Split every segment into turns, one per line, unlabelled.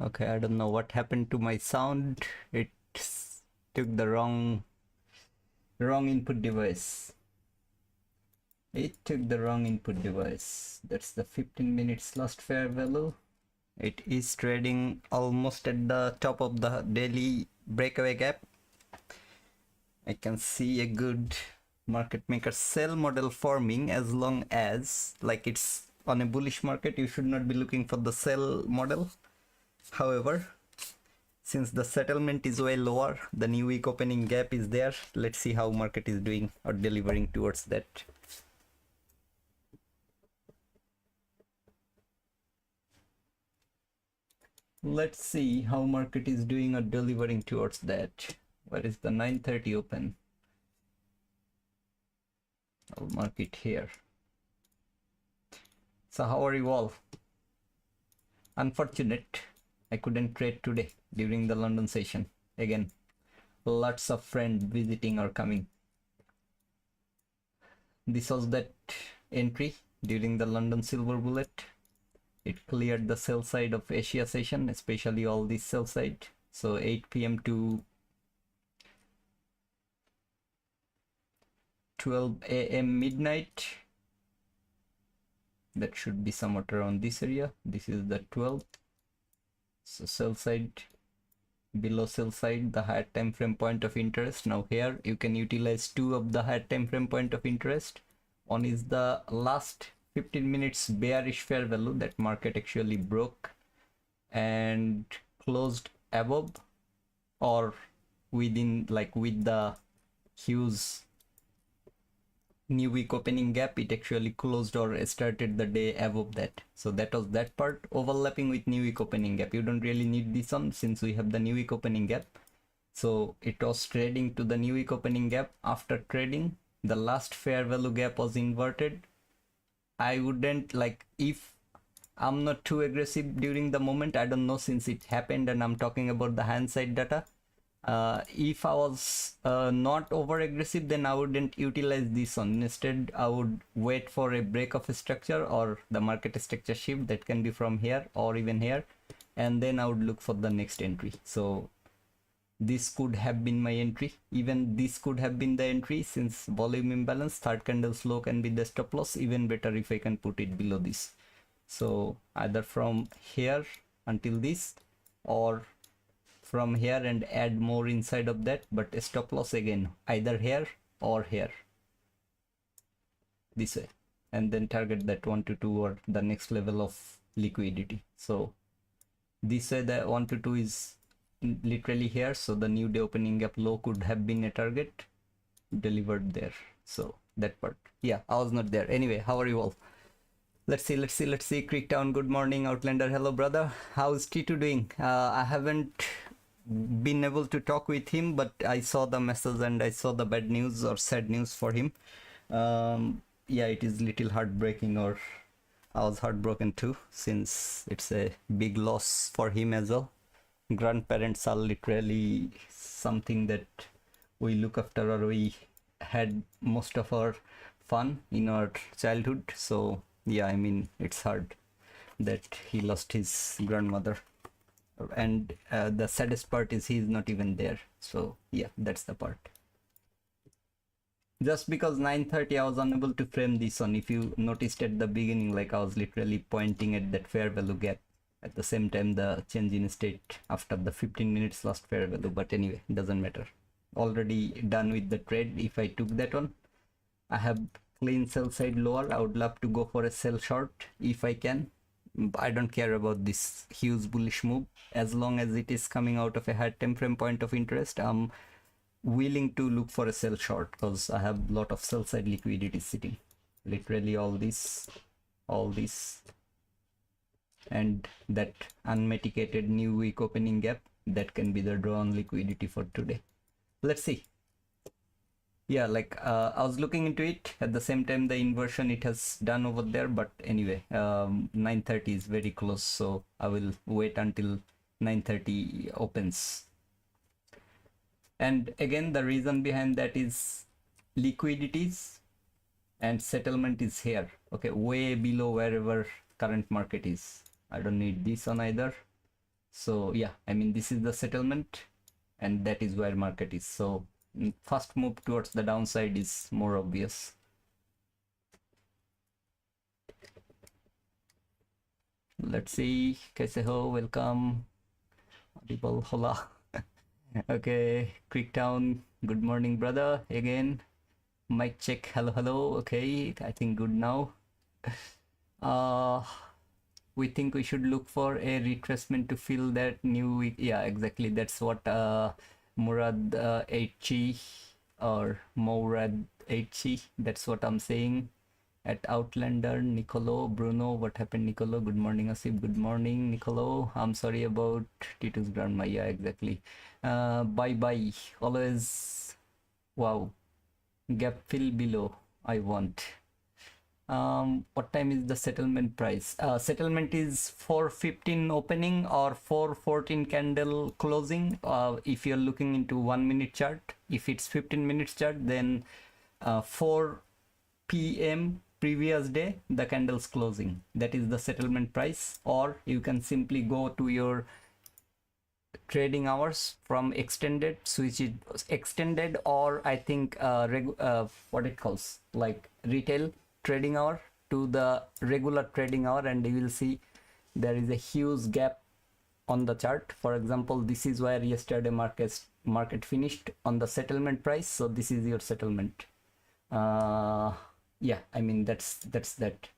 Okay, I don't know what happened to my sound. It took the wrong input device. It took the wrong input device. That's the 15 minutes last fair value. It is trading almost at the top of the daily breakaway gap. I can see a good market maker sell model forming, as long as like it's on a bullish market. You should not be looking for the sell model. However, since the settlement is way lower, the new week opening gap is there. Let's see how market is doing or delivering towards that. Let's see how market is doing or delivering towards that. Where is the 9:30 open? I'll mark it here. So how are you all? Unfortunate, I couldn't trade today during the London session. Again, lots of friends visiting or coming. This was that entry during the London silver bullet. It cleared the sell side of Asia session, especially all this sell side. So 8 p.m. to 12 a.m. midnight. That should be somewhat around this area. This is the 12. So sell side, below sell side, the higher time frame point of interest. Now here you can utilize two of the higher time frame point of interest. One is the last 15 minutes bearish fair value that market actually broke and closed above or within, like with the huge new week opening gap. It actually closed or started the day above that. So that was that part overlapping with new week opening gap. You don't really need this one since we have the new week opening gap. So it was trading to the new week opening gap. After trading, the last fair value gap was inverted. I wouldn't, like, if I'm not too aggressive during the moment, I don't know, since it happened and I'm talking about the hindsight data. If I was not over aggressive, then I wouldn't utilize this one. Instead, I would wait for a break of a structure or the market structure shift that can be from here or even here, and then I would look for the next entry. So this could have been my entry. Even this could have been the entry, since volume imbalance, third candle's low can be the stop loss. Even better if I can put it below this. So either from here until this, or from here and add more inside of that, but a stop loss again either here or here, this way, and then target that 1 to 2 or the next level of liquidity. So this way the 1 to 2 is literally here, so the new day opening gap low could have been a target, delivered there. So that part, yeah, I was not there. Anyway, how are you all? Let's see. Creektown, good morning. Outlander, hello brother. How's T2 doing? I haven't been able to talk with him, but I saw the message and I saw the bad news or sad news for him. Yeah, it is little heartbreaking, or I was heartbroken too, since it's a big loss for him as well. Grandparents are literally something that we look after, or we had most of our fun in our childhood. So yeah, I mean, it's hard that he lost his grandmother, and the saddest part is he's not even there. So yeah, that's the part. Just because 9:30 I was unable to frame this one. If you noticed at the beginning, like I was literally pointing at that fair value gap, at the same time the change in state after the 15 minutes last fair value. But anyway, doesn't matter, already done with the trade. If I took that one, I have clean sell side lower. I would love to go for a sell short if I can. I don't care about this huge bullish move, as long as it is coming out of a high time frame point of interest. I'm willing to look for a sell short, because I have a lot of sell side liquidity sitting, literally all this, and that unmitigated new week opening gap. That can be the drawn liquidity for today. Let's see. Yeah, like I was looking into it at the same time, the inversion it has done over there. But anyway, 9:30 is very close, so I will wait until 9:30 opens. And again, the reason behind that is liquidities and settlement is here, okay, way below wherever current market is. I don't need this on either. So yeah, I mean, this is the settlement, and that is where market is. So first move towards the downside is more obvious. Let's see. Kaise ho? Welcome. Audible. Hola. Okay. Quicktown. Good morning, brother. Again. Mic check. Hello, hello. Okay. I think good now. We think we should look for a retracement to fill that new week. Yeah, exactly. That's what Murad H or Morad H, that's what I'm saying. At Outlander, Nicolo, Bruno, what happened, Nicolo? Good morning, Asif. Good morning, Nicolo. I'm sorry about Tito's grandma. Yeah, exactly. Bye bye. Always. Wow. Gap fill below. I want. What time is the settlement price? Settlement is 4:15 opening or 4:14 candle closing. If you're looking into 1 minute chart, if it's 15 minutes chart, then 4 p.m. previous day the candle's closing, that is the settlement price. Or you can simply go to your trading hours from extended, switch it extended, or I think what it calls, like retail trading hour to the regular trading hour, and you will see there is a huge gap on the chart. For example, this is where yesterday market finished on the settlement price. So this is your settlement. Yeah, I mean, that's that.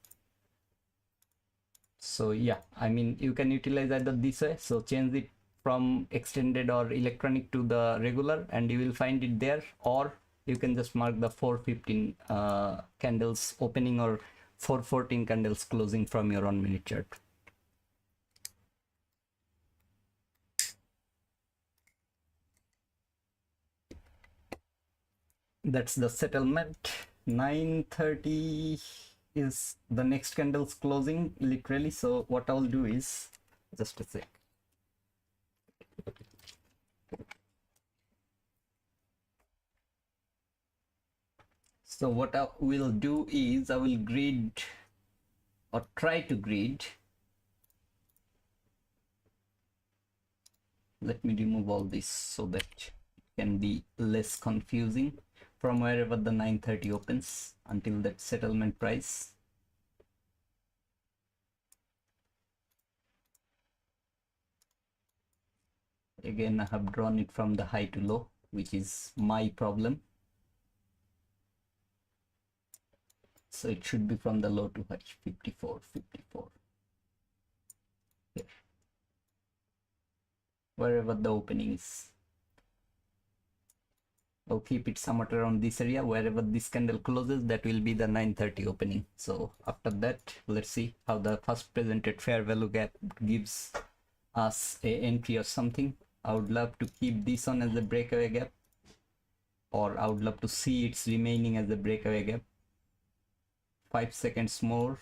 So yeah, I mean, you can utilize either this way. So change it from extended or electronic to the regular, and you will find it there. Or you can just mark the 4:15 candles opening or 4:14 candles closing from your 1 minute chart. That's the settlement. 9:30 is the next candle's closing, literally. So what I'll do is, just a sec. So what I will do is I will grid, or try to grid. Let me remove all this so that it can be less confusing, from wherever the 9:30 opens until that settlement price. Again, I have drawn it from the high to low, which is my problem. So it should be from the low to high, 54, 54. Here. Wherever the opening is. I'll keep it somewhat around this area. Wherever this candle closes, that will be the 9:30 opening. So after that, let's see how the first presented fair value gap gives us a entry or something. I would love to keep this on as a breakaway gap, or I would love to see it's remaining as a breakaway gap. 5 seconds more.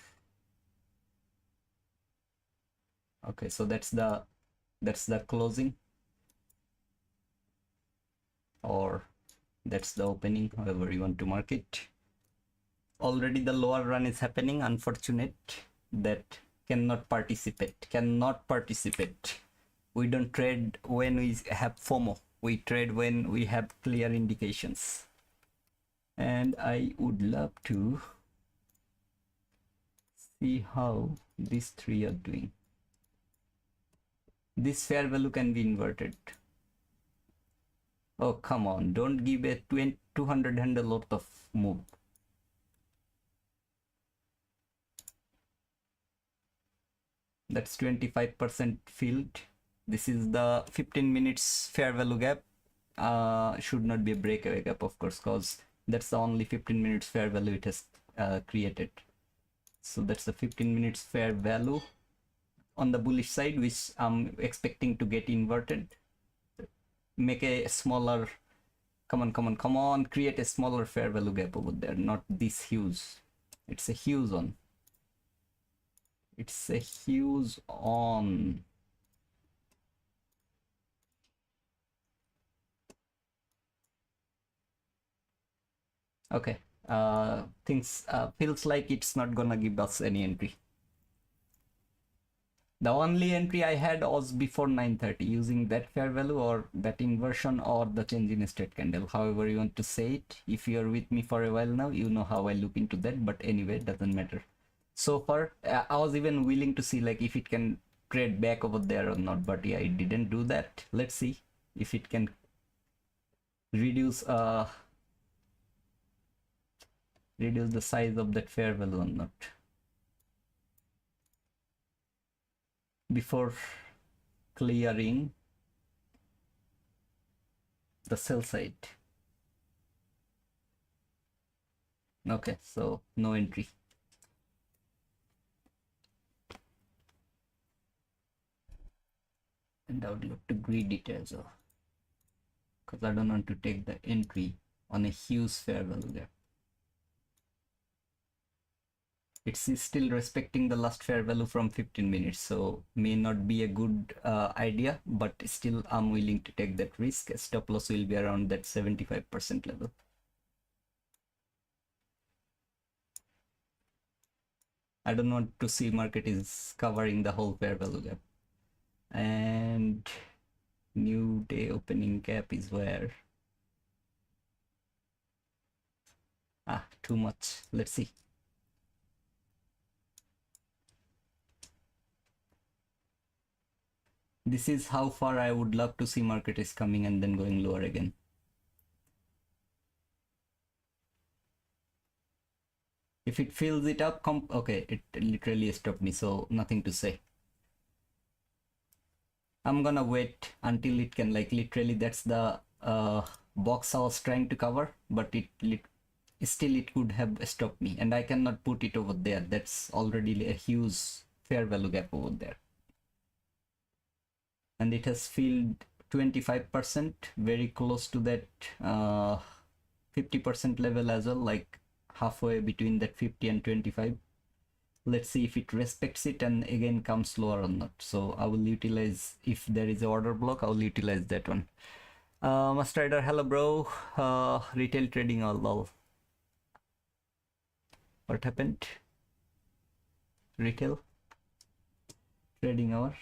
Okay, so that's the closing, or that's the opening, however you want to mark it. Already the lower run is happening. Unfortunate that cannot participate. We don't trade when we have FOMO. We trade when we have clear indications. And I would love to see how these three are doing. This fair value can be inverted. Oh, come on, don't give a 200 handle lot of move. That's 25% filled. This is the 15 minutes fair value gap. Should not be a breakaway gap, of course, because that's the only 15 minutes fair value it has created. So that's the 15 minutes fair value on the bullish side, which I'm expecting to get inverted. Make a smaller, come on, create a smaller fair value gap over there, not this huge. It's a huge on. It's a huge on. Okay, things feels like it's not gonna give us any entry. The only entry I had was before 9:30 using that fair value or that inversion or the change in state candle. However you want to say it. If you are with me for a while now, you know how I look into that. But anyway, it doesn't matter. So far, I was even willing to see like if it can trade back over there or not. But yeah, it didn't do that. Let's see if it can reduce reduce the size of that fair value or not before clearing the sell side. Okay, so no entry. And I would love to read it as well because I don't want to take the entry on a huge fair value there. It's still respecting the last fair value from 15 minutes, so may not be a good idea, but still I'm willing to take that risk. Stop loss will be around that 75% level. I don't want to see market is covering the whole fair value gap. And new day opening gap is where too much. Let's see. This is how far I would love to see market is coming and then going lower again. If it fills it up, okay, it literally stopped me, so nothing to say. I'm gonna wait until it can, like, literally that's the box I was trying to cover, but still it could have stopped me, and I cannot put it over there. That's already a huge fair value gap over there. And it has filled 25%, very close to that 50% level as well, like halfway between that 50 and 25. Let's see if it respects it and again comes lower or not. So I will utilize, if there is an order block, I will utilize that one. Master Trader, hello bro. Retail trading, all. What happened? Retail trading hour.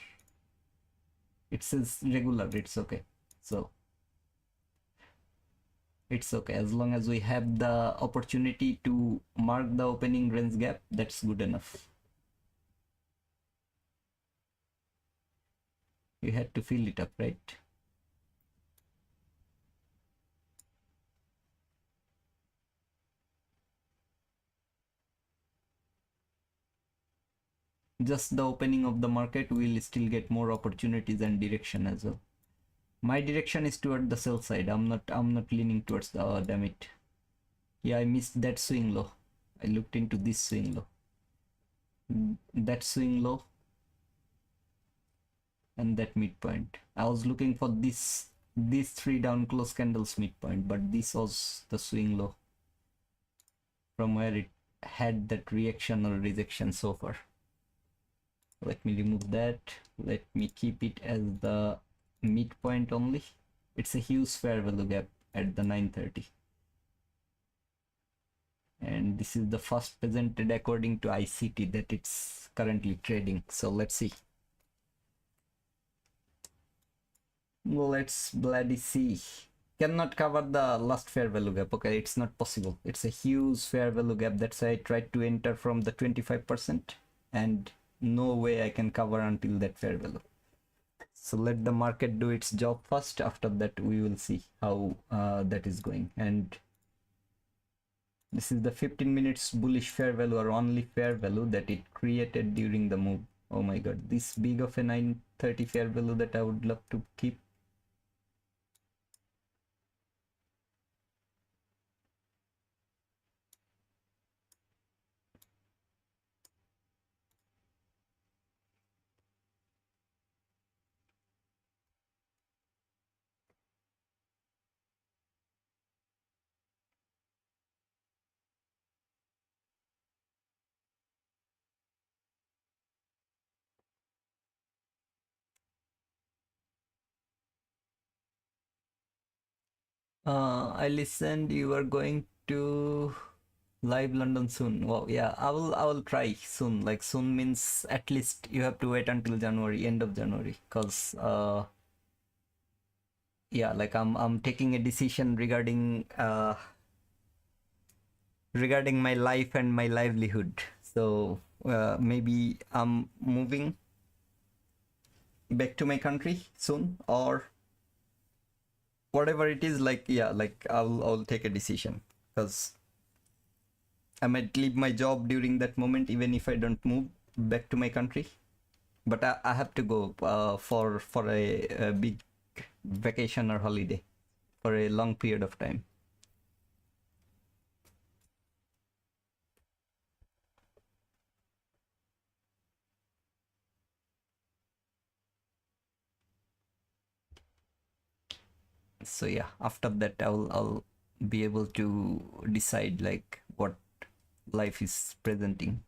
It says regular, it's okay. So it's okay as long as we have the opportunity to mark the opening range gap. That's good enough. You had to fill it up, right? Just the opening of the market will still get more opportunities and direction as well. My direction is toward the sell side. I'm not leaning towards the damn it. Yeah, I missed that swing low. I looked into this swing low. That swing low and that midpoint. I was looking for these three down close candles midpoint, but this was the swing low from where it had that reaction or rejection so far. Let me remove that. Let me keep it as the midpoint only. It's a huge fair value gap at the 930. And this is the first presented according to ICT that it's currently trading. So let's see. Let's bloody see. Cannot cover the last fair value gap. Okay, it's not possible. It's a huge fair value gap. That's why I tried to enter from the 25%, and no way I can cover until that fair value. So let the market do its job first. After that we will see how that is going. And this is the 15 minutes bullish fair value, or only fair value that it created during the move. Oh my god, this big of a 930 fair value that I would love to keep. I listened you were going to Live London soon. Wow, yeah, I will try soon. Like soon means at least you have to wait until January, end of January, because yeah, like I'm taking a decision regarding my life and my livelihood. So maybe I'm moving back to my country soon, or whatever it is. Like yeah, like I'll take a decision, because I might leave my job during that moment, even if I don't move back to my country. But I have to go for a big vacation or holiday for a long period of time. So yeah, after that I'll be able to decide like what life is presenting.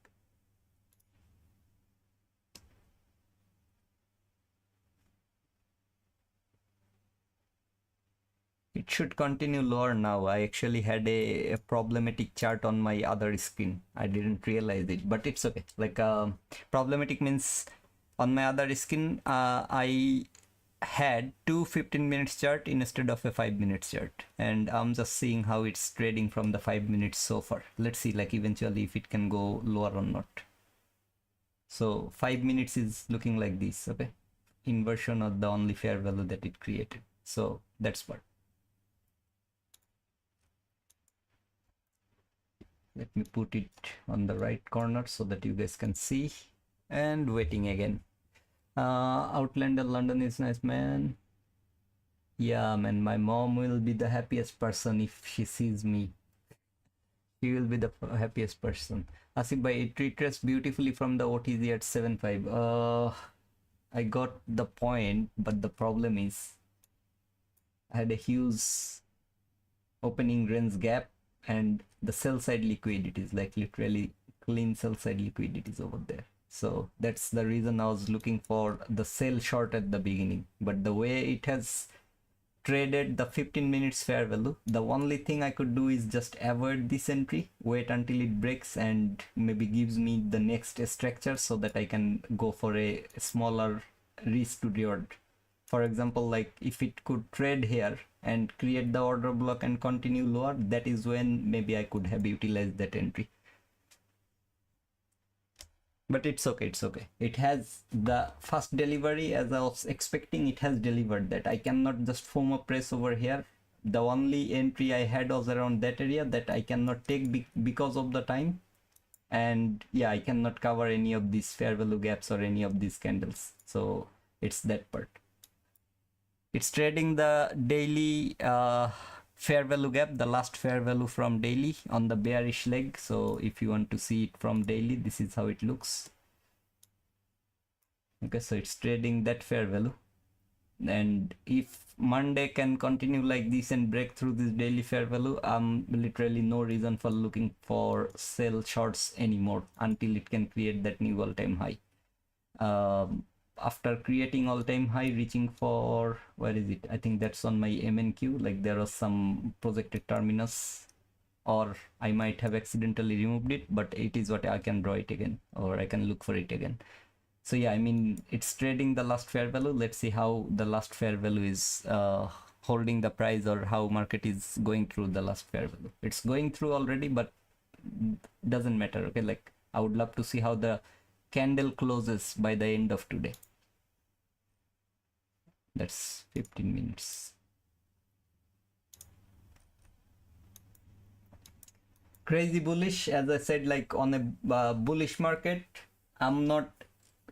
It should continue lower now. I actually had a problematic chart on my other screen. I didn't realize it, but it's okay. Like problematic means on my other screen, I had two 15 minutes chart instead of a 5 minutes chart, and I'm just seeing how it's trading from the 5 minutes so far. Let's see like eventually if it can go lower or not. So 5 minutes is looking like this. Okay, inversion of the only fair value that it created. So that's what. Let me put it on the right corner so that you guys can see. And waiting again. Outlander London is nice, man. Yeah, man, my mom will be the happiest person if she sees me. She will be the happiest person. Asif bhai, it retraced beautifully from the OTZ at 7.5. I got the point, but the problem is I had a huge opening range gap, and the sell side liquidity is like literally clean sell side liquidities over there. So that's the reason I was looking for the sell short at the beginning. But the way it has traded the 15 minutes fair value, the only thing I could do is just avoid this entry, wait until it breaks and maybe gives me the next structure so that I can go for a smaller risk to reward. For example, like if it could trade here and create the order block and continue lower, that is when maybe I could have utilized that entry. But it's okay, it's okay. It has the first delivery as I was expecting. It has delivered that. I cannot just form a press over here. The only entry I had was around that area that I cannot take because of the time. And yeah, I cannot cover any of these fair value gaps or any of these candles. So it's that part. It's trading the daily fair value gap, the last fair value from daily on the bearish leg. So if you want to see it from daily, this is how it looks. Okay, so it's trading that fair value, and if Monday can continue like this and break through this daily fair value, literally no reason for looking for sell shorts anymore until it can create that new all-time high. After creating all-time high, reaching for, where is it? I think that's on my MNQ. Like there was some projected terminus, or I might have accidentally removed it, but it is what I can draw it again, or I can look for it again. So yeah, I mean, it's trading the last fair value. Let's see how the last fair value is holding the price, or how market is going through the last fair value. It's going through already, but doesn't matter. Okay, like I would love to see how the candle closes by the end of today. That's 15 minutes. Crazy bullish, as I said, like on a bullish market, I'm not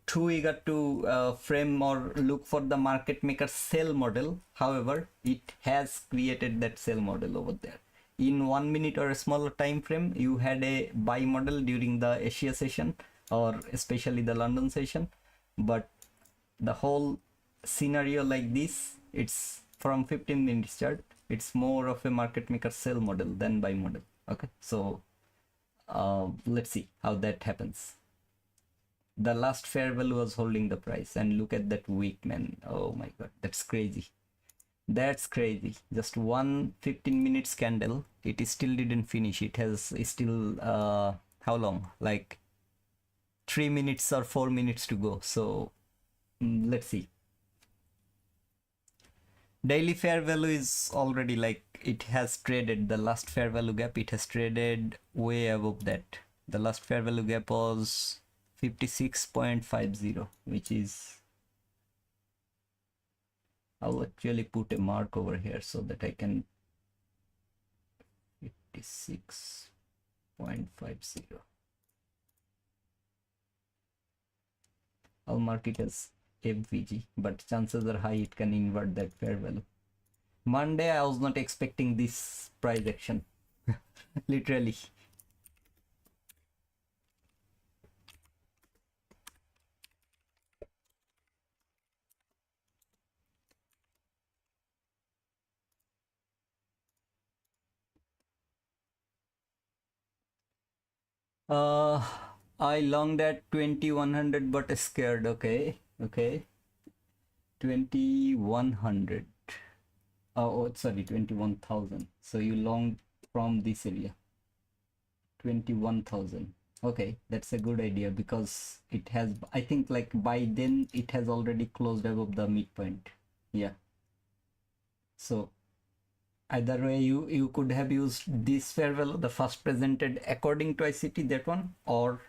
too eager to frame or look for the market maker sell model. However, it has created that sell model over there. In 1 minute or a smaller time frame, you had a buy model during the Asia session, or especially the London session. But the whole scenario like this, it's from 15 minutes chart. It's more of a market maker sell model than buy model. Okay, so let's see how that happens. The last fair value was holding the price, and look at that wick, man. Oh my god, that's crazy. That's crazy. Just one 15 minutes candle. It still didn't finish. It has still how long? Like 3 minutes or 4 minutes to go. So let's see. Daily fair value is already like it has traded the last fair value gap. It has traded way above that. The last fair value gap was 56.50, which is, I'll actually put a mark over here so that I can 56.50. I'll mark it as FVG, but chances are high it can invert that fair value. Monday I was not expecting this price action. Literally. I longed at 2100 but scared. Okay, okay. 2100. Oh, sorry, 21,000. So you longed from this area. 21,000. Okay, that's a good idea because it has, I think like by then it has already closed above the midpoint. Yeah. So either way you could have used this fair value, the first presented according to ICT, that one, or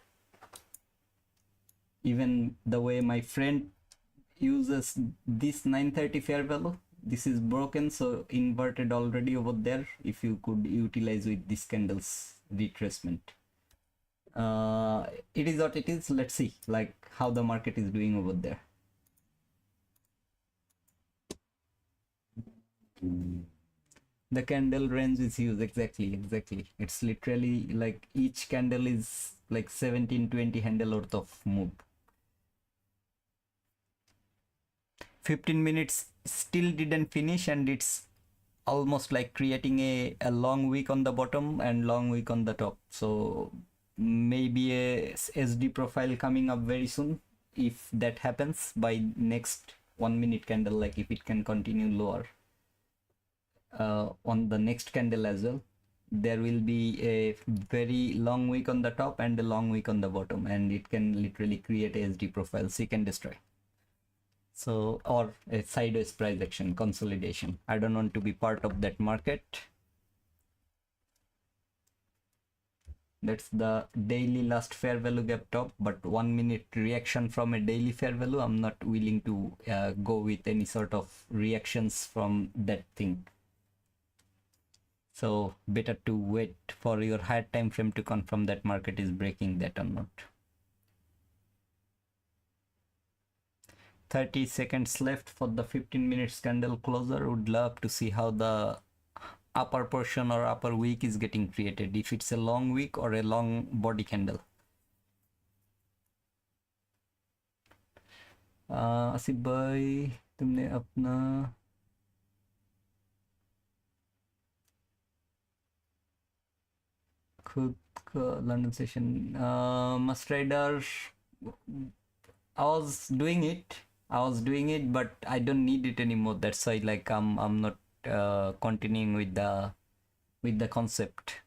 even the way my friend uses this 930 fair value. This is broken, so inverted already over there. If you could utilize with this candle's retracement, it is what it is. Let's see like how the market is doing over there. The candle range is huge. Exactly. It's literally like each candle is like 17-20 handle worth of move. 15 minutes still didn't finish, and it's almost like creating a long wick on the bottom and long wick on the top. So maybe a SD profile coming up very soon. If that happens by next 1 minute candle, like if it can continue lower on the next candle as well, there will be a very long wick on the top and a long wick on the bottom, and it can literally create a SD profile, seek and destroy. So, or a sideways price action, consolidation. I don't want to be part of that market. That's the daily last fair value gap top, but 1 minute reaction from a daily fair value, I'm not willing to go with any sort of reactions from that thing. So better to wait for your higher time frame to confirm that market is breaking that or not. 30 seconds left for the 15 minutes candle closer. Would love to see how the upper portion or upper wick is getting created, if it's a long wick or a long body candle. Asif भाई, तुमने अपना खुद का London session must rider, I was doing it, but I don't need it anymore. That's why like I'm not continuing with the concept.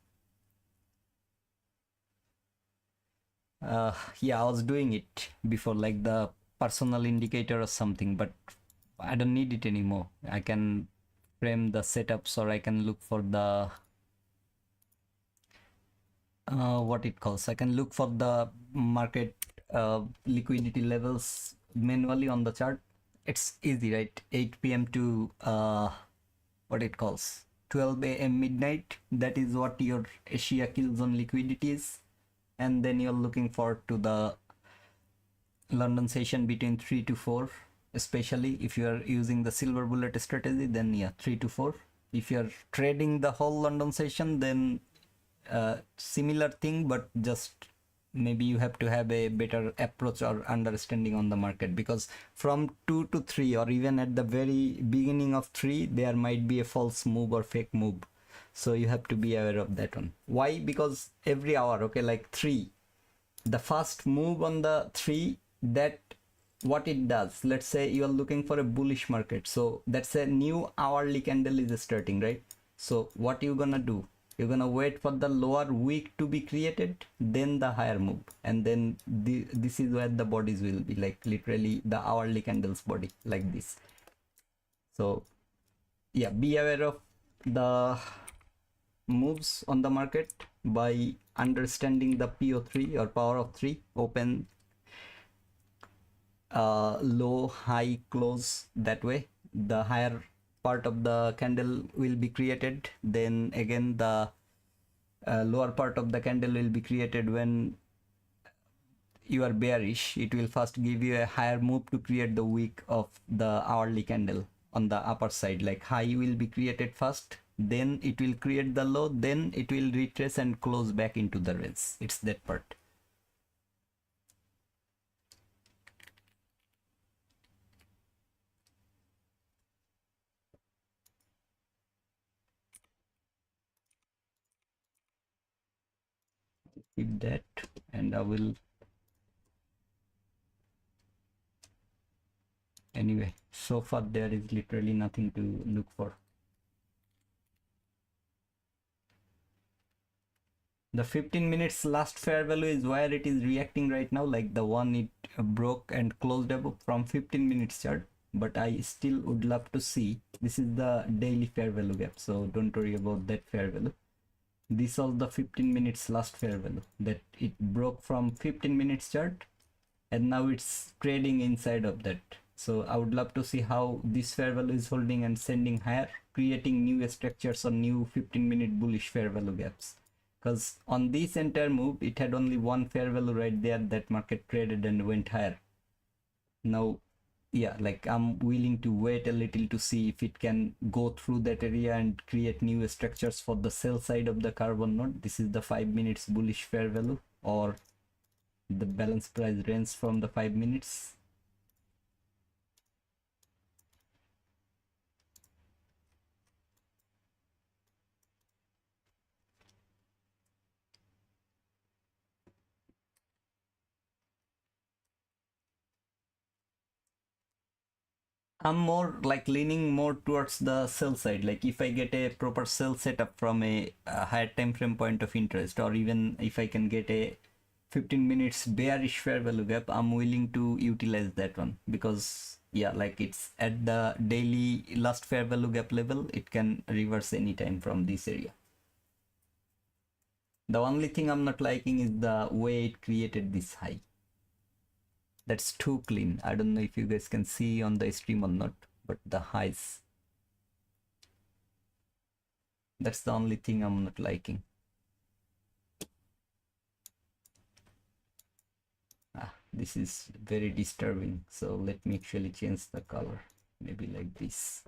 Yeah, I was doing it before, like the personal indicator or something, but I don't need it anymore. I can frame the setups, or I can look for the what it calls. I can look for the market liquidity levels manually on the chart. It's easy, right? 8 p.m. to what it calls 12 a.m. midnight. That is what your Asia kill zone liquidity is, and then you're looking forward to the London session between 3 to 4. Especially if you are using the silver bullet strategy, then yeah, 3 to 4. If you're trading the whole London session, then similar thing, but just maybe you have to have a better approach or understanding on the market, because from 2 to 3, or even at the very beginning of 3, there might be a false move or fake move. So you have to be aware of that one. Why? Because every hour, okay, like 3, the first move on the 3, that what it does, let's say you are looking for a bullish market, so that's a new hourly candle is starting, right? So what you gonna do, you're gonna wait for the lower wick to be created, then the higher move, and then this is where the bodies will be, like literally the hourly candles body like this. So yeah, be aware of the moves on the market by understanding the PO3 or power of 3, open, low, high, close. That way the higher part of the candle will be created, then again the lower part of the candle will be created. When you are bearish, it will first give you a higher move to create the wick of the hourly candle on the upper side, like high will be created first, then it will create the low, then it will retrace and close back into the range. It's that part. Keep that, and I will, anyway, so far there is literally nothing to look for. The 15 minutes last fair value is where it is reacting right now, like the one it broke and closed above from 15 minutes chart. But I still would love to see, this is the daily fair value gap, so don't worry about that fair value. This was the 15 minutes last fair value that it broke from 15 minutes chart, and now it's trading inside of that. So I would love to see how this fair value is holding and sending higher, creating new structures on new 15-minute bullish fair value gaps. Because on this entire move, it had only one fair value right there that market traded and went higher. Now, yeah, like I'm willing to wait a little to see if it can go through that area and create new structures for the sell side of the curve or not. This is the 5 minutes bullish fair value, or the balance price range from the 5 minutes. I'm more like leaning more towards the sell side. Like if I get a proper sell setup from a higher time frame point of interest, or even if I can get a 15 minutes bearish fair value gap, I'm willing to utilize that one, because yeah, like it's at the daily last fair value gap level, it can reverse anytime from this area. The only thing I'm not liking is the way it created this high. That's too clean. I don't know if you guys can see on the stream or not, but the highs, that's the only thing I'm not liking. This is very disturbing, so let me actually change the color, maybe like this.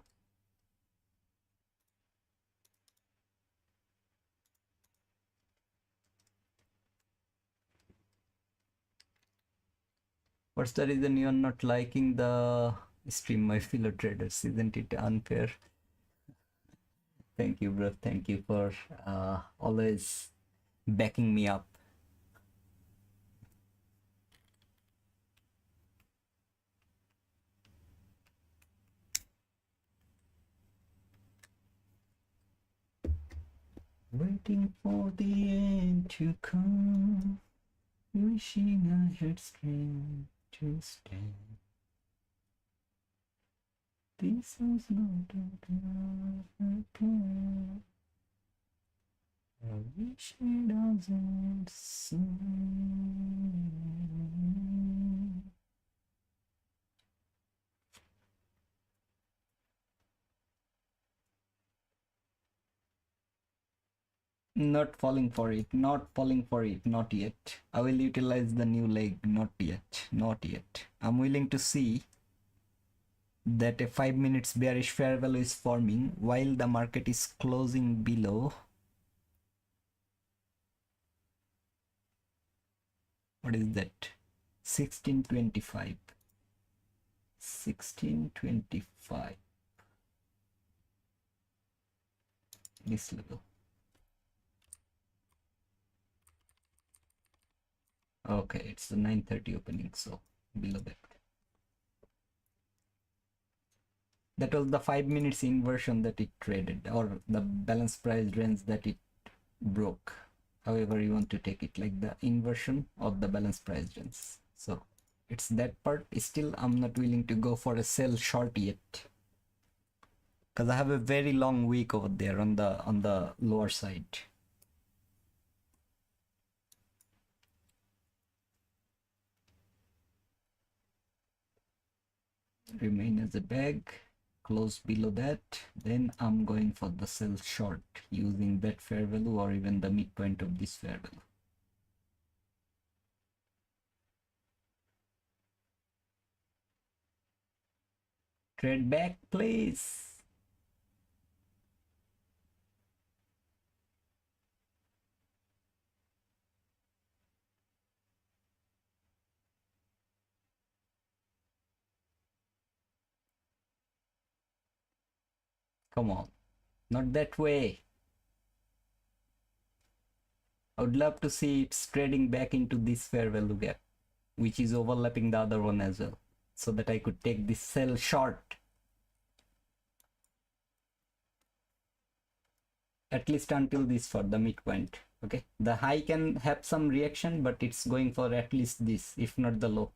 What's the reason you're not liking the stream, my fellow traders? Isn't it unfair? Thank you, bro. Thank you for always backing me up. Waiting for the end to come, wishing I had strength to stand. This was not a plan. I wish it doesn't seem. Not falling for it, not falling for it, not yet. I will utilize the new leg, not yet, not yet. I'm willing to see that a 5 minutes bearish fair value is forming while the market is closing below. What is that? 1625. 1625. This level. Okay, it's the 9:30 opening, so below that. That was the 5 minutes inversion that it traded, or the balance price range that it broke. However you want to take it, like the inversion of the balance price range. So it's that part. Still, I'm not willing to go for a sell short yet, because I have a very long week over there on the lower side. Remain as a bag, close below that, then I'm going for the sell short using that fair value or even the midpoint of this fair value. Trade back, please. Come on, not that way. I would love to see it trading back into this fair value gap, which is overlapping the other one as well, so that I could take this sell short. At least until this for the midpoint. Okay, the high can have some reaction, but it's going for at least this, if not the low.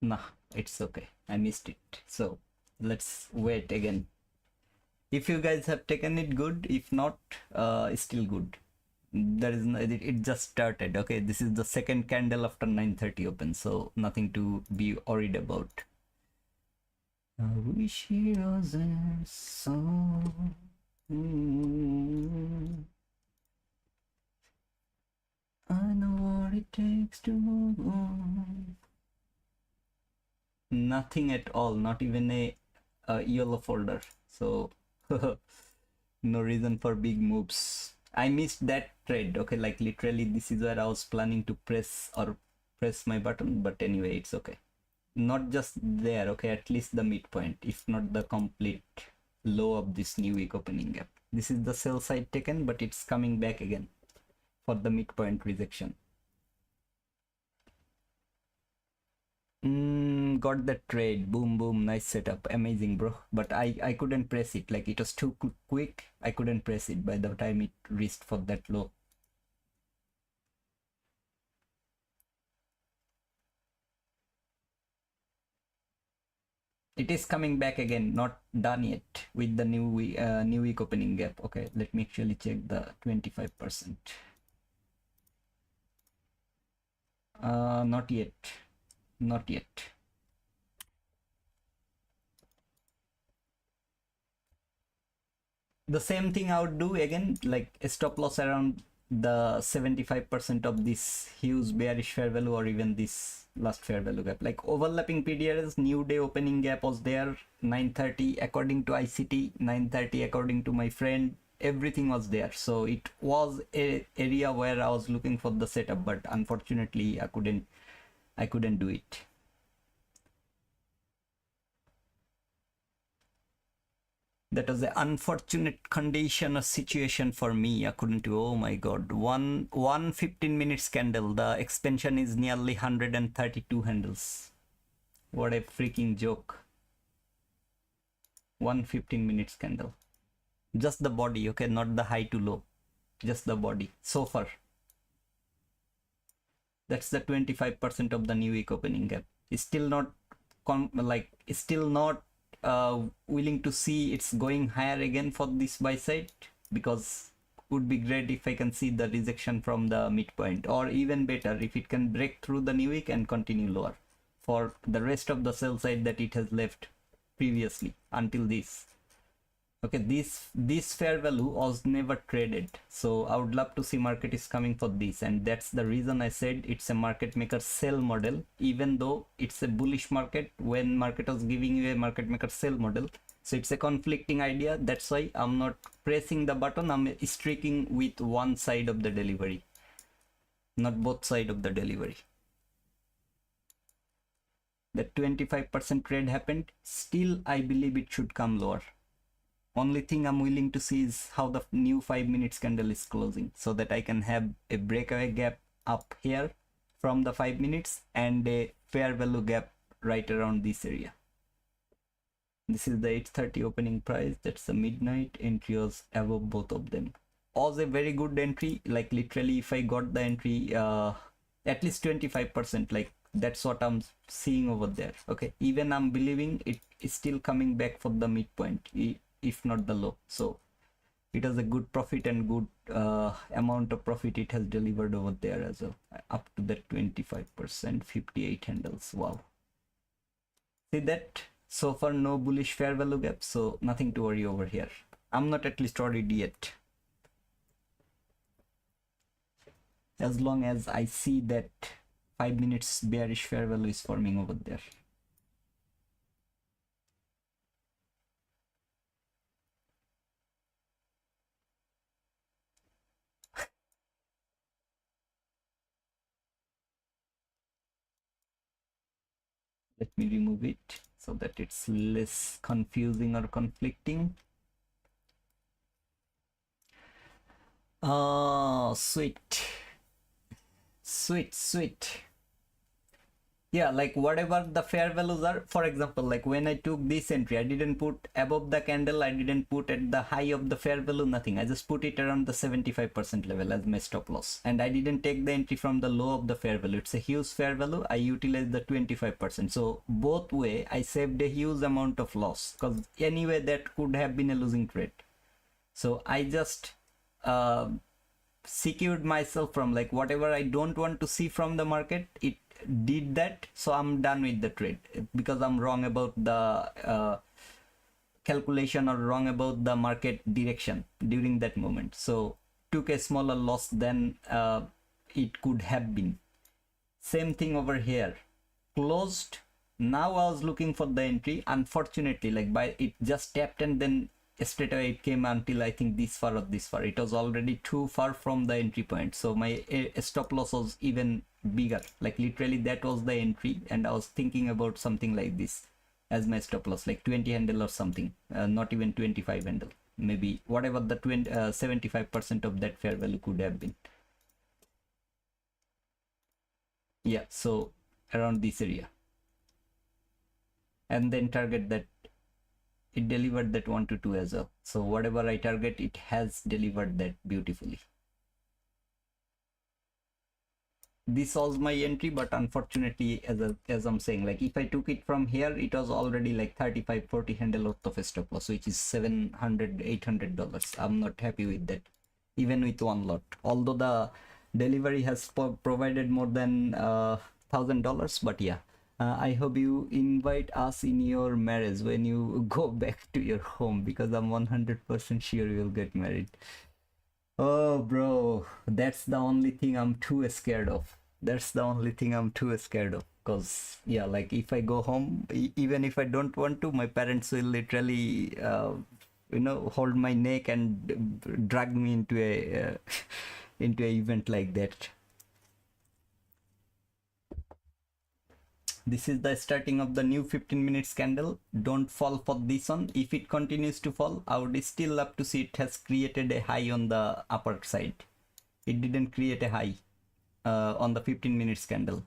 Nah, it's okay, I missed it. So let's wait again. If you guys have taken it, good. If not, still good. There is no, it just started. Okay, this is the second candle after 9:30 open, so nothing to be worried about. I wish he wasn't so. I know what it takes to move on. Nothing at all, not even a yellow folder. So no reason for big moves. I missed that trade. Okay, like literally this is where I was planning to press my button, but anyway, it's okay. Not just there, okay, at least the midpoint, if not the complete low of this new week opening gap. This is the sell side taken, but it's coming back again for the midpoint rejection. Got that trade. Boom, boom, nice setup, amazing, bro. But I couldn't press it, like it was too quick. I couldn't press it by the time it reached for that low. It is coming back again, not done yet with the new week opening gap. Okay, let me actually check the 25%. Not yet, not yet. The same thing I would do again, like a stop loss around the 75% of this huge bearish fair value or even this last fair value gap. Like overlapping PDRs, new day opening gap was there, 9:30 according to ICT, 9:30 according to my friend, everything was there. So it was a area where I was looking for the setup, but unfortunately I couldn't do it. That was an unfortunate condition or situation for me. I couldn't do. Oh my god, one 15 minutes candle, the expansion is nearly 132 handles. What a freaking joke. 15 minutes candle, just the body, okay, not the high to low, just the body. So far that's the 25% of the new week opening gap. It's still not willing to see it's going higher again for this buy side, because would be great if I can see the rejection from the midpoint, or even better if it can break through the new week and continue lower for the rest of the sell side that it has left previously until this. Okay, this fair value was never traded, so I would love to see market is coming for this, and that's the reason I said it's a market maker sell model. Even though it's a bullish market, when market was giving you a market maker sell model, so it's a conflicting idea. That's why I'm not pressing the button, I'm streaking with one side of the delivery, not both side of the delivery. That 25% trade happened. Still, I believe it should come lower. Only thing I'm willing to see is how the new 5 minutes candle is closing, so that I can have a breakaway gap up here from the 5 minutes and a fair value gap right around this area. This is the 8:30 opening price. That's the midnight entry, was above both of them. Was a very good entry. Like literally, if I got the entry, at least 25%, like that's what I'm seeing over there. Okay, even I'm believing it is still coming back for the midpoint, if not the low. So it has a good profit and good amount of profit it has delivered over there as well, up to that 25%, 58 handles. Wow. See that? So far no bullish fair value gap, so nothing to worry over here. I'm not at least worried yet. As long as I see that 5 minutes bearish fair value is forming over there. Let me remove it so that it's less confusing or conflicting. Oh, sweet. Sweet. Yeah, like whatever the fair values are, for example, like when I took this entry, I didn't put above the candle, I didn't put at the high of the fair value, nothing. I just put it around the 75% level as my stop loss. And I didn't take the entry from the low of the fair value. It's a huge fair value. I utilized the 25%. So both way, I saved a huge amount of loss, because anyway, that could have been a losing trade. So I just secured myself from like whatever I don't want to see from the market. It did that, so I'm done with the trade because I'm wrong about the calculation or wrong about the market direction during that moment. So took a smaller loss than it could have been. Same thing over here, closed. Now I was looking for the entry, unfortunately, like by it just tapped and then straight away it came until I think this far or this far. It was already too far from the entry point, so my stop loss was even bigger. Like literally that was the entry, and I was thinking about something like this as my stop loss, like 20 handle or something, not even 25 handle, maybe whatever the 75% of that fair value could have been. Yeah, so around this area, and then target that it delivered that 1 to 2 as well. So whatever I target, it has delivered that beautifully. This was my entry, but unfortunately, as I'm saying, like if I took it from here, it was already like 35-40 handle worth of stop loss, which is $700-800. I'm not happy with that, even with one lot. Although the delivery has provided more than $1,000, but yeah. I hope you invite us in your marriage when you go back to your home, because I'm 100% sure you'll get married. Oh, bro, that's the only thing I'm too scared of. That's the only thing I'm too scared of. Because, yeah, like if I go home, even if I don't want to, my parents will literally, hold my neck and drag me into a into an event like that. This is the starting of the new 15 minutes candle. Don't fall for this one. If it continues to fall, I would still love to see it has created a high on the upper side. It didn't create a high on the 15 minutes candle.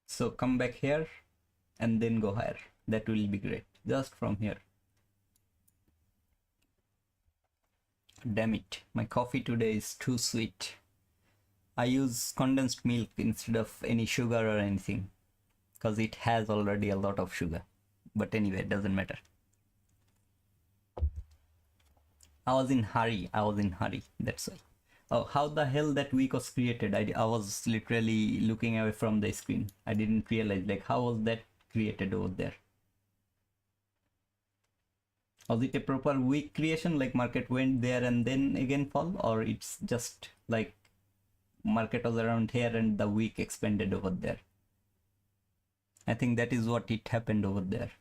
So come back here and then go higher. That will be great. Just from here. Damn it, my coffee today is too sweet. I use condensed milk instead of any sugar or anything, because it has already a lot of sugar. But anyway, it doesn't matter. I was in hurry. That's why. Oh, how the hell that week was created? I was literally looking away from the screen. I didn't realize, like, how was that created over there? Was it a proper week creation, like market went there and then again fall, or it's just like market was around here and the week expanded over there? I think that is what it happened over there.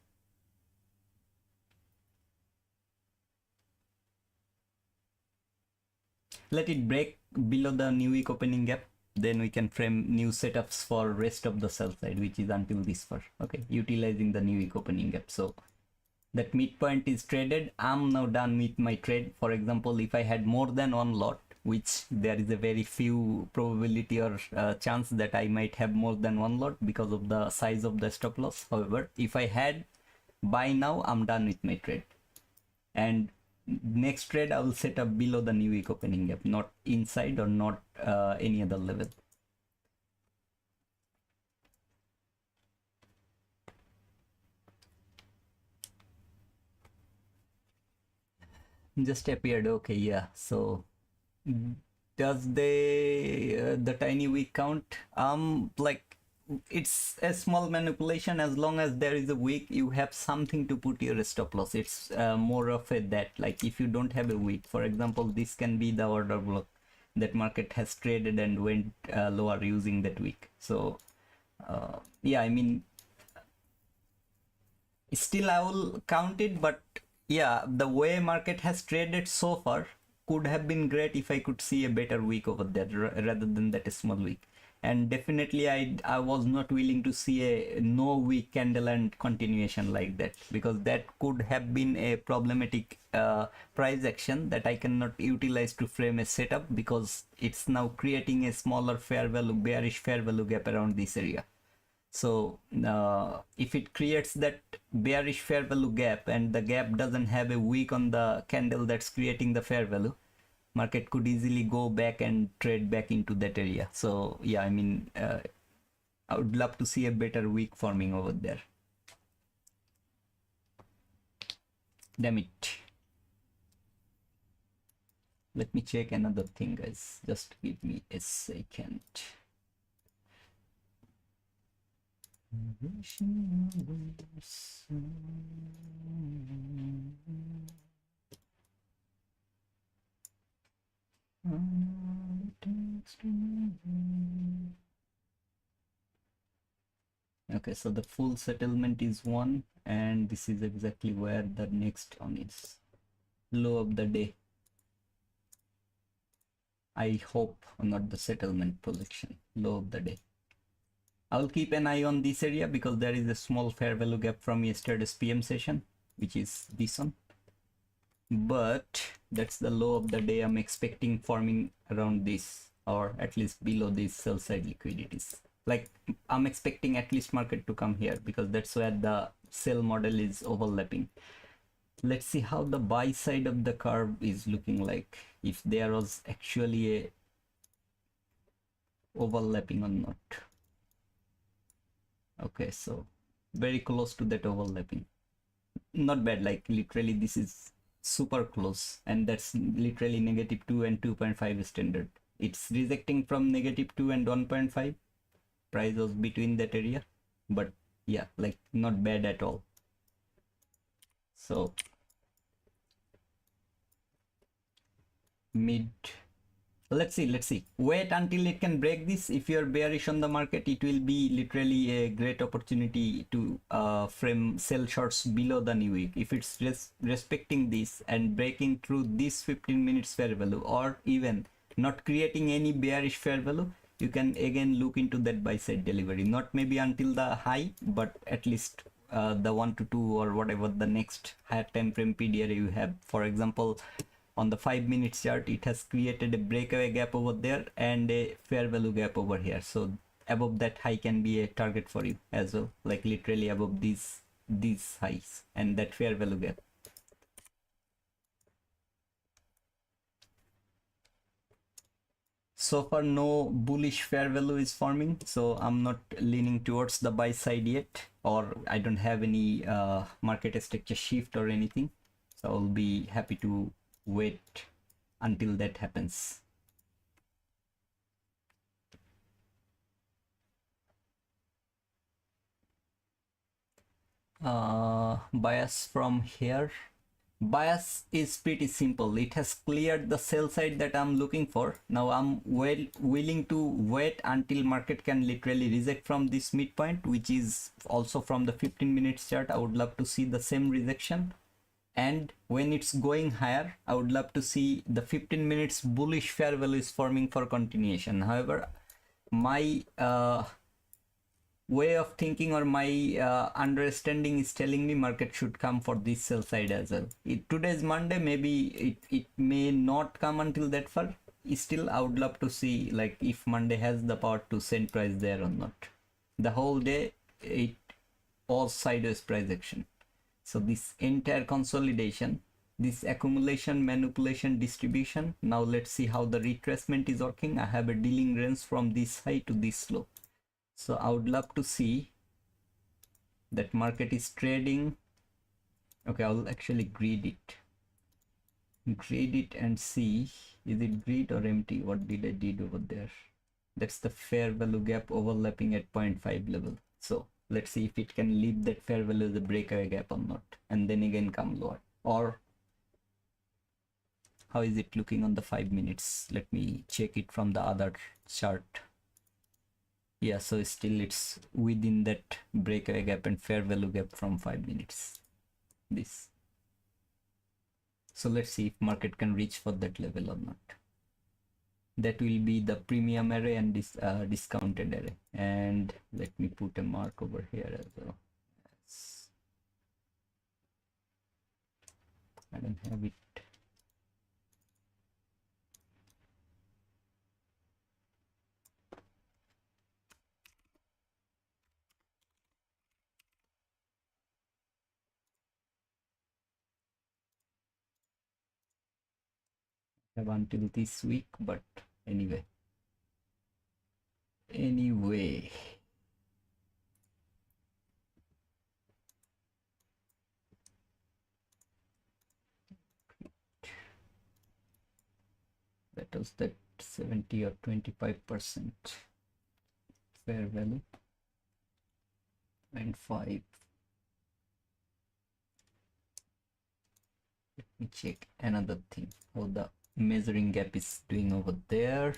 let it break below the new week opening gap, then we can frame new setups for rest of the sell side, which is until this far. Okay, utilizing the new week opening gap. So that midpoint is traded. I'm now done with my trade. For example, if I had more than one lot, which there is a very few probability or chance that I might have more than one lot because of the size of the stop loss. However, if I had, by now I'm done with my trade, and next trade I will set up below the new week opening gap, not inside or not any other level. Just appeared. Okay, yeah. So does the tiny week count? Like, it's a small manipulation. As long as there is a week, you have something to put your stop loss. It's more of a that, like, if you don't have a week, for example, this can be the order block that market has traded and went lower using that week. So yeah, I mean, still I will count it, but yeah, the way market has traded so far could have been great if I could see a better week over there rather than that small week. And definitely I was not willing to see a no week candle and continuation like that, because that could have been a problematic price action that I cannot utilize to frame a setup, because it's now creating a smaller fair value, bearish fair value gap around this area. So if it creates that bearish fair value gap and the gap doesn't have a wick on the candle that's creating the fair value, market could easily go back and trade back into that area. So yeah, I mean, I would love to see a better wick forming over there. Damn it. Let me check another thing, guys. Just give me a second. Okay, so the full settlement is 1, and this is exactly where the next one is. Low of the day. I hope not the settlement projection. Low of the day. I'll keep an eye on this area because there is a small fair value gap from yesterday's PM session, which is this one. But that's the low of the day. I'm expecting forming around this, or at least below these sell side liquidities. Like, I'm expecting at least market to come here because that's where the sell model is overlapping. Let's see how the buy side of the curve is looking like, if there was actually a overlapping or not. Okay, so very close to that overlapping. Not bad, like literally this is super close, and that's literally -2 and 2.5 standard. It's rejecting from -2 and 1.5. Price was between that area, but yeah, like not bad at all. So mid, let's see, wait until it can break this. If you're bearish on the market, it will be literally a great opportunity to frame sell shorts below the new week. If it's respecting this and breaking through this 15 minutes fair value, or even not creating any bearish fair value, you can again look into that buy side delivery. Not maybe until the high, but at least the 1 to 2 or whatever the next higher time frame PDR you have. For example, on the 5 minutes chart, it has created a breakaway gap over there and a fair value gap over here. So above that high can be a target for you as well, like literally above these highs and that fair value gap. So far no bullish fair value is forming, so I'm not leaning towards the buy side yet, or I don't have any market structure shift or anything, so I'll be happy to wait until that happens. Bias from here. Bias is pretty simple. It has cleared the sell side that I'm looking for. Now I'm willing to wait until market can literally reject from this midpoint, which is also from the 15 minutes chart. I would love to see the same rejection, And when it's going higher, I would love to see the 15 minutes bullish fair value is forming for continuation. However, my way of thinking or my understanding is telling me market should come for this sell side as well. Today's Monday, maybe it may not come until that far. Still, I would love to see like if Monday has the power to send price there or not. The whole day it was sideways price action. So this entire consolidation, this accumulation, manipulation, distribution. Now let's see how the retracement is working. I have a dealing range from this high to this low. So I would love to see that market is trading. Okay, I'll actually grid it. Grid it and see, is it grid or empty? What did I did over there? That's the fair value gap overlapping at 0.5 level. So let's see if it can leave that fair value as a breakaway gap or not, and then again come lower. Or how is it looking on the 5 minutes? Let me check it from the other chart. Yeah, so still it's within that breakaway gap and fair value gap from 5 minutes. This. So let's see if market can reach for that level or not. That will be the premium array and this discounted array. And let me put a mark over here as well. Yes. I don't have it. Have until this week, but anyway. That was that 70 or 25% fair value and 5. Let me check another thing, how the measuring gap is doing over there.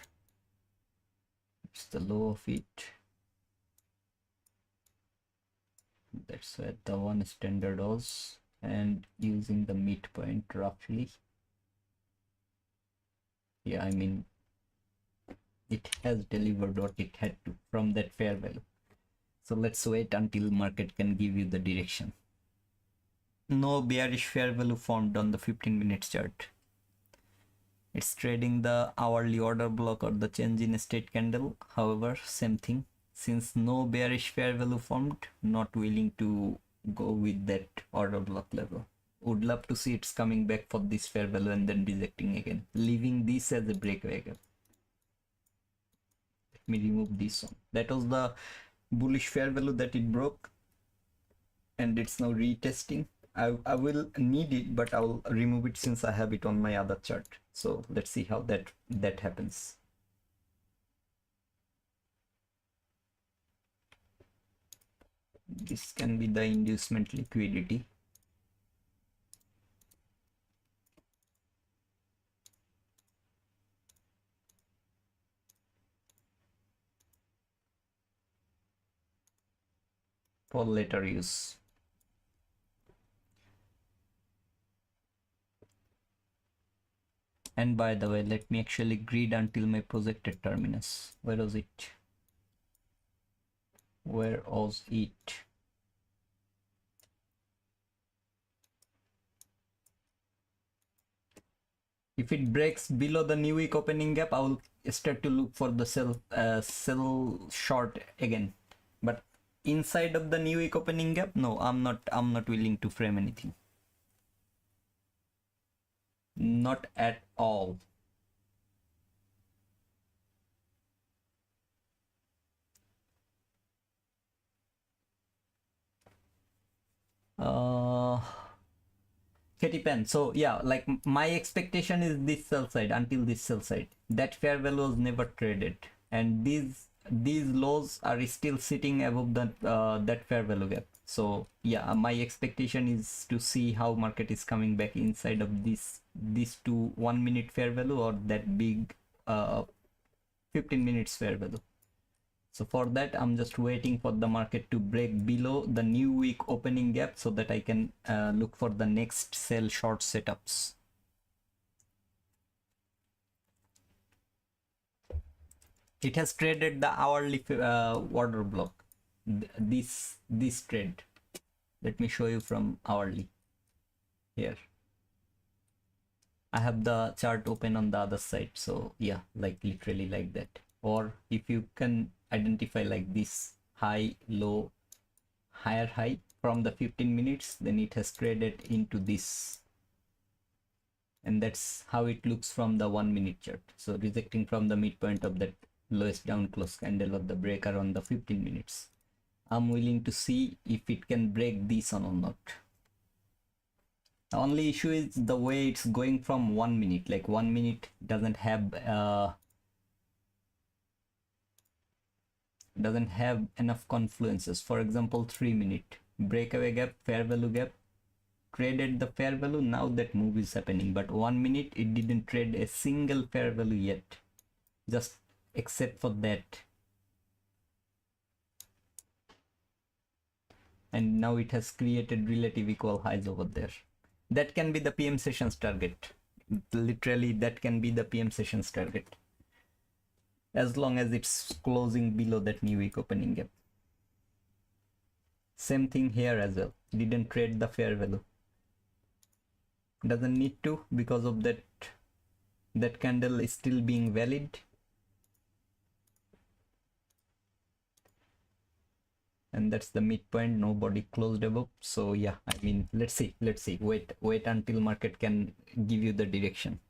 It's the low of it. That's where the one standard was, and using the midpoint roughly. Yeah, I mean it has delivered what it had to from that fair value. So let's wait until market can give you the direction. No bearish fair value formed on the 15-minute chart. It's trading the hourly order block or the change in state candle. However, same thing, since no bearish fair value formed, not willing to go with that order block level. Would love to see it's coming back for this fair value and then rejecting again, leaving this as a breakaway gap. Let me remove this one. That was the bullish fair value that it broke, and it's now retesting. I will need it, but I will remove it since I have it on my other chart. So let's see how that happens. This can be the inducement liquidity. For later use. And by the way, let me actually grid until my projected terminus. Where was it? Where was it? If it breaks below the new week opening gap, I will start to look for the sell short again. But inside of the new week opening gap, no, I'm not willing to frame anything. Not at all. Katy Pen. So yeah, like my expectation is this sell side until this sell side. That fair value was never traded, and these lows are still sitting above the that fair value gap. So yeah, my expectation is to see how market is coming back inside of these two 1 minute fair value or that big 15 minutes fair value. So for that, I'm just waiting for the market to break below the new week opening gap so that I can look for the next sell short setups. It has traded the hourly order block. This trade. Let me show you from hourly. Here. I have the chart open on the other side. So yeah, like literally like that. Or if you can identify like this high, low, higher high from the 15 minutes, then it has traded into this. And that's how it looks from the 1 minute chart. So rejecting from the midpoint of that lowest down close candle of the breaker on the 15 minutes. I'm willing to see if it can break this or not. The only issue is the way it's going from 1 minute. Like 1 minute doesn't have enough confluences. For example, 3 minute breakaway gap, fair value gap, traded the fair value. Now that move is happening, but 1 minute it didn't trade a single fair value yet, just except for that. And now it has created relative equal highs over there. That can be the PM sessions target. Literally, that can be the PM sessions target, as long as it's closing below that new week opening gap. Same thing here as well. Didn't trade the fair value. Doesn't need to, because of that candle is still being valid. And that's the midpoint. Nobody closed above. So yeah, I mean, let's see. Wait until market can give you the direction,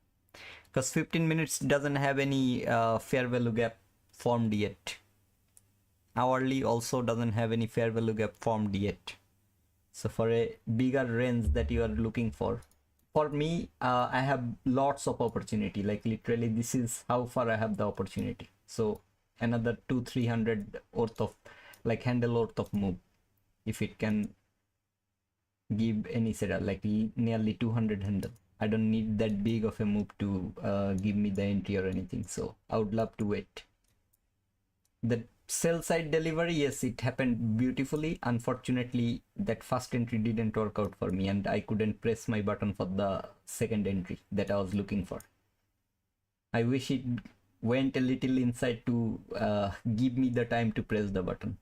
because 15 minutes doesn't have any fair value gap formed yet. Hourly also doesn't have any fair value gap formed yet. So for a bigger range that you are looking for me, I have lots of opportunity. Like literally, this is how far I have the opportunity. So another 200-300 worth of, like, handle worth of move, if it can give any setup, like nearly 200 handle. I don't need that big of a move to give me the entry or anything. So I would love to wait. The sell side delivery, yes, it happened beautifully. Unfortunately, that first entry didn't work out for me, and I couldn't press my button for the second entry that I was looking for. I wish it went a little inside to give me the time to press the button.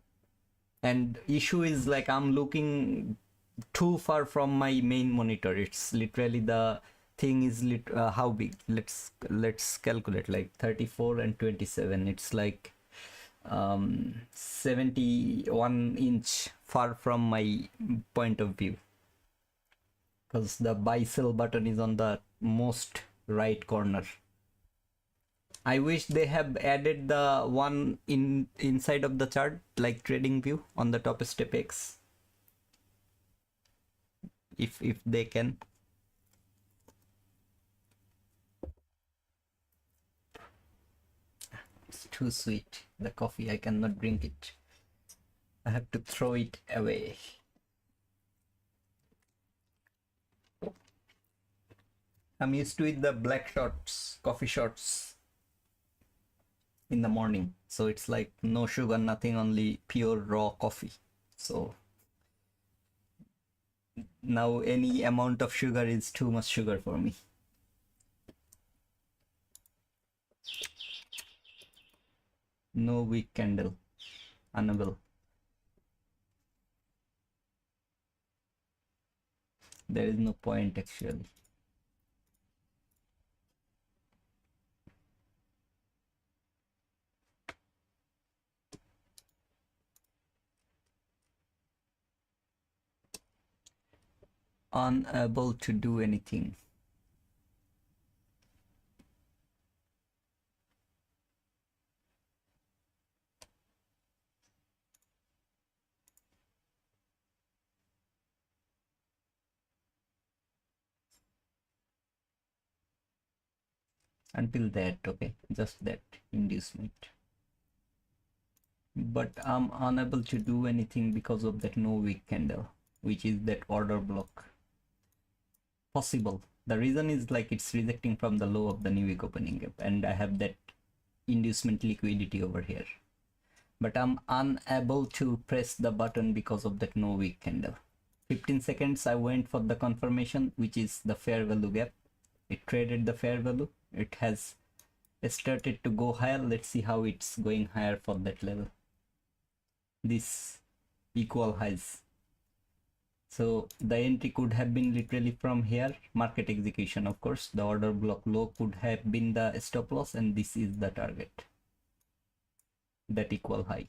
And issue is, like, I'm looking too far from my main monitor. It's literally, the thing is how big. Let's calculate, like 34 and 27. It's like 71 inch far from my point of view, because the buy sell button is on the most right corner. I wish they have added the one inside of the chart, like trading view on the top step X, if they can. It's too sweet, the coffee. I cannot drink it. I have to throw it away. I'm used to it, the black shots, coffee shots in the morning. So it's like no sugar, nothing, only pure raw coffee. So now any amount of sugar is too much sugar for me. No weak candle, unable. There is no point actually. Unable to do anything. Until that, okay, just that inducement. But I'm unable to do anything because of that no weak candle, which is that order block. Possible. The reason is, like, it's rejecting from the low of the new week opening gap, and I have that inducement liquidity over here. but I'm unable to press the button because of that no wick candle. 15 seconds I went for the confirmation, which is the fair value gap. It traded the fair value. It has started to go higher. Let's see how it's going higher for that level. This equal highs. So the entry could have been literally from here. Market execution, of course. The order block low could have been the stop loss, and this is the target. That equal high.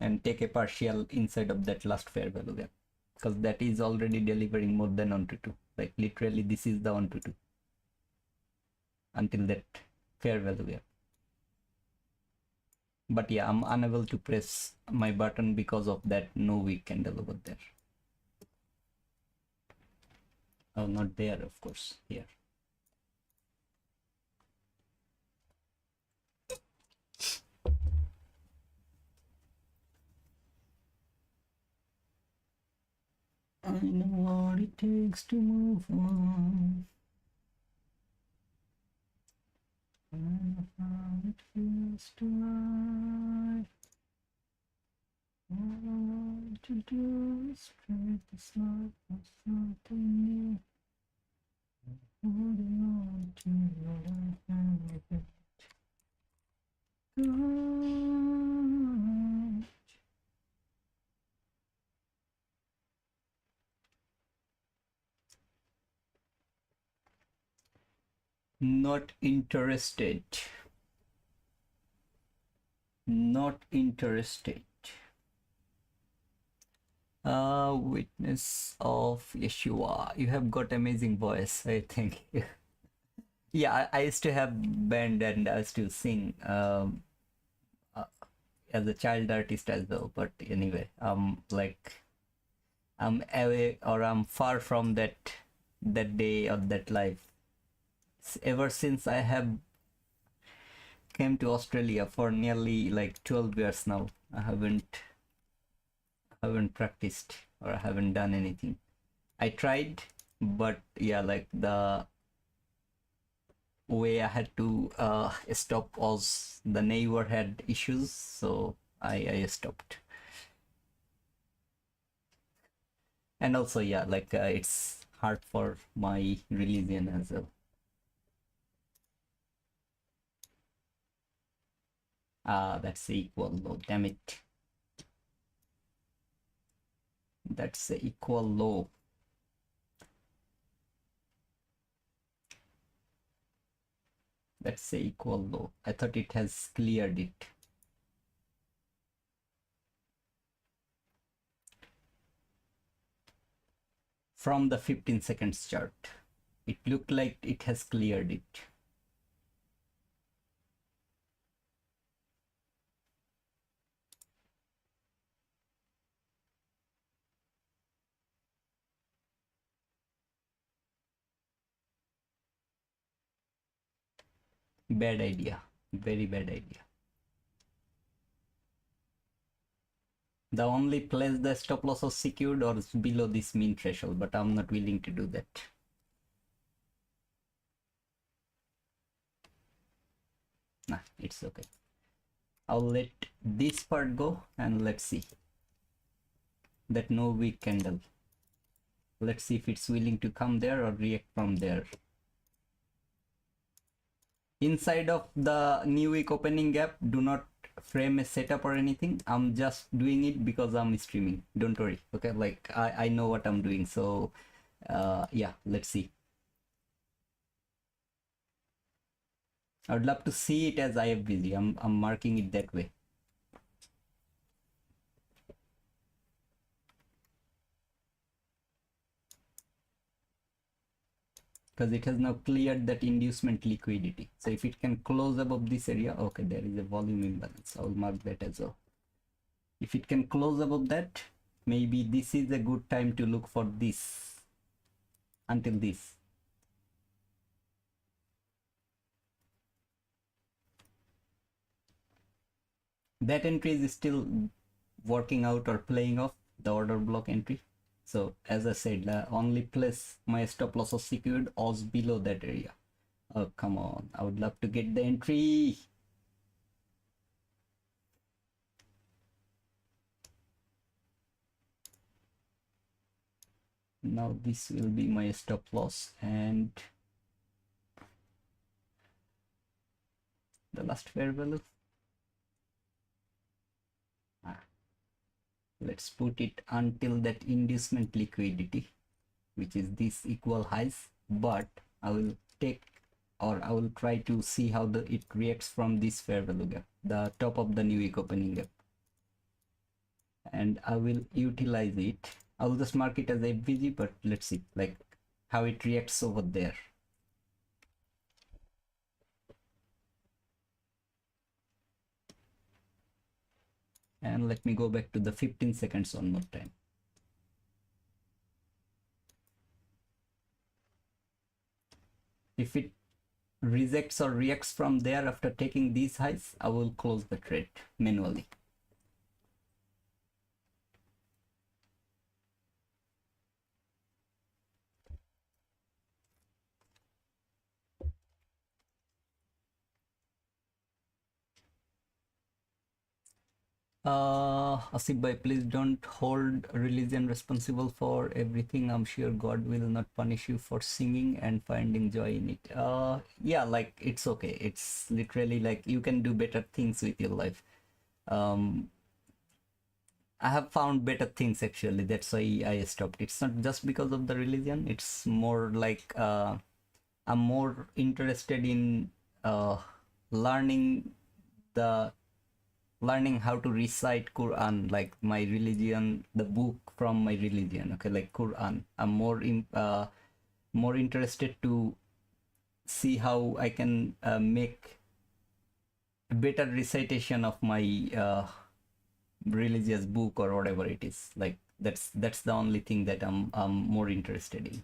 And take a partial inside of that last fair value gap, because that is already delivering more than 1 to 2. Like literally this is the 1 to 2 until that fair value gap. But yeah, I'm unable to press my button because of that no wick candle over there. Oh, not there, of course, here. I know what it takes to move on. I know how it feels to lie. All I want to do is spread the smoke of something new. Holding on to what I have got. Not interested. Not interested. Witness of Yeshua. You have got amazing voice, I think. Yeah, I used to have band and I used to sing as a child artist as well. But anyway, like I'm away or I'm far from that day or that life. Ever since I have came to Australia for nearly like 12 years now, I haven't practiced or I haven't done anything. I tried, but yeah, like the way I had to stop was the neighbor had issues, so I stopped. And also, yeah, like it's hard for my religion as well. That's the equal low, damn it. That's the equal low. That's the equal low. I thought it has cleared it. From the 15 seconds chart, it looked like it has cleared it. Bad idea, very bad idea. The only place the stop loss was secured or below this mean threshold, but I'm not willing to do that. Nah, it's okay. I'll let this part go and let's see that no wick candle. Let's see if it's willing to come there or react from there. Inside of the new week opening gap, do not frame a setup or anything. I'm just doing it because I'm streaming. Don't worry. Okay, like I know what I'm doing. So yeah, let's see. I would love to see it as IFBG. I'm marking it that way. Because it has now cleared that inducement liquidity. So if it can close above this area, okay, there is a volume imbalance. I'll mark that as well. If it can close above that, maybe this is a good time to look for this until this. That entry is still working out or playing off the order block entry. So as I said, the only place my stop loss was secured was below that area. Oh, come on. I would love to get the entry. Now this will be my stop loss, and the last fair value, let's put it until that inducement liquidity, which is this equal highs, but I will take, or I will try to see how it reacts from this fair value gap, the top of the new week opening gap, and I will utilize it. I will just mark it as FVG, but let's see like how it reacts over there. And let me go back to the 15 seconds one more time. If it rejects or reacts from there after taking these highs, I will close the trade manually. Asif bhai, please don't hold religion responsible for everything. I'm sure God will not punish you for singing and finding joy in it. Yeah, like it's okay. It's literally like you can do better things with your life. I have found better things actually. That's why I stopped. It's not just because of the religion. It's more like I'm more interested in learning how to recite Quran, like my religion, the book from my religion. Okay, like Quran. I'm more interested to see how I can make better recitation of my religious book or whatever it is. Like that's the only thing that I'm more interested in.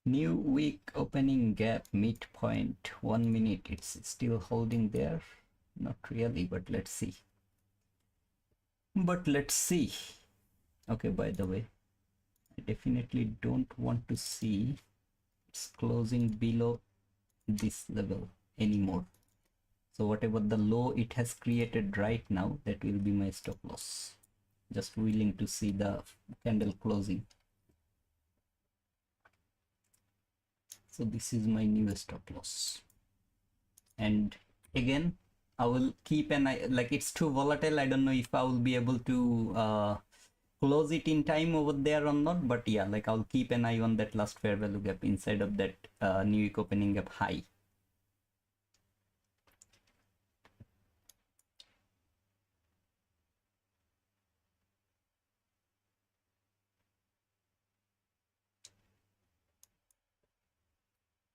New week opening gap midpoint 1 minute. It's still holding there. Not really, but let's see. Okay, by the way, I definitely don't want to see it's closing below this level anymore. So whatever the low it has created right now, that will be my stop loss. Just willing to see the candle closing. So this is my new stop loss, and again I will keep an eye. Like it's too volatile, I don't know if I will be able to close it in time over there or not, but yeah, like I'll keep an eye on that last fair value gap inside of that new week opening gap high.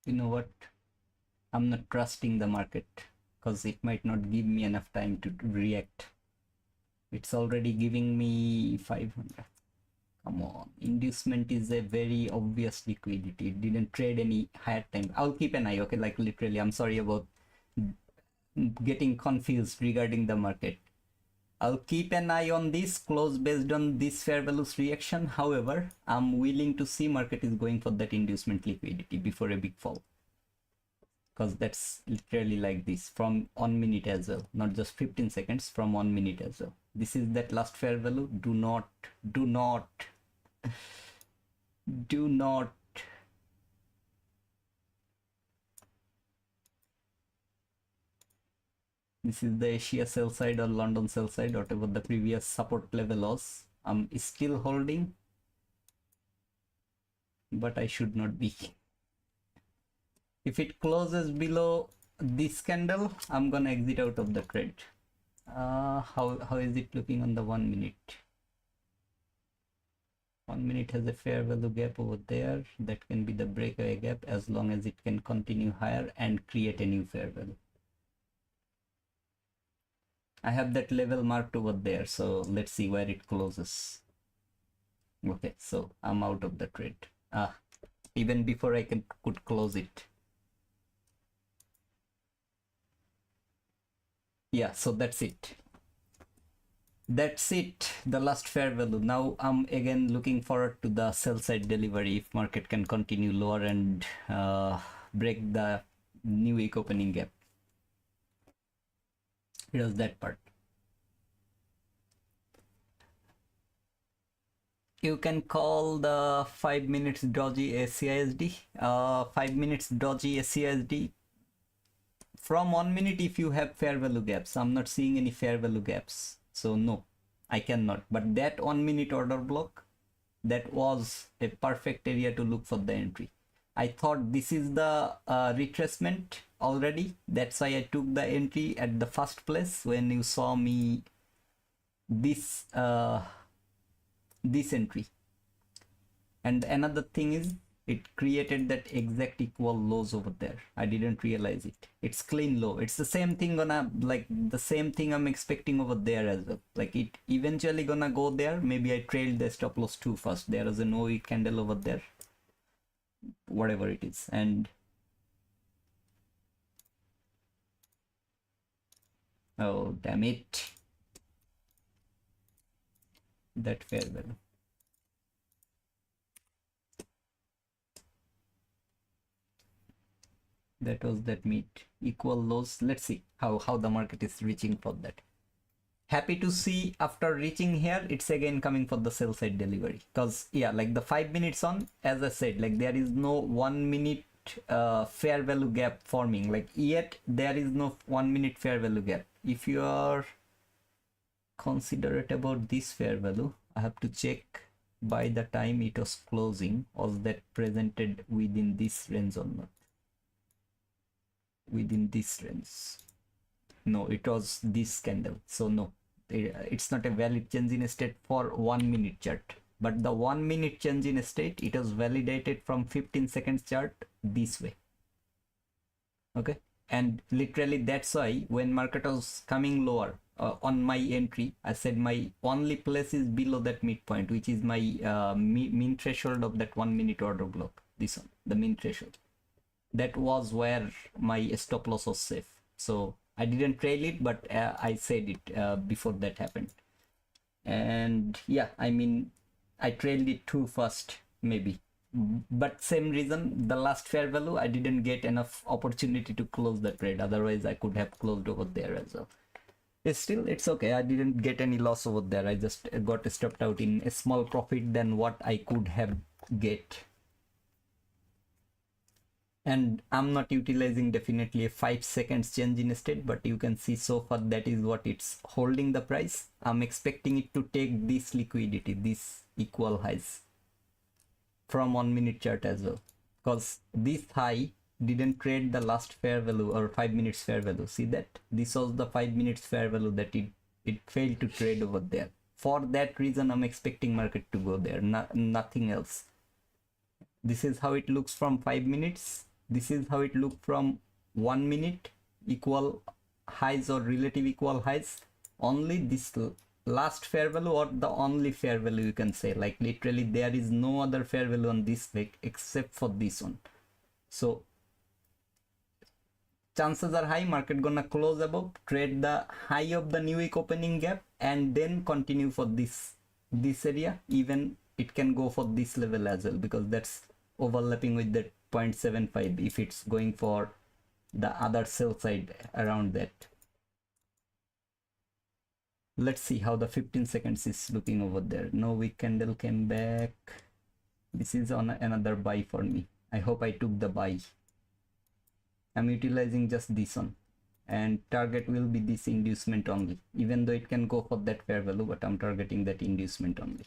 You know what, I'm not trusting the market because it might not give me enough time to react. It's already giving me 500. Come on, inducement is a very obvious liquidity. It didn't trade any higher time. I'll keep an eye. Okay, like literally, I'm sorry about getting confused regarding the market. I'll keep an eye on this, close based on this fair values reaction. However, I'm willing to see market is going for that inducement liquidity before a big fall, because that's literally like this from 1 minute as well, not just 15 seconds, from 1 minute as well. This is that last fair value. Do not this is the Asia sell side or London sell side, whatever the previous support level was. I'm still holding, but I should not be. If it closes below this candle, I'm gonna exit out of the trade. How is it looking on the 1 minute? 1 minute has a fair value gap over there. That can be the breakaway gap as long as it can continue higher and create a new fair value. I have that level marked over there, so let's see where it closes. Okay, so I'm out of the trade. Even before I could close it. Yeah, so that's it. That's it, the last fair value. Now I'm again looking forward to the sell side delivery if market can continue lower and break the new week opening gap. Here's that part. You can call the 5 minutes dodgy a CISD. 5 minutes dodgy a CISD. From 1 minute if you have fair value gaps. I'm not seeing any fair value gaps. So no, I cannot. But that 1 minute order block, that was a perfect area to look for the entry. I thought this is the retracement already. That's why I took the entry at the first place when you saw me this this entry. And another thing is it created that exact equal lows over there. I didn't realize it. It's clean low. It's the same thing gonna, like the same thing I'm expecting over there as well. Like it eventually gonna go there. Maybe I trailed the stop loss too fast. There is an OE candle over there, whatever it is. And oh damn it, that fair value. That was that meet equal lows. Let's see how the market is reaching for that. Happy to see after reaching here it's again coming for the sell side delivery, because yeah, like the 5 minutes on, as I said, like there is no 1 minute fair value gap forming. Like yet there is no 1 minute fair value gap. If you are considerate about this fair value, I have to check by the time it was closing, was that presented within this range or not. Within this range, no, it was this candle. So no, it's not a valid change in state for 1 minute chart. But the 1 minute change in state, it was validated from 15 seconds chart this way. Okay, and literally that's why when market was coming lower on my entry, I said my only place is below that midpoint, which is my mean threshold of that 1 minute order block. This one, the mean threshold. That was where my stop loss was safe. So I didn't trail it, but I said it before that happened. And yeah, I mean, I trailed it too fast, maybe. But same reason, the last fair value, I didn't get enough opportunity to close the trade. Otherwise, I could have closed over there as well. Still, it's okay. I didn't get any loss over there. I just got stopped out in a small profit than what I could have get. And I'm not utilizing definitely a 5 seconds change in state, but you can see so far that is what it's holding the price. I'm expecting it to take this liquidity, this equal highs from 1 minute chart as well, because this high didn't trade the last fair value or 5 minutes fair value. See that this was the 5 minutes fair value that it failed to trade over there. For that reason, I'm expecting market to go there, nothing else. This is how it looks from 5 minutes. This is how it looked from 1 minute, equal highs or relative equal highs. Only this last fair value, or the only fair value you can say, like literally there is no other fair value on this leg except for this one. So chances are high market gonna close above, trade the high of the new week opening gap, and then continue for this area. Even it can go for this level as well, because that's overlapping with that 0.75 if it's going for the other sell side around that. Let's see how the 15 seconds is looking over there. No weak candle came back. This is on another buy for me. I hope I took the buy. I'm utilizing just this one, and target will be this inducement only, even though it can go for that fair value, but I'm targeting that inducement only.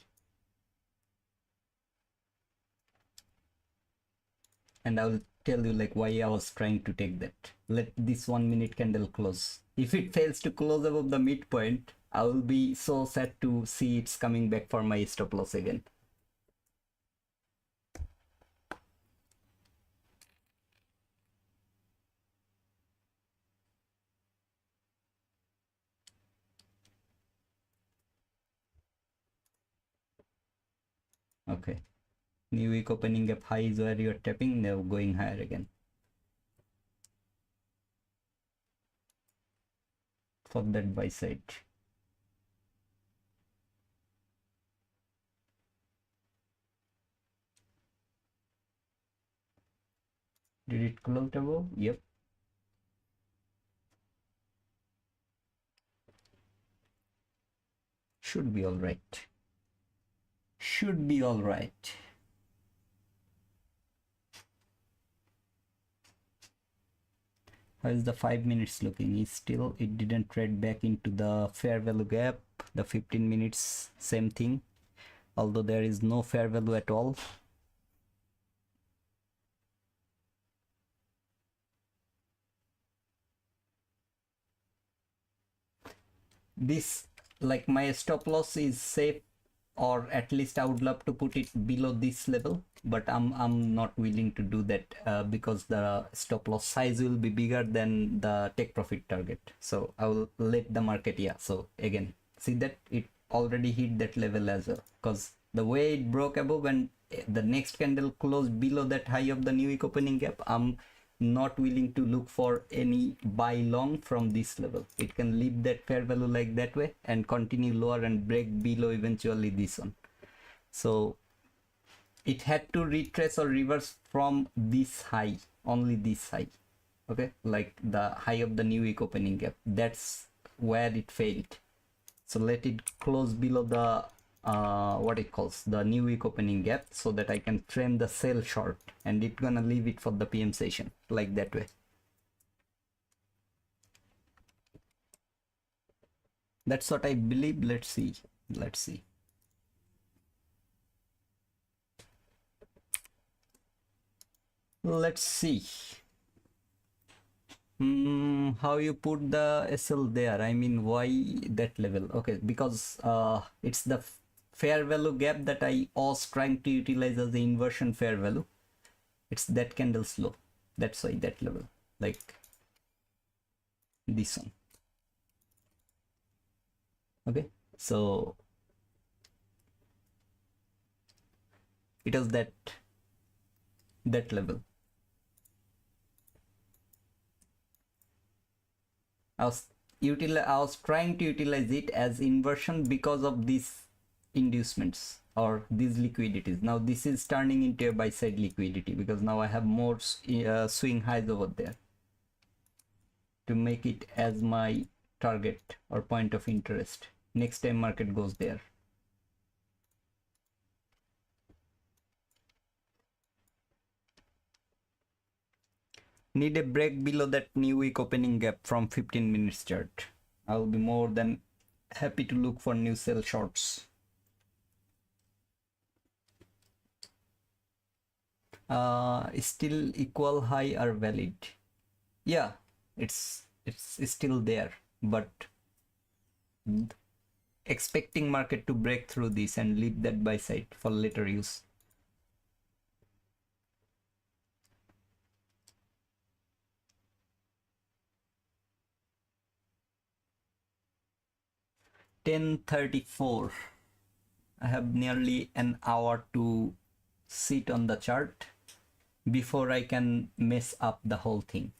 And I'll tell you like why I was trying to take that. Let this 1 minute candle close. If it fails to close above the midpoint, I will be so sad to see it's coming back for my stop loss again. Okay, new week opening gap high is where you're tapping, now going higher again for that buy side. Did it close above? Yep. Should be all right. Should be all right. How is the 5 minutes looking? Is still, it didn't trade back into the fair value gap. The 15 minutes, same thing. Although there is no fair value at all. This, like, my stop loss is safe, or at least I would love to put it below this level, but I'm not willing to do that because the stop loss size will be bigger than the take profit target. So I will let the market, yeah. So again, see that it already hit that level as well, because the way it broke above and the next candle closed below that high of the new week opening gap, I'm not willing to look for any buy long from this level. It can leave that fair value like that way and continue lower and break below eventually this one. So it had to retrace or reverse from this high, only this high, okay, like the high of the new week opening gap. That's where it failed. So let it close below the what it calls the new week opening gap, so that I can frame the sell short, and it's gonna leave it for the PM session like that way. That's what I believe. Let's see. Let's see. Let's see. How you put the SL there? I mean, why that level? Okay, because it's the fair value gap that I was trying to utilize as the inversion fair value. It's that candle's low. That's why that level, like this one. Okay, so it was that level. I was trying to utilize it as inversion because of these inducements or these liquidities. Now this is turning into a buy side liquidity because now I have more swing highs over there to make it as my target or point of interest next time market goes there. Need a break below that new week opening gap from 15 minutes chart. I'll be more than happy to look for new sell shorts. Still equal high are valid. Yeah, it's still there, but expecting market to break through this and leave that buy side for later use. $10.34. I have nearly an hour to sit on the chart before I can mess up the whole thing.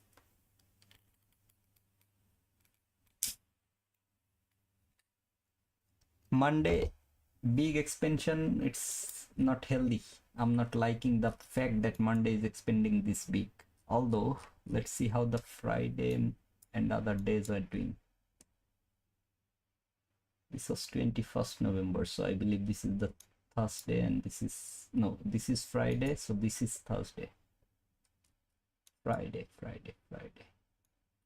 Monday, big expansion, it's not healthy. I'm not liking the fact that Monday is expanding this big. Although, let's see how the Friday and other days are doing. This was 21st November, so I believe this is the Thursday, and this is, no, this is Friday, so this is Thursday. Friday.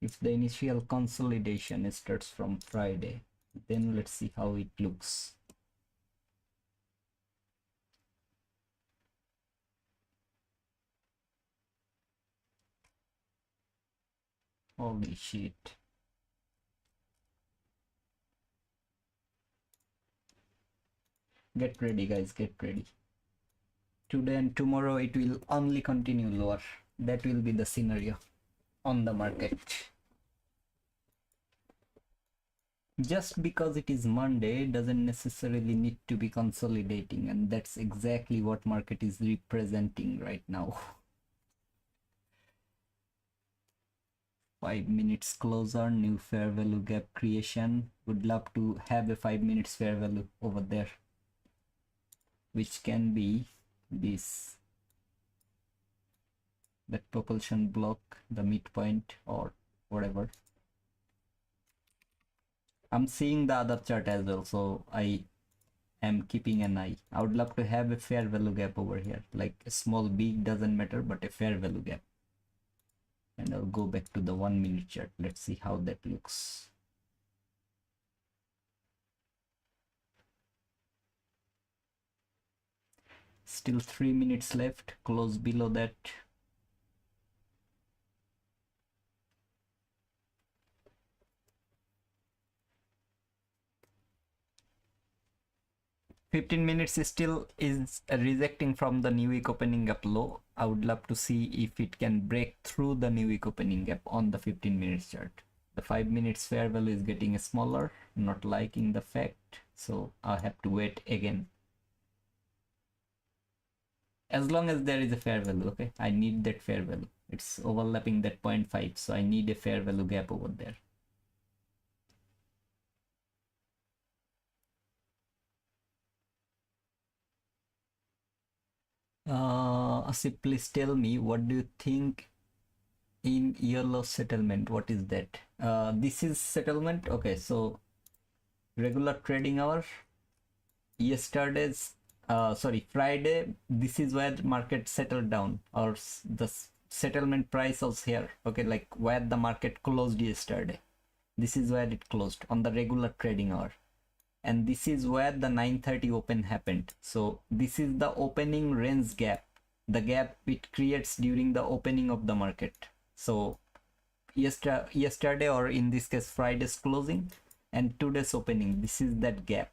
If the initial consolidation starts from Friday, then let's see how it looks. Holy shit. Get ready, guys, get ready. Today and tomorrow it will only continue lower. That will be the scenario on the market. Just because it is Monday doesn't necessarily need to be consolidating, and that's exactly what market is representing right now. 5 minutes closer, new fair value gap creation. Would love to have a 5 minutes fair value over there, which can be this. that propulsion block, the midpoint or whatever. I'm seeing the other chart as well, so I am keeping an eye. I would love to have a fair value gap over here, like a small, big, doesn't matter, but a fair value gap. And I'll go back to the 1 minute chart. Let's see how that looks. Still 3 minutes left, close below that. 15 minutes still is rejecting from the new week opening gap low. I would love to see if it can break through the new week opening gap on the 15 minutes chart. The 5 minutes fair value is getting smaller, not liking the fact, so I have to wait again. As long as there is a fair value, okay, I need that fair value. It's overlapping that 0.5, so I need a fair value gap over there. Asif, please tell me, what do you think in yellow settlement? What is that? This is settlement. Okay, so regular trading hour, yesterday's Friday, this is where market settled down, or the settlement price was here. Okay, like where the market closed yesterday, this is where it closed on the regular trading hour, and this is where the 9:30 open happened. So this is the opening range gap, the gap it creates during the opening of the market. So yesterday, or in this case Friday's closing and today's opening, this is that gap.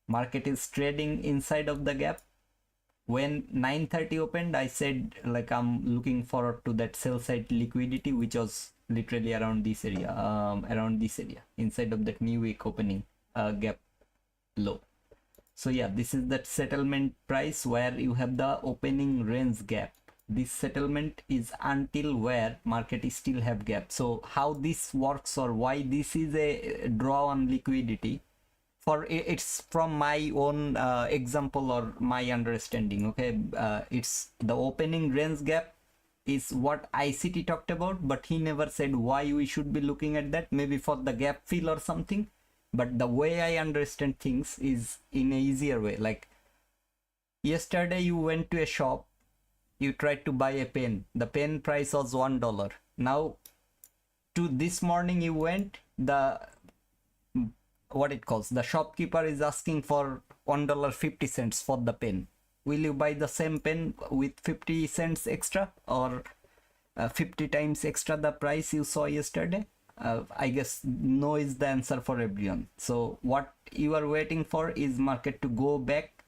Market is trading inside of the gap. When 9:30 opened, I said like I'm looking forward to that sell side liquidity, which was literally around this area, inside of that new week opening gap low. So yeah, this is that settlement price where you have the opening range gap. This settlement is until where market is still have gap. So how this works, or why this is a draw on liquidity, for it's from my own example or my understanding. Okay, it's the opening range gap is what ICT talked about, but he never said why we should be looking at that. Maybe for the gap fill or something. But the way I understand things is in a easier way. Like yesterday you went to a shop, you tried to buy a pen, the pen price was $1. Now to this morning you went, the what it calls, the shopkeeper is asking for $1.50 for the pen. Will you buy the same pen with 50 cents extra, or 50 times extra the price you saw yesterday? I guess no is the answer for everyone. So what you are waiting for is market to go back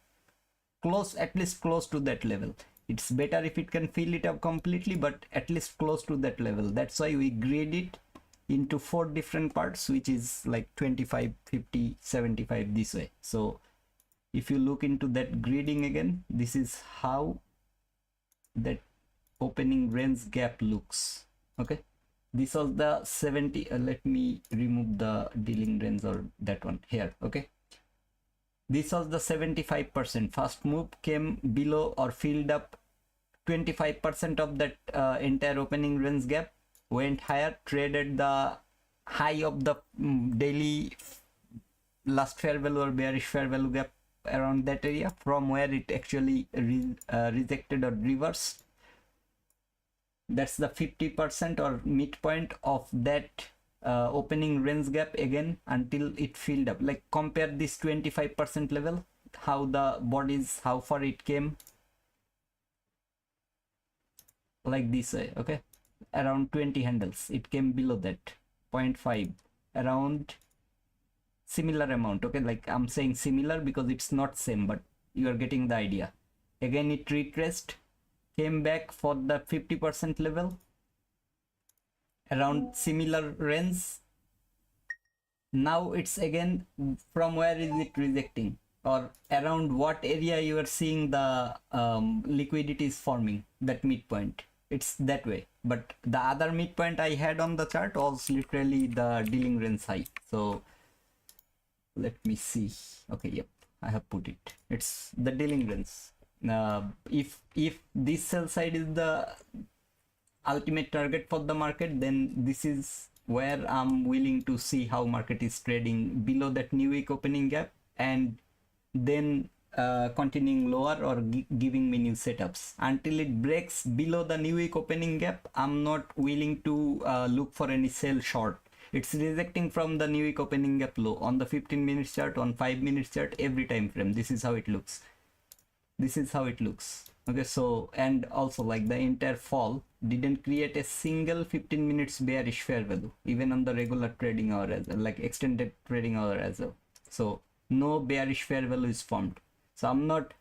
close, at least close to that level. It's better if it can fill it up completely, but at least close to that level. That's why we grade it into 4 different parts, which is like 25, 50, 75 this way. So if you look into that grading again, this is how that opening range gap looks. Okay, this was the 70. Let me remove the dealing range, or that one here. Okay, this was the 75%. First move came below or filled up 25% of that entire opening range gap, went higher, traded the high of the daily last fair value or bearish fair value gap around that area, from where it actually rejected or reversed. That's the 50% or midpoint of that opening range gap again, until it filled up. Like compare this 25% level, how the bodies, how far it came, like this way. Okay, around 20 handles it came below that 0.5, around similar amount. Okay, like I'm saying similar because it's not same, but you are getting the idea. Again it retraced, came back for the 50% level, around similar range. Now it's again, from where is it rejecting, or around what area you are seeing the liquidity is forming, that midpoint. It's that way. But the other midpoint I had on the chart was literally the dealing range high. So let me see. Okay, yep, I have put it. It's the dealing range. If this sell side is the ultimate target for the market, then this is where I'm willing to see how market is trading below that new week opening gap, and then continuing lower or giving me new setups until it breaks below the new week opening gap. I'm not willing to look for any sell short. It's rejecting from the new week opening gap low on the 15 minutes chart, on 5 minutes chart, every time frame. This is how it looks. This is how it looks. Okay, so and also like the entire fall didn't create a single 15 minutes bearish fair value, even on the regular trading hour as well, like extended trading hour as well. So no bearish fair value is formed. So I'm not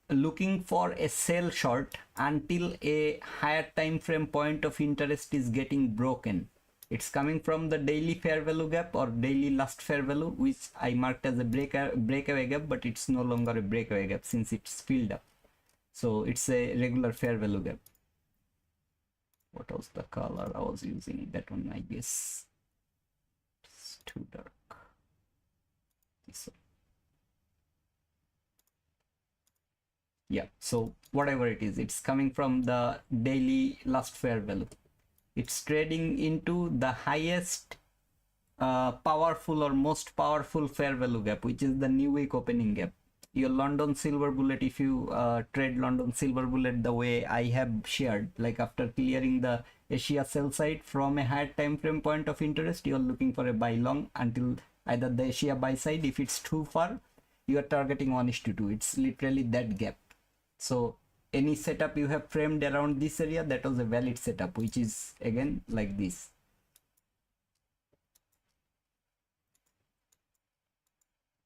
looking for a sell short until a higher time frame point of interest is getting broken. It's coming from the daily fair value gap or daily last fair value, which I marked as a breakaway gap, but it's no longer a breakaway gap since it's filled up. So it's a regular fair value gap. What was the color I was using? That one, I guess. It's too dark. This one. Yeah, so whatever it is, it's coming from the daily last fair value. It's trading into the highest powerful or most powerful fair value gap, which is the new week opening gap. Your London silver bullet, if you trade London silver bullet the way I have shared, like after clearing the Asia sell side from a higher time frame point of interest, you're looking for a buy long until either the Asia buy side. If it's too far, you are targeting 1:2. It's literally that gap. So any setup you have framed around this area, that was a valid setup, which is again like this.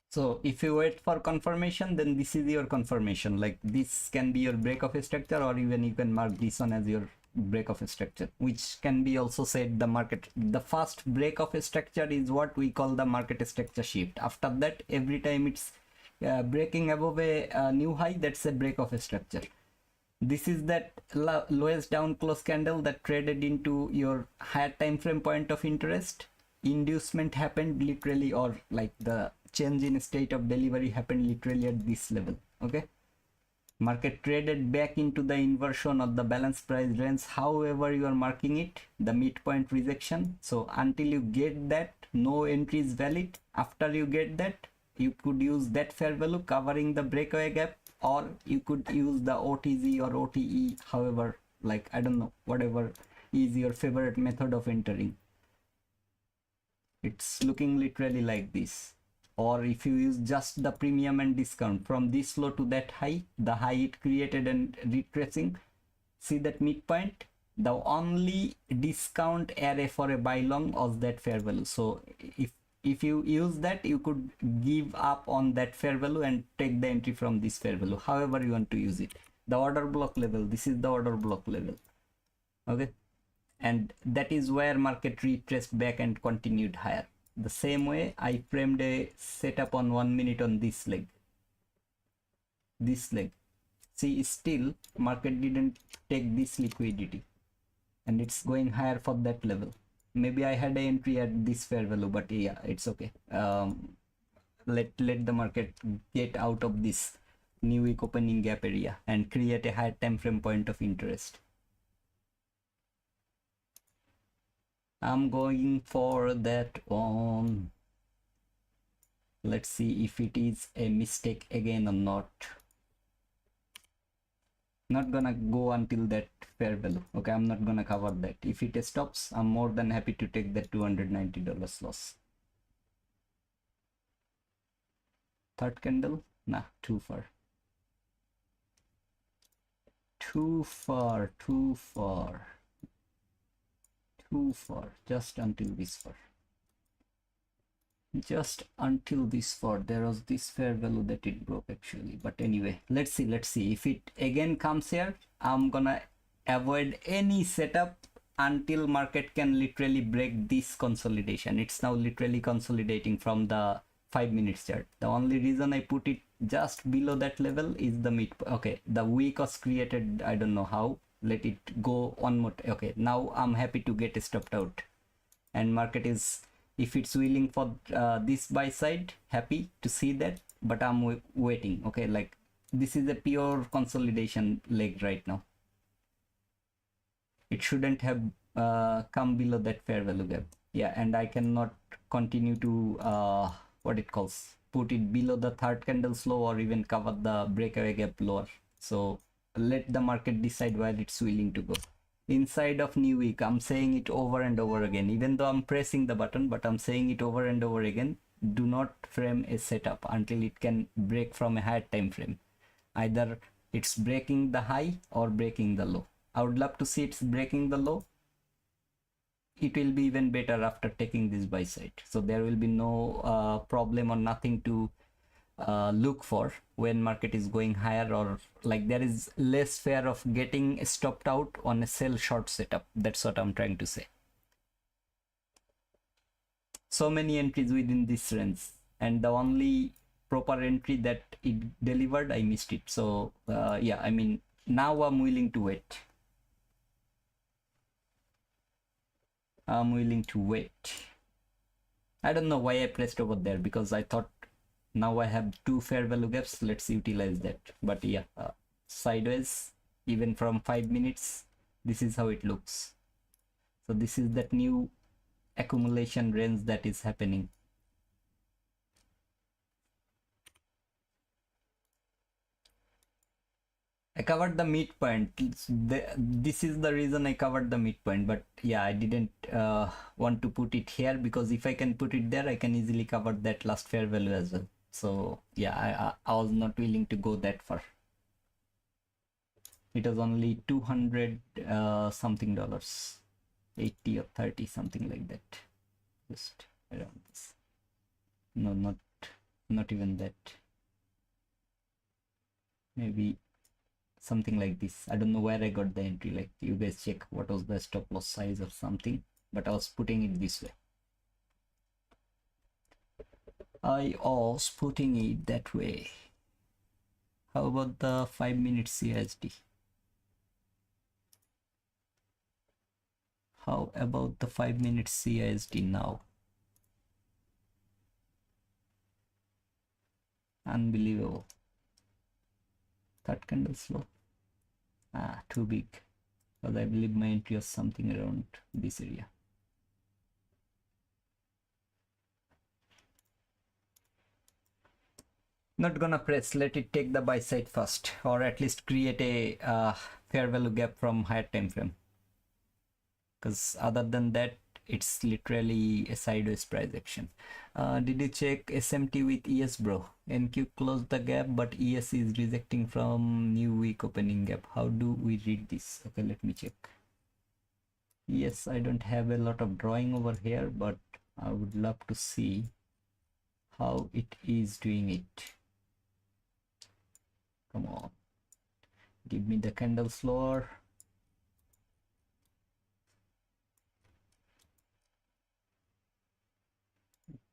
So if you wait for confirmation, then this is your confirmation. Like this can be your break of a structure, or even you can mark this one as your break of a structure, which can be also said the market. The first break of a structure is what we call the market structure shift. After that, every time it's breaking above a new high, that's a break of a structure. This is that lowest down close candle that traded into your higher time frame point of interest. Inducement happened literally, or like the change in state of delivery happened literally at this level. Okay, market traded back into the inversion of the balance price range, however you are marking it, the midpoint rejection. So until you get that, no entry is valid. After you get that, you could use that fair value covering the breakaway gap, or you could use the OTZ or OTE, however, like I don't know, whatever is your favorite method of entering. It's looking literally like this. Or if you use just the premium and discount from this low to that high, the high it created and retracing, see that midpoint, the only discount array for a buy long was that fair value. So if you use that, you could give up on that fair value and take the entry from this fair value, however you want to use it. The order block level, this is the order block level. Okay, and that is where market retraced back and continued higher. The same way I framed a setup on 1 minute on this leg. See, still market didn't take this liquidity and it's going higher for that level. Maybe I had an entry at this fair value, but yeah, it's okay. Let the market get out of this new week opening gap area and create a higher time frame point of interest. I'm going for that one. Let's see if it is a mistake again or not. Not gonna go until that fair value. Okay, I'm not gonna cover that. If it stops, I'm more than happy to take that $290 loss. Third candle? Nah, too far. Too far. Just until this far. There was this fair value that it broke actually, but anyway, let's see if it again comes here. I'm gonna avoid any setup until market can literally break this consolidation. It's now literally consolidating from the 5 minutes chart. The only reason I put it just below that level is the mid. Okay, the week was created, I don't know how. Let it go one more. Okay, now I'm happy to get stopped out, and market is, if it's willing for this buy side, happy to see that, but I'm waiting. Okay, like this is a pure consolidation leg right now. It shouldn't have come below that fair value gap. Yeah, and I cannot continue to what it calls, put it below the third candle's low or even cover the breakaway gap lower. So let the market decide where it's willing to go. Inside of new week, I'm saying it over and over again, even though I'm pressing the button, but I'm saying it over and over again. Do not frame a setup until it can break from a higher time frame. Either it's breaking the high or breaking the low. I would love to see it's breaking the low. It will be even better after taking this buy side. So there will be no problem or nothing to look for when market is going higher, or like there is less fear of getting stopped out on a sell short setup. That's what I'm trying to say. So many entries within this range, and the only proper entry that it delivered, I missed it. So yeah, I mean, now I'm willing to wait. I'm willing to wait. I don't know why I pressed over there, because I thought now I have two fair value gaps, let's utilize that. But yeah, sideways, even from 5 minutes, this is how it looks. So this is that new accumulation range that is happening. I covered the midpoint. This is the reason I covered the midpoint, but yeah, I didn't want to put it here, because if I can put it there, I can easily cover that last fair value as well. So yeah, I was not willing to go that far. It was only 200 something dollars, 80 or 30, something like that, just around this. No, not even that. Maybe something like this. I don't know where I got the entry. Like, you guys check what was the stop loss size or something, but I was putting it this way. I was putting it that way. How about the 5 minute CSD? How about the 5 minute CSD now? Unbelievable. Third candle slow. Too big. Because I believe my entry was something around this area. Not gonna press, let it take the buy side first, or at least create a fair value gap from higher time frame. Because other than that, it's literally a sideways price action. Did you check SMT with ES, bro? NQ closed the gap, but ES is rejecting from new week opening gap. How do we read this? Okay, let me check. Yes, I don't have a lot of drawing over here, but I would love to see how it is doing it. Come on, give me the candle slower.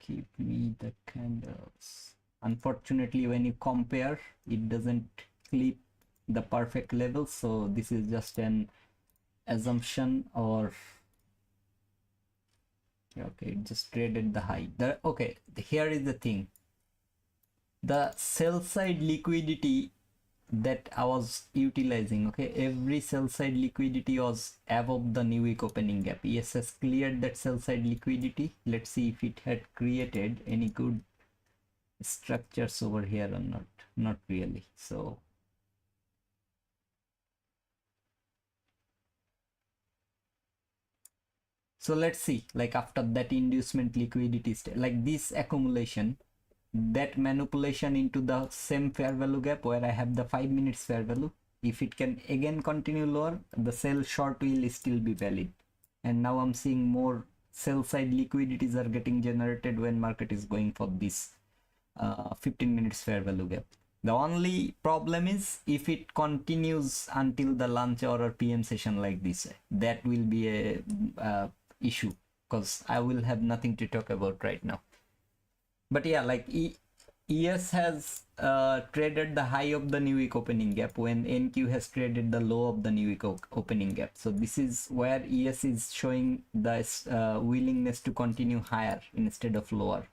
Give me the candles. Unfortunately, when you compare, it doesn't clip the perfect level, so this is just an assumption, or okay, it just traded the high. Okay, here is the thing. The sell side liquidity that I was utilizing, okay, every sell side liquidity was above the new week opening gap. ES has cleared that sell side liquidity. Let's see if it had created any good structures over here or not really. So let's see, like after that inducement liquidity like this accumulation, that manipulation into the same fair value gap where I have the 5 minutes fair value, if it can again continue lower, the sell short will still be valid. And now I'm seeing more sell side liquidities are getting generated when market is going for this 15 minutes fair value gap. The only problem is if it continues until the lunch hour or PM session like this, that will be a issue, because I will have nothing to talk about right now. But yeah, like ES has traded the high of the new week opening gap when NQ has traded the low of the new week opening gap. So this is where ES is showing the willingness to continue higher instead of lower.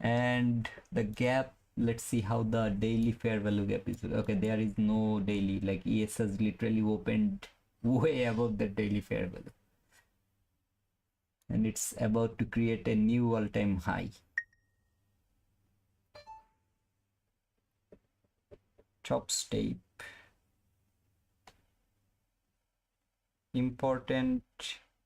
And the gap, let's see how the daily fair value gap is. Okay, there is no daily, like ES has literally opened way above the daily fair value, and it's about to create a new all-time high. Chops tape. Important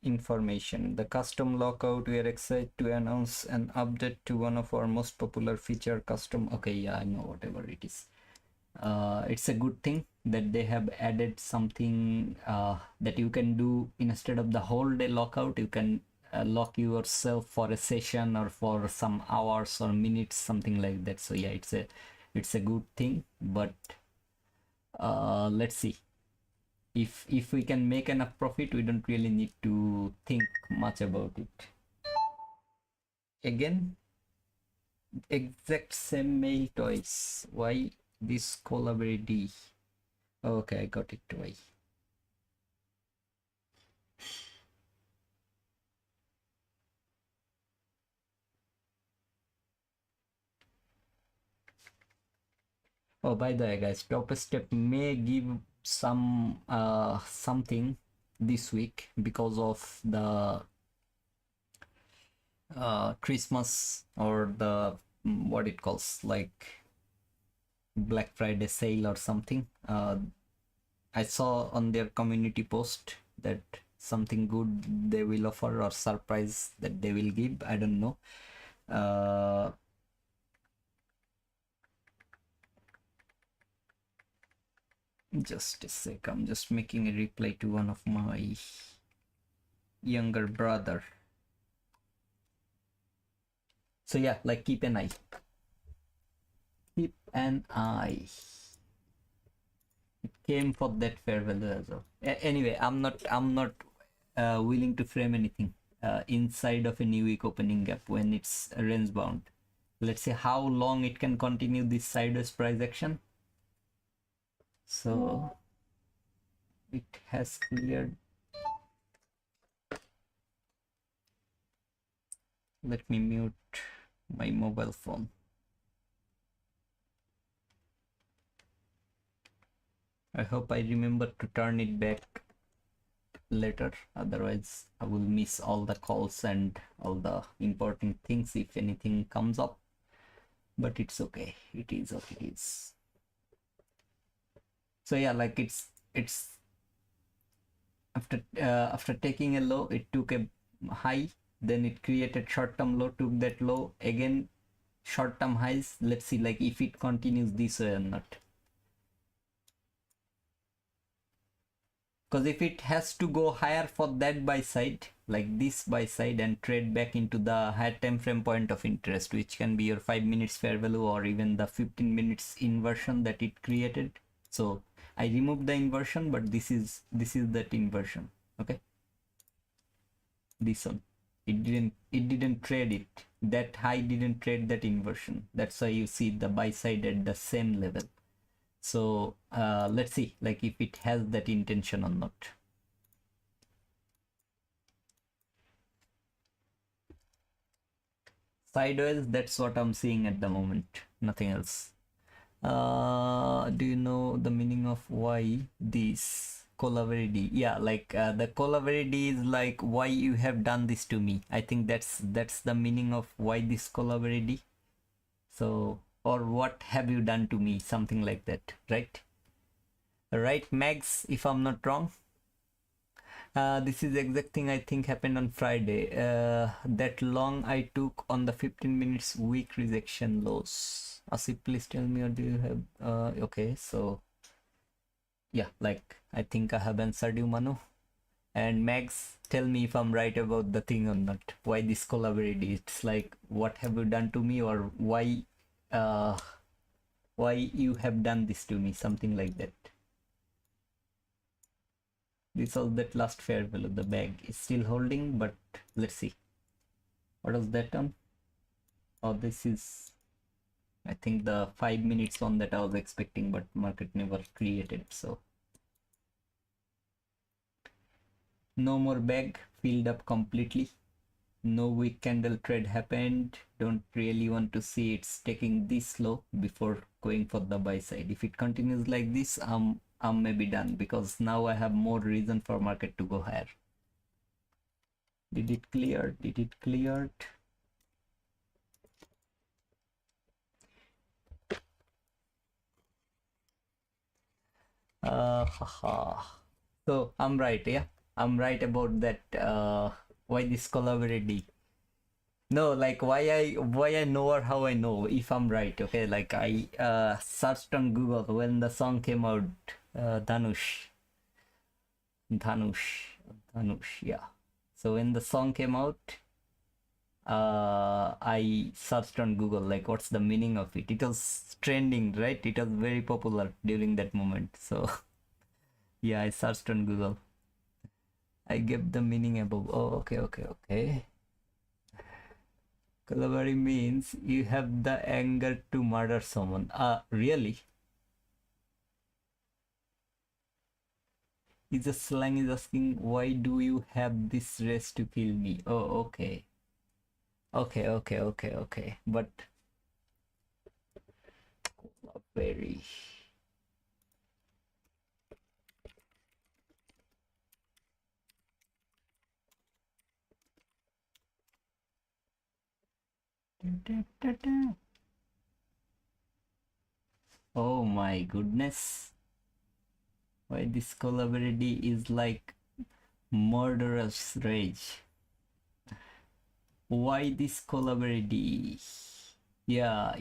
information. The custom lockout, we are excited to announce an update to one of our most popular feature, custom. Okay, yeah, I know, whatever it is. It's a good thing that they have added something that you can do. Instead of the whole day lockout, you can lock yourself for a session or for some hours or minutes, something like that. So yeah, it's a good thing, but let's see. If we can make enough profit, we don't really need to think much about it. Again, exact same mail twice. Why this collaborate? Okay, I got it. Why? Oh, by the way, guys, top step may give some something this week because of the Christmas or the what it calls, like Black Friday sale or something. I saw on their community post that something good they will offer or surprise that they will give. I don't know. Just a sec, I'm just making a reply to one of my younger brother. So yeah, like keep an eye. Keep an eye. It came for that fair value as well. Anyway, I'm not willing to frame anything inside of a new week opening gap when it's range bound. Let's see how long it can continue this sideways price action. So it has cleared. Let me mute my mobile phone. I hope I remember to turn it back later, otherwise I will miss all the calls and all the important things if anything comes up, but it's okay. It is what it is. So yeah, like it's after taking a low, it took a high, then it created short-term low, took that low again, short-term highs. Let's see like if it continues this way or not, because if it has to go higher for that buy side, like this buy side, and trade back into the higher time frame point of interest, which can be your 5 minutes fair value or even the 15 minutes inversion that it created. So I removed the inversion, but this is that inversion. Okay, this one, it didn't trade it, that high didn't trade that inversion. That's why you see the buy side at the same level. So let's see like if it has that intention or not. Sideways, that's what I'm seeing at the moment, nothing else. Do you know the meaning of why this collaborate? Yeah, like the collaborate is like why you have done this to me. I think that's the meaning of why this collaborate. So, or what have you done to me, something like that, right? Right, Mags, if I'm not wrong. This is the exact thing I think happened on Friday. That long I took on the 15 minutes weak rejection loss. Asif, please tell me, or do you have okay, so yeah, like I think I have answered you, Manu. And Max, tell me if I'm right about the thing or not. Why this collaborate? It's like what have you done to me, or why you have done this to me, something like that. This was that last fair value. The bag is still holding, but let's see. What was that on? Oh, this is, I think, the 5 minutes one that I was expecting, but market never created. So no more bag, filled up completely. No weak candle trade happened. Don't really want to see it's taking this low before going for the buy side. If it continues like this, I'm I'm maybe done, because now I have more reason for market to go higher. Did it clear? Did it clear? Haha. So I'm right, yeah? I'm right about that, why this collaborative. No, like why I know or how I know if I'm right, okay? Like I searched on Google when the song came out, Dhanush. Dhanush. Dhanush, yeah. So when the song came out, I searched on Google like what's the meaning of it. It was trending, right? It was very popular during that moment. So yeah, I searched on Google. I gave the meaning above. Oh, okay. Kalabari means you have the anger to murder someone. Really? Is a slang is asking why do you have this race to kill me? Oh, okay. Okay. But very. Oh my goodness. Why this collaborative is like murderous rage. Why this collaborative? Yeah.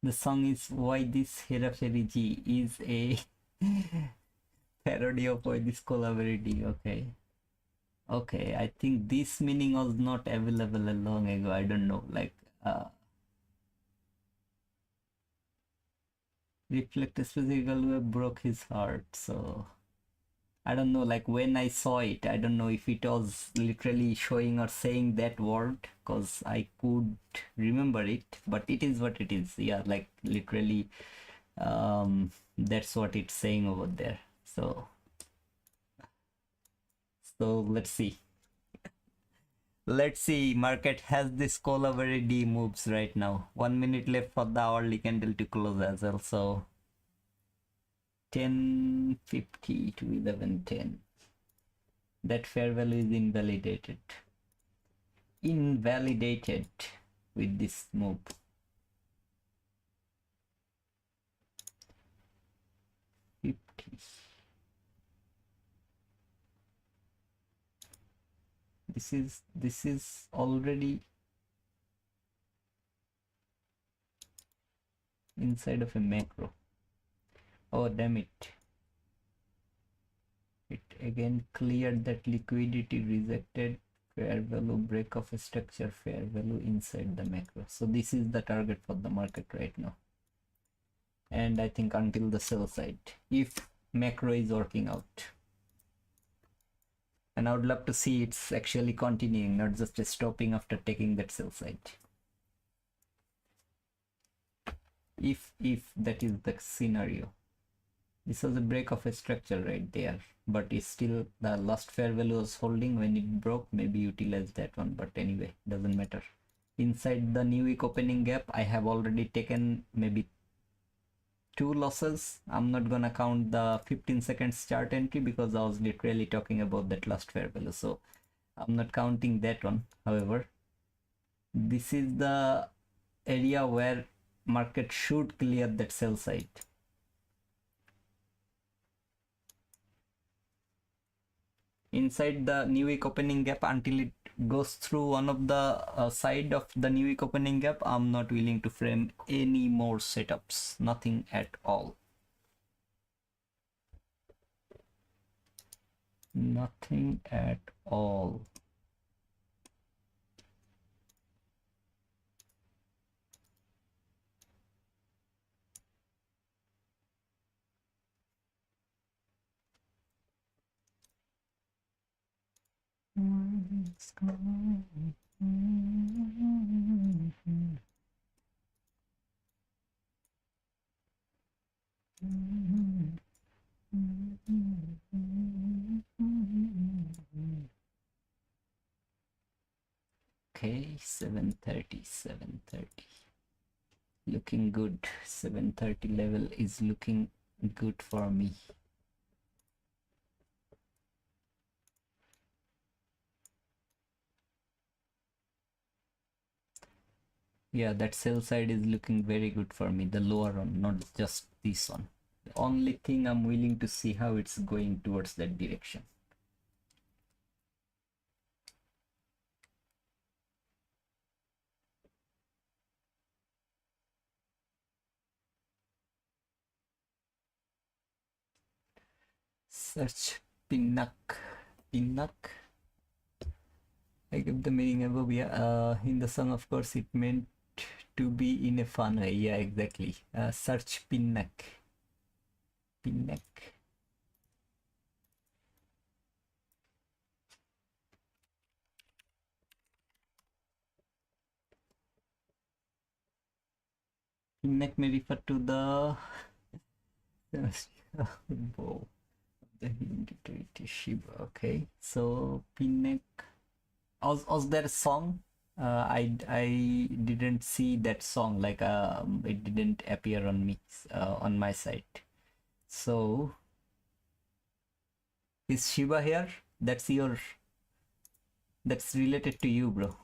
The song is Why This Heraferiji is a parody of Why This Collaborative. Okay, I think this meaning was not available a long ago. I don't know, like reflect specifically broke his heart. So I don't know, like when I saw it, I don't know if it was literally showing or saying that word, because I could remember it, but it is what it is. Yeah, like literally, that's what it's saying over there. So let's see. Let's see. Market has this collaborative moves right now. 1 minute left for the hourly candle to close as well. So 10:50 to 11:10. That fair value is invalidated. Invalidated with this move. 50. This is already inside of a macro. Oh damn it. It again cleared that liquidity rejected fair value break of a structure fair value inside the macro. So this is the target for the market right now. And I think until the sell side, if macro is working out. And I would love to see it's actually continuing, not just stopping after taking that sell side. If that is the scenario. This was a break of a structure right there, but it's still the last fair value was holding when it broke. Maybe utilize that one, but anyway, doesn't matter. Inside the new week opening gap, I have already taken maybe 2 losses. I'm not gonna count the 15 seconds chart entry because I was literally talking about that last fair value, so I'm not counting that one. However, this is the area where market should clear that sell side. Inside the new week opening gap until it goes through one of the side of the new week opening gap. I'm not willing to frame any more setups, nothing at all. Nothing at all. Okay, 7:30. looking good. 730 level is looking good for me. Yeah, that sell side is looking very good for me, the lower one, not just this one. The only thing I'm willing to see how it's going towards that direction. Search Pinnock. I give the meaning above. Yeah, in the song, of course, it meant to be in a fun way. Yeah, exactly. Search Pinnock. Pinnock. Pinnock may refer to the bow the Hindu deity Shiva. Okay, so Pinnock. Was there a song? I didn't see that song. Like it didn't appear on me on my site. So is Shiva here? That's related to you, bro.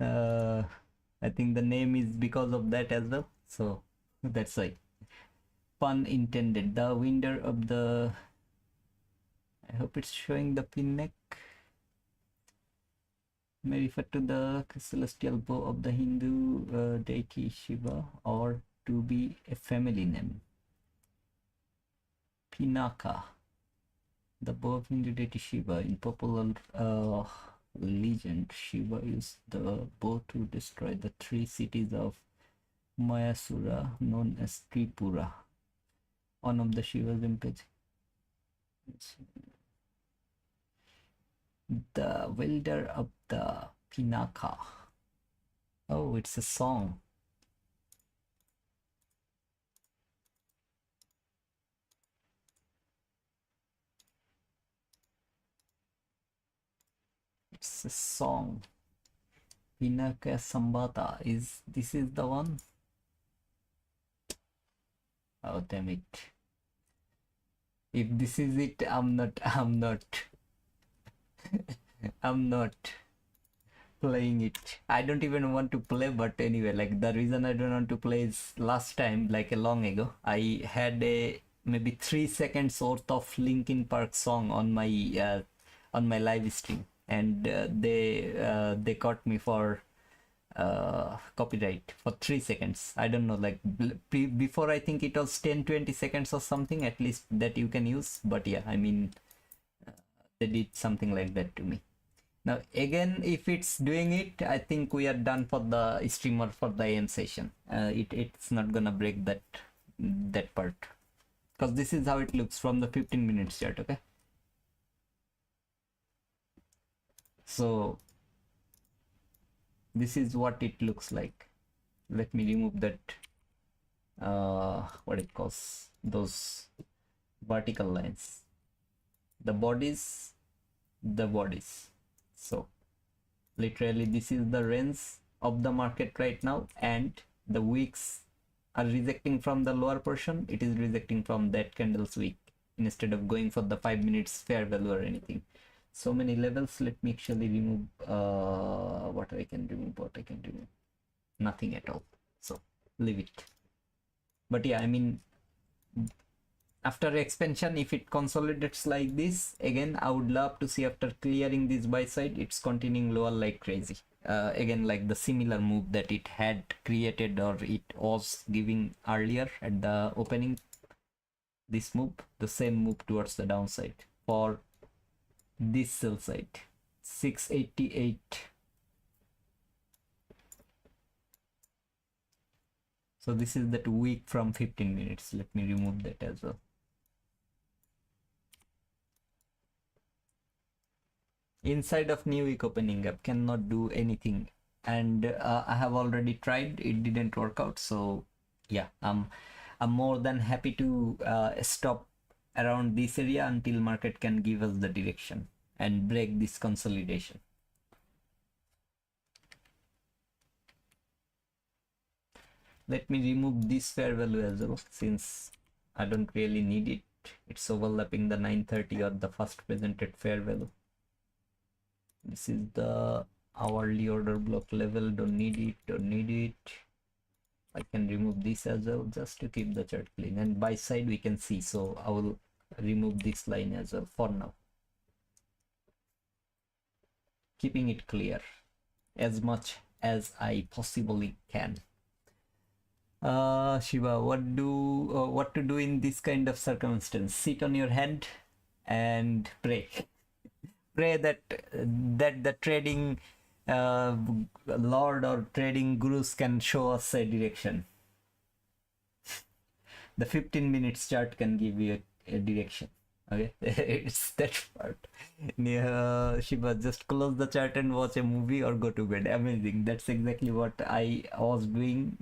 I think the name is because of that as well. So that's why. Pun intended. The winner of the. I hope it's showing the pin neck. May refer to the celestial bow of the Hindu deity Shiva, or to be a family name. Pinaka. The bow of Hindu deity Shiva. In popular legend, Shiva used the bow to destroy the 3 cities of Mayasura, known as Tripura. One of the Shiva's image. The wielder of the Pinaka. Oh, it's a song. It's a song. Pinaka Sambata. This is the one? Oh, damn it. If this is it, I'm not I'm not playing it. I don't even want to play, but anyway, like the reason I don't want to play is last time, like a long ago, I had a maybe 3 seconds worth of Linkin Park song on my live stream, and they caught me for copyright for 3 seconds. I don't know, like before I think it was 10-20 seconds or something at least that you can use, but yeah, I mean they did something like that to me. Now again, if it's doing it, I think we are done for the streamer for the AM session. It's not gonna break that part, because this is how it looks from the 15 minutes chart. Okay, so this is what it looks like. Let me remove that what it calls those vertical lines, the bodies. So literally this is the range of the market right now, and the wicks are rejecting from the lower portion. It is rejecting from that candle's wick instead of going for the 5 minutes fair value or anything. So many levels. Let me actually remove what I can remove. Nothing at all, so leave it. But yeah, I mean, after expansion, if it consolidates like this again, I would love to see after clearing this buy side, it's continuing lower like crazy. Again, like the similar move that it had created or it was giving earlier at the opening. This move, the same move towards the downside for this sell side. 688. So this is that week from 15 minutes. Let me remove that as well. Inside of new week opening gap cannot do anything, and I have already tried, it didn't work out. So yeah, I'm more than happy to stop around this area until market can give us the direction and break this consolidation. Let me remove this fair value as well, since I don't really need it. It's overlapping the 930 or the first presented fair value. This is the hourly order block level. Don't need it, don't need it. I can remove this as well, just to keep the chart clean. And buy side we can see, so I will remove this line as well for now, keeping it clear as much as I possibly can. Shiva, what to do in this kind of circumstance? Sit on your hand and pray. Pray that the trading lord or trading gurus can show us a direction. The 15 minutes chart can give you a direction. Okay, it's that part. Yeah, Shiva, just close the chart and watch a movie or go to bed. Amazing. That's exactly what I was doing.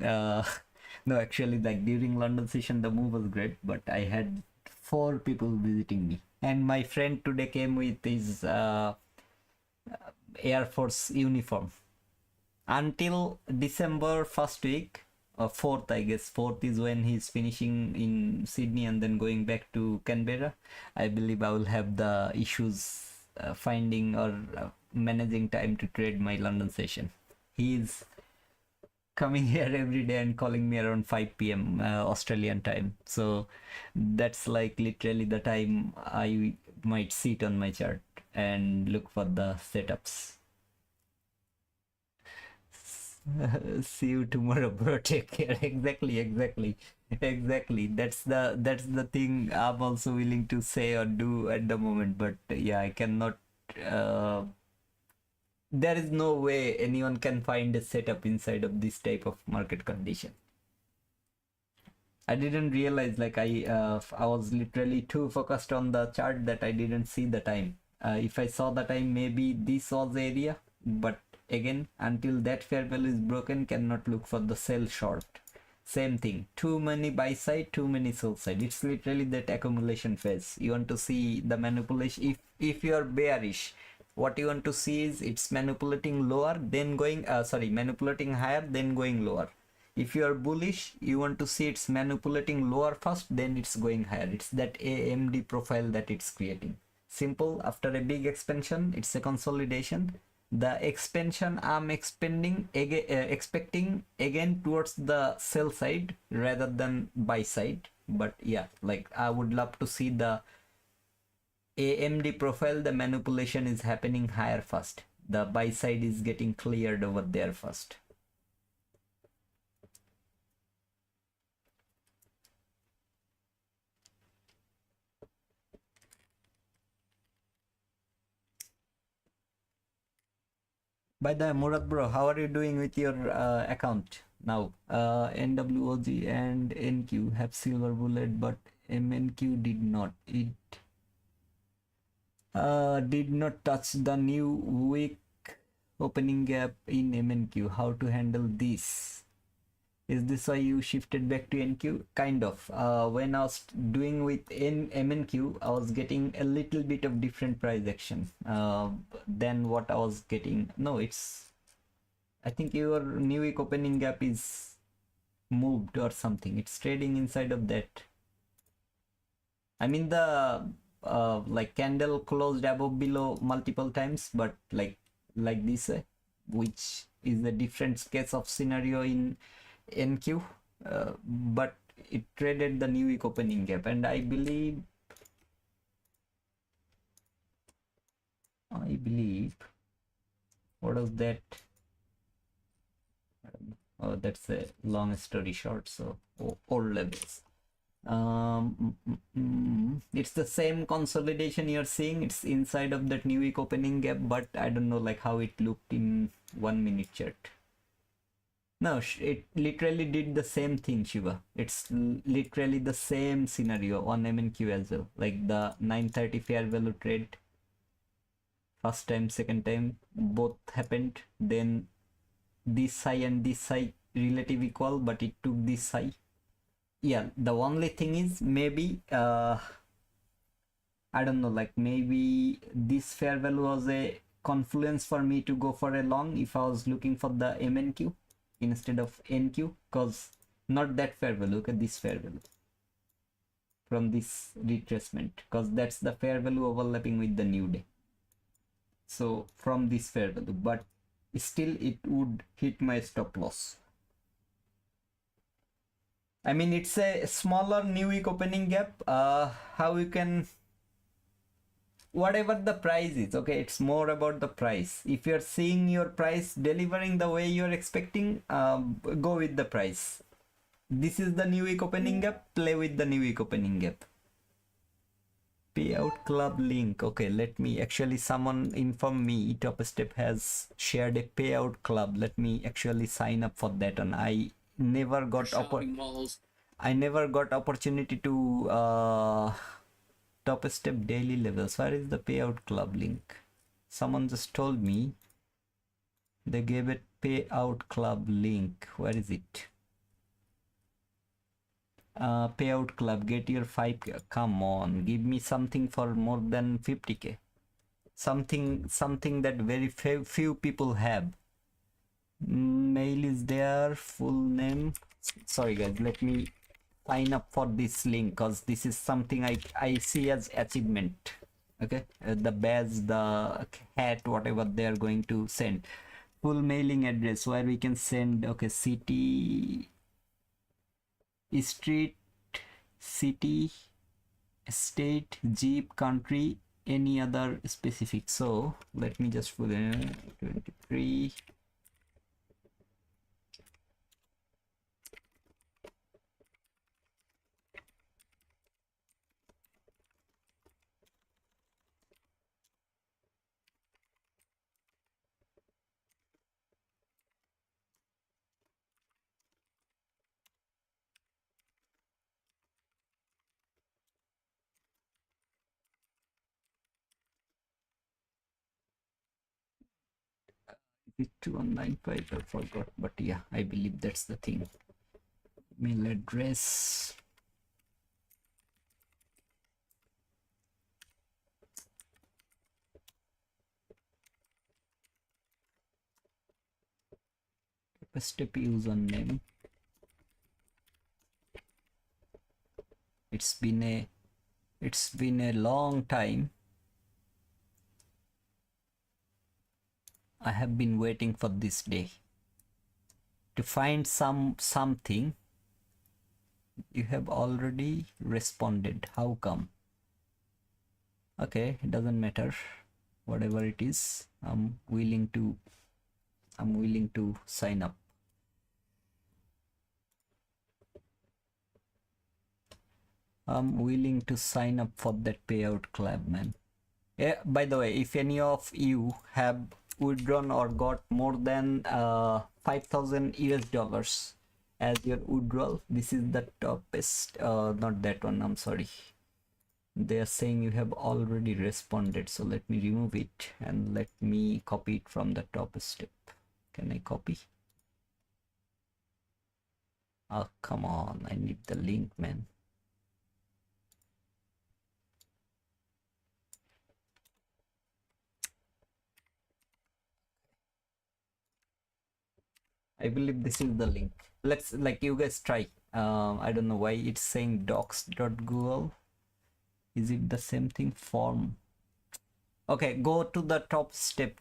No, actually, like during London session, the move was great, but I had 4 people visiting me, and my friend today came with his Air Force uniform. Until December first week, 4th, I guess 4th is when he's finishing in Sydney and then going back to Canberra. I believe I will have the issues finding or managing time to trade my London session. He's coming here every day and calling me around 5 p.m. Australian time, so that's like literally the time I might sit on my chart and look for the setups. See you tomorrow, bro. Take care. Exactly. That's the thing I'm also willing to say or do at the moment, but yeah, I cannot there is no way anyone can find a setup inside of this type of market condition. I didn't realize, like I was literally too focused on the chart that I didn't see the time. If I saw the time, maybe this was the area, but again, until that fair value is broken, cannot look for the sell short. Same thing, too many buy side, too many sell side. It's literally that accumulation phase. You want to see the manipulation. If you are bearish, what you want to see is it's manipulating lower, then going manipulating higher, then going lower. If you are bullish, you want to see it's manipulating lower first, then it's going higher. It's that AMD profile that it's creating. Simple. After a big expansion, it's a consolidation. The expansion I'm expecting again towards the sell side rather than buy side. But yeah, like I would love to see the AMD profile. The manipulation is happening higher first. The buy side is getting cleared over there first. By the way, Murad bro, how are you doing with your account now? NWOG and NQ have silver bullet, but MNQ did not. It did not touch the new week opening gap in MNQ. How to handle this? Is this why you shifted back to NQ? Kind of. When I was doing with MNQ, I was getting a little bit of different price action than what I was getting. No, I think your new week opening gap is moved or something. It's trading inside of that. I mean the like candle closed above below multiple times, but like this, which is a different case of scenario in NQ, but it traded the new week opening gap, and I believe what was that? Oh, that's a long story short, so all levels. It's the same consolidation you're seeing. It's inside of that new week opening gap, but I don't know like how it looked in 1 minute chart. No, it literally did the same thing, Shiva. It's literally the same scenario on MNQ as well. Like the 930 fair value trade, first time, second time, both happened. Then this high and this high relative equal, but it took this high. Yeah, the only thing is maybe I don't know, like maybe this fair value was a confluence for me to go for a long if I was looking for the MNQ instead of NQ, because not that fair value, okay, this fair value from this retracement, because that's the fair value overlapping with the new day. So from this fair value, but still it would hit my stop loss. I mean, it's a smaller new week opening gap. How you can, whatever the price is, okay, it's more about the price. If you're seeing your price delivering the way you're expecting, go with the price. This is the new week opening gap, play with the new week opening gap. Payout club link. Okay, let me actually, someone inform me Top Step has shared a payout club. Let me actually sign up for that one. I never got opportunity to Top Step daily levels. Where is the payout club link? Someone just told me they gave it payout club link. Where is it? Payout club, get your 5k. Come on, give me something for more than 50k. Something that very few people have. Mail is there, full name. Sorry guys, let me sign up for this link, because this is something I see as achievement. Okay, the badge, the hat, whatever they are going to send. Full mailing address where we can send. Okay, city, street, city, state, jeep, country, any other specific. So let me just put in 23. Is it 2195? I forgot, but yeah, I believe that's the thing. Mail address. Step username. It's been a long time. I have been waiting for this day to find something. You have already responded. How come? Okay, it doesn't matter. Whatever it is, I'm willing to sign up. I'm willing to sign up for that payout club, man. Yeah, by the way, if any of you have withdrawn or got more than 5,000 US dollars as your withdrawal, this is the topest. Not that one, I'm sorry. They are saying you have already responded, so let me remove it and let me copy it from the top step. Can I copy? Oh, come on, I need the link, man. I believe this is the link. Let's, like, you guys try. I don't know why it's saying docs.google. Is it the same thing? Form. Okay, go to the top step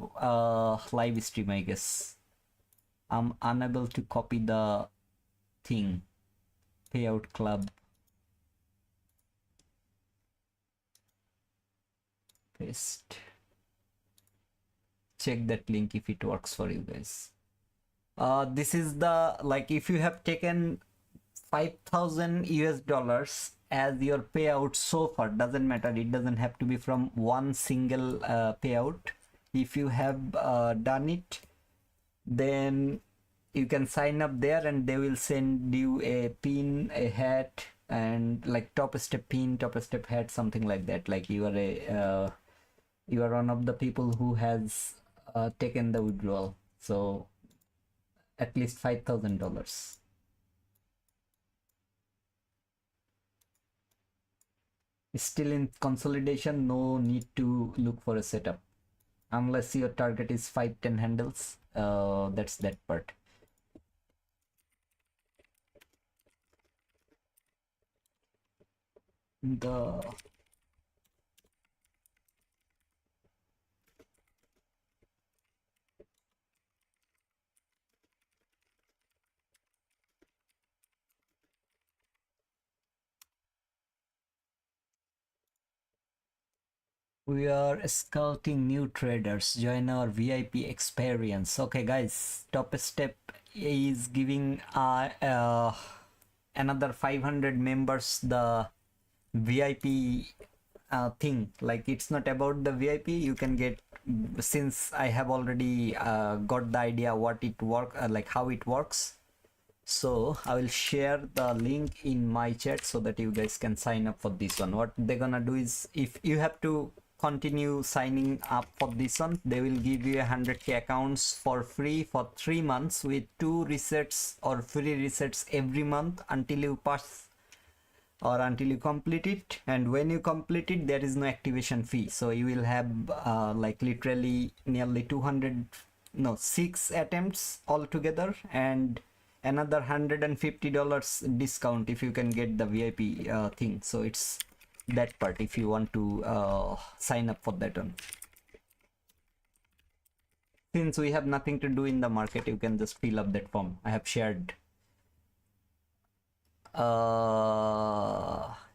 live stream, I guess. I'm unable to copy the thing. Payout club. Paste. Check that link if it works for you guys. This is the, like, if you have taken 5,000 US dollars as your payout so far, doesn't matter, it doesn't have to be from one single payout. If you have done it, then you can sign up there and they will send you a pin, a hat, and like top step pin, top step hat, something like that. Like you are one of the people who has taken the withdrawal, so at least $5,000. Still in consolidation, no need to look for a setup unless your target is 5-10 handles. That's that part. The We are scouting new traders. Join our VIP experience. Okay, guys. Top step is giving another 500 members the VIP thing. Like, it's not about the VIP. You can get, since I have already got the idea what it work like how it works. So I will share the link in my chat so that you guys can sign up for this one. What they're gonna do is, if you have to continue signing up for this one, they will give you 100k accounts for free for 3 months with 2 resets or free resets every month until you pass or until you complete it. And when you complete it, there is no activation fee, so you will have like literally nearly 6 attempts altogether, and another $150 discount if you can get the VIP thing. So it's that part if you want to sign up for that one. Since we have nothing to do in the market, you can just fill up that form. I have shared.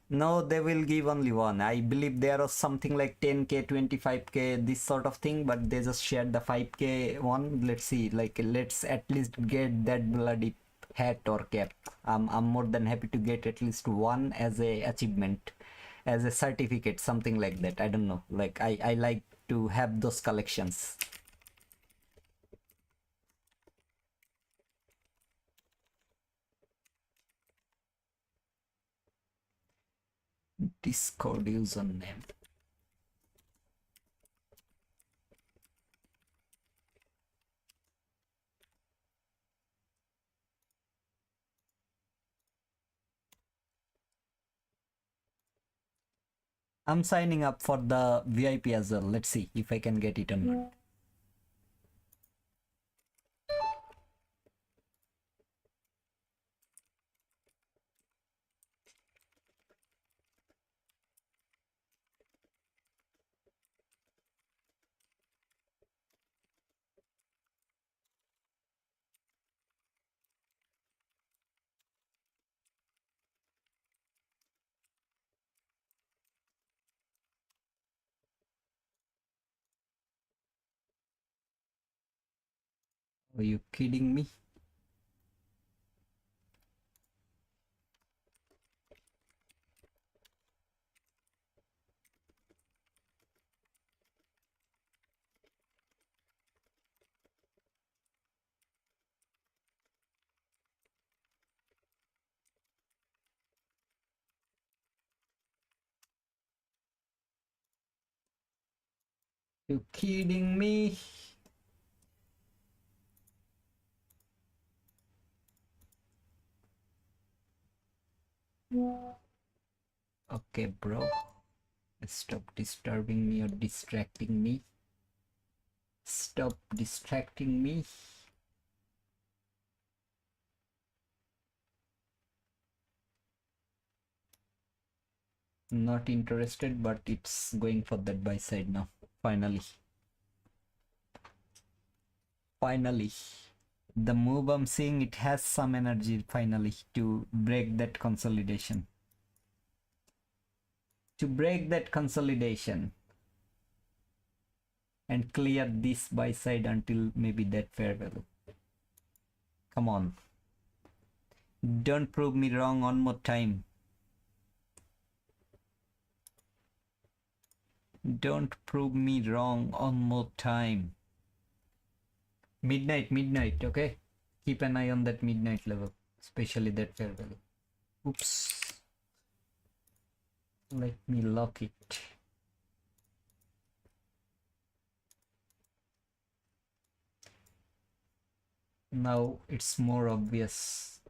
No, they will give only one. I believe there was something like 10k, 25k, this sort of thing, but they just shared the 5k one. Let's see, like, let's at least get that bloody hat or cap. I'm more than happy to get at least one as a achievement, as a certificate, something like that. I don't know. Like, I like to have those collections. Discord username. I'm signing up for the VIP as well. Let's see if I can get it or not. Are you kidding me? You kidding me? Okay, bro. Stop disturbing me or distracting me. Stop distracting me. Not interested, but it's going for that buy side now. Finally. Finally. The move I'm seeing, it has some energy finally to break that consolidation. To break that consolidation and clear this buy side until maybe that fair value. Come on. Don't prove me wrong one more time. Don't prove me wrong one more time. Midnight, okay? Keep an eye on that midnight level, especially that fair value. Oops. Let me lock it. Now it's more obvious.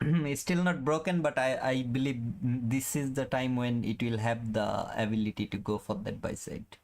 It's still not broken, but I believe this is the time when it will have the ability to go for that buy side.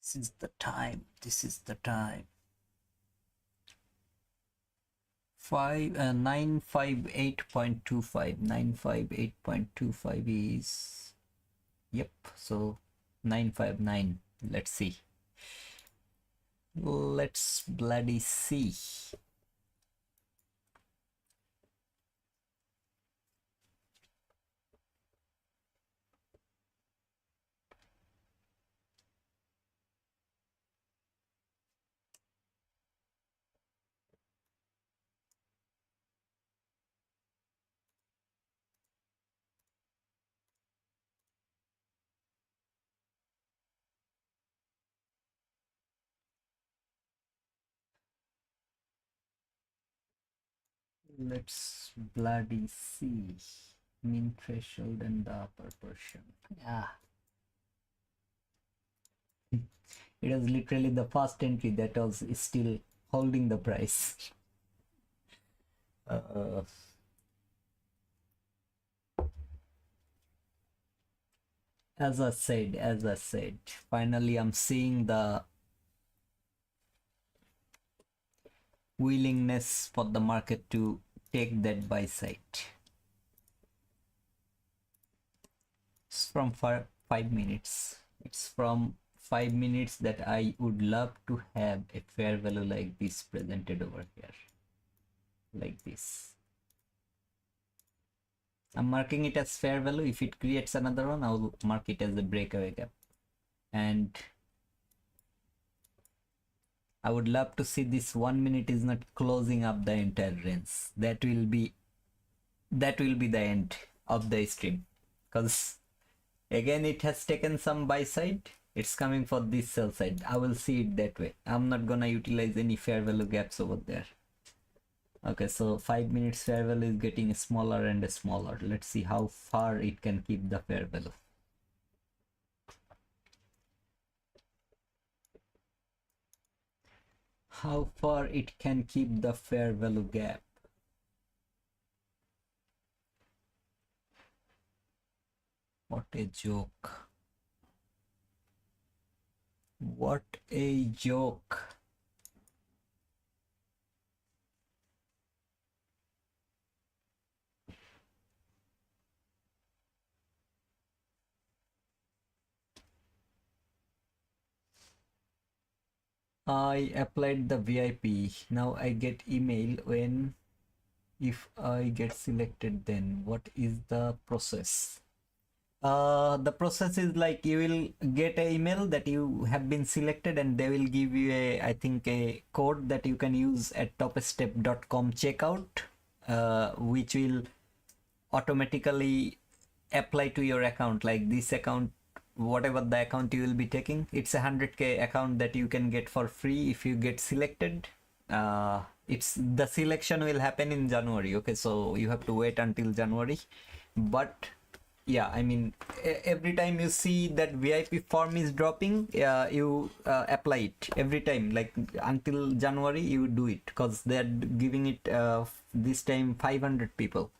This is the time. This is the time. 958.25. 958.25 is, yep, so 959. Let's see. Let's bloody see. Let's bloody see. Mean threshold and the upper portion. Yeah. It was literally the first entry that was still holding the price. As I said, finally I'm seeing the willingness for the market to take that buy side. It's from 5 minutes. It's from 5 minutes that I would love to have a fair value like this presented over here. Like this. I'm marking it as fair value. If it creates another one, I'll mark it as a breakaway gap. And I would love to see this 1 minute is not closing up the entire range. That will be the end of the stream. Because again it has taken some buy side. It's coming for this sell side. I will see it that way. I'm not gonna utilize any fair value gaps over there. Okay, so 5 minutes fair value is getting smaller and smaller. Let's see how far it can keep the fair value. How far it can keep the fair value gap. What a joke. What a joke. I applied the VIP. Now I get email when if I get selected, then what is the process? The process is like you will get an email that you have been selected and they will give you I think a code that you can use at topstep.com checkout, which will automatically apply to your account, like this account, whatever the account you will be taking. It's a 100k account that you can get for free if you get selected. It's the selection will happen in January. Okay, so you have to wait until January, but yeah, I mean, every time you see that VIP form is dropping, you apply it every time, like until January you do it, because they're giving it this time 500 people,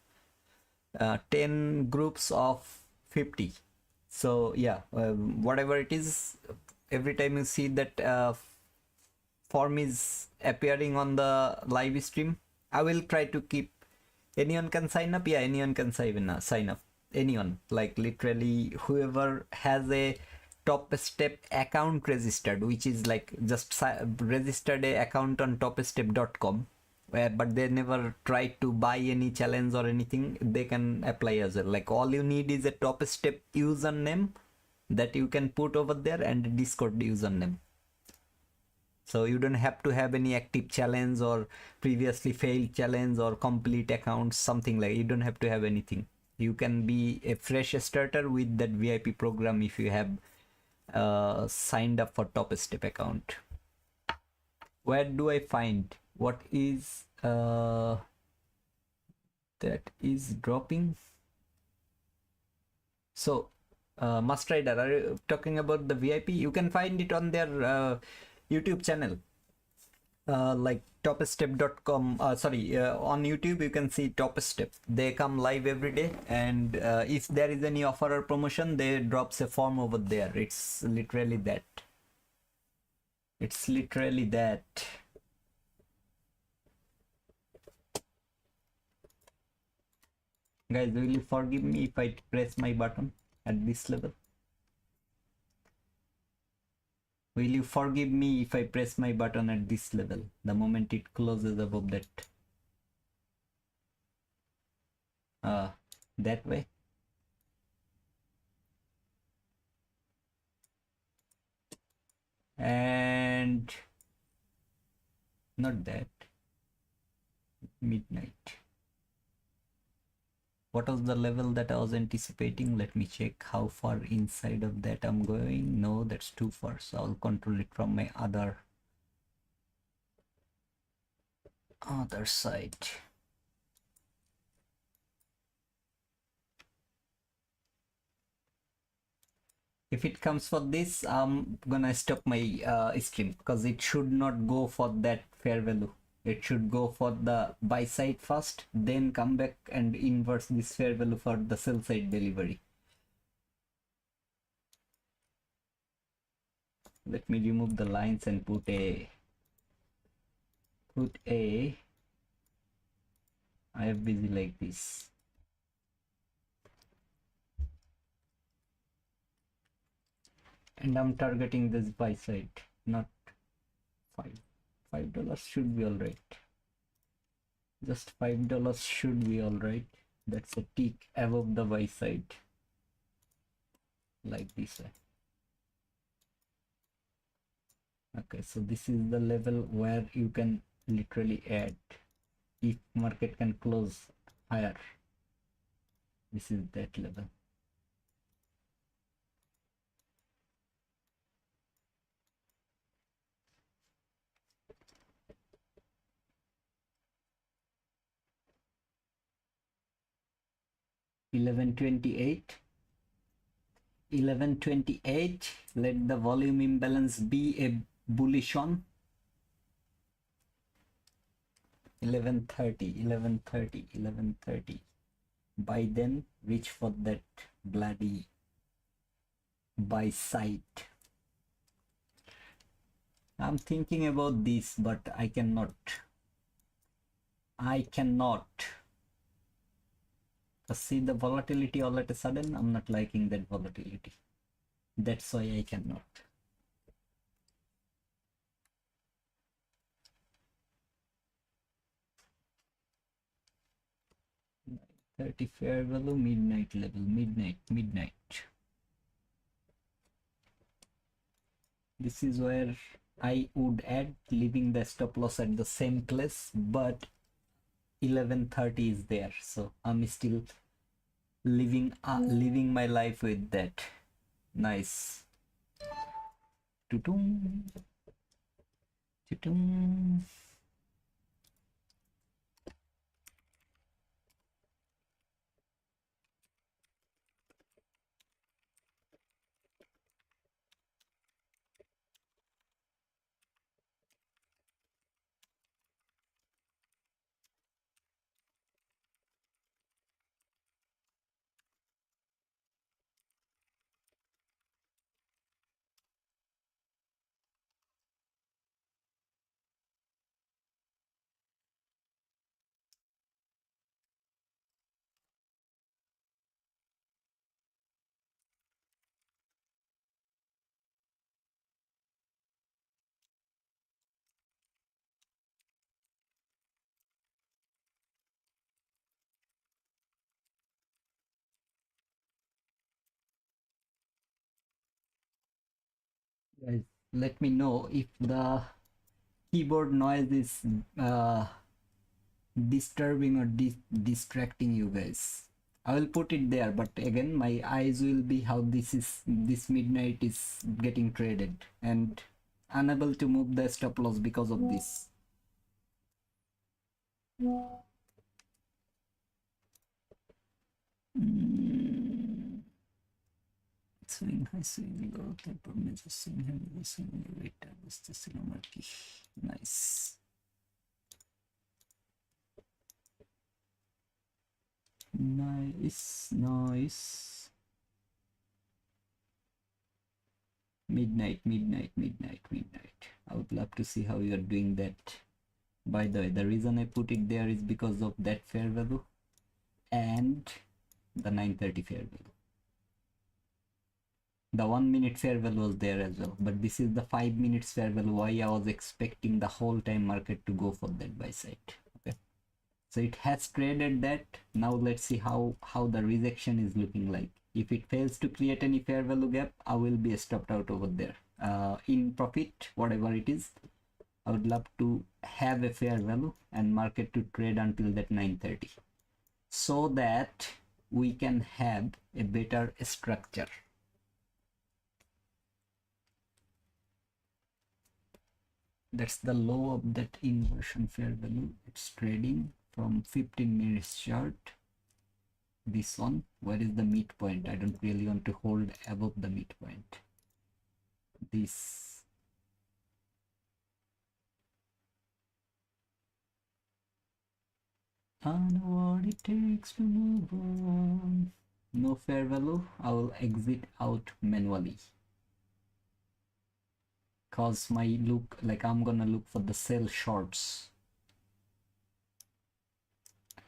10 groups of 50. So yeah, whatever it is, every time you see that form is appearing on the live stream, I will try to keep. Anyone can sign up. Yeah, anyone can sign up. Anyone, like literally whoever has a top step account registered, which is like just registered a account on topstep.com, but they never tried to buy any challenge or anything, they can apply as well. Like all you need is a top step username that you can put over there and a Discord username. So you don't have to have any active challenge or previously failed challenge or complete accounts, something like. You don't have to have anything. You can be a fresh starter with that VIP program if you have signed up for top step account. Where do I find what is that is dropping? So Mustrider, are you talking about the VIP? You can find it on their YouTube channel, like topstep.com. On YouTube you can see Top Step. They come live every day, and if there is any offer or promotion, they drops a form over there. It's literally that. It's literally that. Guys, will you forgive me if I press my button at this level? Will you forgive me if I press my button at this level, the moment it closes above that? That way? And not that. Midnight. What was the level that I was anticipating? Let me check how far inside of that I'm going. No, that's too far, so I'll control it from my other side. If it comes for this, I'm gonna stop my stream, because it should not go for that fair value. It should go for the buy side first, then come back and inverse this fair value for the sell side delivery. Let me remove the lines and put a IFBZ like this. And I'm targeting this buy side, not $5 should be all right. Just $5 should be all right. That's a tick above the buy side, like this way. Okay, so this is the level where you can literally add if market can close higher. This is that level. $11.28. Let the volume imbalance be a bullish on. 11:30. By then, reach for that bloody buy side. I'm thinking about this, but I cannot. See the volatility all at a sudden. I'm not liking that volatility. That's why I cannot. 30 fair value, midnight level, midnight. This is where I would add, leaving the stop loss at the same place, but 11:30 is there, so I'm still living my life with that. Nice. Tutum. Guys, let me know if the keyboard noise is disturbing or distracting you guys. I will put it there, but again my eyes will be how this midnight is getting traded, and unable to move the stop loss because of this. Swing high, swing low, temper measure, swing heavy, swing weight, just a single marquee. Nice. Nice. Midnight. I'll love to see how you are doing that. By the way, the reason I put it there is because of that fair value and the 930 fair value. The 1 minute fair value was there as well, but this is the 5 minutes fair value. Why I was expecting the whole time market to go for that buy side. Okay, so it has traded that. Now let's see how the rejection is looking like. If it fails to create any fair value gap, I will be stopped out over there. In profit, whatever it is, I would love to have a fair value and market to trade until that 930, so that we can have a better structure. That's the low of that inversion fair value. It's trading from 15 minutes chart. This one, where is the midpoint? I don't really want to hold above the midpoint. This, I know what it takes to move on. No fair value. I will exit out manually, cause my look like I'm gonna look for the sell shorts.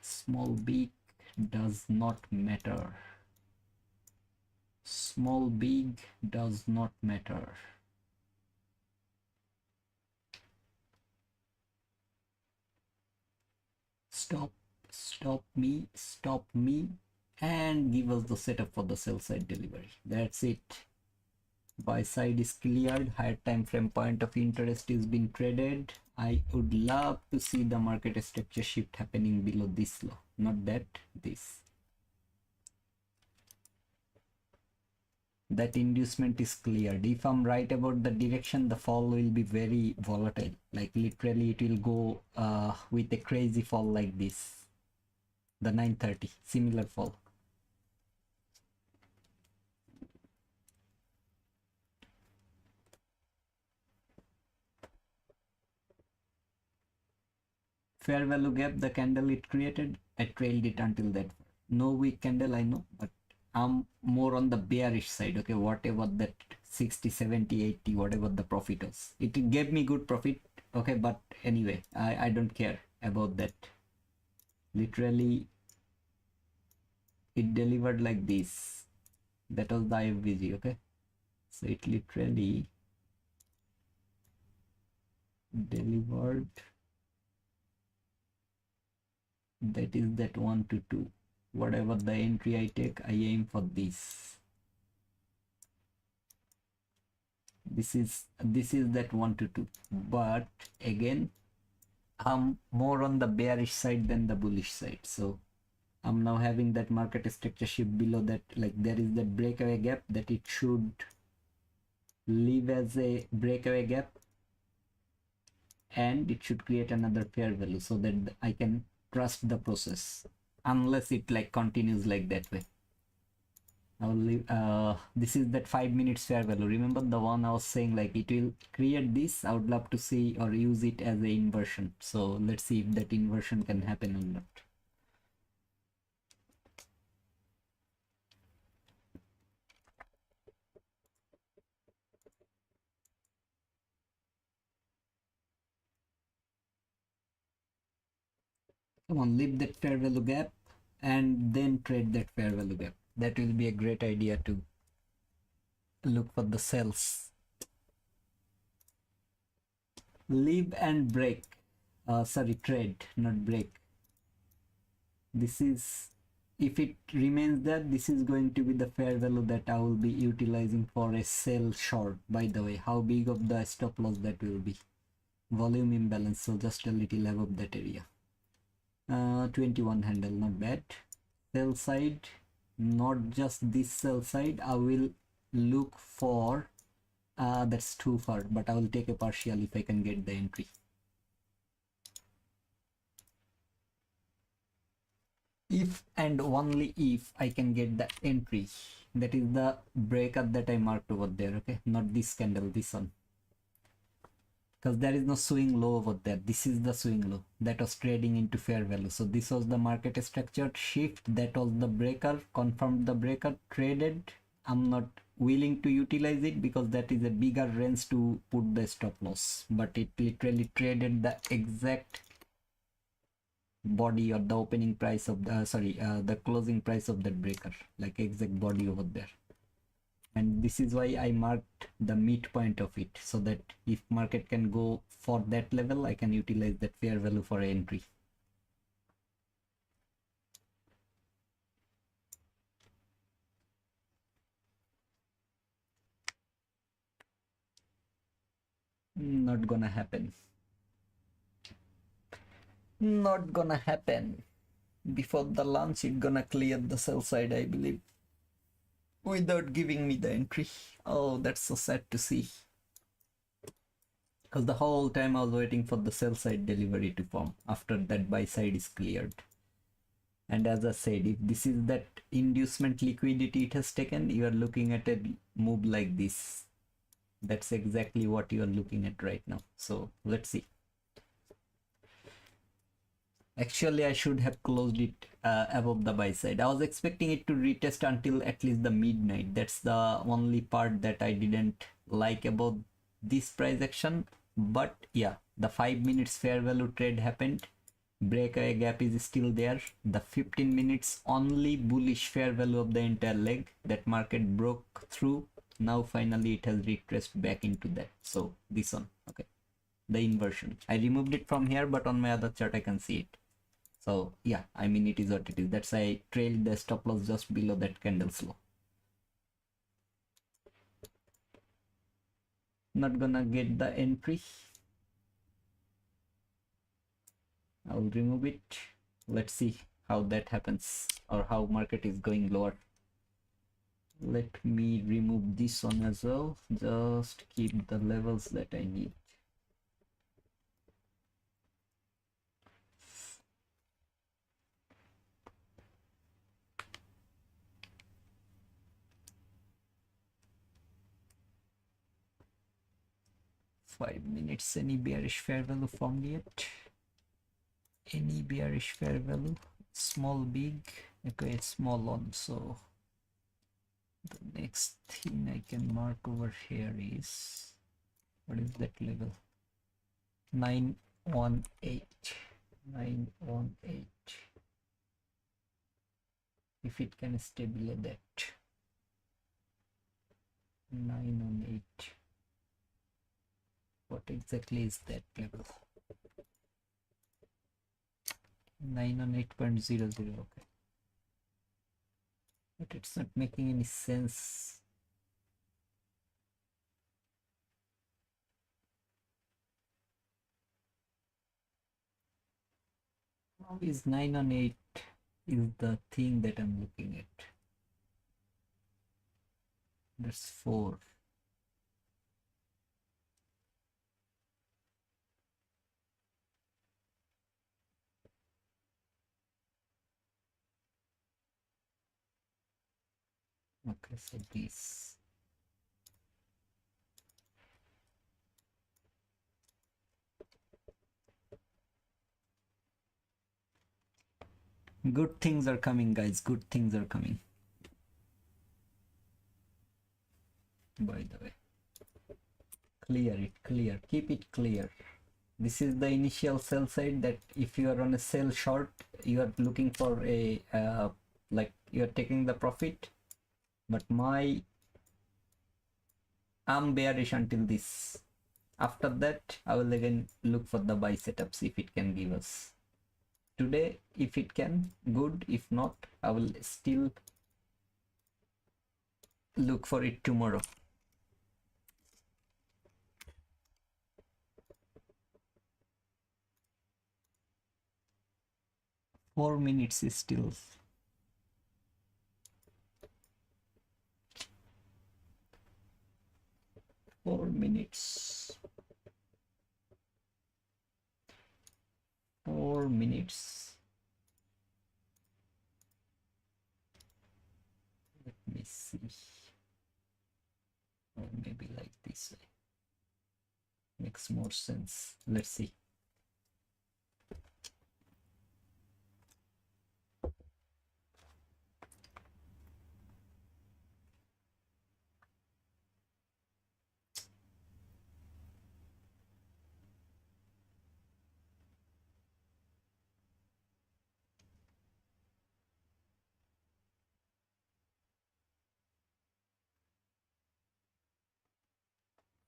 Small big does not matter. Small big does not matter. Stop me, and give us the setup for the sell side delivery. That's it. Buy side is cleared. Higher time frame point of interest is being traded. I would love to see the market structure shift happening below this low, not that, this. That inducement is cleared. If I'm right about the direction, the fall will be very volatile. Like literally it will go with a crazy fall like this. The 930, similar fall. Fair value gap, the candle it created, I trailed it until that. No weak candle, I know, but I'm more on the bearish side. Okay, whatever that 60, 70, 80, whatever the profit was, it gave me good profit. Okay, but anyway, I don't care about that. Literally it delivered like this. That was the IFBG. Okay, so it literally delivered. That is that 1 to 2. Whatever the entry I take, I aim for this. This is that 1 to 2. But again, I'm more on the bearish side than the bullish side. So I'm now having that market structure shift below that. Like there is that breakaway gap that it should leave as a breakaway gap, and it should create another fair value so that I can trust the process, unless it like continues like that way. I will leave. This is that 5 minutes fair value. Remember the one I was saying, like it will create this. I would love to see or use it as a inversion. So let's see if that inversion can happen or not. Come on, leave that fair value gap and then trade that fair value gap. That will be a great idea to look for the sells. Leave and break. Sorry, trade, not break. This is, if it remains there, this is going to be the fair value that I will be utilizing for a sell short. By the way, how big of the stop loss that will be? Volume imbalance, so just a little above that area. 21 handle, not bad. Sell side, not just this sell side. I will look for that's too far, but I will take a partial if I can get the entry. If and only if I can get the entry, that is the breakup that I marked over there. Okay, not this candle, this one, because there is no swing low over there. This is the swing low that was trading into fair value. So this was the market structured shift. That was the breaker, confirmed the breaker, traded. I'm not willing to utilize it because that is a bigger range to put the stop loss, but it literally traded the exact body or the opening price of the the closing price of that breaker, like exact body over there. And this is why I marked the midpoint of it, so that if market can go for that level, I can utilize that fair value for entry. Not gonna happen. Not gonna happen. Before the lunch, it's gonna clear the sell side, I believe, without giving me the entry. Oh, that's so sad to see. Because the whole time I was waiting for the sell side delivery to form after that buy side is cleared. And as I said, if this is that inducement liquidity it has taken, you are looking at a move like this. That's exactly what you are looking at right now. So let's see. Actually, I should have closed it above the buy side. I was expecting it to retest until at least the midnight. That's the only part that I didn't like about this price action. But yeah, the 5 minutes fair value trade happened. Breakaway gap is still there. The 15 minutes only bullish fair value of the entire leg that market broke through. Now finally it has retraced back into that. So this one, okay, the inversion. I removed it from here, but on my other chart I can see it. So yeah, I mean, it is what it is. That's why I trailed the stop loss just below that candle's low. Not gonna get the entry. I'll remove it. Let's see how that happens, or how market is going lower. Let me remove this one as well. Just keep the levels that I need. Five minutes. Any bearish fair value formed yet? Any bearish fair value? Small, big. Okay, small one. So the next thing I can mark over here is, what is that level? 918. 918. If it can stay below that. 918. What exactly is that level? 918.00. Okay, but it's not making any sense. How is 918 is the thing that I'm looking at? That's 4. Okay, so this. Good things are coming, guys. Good things are coming. By the way, clear it, clear. Keep it clear. This is the initial sell side, that if you are on a sell short, you are looking for a like you are taking the profit. But I'm bearish until this. After that, I will again look for the buy setups if it can give us. Today, if it can, good. If not, I will still look for it tomorrow. Four minutes is still. Four minutes. 4 minutes. Let me see. Or maybe like this way. Makes more sense. Let's see.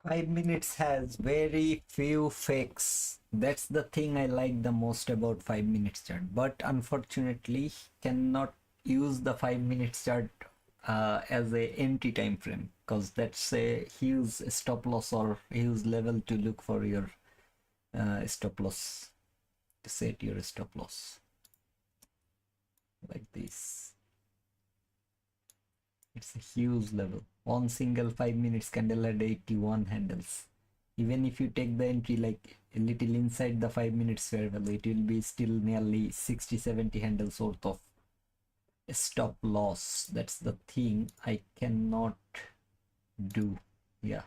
5 minutes has very few fakes. That's the thing I like the most about 5 minutes chart. But unfortunately, cannot use the 5 minutes chart as a entry time frame, because that's a huge stop loss or huge level to look for your stop loss, to set your stop loss like this. It's a huge level. One single 5 minutes candle had 81 handles. Even if you take the entry like a little inside the 5 minutes fair value, it will be still nearly 60-70 handles worth of stop loss. That's the thing I cannot do. Yeah.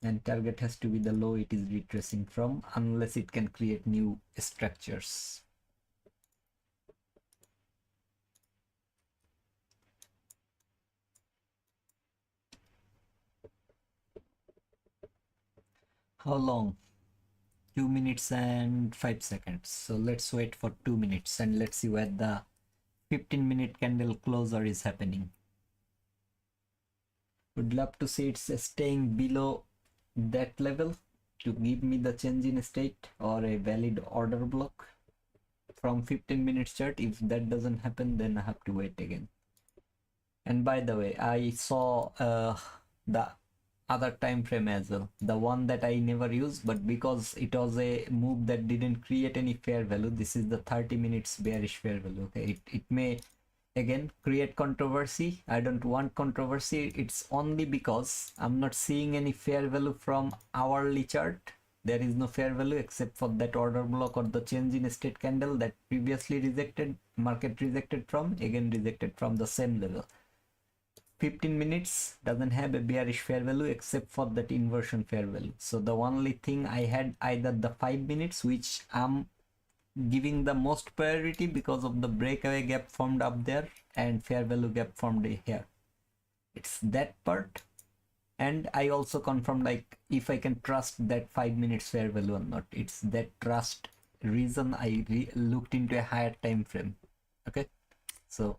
And target has to be the low it is retracing from, unless it can create new structures. How long? 2 minutes and 5 seconds. So let's wait for 2 minutes and let's see where the 15-minute candle closer is happening. Would love to see it's staying below that level to give me the change in state or a valid order block from 15 minutes chart. If that doesn't happen, then I have to wait again. And by the way, I saw the other time frame as well, the one that I never used, but because it was a move that didn't create any fair value, this is the 30 minutes bearish fair value. Okay, it may again create controversy. I don't want controversy. It's only because I'm not seeing any fair value from hourly chart. There is no fair value except for that order block or the change in state candle that previously rejected, market rejected from, again rejected from the same level. 15 minutes doesn't have a bearish fair value except for that inversion fair value. So the only thing I had either the 5 minutes, which I'm giving the most priority because of the breakaway gap formed up there and fair value gap formed here. It's that part. And I also confirmed like if I can trust that 5 minutes fair value or not. It's that trust reason I looked into a higher time frame. Okay, so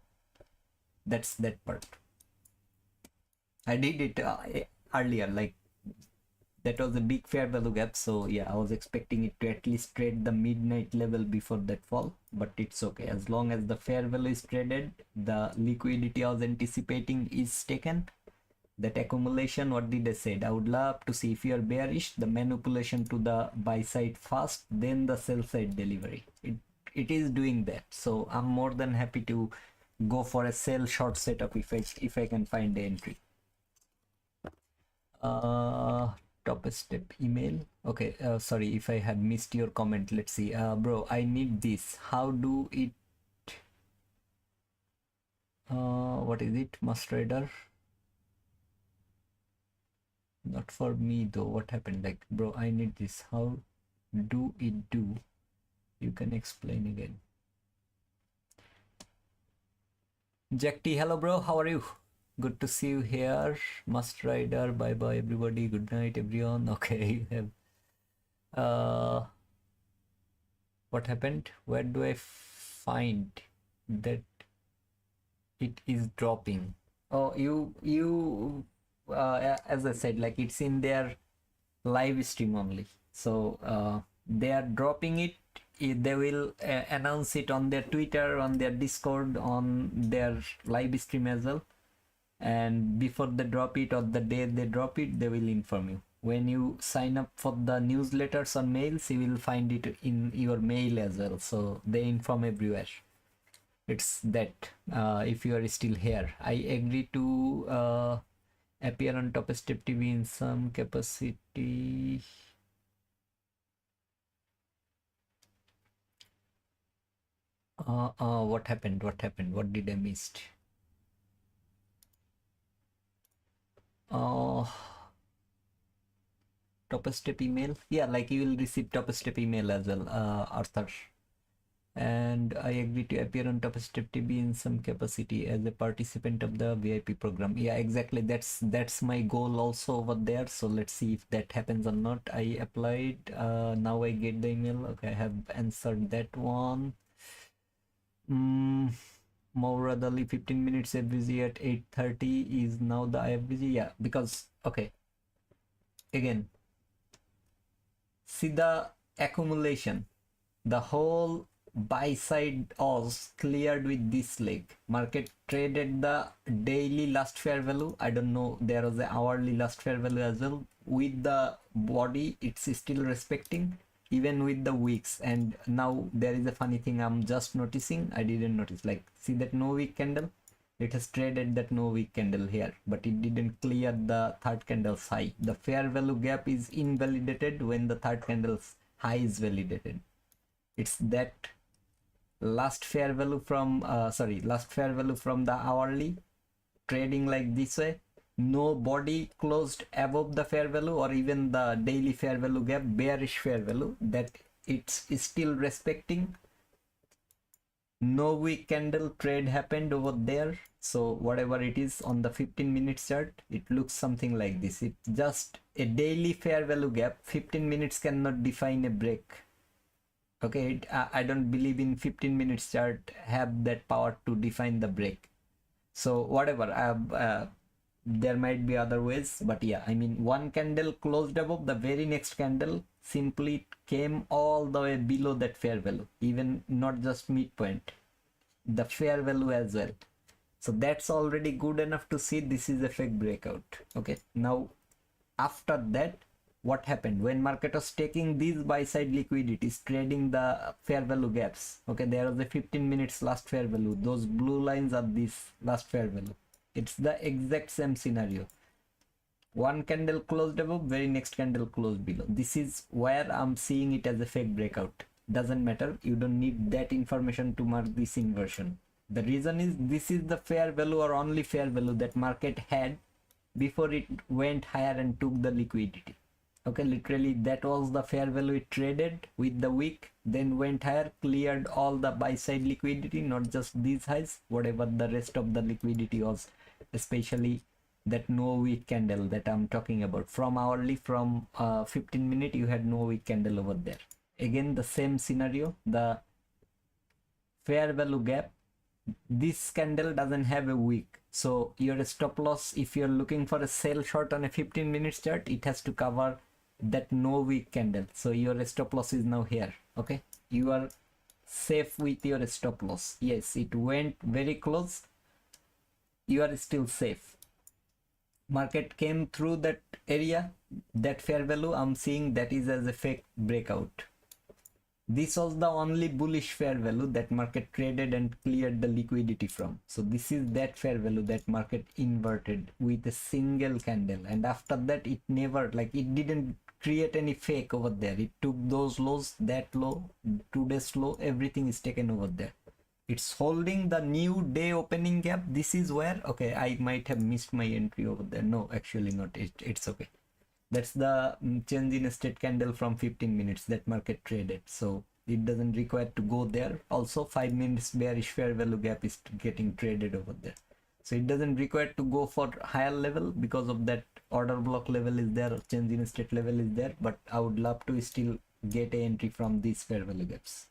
that's that part. I did it earlier, like that was a big fair value gap. So yeah, I was expecting it to at least trade the midnight level before that fall, but it's okay. As long as the fair value is traded, the liquidity I was anticipating is taken. That accumulation, what did I say? I would love to see if you are bearish, the manipulation to the buy side first, then the sell side delivery. It is doing that. So I'm more than happy to go for a sell short setup if I can find the entry. Top step email. Okay, sorry if I had missed your comment. Let's see. Bro, I need this. How do it? What is it? Must Rider. Not for me though. What happened? Like, bro, I need this. How do it do? You can explain again. Jack T, hello bro. How are you? Good to see you here. Must Rider. Bye bye everybody. Good night everyone. Okay, you have what happened? Where do I find that it is dropping? Oh, you as I said, like it's in their live stream only. So they are dropping it. They will announce it on their Twitter, on their Discord, on their live stream as well. And before they drop it or the day they drop it, they will inform you. When you sign up for the newsletters or mails, you will find it in your mail as well. So they inform everywhere. It's that if you are still here, I agree to appear on Top Step TV in some capacity. What happened? What happened? What did I miss? Top Step email. Yeah, like you will receive Top Step email as well, Arthur. And I agree to appear on Top Step TV in some capacity as a participant of the VIP program. Yeah, exactly. That's my goal also over there. So let's see if that happens or not. I applied. Now I get the email. Okay, I have answered that one. Mourad Ali 15 minutes FBG at 8:30 is now the IFBG. Yeah, because okay, again, see the accumulation. The whole buy side was cleared with this leg. Market traded the daily last fair value. I don't know, there was an hourly last fair value as well. With the body, it's still respecting, even with the wicks. And now there is a funny thing I'm just noticing. I didn't notice. Like, see that no wick candle? It has traded that no wick candle here, but it didn't clear the third candle's high. The fair value gap is invalidated when the third candle's high is validated. It's that last fair value from last fair value from the hourly trading like this way. No body closed above the fair value or even the daily fair value gap, bearish fair value, that it's still respecting. No wick candle trade happened over there. So whatever it is on the 15-minute chart, it looks something like this. It's just a daily fair value gap. 15 minutes cannot define a break. Okay, I don't believe in 15 minutes chart have that power to define the break. So whatever, there might be other ways, but yeah, I mean, one candle closed above, the very next candle simply came all the way below that fair value, even not just midpoint, the fair value as well. So that's already good enough to see this is a fake breakout. Okay, now after that, what happened when market was taking these buy side liquidities, trading the fair value gaps? Okay, there was a 15 minutes last fair value. Those blue lines are this last fair value. It's the exact same scenario. One candle closed above, very next candle closed below. This is where I'm seeing it as a fake breakout. Doesn't matter, you don't need that information to mark this inversion. The reason is this is the fair value or only fair value that market had before it went higher and took the liquidity. Okay, literally that was the fair value it traded with the wick, then went higher, cleared all the buy side liquidity, not just these highs, whatever the rest of the liquidity was, especially that no wick candle that I'm talking about. From hourly, from 15 minute, you had no wick candle over there. Again, the same scenario, the fair value gap, this candle doesn't have a wick, so your stop loss, if you're looking for a sell short on a 15 minutes chart, it has to cover that no wick candle. So your stop loss is now here. Okay, you are safe with your stop loss. Yes, it went very close, you are still safe. Market came through that area, that fair value, I'm seeing that is as a fake breakout. This was the only bullish fair value that market traded and cleared the liquidity from. So this is that fair value that market inverted with a single candle, and after that it never, like, it didn't create any fake over there. It took those lows, that low, today's low, everything is taken over there. It's holding the new day opening gap. This is where, okay, I might have missed my entry over there. No, actually not, it's okay. That's the change in state candle from 15 minutes that market traded. So it doesn't require to go there. Also 5 minutes bearish fair value gap is getting traded over there. So it doesn't require to go for higher level because of that order block level is there, change in state level is there. But I would love to still get a entry from these fair value gaps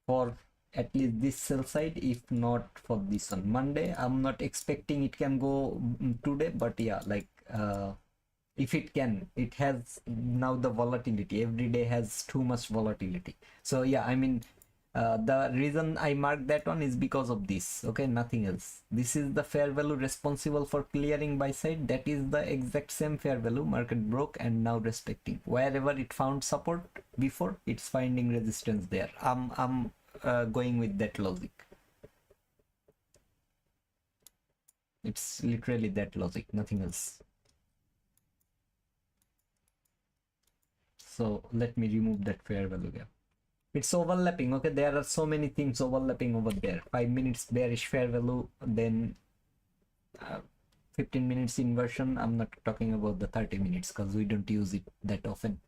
for at least this sell side, if not for this one. Monday, I'm not expecting it can go today, but yeah, like if it can, it has now the volatility. Every day has too much volatility. So yeah, I mean, the reason I marked that one is because of this. Okay, nothing else. This is the fair value responsible for clearing buy side. That is the exact same fair value market broke and now respecting. Wherever it found support before, it's finding resistance there. I'm going with that logic. It's literally that logic, nothing else. So let me remove that fair value gap. It's overlapping. Okay, there are so many things overlapping over there. 5 minutes bearish fair value, then 15 minutes inversion. I'm not talking about the 30 minutes because we don't use it that often.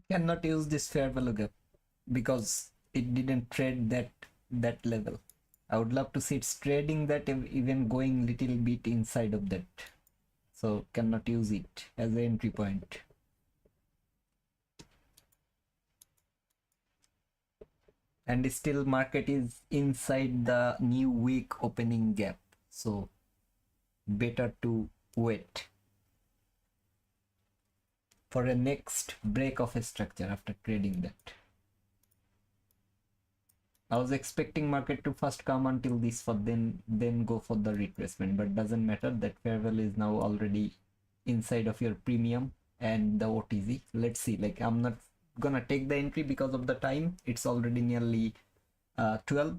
Cannot use this fair value gap because it didn't trade that level. I would love to see it's trading that, even going little bit inside of that. So cannot use it as an entry point. And still market is inside the new week opening gap. So better to wait for a next break of a structure after trading that. I was expecting market to first come until this for then go for the retracement, but doesn't matter. That fair value is now already inside of your premium and the OTZ. Let's see, like I'm not gonna take the entry because of the time. It's already nearly 12,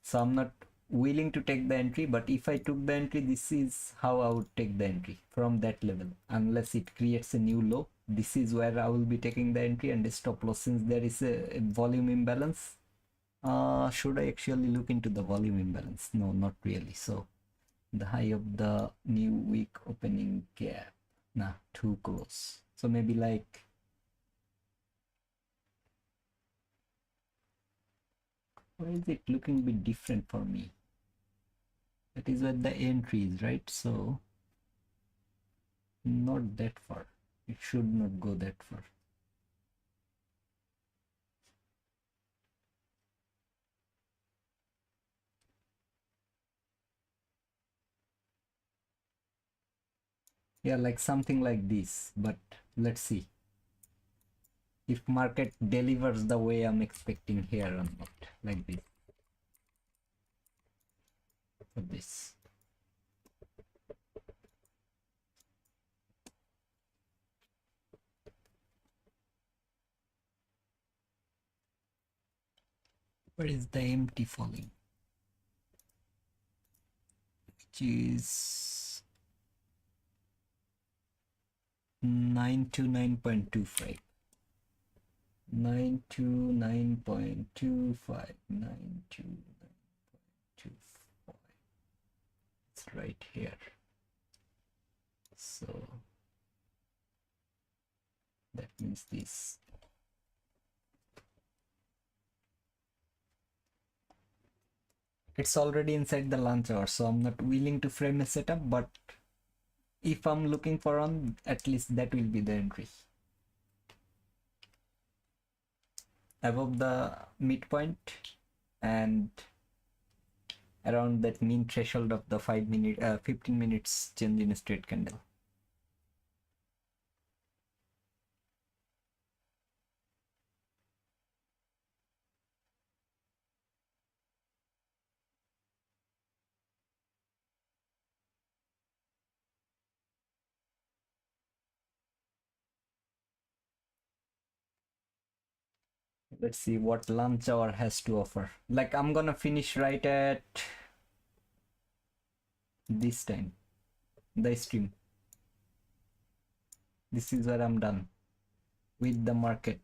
so I'm not willing to take the entry. But if I took the entry, this is how I would take the entry from that level, unless it creates a new low. This is where I will be taking the entry and the stop loss, since there is a volume imbalance. Should I actually look into the volume imbalance? No, not really. So the high of the new week opening gap, nah, too close. So maybe like, why is it looking a bit different for me? That is where the entry is, right? So not that far. It should not go that far. Yeah, like something like this, but let's see if market delivers the way I'm expecting here or not. Like this, for this. Where is the empty falling? Which is 929.25. 929.25. 929.25. It's right here. So that means this. It's already inside the lunch hour, so I'm not willing to frame a setup, but if I'm looking for on, at least that will be the entry. Above the midpoint and around that mean threshold of the 15 minutes change in a straight candle. Let's see what lunch hour has to offer. Like I'm gonna finish right at this time, the stream. This is where I'm done with the market.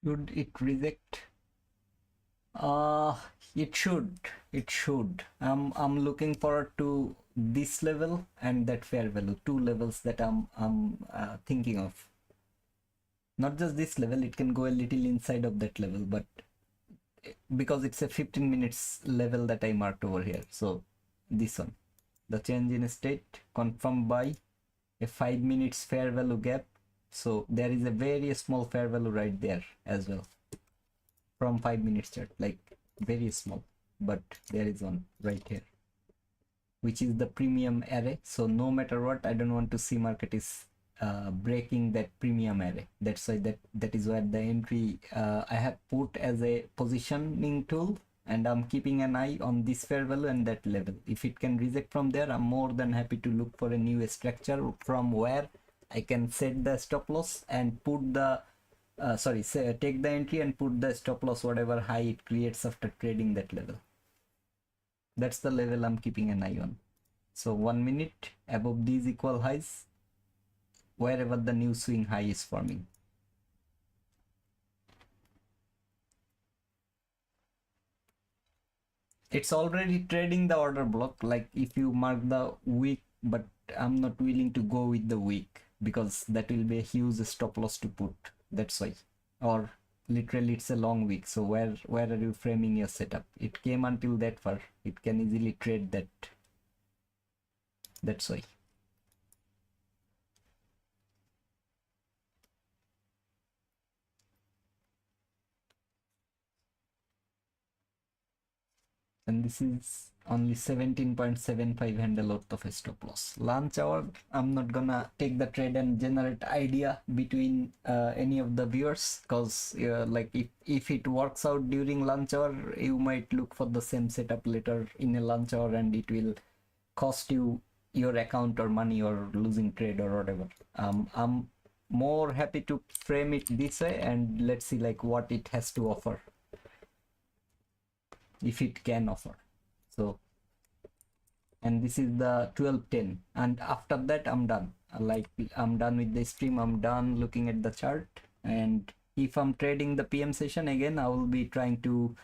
Should it reject? It should. I'm looking forward to this level and that fair value, two levels that I'm thinking of. Not just this level, it can go a little inside of that level, but because it's a 15 minutes level that I marked over here. So this one, the change in state confirmed by a 5 minutes fair value gap. So there is a very small fair value right there as well from 5 minutes chart, like very small, but there is one right here, which is the premium array. So no matter what, I don't want to see market is breaking that premium array. That's why that is where the entry I have put as a positioning tool, and I'm keeping an eye on this fair value and that level. If it can reject from there, I'm more than happy to look for a new structure from where I can set the stop loss and put the take the entry and put the stop loss whatever high it creates after trading that level. That's the level I'm keeping an eye on. So 1 minute above these equal highs, wherever the new swing high is forming. It's already trading the order block, like if you mark the week, but I'm not willing to go with the week because that will be a huge stop loss to put. That's why. Or literally it's a long week, so where are you framing your setup? It came until that far, it can easily trade that. That's why. And this is only 17.75 handle worth of a stop loss. Lunch hour, I'm not gonna take the trade and generate idea between any of the viewers, because like if it works out during lunch hour, you might look for the same setup later in a lunch hour and it will cost you your account or money or losing trade or whatever. I'm more happy to frame it this way and let's see like what it has to offer, if it can offer. So, and this is the 12:10, and after that I'm done. Like I'm done with the stream, I'm done looking at the chart, and if I'm trading the PM session again, I will be trying to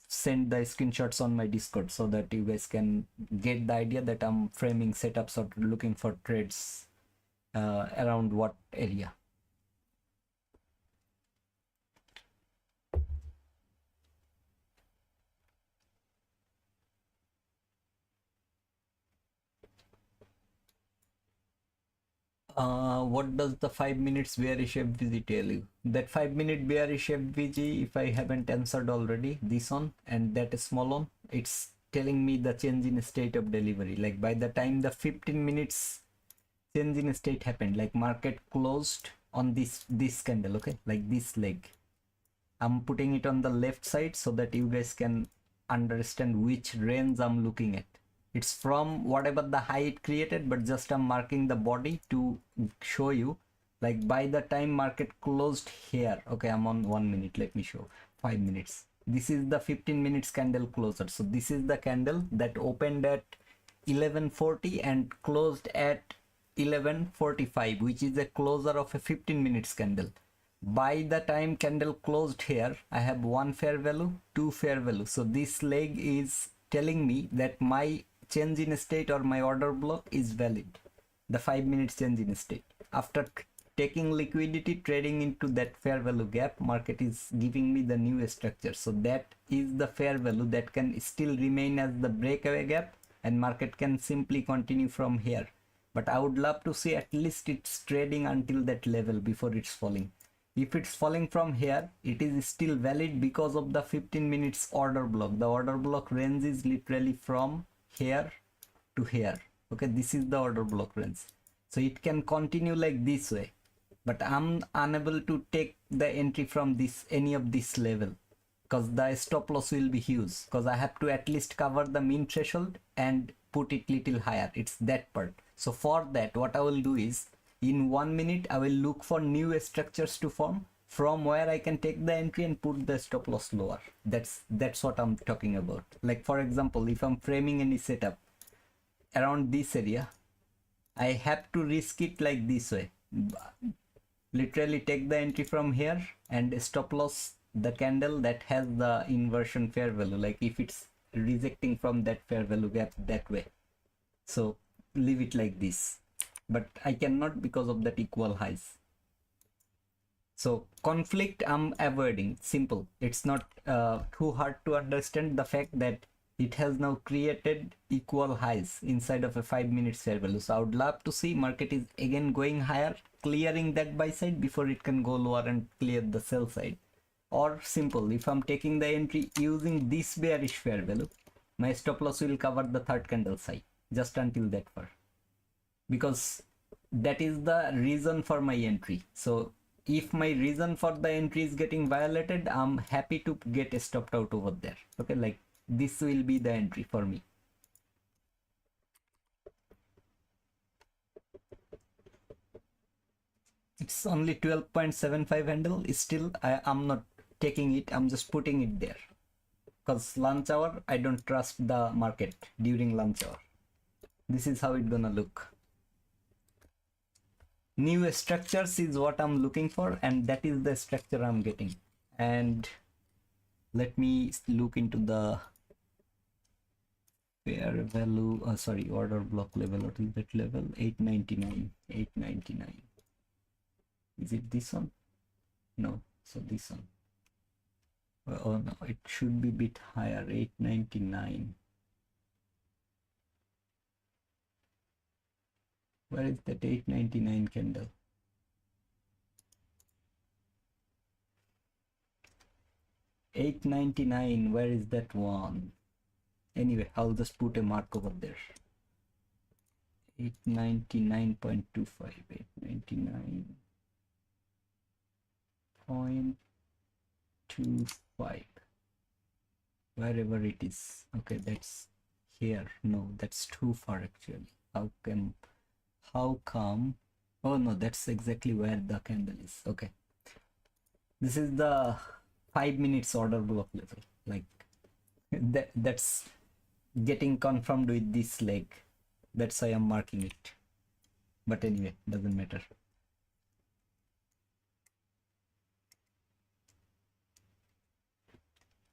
send the screenshots on my Discord so that you guys can get the idea that I'm framing setups or looking for trades around what area. What does the 5 minutes bearish FVG tell you? That 5-minute bearish FVG, if I haven't answered already, this one and that small one, it's telling me the change in state of delivery. Like by the time the 15 minutes change in state happened, like market closed on this candle, okay, like this leg. I'm putting it on the left side so that you guys can understand which range I'm looking at. It's from whatever the high it created, but just I'm marking the body to show you, like by the time market closed here, okay, I'm on 1 minute, let me show 5 minutes. This is the 15 minutes candle closer. So this is the candle that opened at 11:40 and closed at 11:45, which is a closer of a 15 minutes candle. By the time candle closed here, I have one fair value, two fair value. So this leg is telling me that my change in state or my order block is valid. The 5 minutes change in state. After taking liquidity, trading into that fair value gap, market is giving me the new structure. So that is the fair value that can still remain as the breakaway gap, and market can simply continue from here. But I would love to see at least it's trading until that level before it's falling. If it's falling from here, it is still valid because of the 15 minutes order block. The order block range is literally from here to here. Okay, this is the order block range. So it can continue like this way, but I'm unable to take the entry from this any of this level because the stop loss will be huge, because I have to at least cover the mean threshold and put it little higher. It's that part. So for that, what I will do is, in 1 minute I will look for new structures to form from where I can take the entry and put the stop loss lower. That's what I'm talking about. Like for example, if I'm framing any setup around this area, I have to risk it like this way. Literally take the entry from here and stop loss the candle that has the inversion fair value, like if it's rejecting from that fair value gap that way. So leave it like this, but I cannot because of that equal highs. So conflict I'm avoiding. Simple. It's not too hard to understand the fact that it has now created equal highs inside of a 5 minutes fair value. So I would love to see market is again going higher, clearing that buy side before it can go lower and clear the sell side. Or simple, if I'm taking the entry using this bearish fair value, my stop loss will cover the third candle side just until that far, because that is the reason for my entry. So if my reason for the entry is getting violated, I'm happy to get stopped out over there. Okay, like this will be the entry for me. It's only 12.75 handle. Still I'm not taking it, I'm just putting it there because lunch hour I don't trust the market during lunch hour. This is how it's gonna look. New structures is what I'm looking for, and that is the structure I'm getting. And let me look into the fair value, sorry, order block level. What is that level? 899. 899. Is it this one? No, so this one. Oh no, it should be a bit higher. 899. Where is that 899 candle? 899, where is that one? Anyway, I'll just put a mark over there. 899.25, 899.25, wherever it is. Okay, that's here. No, that's too far actually. How come? Oh no, that's exactly where the candle is. Okay, this is the 5 minutes order block level. Like that's getting confirmed with this leg. That's why I'm marking it. But anyway, doesn't matter.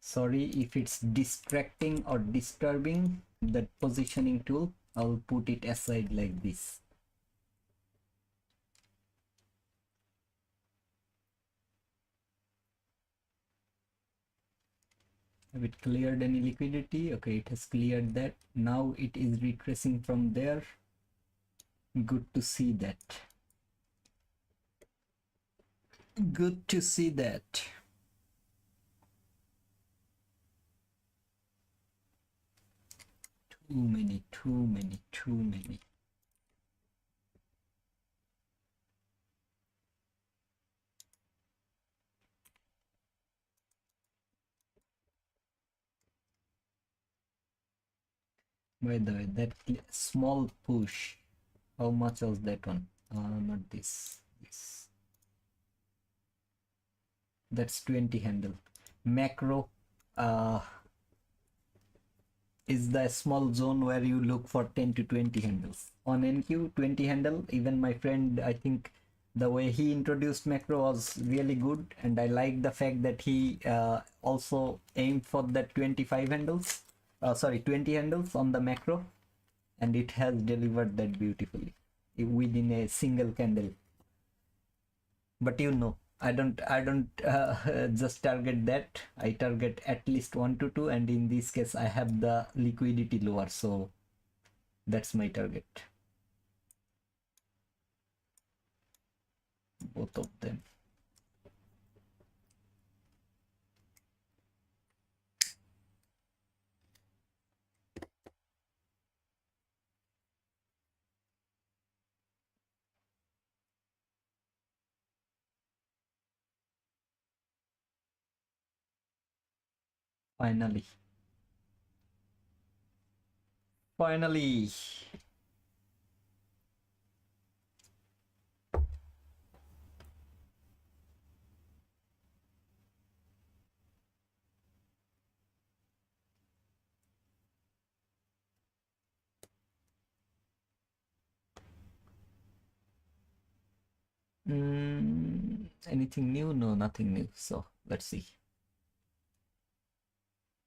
Sorry if it's distracting or disturbing that positioning tool. I'll put it aside like this. Have it cleared any liquidity? Okay, it has cleared that. Now it is retracing from there. Good to see that. Good to see that. Too many. By the way, that small push, how much was that one? Not this. That's 20 handle. Macro is the small zone where you look for 10 to 20 handles. On NQ, 20 handle. Even my friend, I think the way he introduced macro was really good, and I like the fact that he also aimed for that 25 handles. 20 handles on the macro, and it has delivered that beautifully within a single candle. But you know, I don't just target that. I target at least 1 to 2, and in this case I have the liquidity lower, so that's my target. Both of them. Finally. Anything new? No, nothing new. So let's see.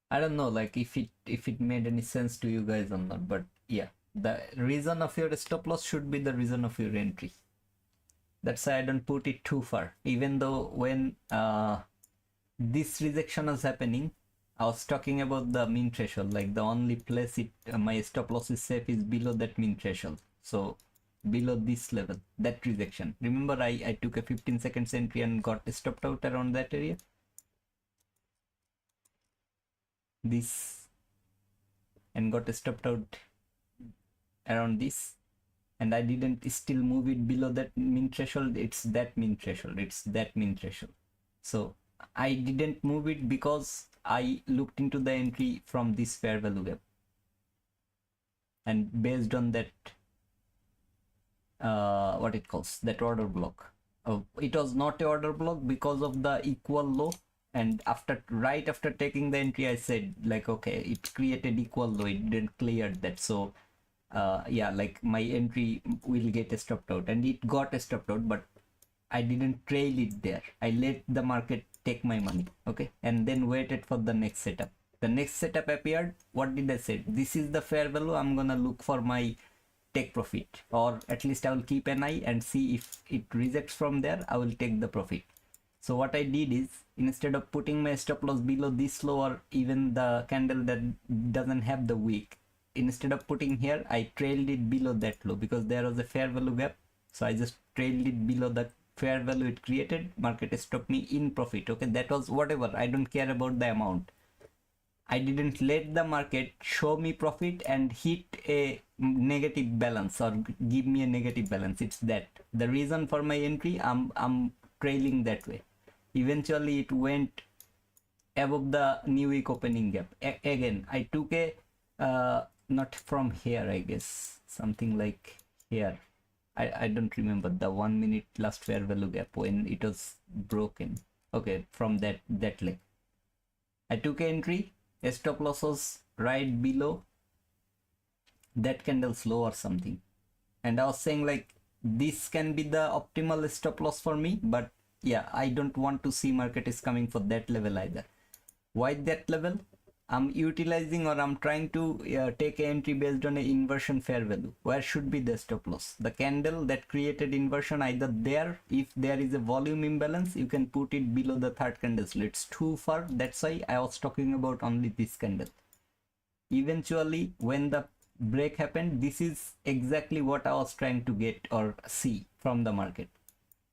I don't know, like if it made any sense to you guys or not, but yeah, the reason of your stop loss should be the reason of your entry. That's why I don't put it too far. Even though when this rejection was happening, I was talking about the mean threshold. Like the only place my stop loss is safe is below that mean threshold. So below this level, that rejection. Remember, I took a 15 seconds entry and got stopped out around that area. This, and got stopped out around this, and I didn't still move it below that mean threshold. It's that mean threshold. So I didn't move it because I looked into the entry from this fair value gap, and based on that what it calls that order block. It was not a order block because of the equal low, and right after taking the entry I said like, okay, it created equal low, it didn't clear that, so yeah, like my entry will get stopped out, and it got stopped out, but I didn't trail it there. I let the market take my money, okay, and then waited for the next setup. The next setup appeared. What did I say? This is the fair value. I'm gonna look for my take profit, or at least I will keep an eye and see if it rejects from there. I will take the profit. So what I did is, instead of putting my stop loss below this low or even the candle that doesn't have the wick, instead of putting here, I trailed it below that low because there was a fair value gap. So I just trailed it below the fair value it created. Market stopped me in profit. Okay, that was whatever. I don't care about the amount. I didn't let the market show me profit and hit a negative balance or give me a negative balance. It's that the reason for my entry. I'm trailing that way. Eventually it went above the new week opening gap. Again, I took a not from here, I guess something like here. I don't remember the 1 minute last fair value gap when it was broken. Okay, from that leg I took an entry. Stop loss was right below that candle's low or something, and I was saying like this can be the optimal stop loss for me, but yeah, I don't want to see market is coming for that level either. Why that level? I'm utilizing, or I'm trying to take an entry based on an inversion fair value. Where should be the stop loss? The candle that created inversion, either there, if there is a volume imbalance, you can put it below the third candle. So it's too far. That's why I was talking about only this candle. Eventually, when the break happened, this is exactly what I was trying to get or see from the market.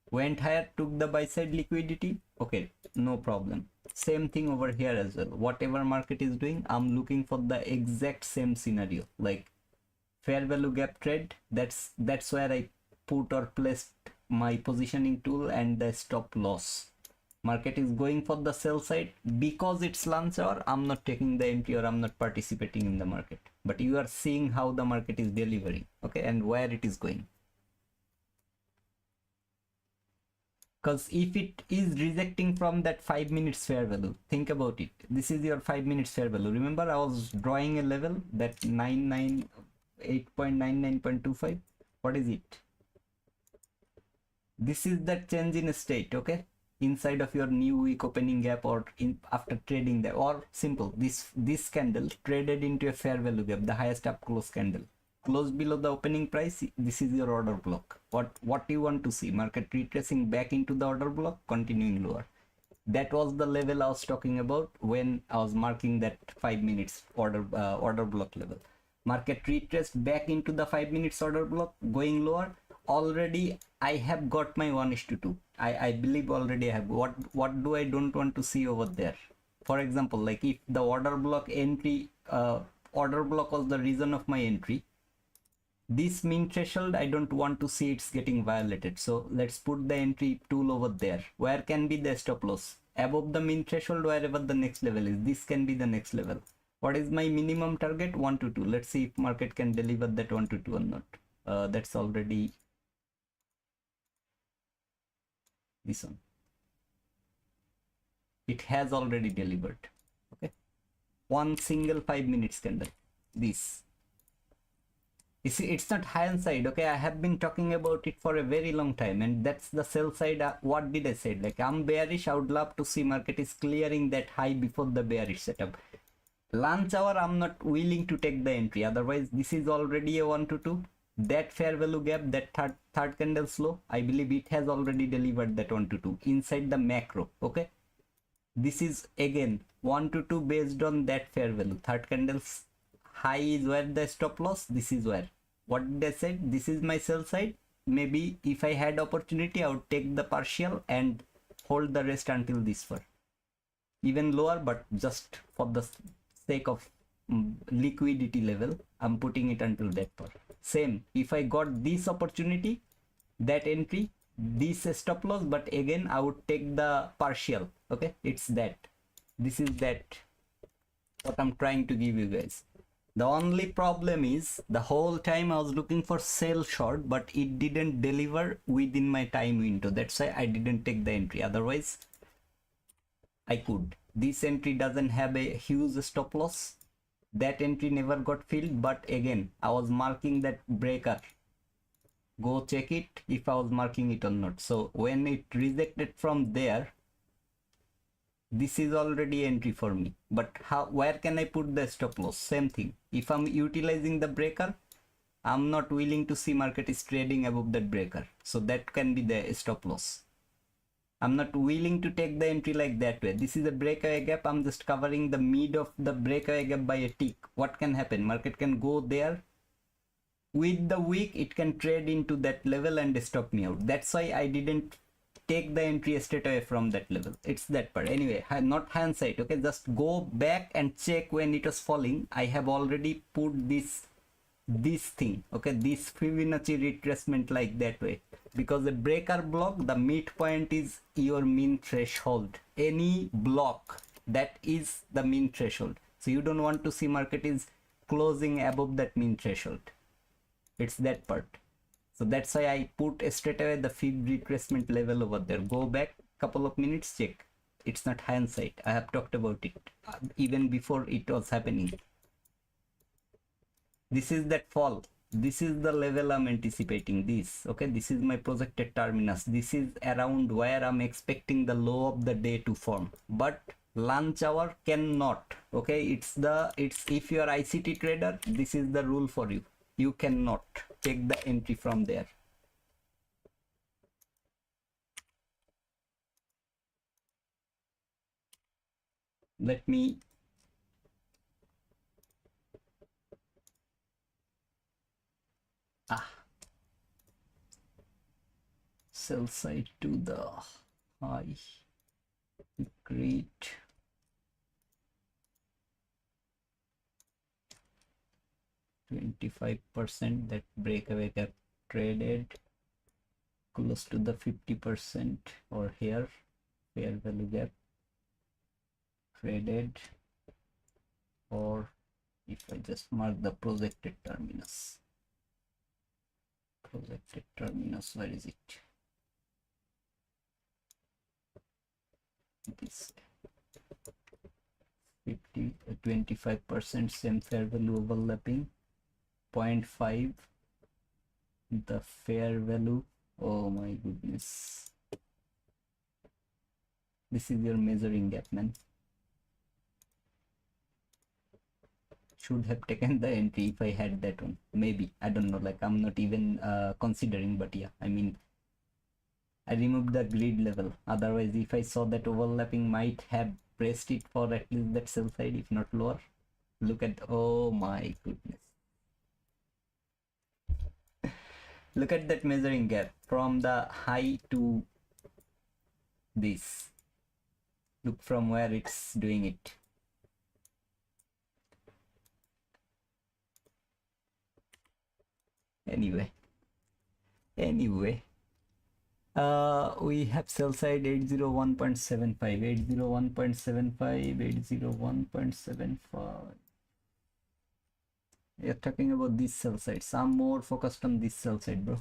Went higher, took the buy side liquidity. Okay, no problem. Same thing over here as well. Whatever market is doing, I'm looking for the exact same scenario, like fair value gap trade. That's where I put or placed my positioning tool and the stop loss. Market is going for the sell side. Because it's lunch hour, I'm not taking the entry or I'm not participating in the market, but you are seeing how the market is delivering, okay, and where it is going. Because if it is rejecting from that 5 minutes fair value, think about it. This is your 5 minutes fair value. Remember, I was drawing a level that 8.99.25. What is it? This is the change in state, okay? Inside of your new week opening gap, or in after trading there, or simple. This candle traded into a fair value gap, the highest up close candle. Close below the opening price. This is your order block. What you want to see? Market retracing back into the order block, continuing lower. That was the level I was talking about when I was marking that 5 minutes order block level. Market retraced back into the 5 minutes order block, going lower. Already I have got my 1:2. I believe already I have. What do I don't want to see over there? For example, like if the order block entry, order block was the reason of my entry, this mean threshold, I don't want to see it's getting violated. So let's put the entry tool over there. Where can be the stop loss? Above the mean threshold, wherever the next level is. This can be the next level. What is my minimum target? 122. Let's see if market can deliver that 122 or not. That's already this one. It has already delivered. Okay. One single 5 minutes candle. This. You see, it's not high on side. Okay, I have been talking about it for a very long time, and that's the sell side. What did I say? Like, I'm bearish. I would love to see market is clearing that high before the bearish setup. Lunch hour, I'm not willing to take the entry. Otherwise, this is already a 122. That fair value gap, that third candle slow, I believe it has already delivered that 122 inside the macro. Okay, this is again 122 based on that fair value. Third candle's high is where the stop loss. This is where. What did I say? This is my sell side. Maybe if I had opportunity, I would take the partial and hold the rest until this far. Even lower, but just for the sake of liquidity level, I'm putting it until that far. Same, if I got this opportunity, that entry, this stop loss, but again I would take the partial. Okay, it's that. This is that what I'm trying to give you guys. The only problem is the whole time I was looking for sell short, but it didn't deliver within my time window. That's why I didn't take the entry. Otherwise I could. This entry doesn't have a huge stop loss. that entry never got filled, but again I was marking that breaker. Go check it if I was marking it or not. So when it rejected from there, this is already entry for me. But how, where can I put the stop loss? Same thing. If I'm utilizing the breaker, I'm not willing to see market is trading above that breaker, so that can be the stop loss. I'm not willing to take the entry like that way. This is a breakaway gap. I'm just covering the mid of the breakaway gap by a tick. What can happen? Market can go there. With the wick, it can trade into that level and stop me out. That's why I didn't take the entry straight away from that level. It's that part. Anyway, not hindsight. Okay, just go back and check when it was falling. I have already put this thing, okay, this Fibonacci retracement like that way, because the breaker block, the midpoint is your mean threshold. Any block, that is the mean threshold. So you don't want to see market is closing above that mean threshold. It's that part. So that's why I put straight away the fib retracement level over there. Go back couple of minutes, check. It's not hindsight. I have talked about it even before it was happening. This is that fall. This is the level I'm anticipating. This, okay, this is my projected terminus. This is around where I'm expecting the low of the day to form, but lunch hour cannot. Okay, it's if you are ICT trader, this is the rule for you. You cannot take the entry from there. Let me sell side to the high, great. %, that breakaway gap traded close to the 50%, or here fair value gap traded, or if I just mark the projected terminus, where is it? This 25% same fair value overlapping, 0.5 the fair value. Oh my goodness, this is your measuring gap, man. Should have taken the entry if I had that one. Maybe, I don't know, like I'm not even considering, but yeah, I mean, I removed the grid level. Otherwise, if I saw that overlapping, might have pressed it for at least that sell side, if not lower. Look at, oh my goodness. Look at that measuring gap from the high to this. Look from where it's doing it. Anyway, we have sell side 801.75, 801.75, 801.75. You're talking about this sell side. So I'm more focused on this sell side, bro.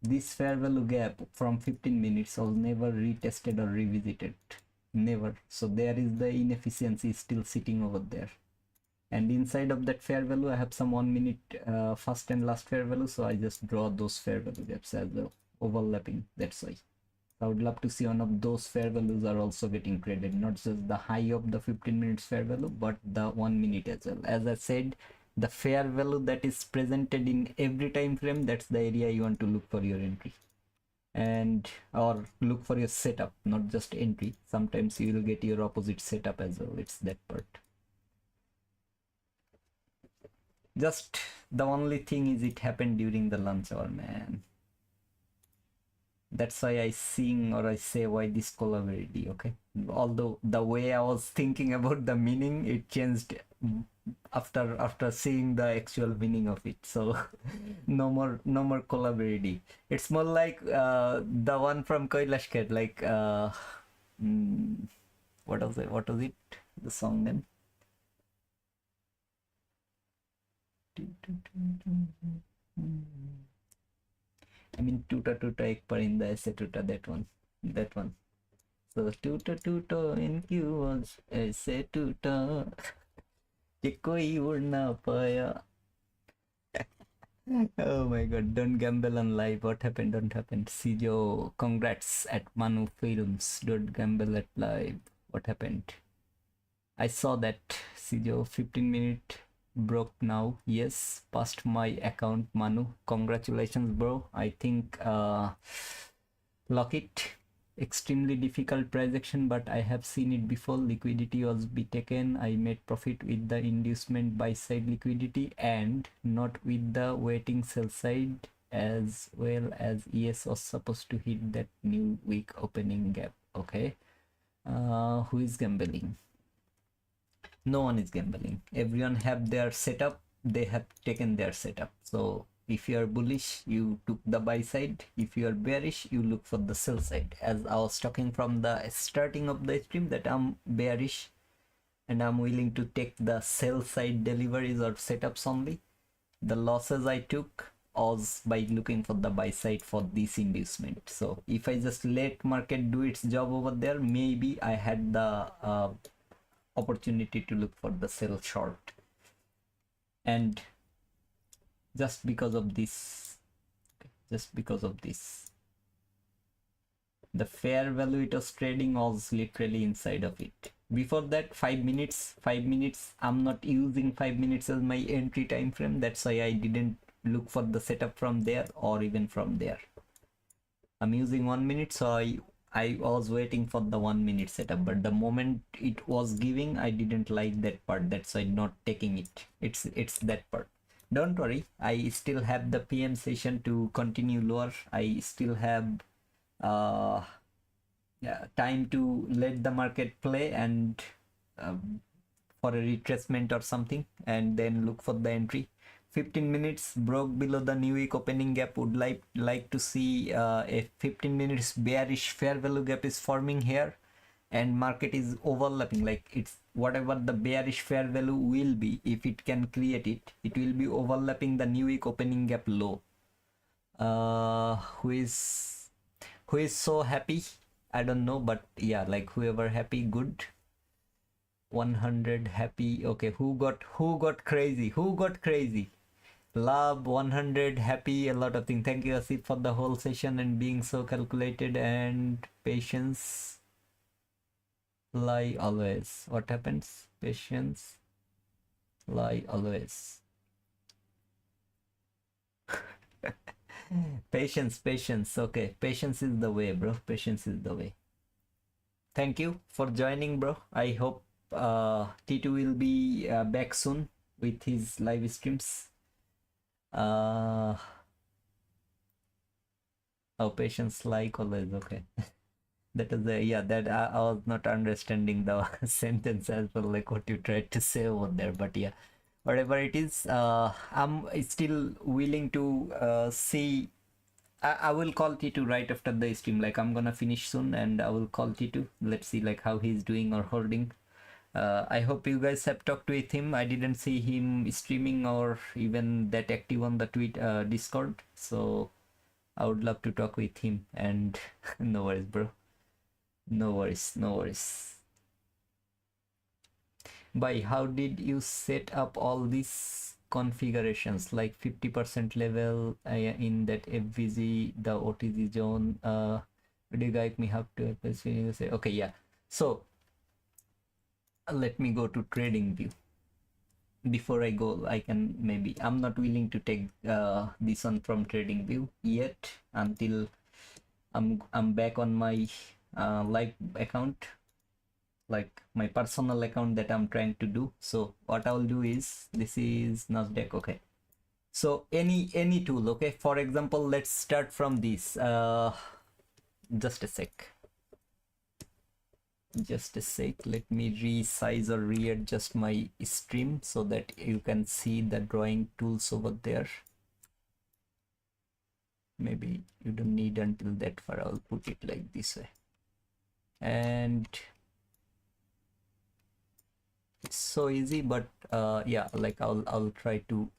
This fair value gap from 15 minutes was never retested or revisited. Never. So there is the inefficiency still sitting over there. And inside of that fair value, I have some 1 minute first and last fair value. So I just draw those fair value gaps as well, overlapping. That's why. I would love to see one of those fair values are also getting traded, not just the high of the 15 minutes fair value, but the 1 minute as well. As I said, the fair value that is presented in every time frame, that's the area you want to look for your entry, and or look for your setup, not just entry. Sometimes you will get your opposite setup as well. It's that part. Just the only thing is it happened during the lunch hour, man. That's why I sing, or I say why this collaborativity. Okay, although the way I was thinking about the meaning, it changed after seeing the actual meaning of it. So no more collaborativity. It's more like the one from Kailash Kher, like what was it, the song name? I mean, tuta tuta ek parinda aise tuta, that one. So tuta tuta in you was aise tuta. कि कोई उड़ ना पाया. Oh my god, don't gamble on live. What happened? Don't happen. Sijo, congrats at Manu Films. Don't gamble at live. What happened? I saw that Sijo 15-minute broke now. Yes, past my account, Manu. Congratulations, bro. I think lock it. Extremely difficult price action, but I have seen it before. Liquidity was be taken. I made profit with the inducement buy side liquidity and not with the waiting sell side, as well as ES was supposed to hit that new week opening gap. Okay. Who is gambling? No one is gambling. Everyone have their setup. They have taken their setup. So if you are bullish, you took the buy side. If you are bearish, you look for the sell side. As I was talking from the starting of the stream that I'm bearish and I'm willing to take the sell side deliveries or setups only. The losses I took was by looking for the buy side for this inducement. So if I just let market do its job over there, maybe I had the opportunity to look for the sell short. And just because of this, the fair value it was trading was literally inside of it. Before that, 5 minutes, I'm not using 5 minutes as my entry time frame. That's why I didn't look for the setup from there or even from there. I'm using 1 minute, so I was waiting for the 1 minute setup, but the moment it was giving, I didn't like that part. That's why not taking it. It's that part. Don't worry, I still have the PM session to continue lower. I still have time to let the market play and for a retracement or something, and then look for the entry. 15 minutes broke below the new week opening gap. Would like to see a 15 minutes bearish fair value gap is forming here, and market is overlapping, like it's whatever the bearish fair value will be, if it can create it, it will be overlapping the new week opening gap low. Who is so happy? I don't know, but yeah, like whoever happy, good. 100 happy. Okay, who got crazy? Love 100 happy, a lot of things. Thank you, Asif, for the whole session and being so calculated and patience. Lie always. What happens? Patience. Lie always. Patience. Okay, patience is the way, bro. Patience is the way. Thank you for joining, bro. I hope T2 will be back soon with his live streams. Oh, patience like always. Okay. That is the, yeah, that I was not understanding the sentence as well, like what you tried to say over there, but yeah, whatever it is, I'm still willing to see. I will call T2 right after the stream. Like I'm gonna finish soon and I will call T2. Let's see like how he's doing or holding. I hope you guys have talked with him. I didn't see him streaming or even that active on the Discord, so I would love to talk with him. And no worries, bro. No worries. By how did you set up all these configurations, like 50% level in that FVG, the OTG zone? Would you guide me how to say? Okay, yeah. So let me go to trading view. Before I go, I can maybe, I'm not willing to take this one from trading view yet until I'm back on my live account, like my personal account that I'm trying to do. So what I'll do is, this is Nasdaq. Okay, so any tool. Okay, for example, let's start from this. Just a sec, let me resize or readjust my stream so that you can see the drawing tools over there. Maybe you don't need until that far. I'll put it like this way, and it's so easy. But yeah, like I'll try to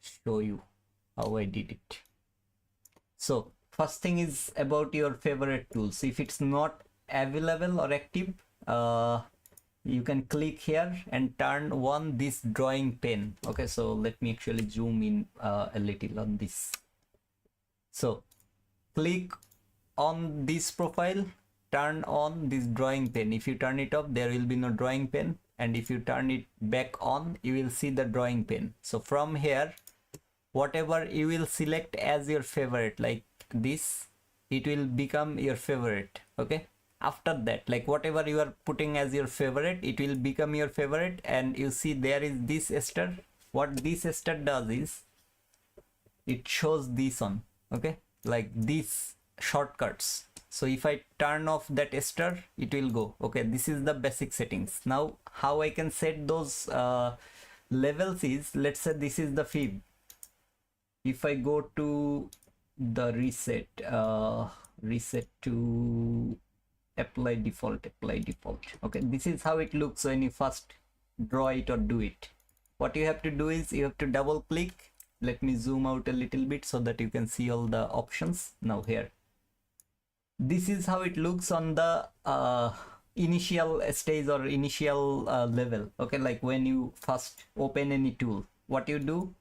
show you how I did it. So first thing is about your favorite tools. If it's not available or active, you can click here and turn on this drawing pen. Okay, so let me actually zoom in a little on this. So click on this profile, turn on this drawing pen. If you turn it off, there will be no drawing pen, and if you turn it back on, you will see the drawing pen. So from here, whatever you will select as your favorite, like this, it will become your favorite. Okay, after that, like whatever you are putting as your favorite, it will become your favorite. And you see there is this star. What this star does is it shows this on, okay, like these shortcuts. So if I turn off that star, it will go. Okay, this is the basic settings. Now how I can set those levels is, let's say this is the fib. If I go to the reset to apply default. Okay, this is how it looks when you first draw it or do it. What you have to do is you have to double click. Let me zoom out a little bit so that you can see all the options. Now here, this is how it looks on the initial stage or initial level. Okay, like when you first open any tool, what you do,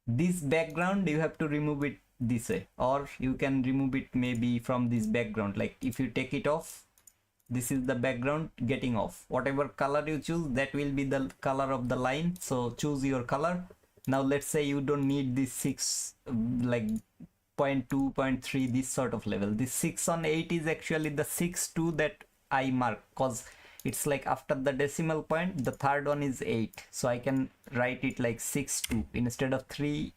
this background you have to remove it this way, or you can remove it maybe from this background. Like if you take it off, this is the background getting off. Whatever color you choose, that will be the color of the line. So choose your color. Now let's say you don't need this 6 like 0.2, 0.3, this sort of level. This 6 on 8 is actually the 6.2 that I mark, because it's like after the decimal point, the third one is 8. So I can write it like 6.2 instead of 3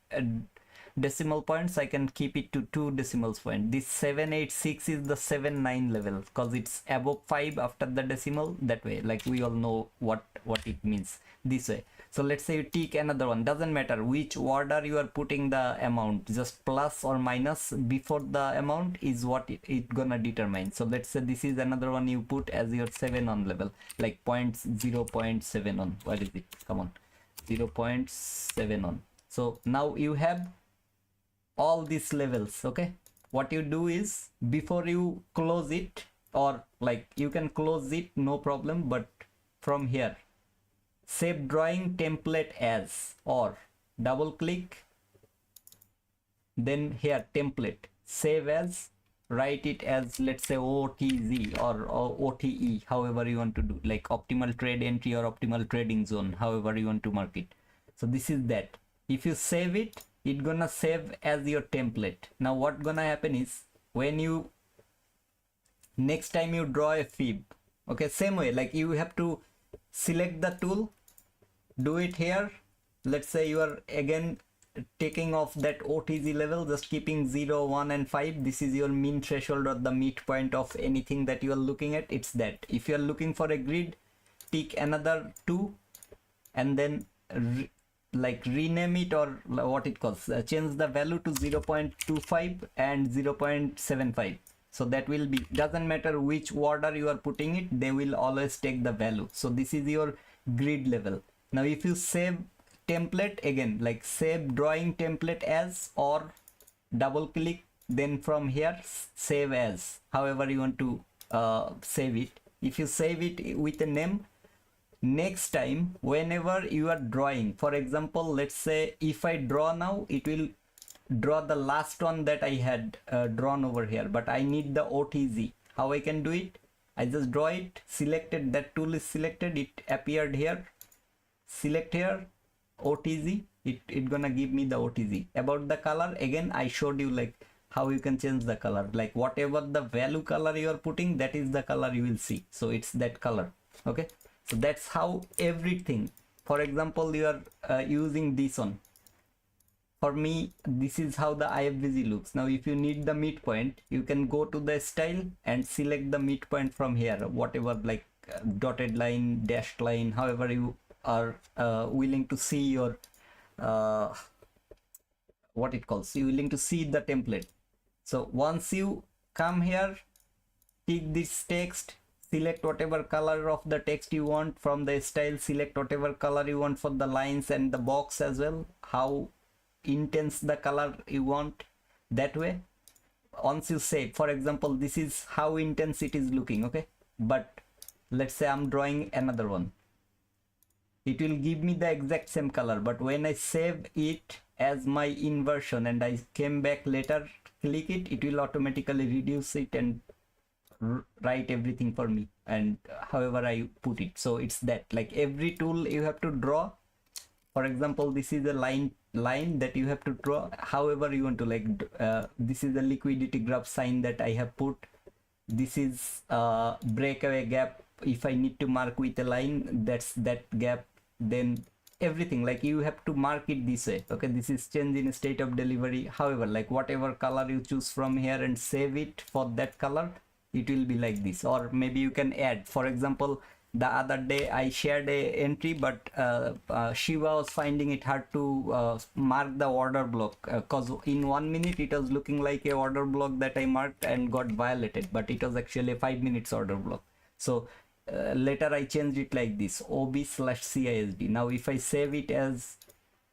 decimal points. I can keep it to 2 decimal points. This 786 is the 7.9 level, because it's above 5 after the decimal. That way, like we all know what it means this way. So let's say you tick another one, doesn't matter which order you are putting the amount, just plus or minus before the amount is what it gonna determine. So let's say this is another one you put as your 7 on level, like 0.7 on. What is it? Come on, 0.7 on. So now you have all these levels. Okay, what you do is, before you close it, or like you can close it, no problem, but from here, save drawing template as, or double click, then here template, save as, write it as, let's say OTZ or OTE, however you want to do, like optimal trade entry or optimal trading zone, however you want to mark it. So this is that. If you save it, it gonna save as your template. Now what gonna happen is, when you next time you draw a fib, okay, same way, like you have to select the tool, do it here. Let's say you are again taking off that OTZ level, just keeping 0, 1 and 5. This is your mean threshold or the midpoint of anything that you are looking at. It's that. If you are looking for a grid, tick another 2 and then like rename it, or what it calls, change the value to 0.25 and 0.75. So that will be, doesn't matter which order you are putting it, they will always take the value. So this is your grid level. Now if you save template, again, like save drawing template as, or double click, then from here save as, however you want to save it. If you save it with a name, next time whenever you are drawing, for example, let's say if I draw now, it will draw the last one that I had drawn over here, but I need the OTZ. How I can do it? I just draw it, selected, that tool is selected, it appeared here, select here, OTZ, it gonna give me the OTZ. About the color, again I showed you like how you can change the color, like whatever the value color you are putting, that is the color you will see. So it's that color. Okay, so that's how everything. For example, you are using this one. For me, this is how the IFBG looks. Now if you need the midpoint, you can go to the style and select the midpoint from here, whatever, like dotted line, dashed line, however you are willing to see your what it calls, you willing to see the template. So once you come here, tick this text, select whatever color of the text you want from the style, select whatever color you want for the lines and the box as well, how intense the color you want, that way. Once you save, for example, this is how intense it is looking, okay, but let's say I'm drawing another one, it will give me the exact same color, but when I save it as my inversion and I came back later, click it, it will automatically reduce it and write everything for me, and however I put it. So it's that, like every tool you have to draw. For example, this is a line that you have to draw however you want to, like this is a liquidity graph sign that I have put. This is breakaway gap, if I need to mark with a line, that's that gap. Then everything, like you have to mark it this way. Okay, this is change in state of delivery. However, like whatever color you choose from here and save it for that color, it will be like this. Or maybe you can add, for example, the other day I shared a entry, but Shiva was finding it hard to mark the order block, because in 1 minute it was looking like a order block that I marked and got violated, but it was actually a 5 minutes order block. So later I changed it like this, OB/CISD. Now if I save it as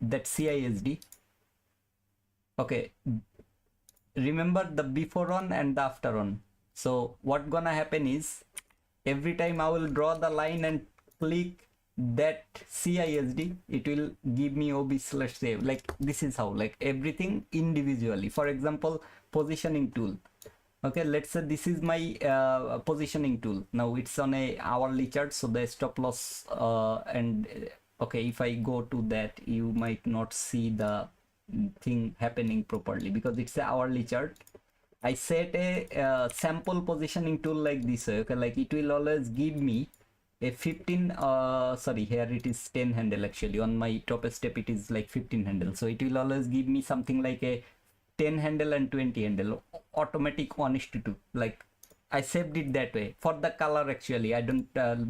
that CISD, okay, remember the before on and the after on. So what gonna happen is, every time I will draw the line and click that CISD, it will give me OB/save. Like this is how, like everything individually. For example, positioning tool. Okay, let's say this is my positioning tool. Now it's on a hourly chart, so the stop loss and okay, if I go to that, you might not see the thing happening properly because it's an hourly chart. I set a sample positioning tool like this. Okay, like it will always give me a 15 sorry, here it is 10 handle. Actually on my top step it is like 15 handle, so it will always give me something like a 10 handle and 20 handle, automatic 1:2. Like I saved it that way for the color. Actually I don't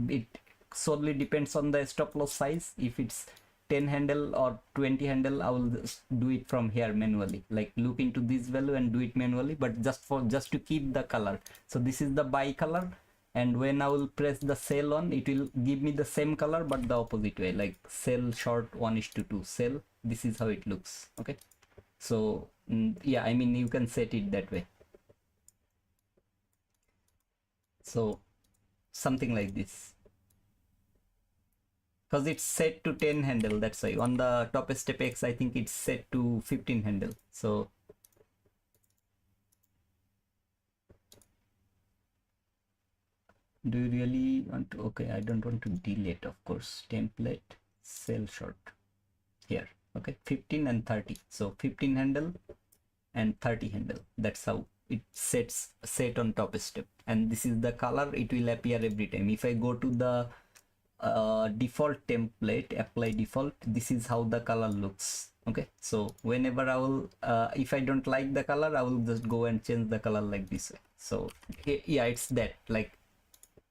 it solely depends on the stop loss size. If it's 10 handle or 20 handle, I will do it from here manually, like look into this value and do it manually, but just to keep the color. So this is the buy color, and when I will press the sell on, it will give me the same color but the opposite way, like sell short 1:2 sell. This is how it looks. Okay, so yeah, I mean you can set it that way. So something like this, because it's set to 10 handle, that's why. On the top step X I think it's set to 15 handle. So do you really want to, okay, I don't want to delete, of course, template sell short here. Okay, 15 and 30, so 15 handle and 30 handle, that's how it set on top step. And this is the color, it will appear every time. If I go to the default template, apply default, this is how the color looks. Okay, so whenever I will if I don't like the color, I will just go and change the color like this way. So yeah, it's that, like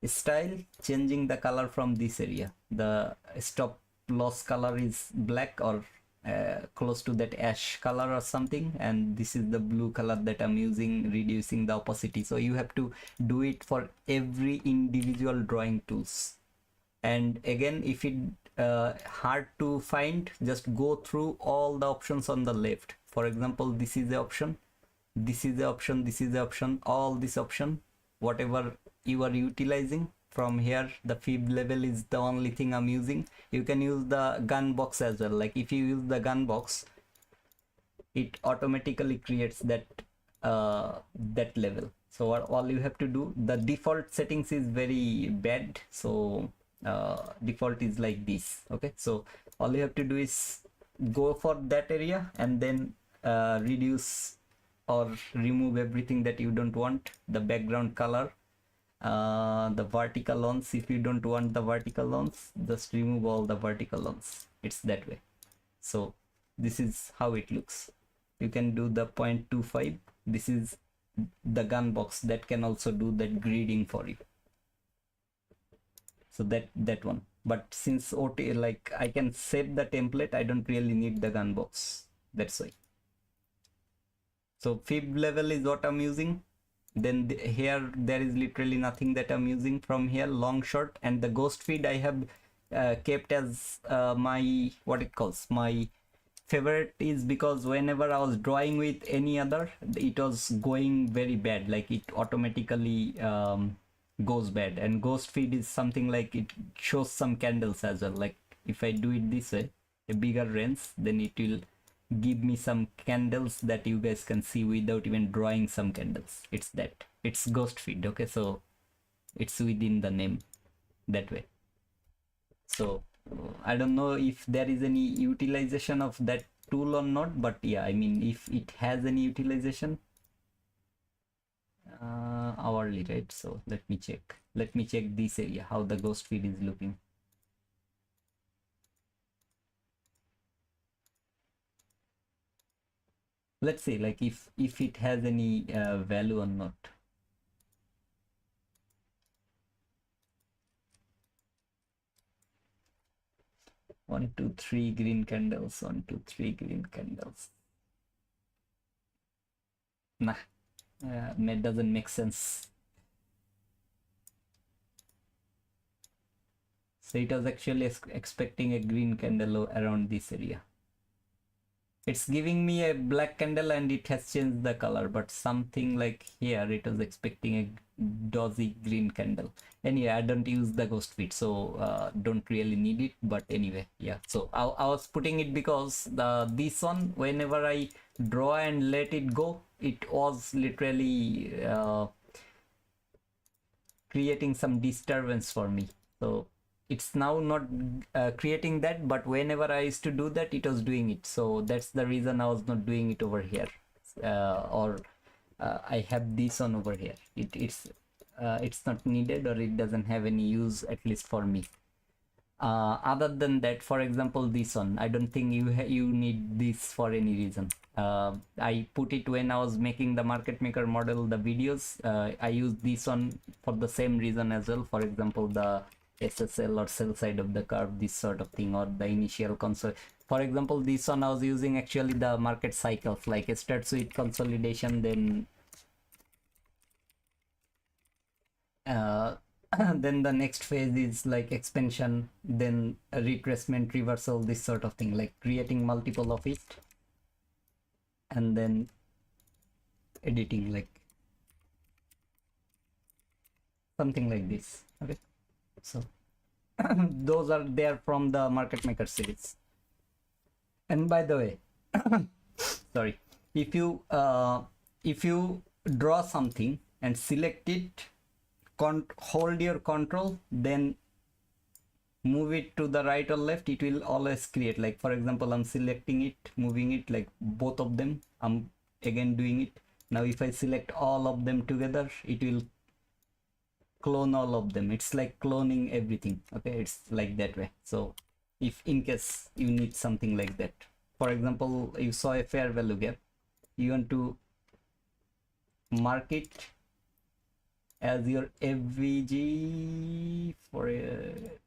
style, changing the color from this area. The stop loss color is black or close to that ash color or something, and this is the blue color that I'm using, reducing the opacity. So you have to do it for every individual drawing tools. And again, if it hard to find, just go through all the options on the left. For example, this is the option, this is the option, this is the option, all this option, whatever you are utilizing. From here the fib level is the only thing I'm using. You can use the gun box as well. Like if you use the gun box, it automatically creates that that level. So all you have to do, the default settings is very bad, so default is like this. Okay, so all you have to do is go for that area and then reduce or remove everything that you don't want, the background color, the vertical lines. If you don't want the vertical lines, just remove all the vertical lines. It's that way. So this is how it looks. You can do the 0.25. This is the gun box that can also do that grading for you. So that one. But since OT, like I can save the template, I don't really need the gun box, that's why. So fib level is what I'm using. Then here there is literally nothing that I'm using. From here, long short, and the ghost feed I have kept as my, what it calls, my favorite, is because whenever I was drawing with any other, it was going very bad, like it automatically goes bad. And ghost feed is something like it shows some candles as well. Like if I do it this way, a bigger range, then it will give me some candles that you guys can see without even drawing some candles. It's ghost feed. Okay, so it's within the name that way. So I don't know if there is any utilization of that tool or not, but yeah, I mean, if it has any utilization, hourly, right? So let me check this area, how the ghost feed is looking. Let's see, like if it has any value or not. One, two, three green candles. 1, 2, 3 green candles. Nah, it doesn't make sense. So it was actually expecting a green candle around this area. It's giving me a black candle and it has changed the color, but something like here it was expecting a dodgy green candle. Anyway, I don't use the ghost feed, so don't really need it. But anyway, yeah, so I was putting it because this one, whenever I draw and let it go, it was literally creating some disturbance for me. So it's now not creating that, but whenever I used to do that, it was doing it. So that's the reason I was not doing it over here, or I have this one over here. It's not needed, or it doesn't have any use, at least for me. Other than that, for example, this one, I don't think you need this for any reason. I put it when I was making the market maker model, the videos. I use this one for the same reason as well. For example, the SSL or sell side of the curve, this sort of thing, or the initial console. For example, this one I was using actually the market cycles, like it starts with consolidation, then then the next phase is like expansion, then a retracement, reversal, this sort of thing, like creating multiple of it and then editing, like something like this. Okay, so those are there from the market maker series. And by the way, sorry, if you draw something and select it, hold your control, then move it to the right or left, it will always create, like for example, I'm selecting it, moving it, like both of them, I'm again doing it. Now if I select all of them together, it will clone all of them. It's like cloning everything. Okay, it's like that way. So if in case you need something like that, for example, you saw a fair value gap, you want to mark it as your FVG for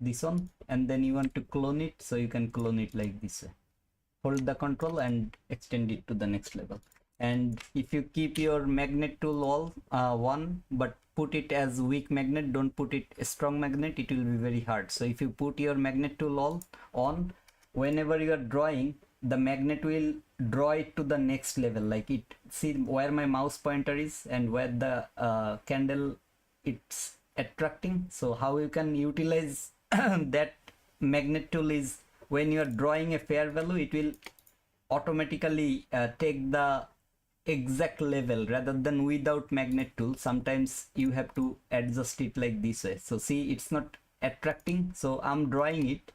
this one, and then you want to clone it, so you can clone it like this way. Hold the control and extend it to the next level. And if you keep your magnet tool all one, but put it as weak magnet, don't put it a strong magnet, it will be very hard. So if you put your magnet tool all on, whenever you are drawing, the magnet will draw it to the next level. Like it, see where my mouse pointer is and where the candle it's attracting. So how you can utilize that magnet tool is when you are drawing a fair value, it will automatically take the exact level rather than without magnet tool. Sometimes you have to adjust it like this way. So see, it's not attracting, so I'm drawing it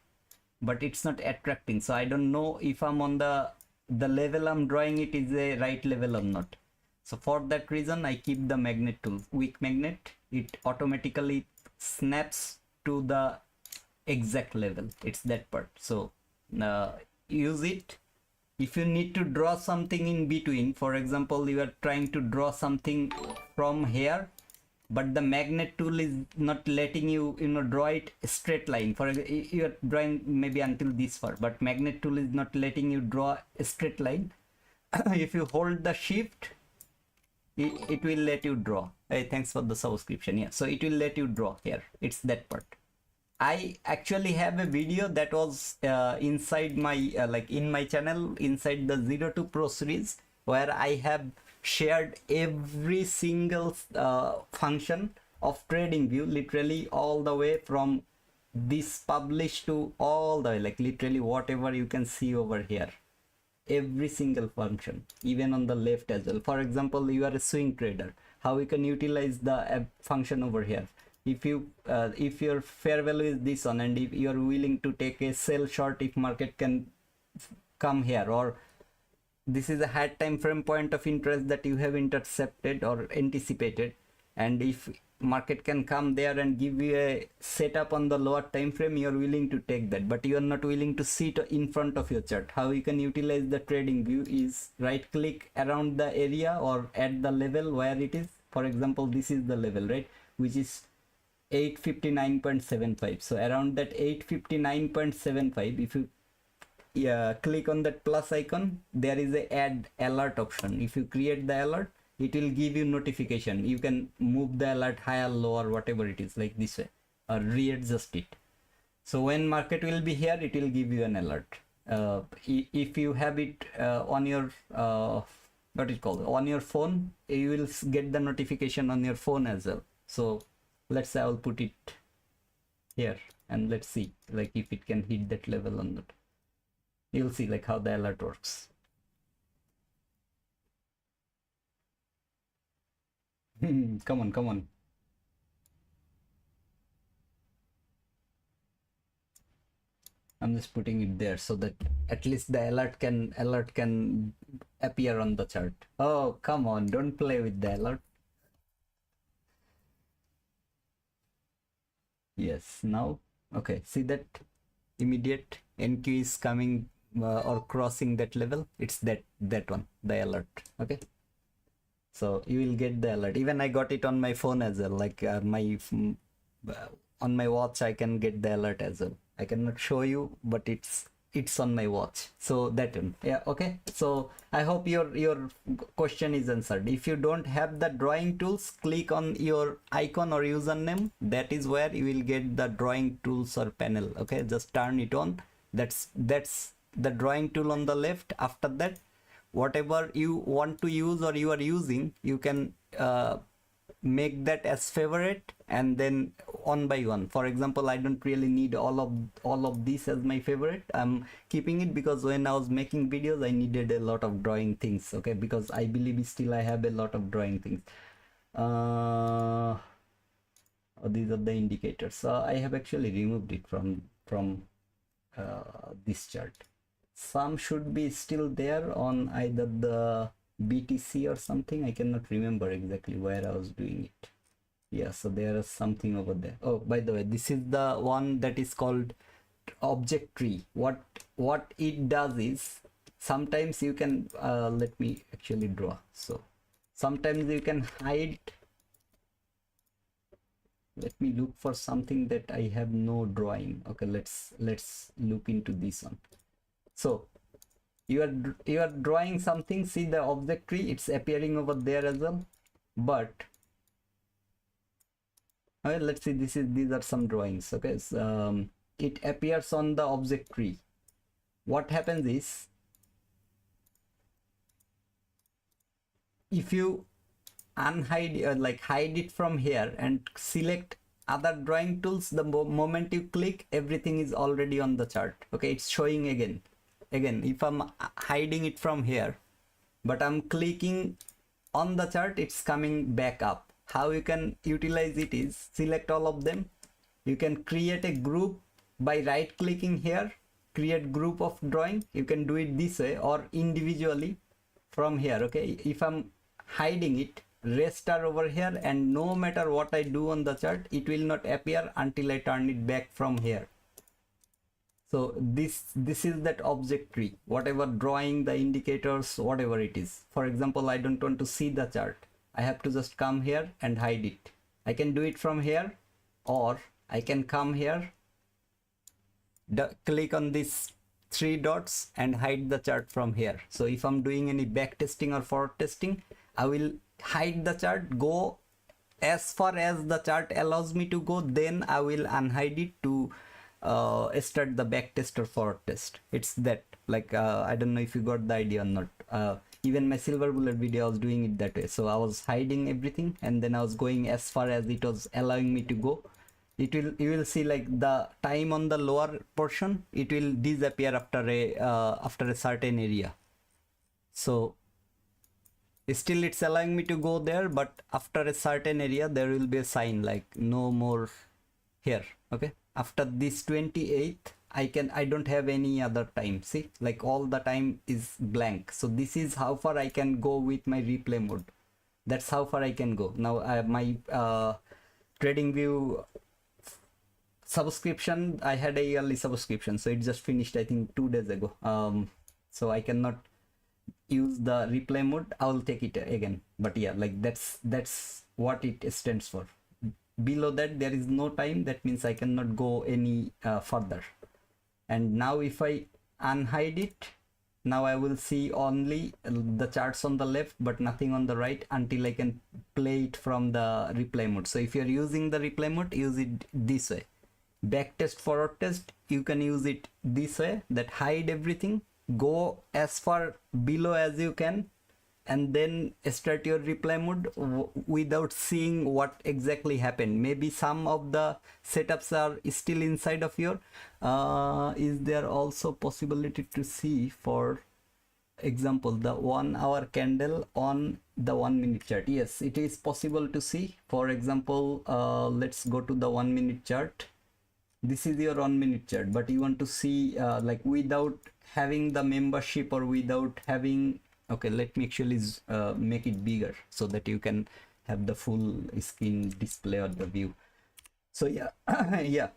but it's not attracting, so I don't know if I'm on the level I'm drawing it is a right level or not. So for that reason I keep the magnet tool weak magnet. It automatically snaps to the exact level. It's that part. So use it. If you need to draw something in between, for example, you are trying to draw something from here, but the magnet tool is not letting you, draw it straight line. For example, you are drawing maybe until this far, but magnet tool is not letting you draw a straight line. If you hold the shift, it will let you draw. Hey, thanks for the subscription. Yeah, so it will let you draw here. It's that part. I actually have a video that was inside my like in my channel, inside the 02 Pro series, where I have shared every single function of trading view, literally all the way from this publish to all the way, like literally whatever you can see over here, every single function, even on the left as well. For example, you are a swing trader, how you can utilize the function over here. If you if your fair value is this one, and if you are willing to take a sell short if market can come here, or this is a high time frame point of interest that you have intercepted or anticipated, and if market can come there and give you a setup on the lower time frame, you are willing to take that, but you are not willing to sit in front of your chart. How you can utilize the trading view is right click around the area or at the level where it is. For example, this is the level, right, which is 859.75. so around that 859.75, if you click on that plus icon, there is a add alert option. If you create the alert, it will give you notification. You can move the alert higher, lower, whatever it is, like this way, or readjust it. So when market will be here, it will give you an alert. If you have it on your what is called on your phone, you will get the notification on your phone as well. So let's say I'll put it here, and let's see like if it can hit that level or not. You'll see like how the alert works. Come on, come on. I'm just putting it there so that at least the alert can appear on the chart. Oh, come on, don't play with the alert. Yes, now, okay, see that immediate NQ is coming or crossing that level. It's that one, the alert. Okay, so you will get the alert. Even I got it on my phone as well, like on my watch I can get the alert as well. I cannot show you, but it's on my watch. So that one, yeah, okay. So I hope your question is answered. If you don't have the drawing tools, click on your icon or username. That is where you will get the drawing tools or panel. Okay, just turn it on. That's the drawing tool on the left. After that, whatever you want to use or you are using, you can make that as favorite, and then one by one. For example, I don't really need all of this as my favorite. I'm keeping it because when I was making videos, I needed a lot of drawing things. Okay, because I believe still I have a lot of drawing things. These are the indicators. So I have actually removed it from this chart. Some should be still there on either the BTC or something. I cannot remember exactly where I was doing it. Yeah, so there is something over there. Oh, by the way, this is the one that is called object tree. What it does is, sometimes you can let me actually draw. So sometimes you can hide. Let me look for something that I have no drawing. Okay, let's look into this one. So you are drawing something. See the object tree, it's appearing over there as well. But okay, let's see, these are some drawings. Okay, so, it appears on the object tree. What happens is, if you unhide like hide it from here and select other drawing tools, the moment you click, everything is already on the chart. Okay, it's showing again. If I'm hiding it from here, but I'm clicking on the chart, it's coming back up. How you can utilize it is, select all of them. You can create a group by right clicking here, create group of drawing. You can do it this way or individually from here. Okay, if I'm hiding it, rest are over here, and no matter what I do on the chart, it will not appear until I turn it back from here. So this is that object tree. Whatever drawing, the indicators, whatever it is. For example, I don't want to see the chart. I have to just come here and hide it. I can do it from here, or I can come here, click on these three dots and hide the chart from here. So if I'm doing any back testing or forward testing, I will hide the chart, go as far as the chart allows me to go, then I will unhide it to start the back test or forward test. It's that, like I don't know if you got the idea or not. Even my silver bullet video, I was doing it that way. So I was hiding everything, and then I was going as far as it was allowing me to go. You will see like the time on the lower portion, it will disappear after a certain area. So still it's allowing me to go there, but after a certain area there will be a sign like no more here. Okay, after this 28th, I don't have any other time. See, like all the time is blank. So this is how far I can go with my replay mode. That's how far I can go. Now my TradingView subscription, I had a yearly subscription, so it just finished I think 2 days ago. So I cannot use the replay mode. I will take it again, but yeah, like that's what it stands for. Below that there is no time. That means I cannot go any further. And now if I unhide it, now I will see only the charts on the left but nothing on the right until I can play it from the replay mode. So if you're using the replay mode, use it this way. Backtest, forward test, you can use it this way, that hide everything, go as far below as you can, and then start your replay mode without seeing what exactly happened. Maybe some of the setups are still inside of your is there also possibility to see, for example, the 1 hour candle on the 1 minute chart? Yes, it is possible to see. For example, let's go to the 1 minute chart. This is your 1 minute chart, but you want to see like without having the membership or without having, okay, let me actually make it bigger so that you can have the full screen display or the view. So yeah, yeah,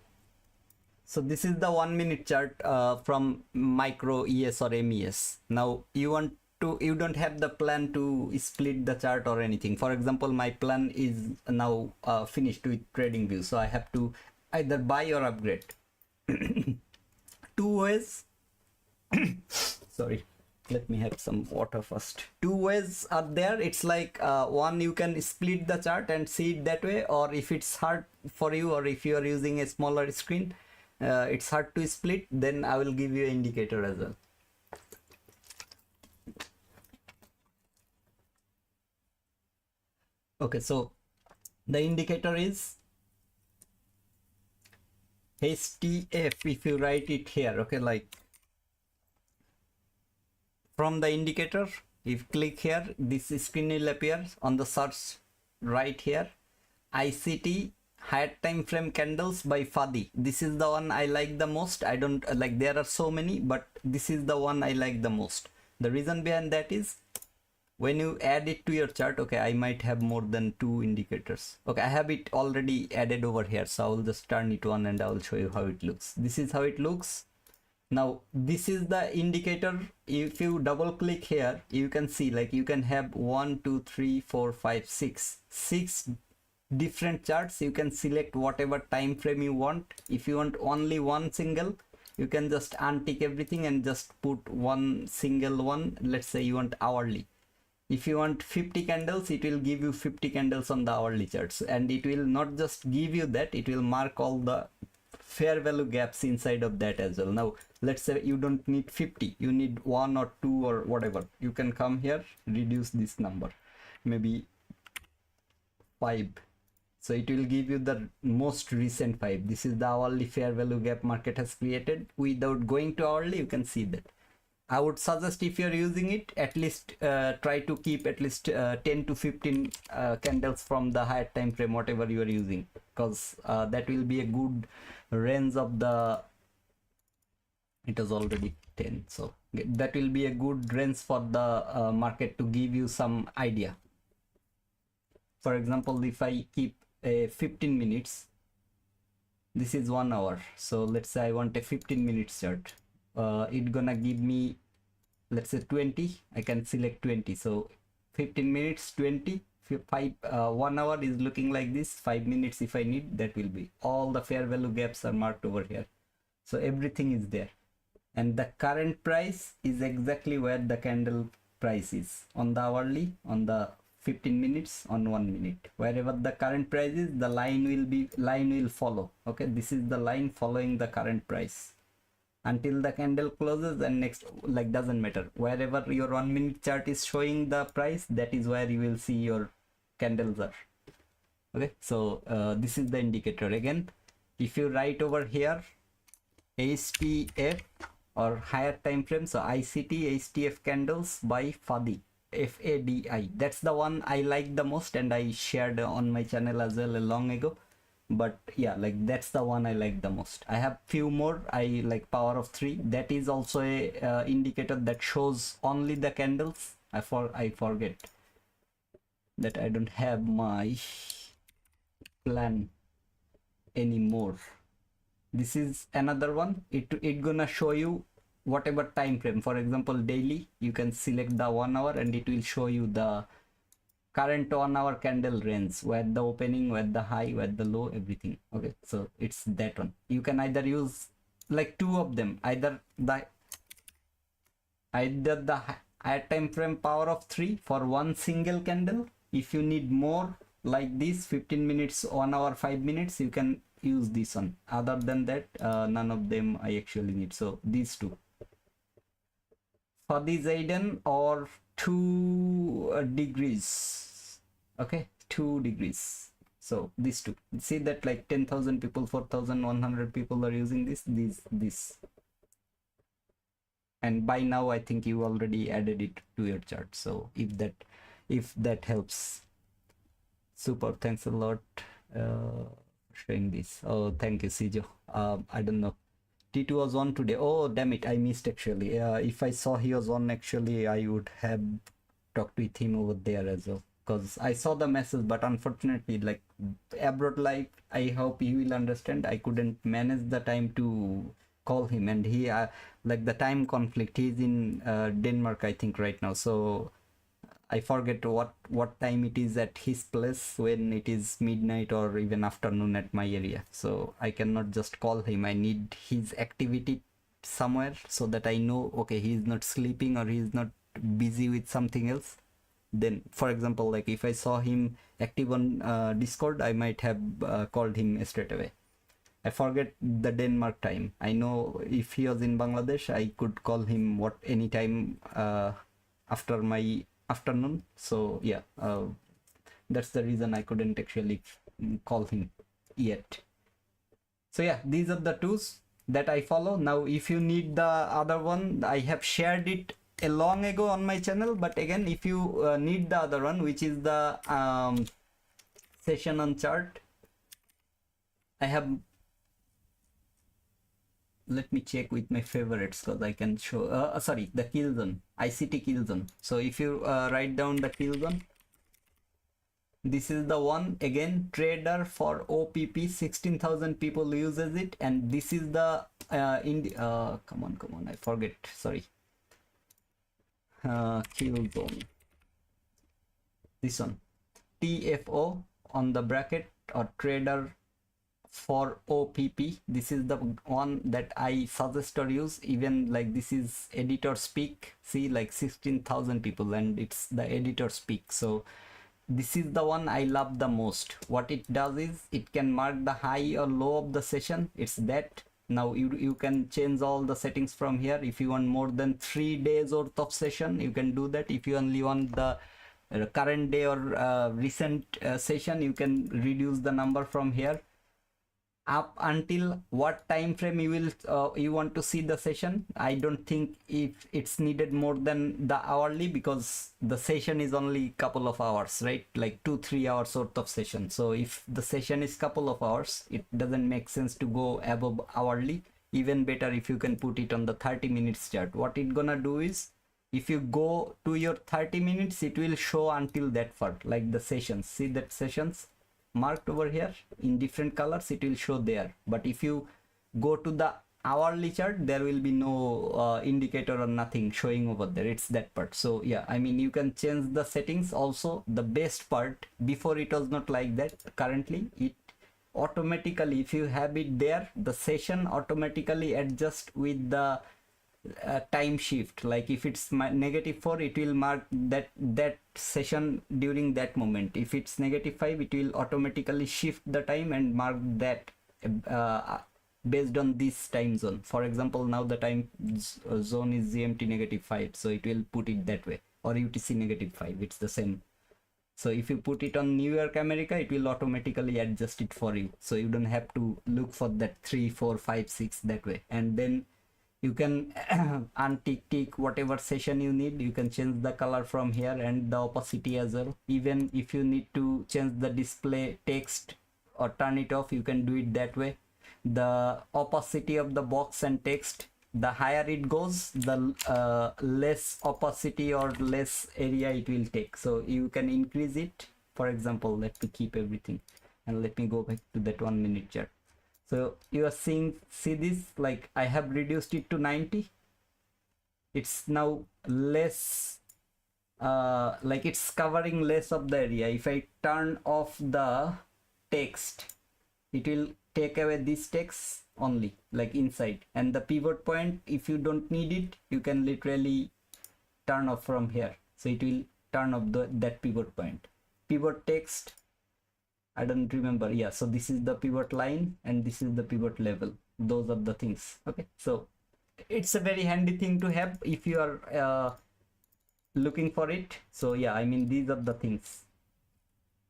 so this is the 1 minute chart from micro ES or MES. Now you don't have the plan to split the chart or anything. For example, my plan is now finished with TradingView, so I have to either buy or upgrade. Two ways. Sorry, let me have some water first. Two ways are there. It's like one, you can split the chart and see it that way, or if it's hard for you, or if you are using a smaller screen, it's hard to split, then I will give you an indicator as well. Okay, so the indicator is HTF. If you write it here, okay, like from the indicator, if you click here, this screen will appear on the search right here. ICT higher time frame candles by Fadi. This is the one I like the most. I don't like, there are so many, but this is the one I like the most. The reason behind that is when you add it to your chart, okay, I might have more than 2 indicators. Okay, I have it already added over here, so I will just turn it on and I will show you how it looks. This is how it looks. Now this is the indicator. If you double click here, you can see like you can have 1 2 3 4 5 6 different charts. You can select whatever time frame you want. If you want only one single, you can just untick everything and just put one single one. Let's say you want hourly. If you want 50 candles, it will give you 50 candles on the hourly charts, and it will not just give you that, it will mark all the fair value gaps inside of that as well. Now let's say you don't need 50, you need 1 or 2 or whatever. You can come here, reduce this number, maybe 5. So it will give you the most recent 5. This is the hourly fair value gap market has created. Without going to hourly, you can see that. I would suggest, if you're using it, at least try to keep at least 10 to 15 candles from the higher time frame, whatever you are using, because that will be a good range of the, it was already 10, so that will be a good range for the market to give you some idea. For example, if I keep a 15 minutes, this is 1 hour, so let's say I want a 15 minutes chart. It gonna give me, let's say 20. I can select 20, so 15 minutes 20, 1 hour is looking like this. 5 minutes if I need, that will be all the fair value gaps are marked over here, so everything is there. And the current price is exactly where the candle price is on the hourly, on the 15 minutes, on 1 minute. Wherever the current price is, the line will follow. Okay, this is the line following the current price. until the candle closes, and next, like, doesn't matter, wherever your 1 minute chart is showing the price, that is where you will see your candles are. Okay, so this is the indicator. Again, if you write over here HTF or higher time frame, so ICT HTF candles by Fadi, FADI, that's the one I like the most, and I shared on my channel as well a long ago. But yeah, like, that's the one I like the most. I have few more. I like power of 3, that is also a indicator that shows only the candles. I forget that I don't have my plan anymore. This is another one. It gonna show you whatever time frame. For example, daily, you can select the 1 hour and it will show you the current 1 hour candle range, where the opening, where the high, where the low, everything. Okay, so it's that one. You can either use like 2 of them, either the higher time frame power of 3 for one single candle. If you need more like this, 15 minutes, 1 hour, 5 minutes, you can use this one. Other than that, none of them I actually need. So these 2 for the Zayden, or 2 degrees. Okay, 2 degrees. So these 2, see that like 10,000 people, 4,100 people are using this, and by now I think you already added it to your chart. So if that helps, super, thanks a lot showing this. Oh, thank you, Sijo. I don't know, T2 was on today. Oh, damn it, I missed actually. If I saw he was on, actually I would have talked with him over there as well, because I saw the message, but unfortunately, like, abroad life, I hope you will understand, I couldn't manage the time to call him, and he like the time conflict, he's in Denmark I think right now, so I forget what time it is at his place when it is midnight or even afternoon at my area. So I cannot just call him. I need his activity somewhere so that I know, okay, he's not sleeping or he's not busy with something else. Then, for example, like if I saw him active on Discord, I might have called him straight away. I forget the Denmark time. I know if he was in Bangladesh, I could call him any time after my afternoon. So yeah, that's the reason I couldn't actually call him yet. So yeah, these are the tools that I follow. Now if you need the other one, I have shared it a long ago on my channel, but again, if you need the other one, which is the session on chart, I have, let me check with my favorites, because I can show sorry, the kill zone, ICT kill zone. So if you write down the kill zone, this is the one. Again, trader for OPP, 16,000 people uses it, and this is the come on, I forget, sorry, kill zone, this one, TFO on the bracket, or trader for OPP. This is the one that I suggest or use. Even like this is editor speak, see, like 16,000 people, and it's the editor speak. So this is the one I love the most. What it does is it can mark the high or low of the session. It's that. Now you can change all the settings from here. If you want more than 3 days worth of session, you can do that. If you only want the current day or recent session, you can reduce the number from here. Up until what time frame you will you want to see the session. I don't think if it's needed more than the hourly, because the session is only couple of hours, right? Like 2-3 hours worth of session. So if the session is couple of hours, it doesn't make sense to go above hourly. Even better if you can put it on the 30 minutes chart. What it gonna do is, if you go to your 30 minutes, it will show until that part, like the sessions. See that sessions marked over here in different colors, it will show there. But if you go to the hourly chart, there will be no indicator or nothing showing over there. It's that part. So yeah, I mean, you can change the settings also. The best part, before it was not like that. Currently it automatically, if you have it there, the session automatically adjusts with the time shift. Like if it's -4, it will mark that session during that moment. If it's -5, it will automatically shift the time and mark that based on this time zone. For example, now the time zone is GMT -5, so it will put it that way, or UTC -5, it's the same. So if you put it on New York America, it will automatically adjust it for you, so you don't have to look for that 3 4 5 6 that way. And then you can untick whatever session you need. You can change the color from here and the opacity as well. Even if you need to change the display text or turn it off, you can do it that way. The opacity of the box and text, the higher it goes, the less opacity or less area it will take. So you can increase it. For example, let me keep everything and let me go back to that 1 minute chart. So you are see this, like I have reduced it to 90. It's now less, like it's covering less of the area. If I turn off the text, it will take away this text only, like inside. And the pivot point, if you don't need it, you can literally turn off from here. So it will turn off that pivot point. Pivot text, I don't remember. Yeah, so this is the pivot line and this is the pivot level. Those are the things. Okay, so it's a very handy thing to have if you are looking for it. So yeah, I mean, these are the things.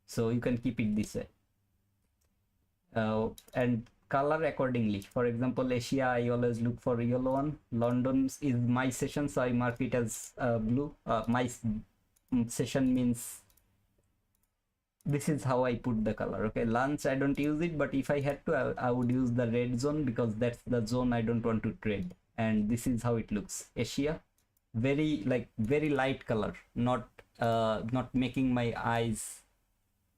So you can keep it this way. And color accordingly. For example, Asia, I always look for a yellow one. London is my session, so I mark it as blue. My session means this is how I put the color. Okay, lunch I don't use it, but if I had to, I would use the red zone because that's the zone I don't want to trade. And this is how it looks. Asia, very light color, not making my eyes,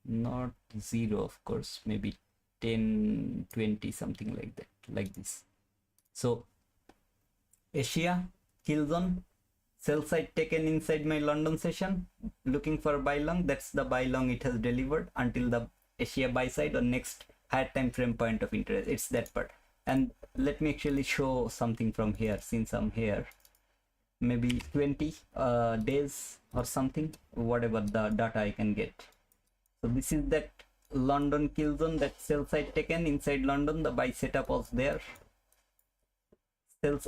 not 0 of course, maybe 10 20 something like that, like this. So Asia, kill zone, sell side taken inside my London session, looking for a buy long. That's the buy long it has delivered until the Asia buy side or next higher time frame point of interest. It's that part. And let me actually show something from here, since I'm here. Maybe 20 days or something, whatever the data I can get. So this is that London kill zone, that sell side taken inside London. The buy setup was there. Sells,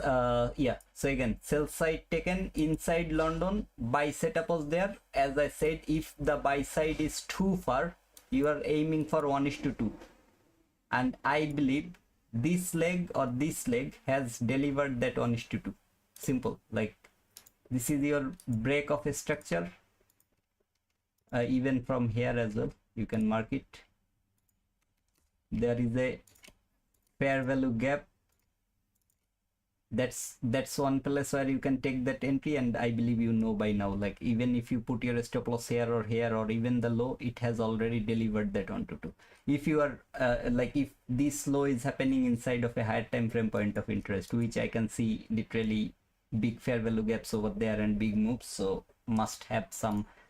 yeah, so again, sell side taken inside London, buy setup was there. As I said, if the buy side is too far, you are aiming for 1:2, and I believe this leg or this leg has delivered that 1:2. Simple. Like this is your break of a structure. Even from here as well, you can mark it. There is a fair value gap. That's one place where you can take that entry, and I believe you know by now, like even if you put your stop loss here or even the low, it has already delivered that 1:2. If you are like if this low is happening inside of a higher time frame point of interest, which I can see literally big fair value gaps over there and big moves, so must have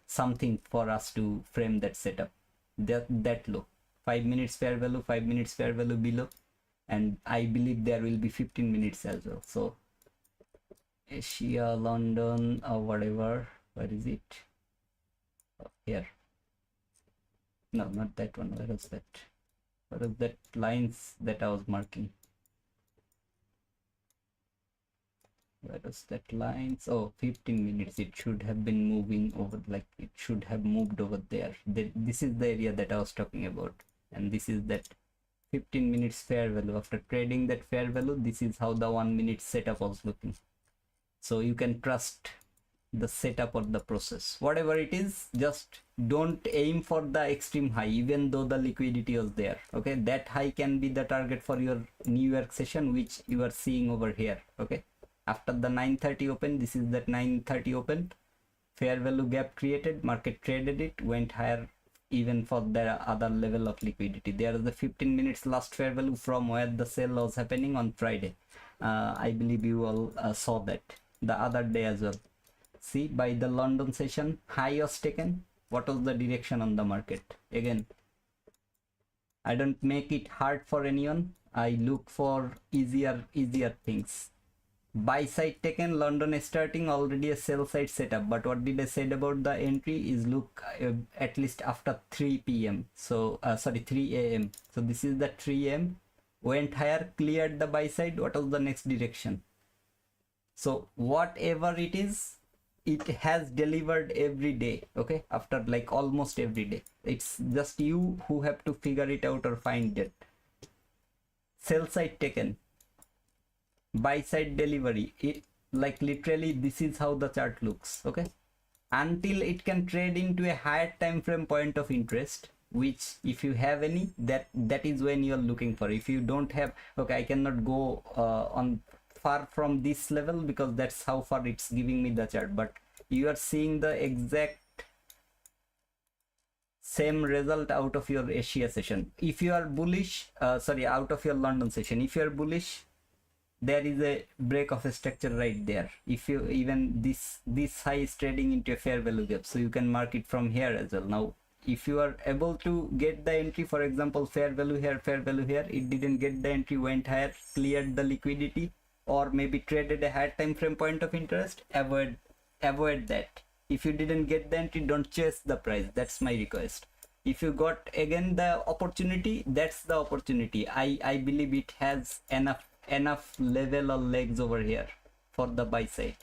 something for us to frame that setup. That low, 5 minutes fair value, 5 minutes fair value below, and I believe there will be 15 minutes as well. So Asia, London, or whatever, where is it? Oh, here. No, not that one. Where was that? What was that lines that I was marking? Where was that lines? Oh, 15 minutes. It should have been moving over, like it should have moved over there. This is the area that I was talking about, and this is that 15 minutes fair value. After trading that fair value, this is how the 1 minute setup was looking. So you can trust the setup or the process, whatever it is. Just don't aim for the extreme high, even though the liquidity was there. Okay, that high can be the target for your New York session, which you are seeing over here. Okay, after the 9:30 open, this is that 9:30 open, fair value gap created, market traded it, went higher even for the other level of liquidity. There is the 15 minutes last fair value from where the sale was happening on Friday. I believe you all saw that the other day as well. See, by the London session, high was taken. What was the direction on the market? Again, I don't make it hard for anyone. I look for easier things. Buy side taken, London starting, already a sell side setup. But what did I said about the entry is look at least after 3 p.m. So sorry, 3 a.m. So this is the 3 a.m. went higher, cleared the buy side. What was the next direction? So whatever it is, it has delivered every day, okay, after like almost every day. It's just you who have to figure it out or find it. Sell side taken, buy side delivery, it like literally this is how the chart looks, okay, until it can trade into a higher time frame point of interest, which if you have any, that is when you are looking for. If you don't have, okay, I cannot go on far from this level because that's how far it's giving me the chart, but you are seeing the exact same result out of your Asia session. If you are bullish, out of your London session, if you are bullish, there is a break of a structure right there. If you even this high is trading into a fair value gap, so you can mark it from here as well. Now if you are able to get the entry, for example, fair value here, it didn't get the entry, went higher, cleared the liquidity, or maybe traded a higher time frame point of interest, avoid that. If you didn't get the entry, don't chase the price. That's my request. If you got again the opportunity, that's the opportunity. I believe it has enough level or legs over here for the buy side.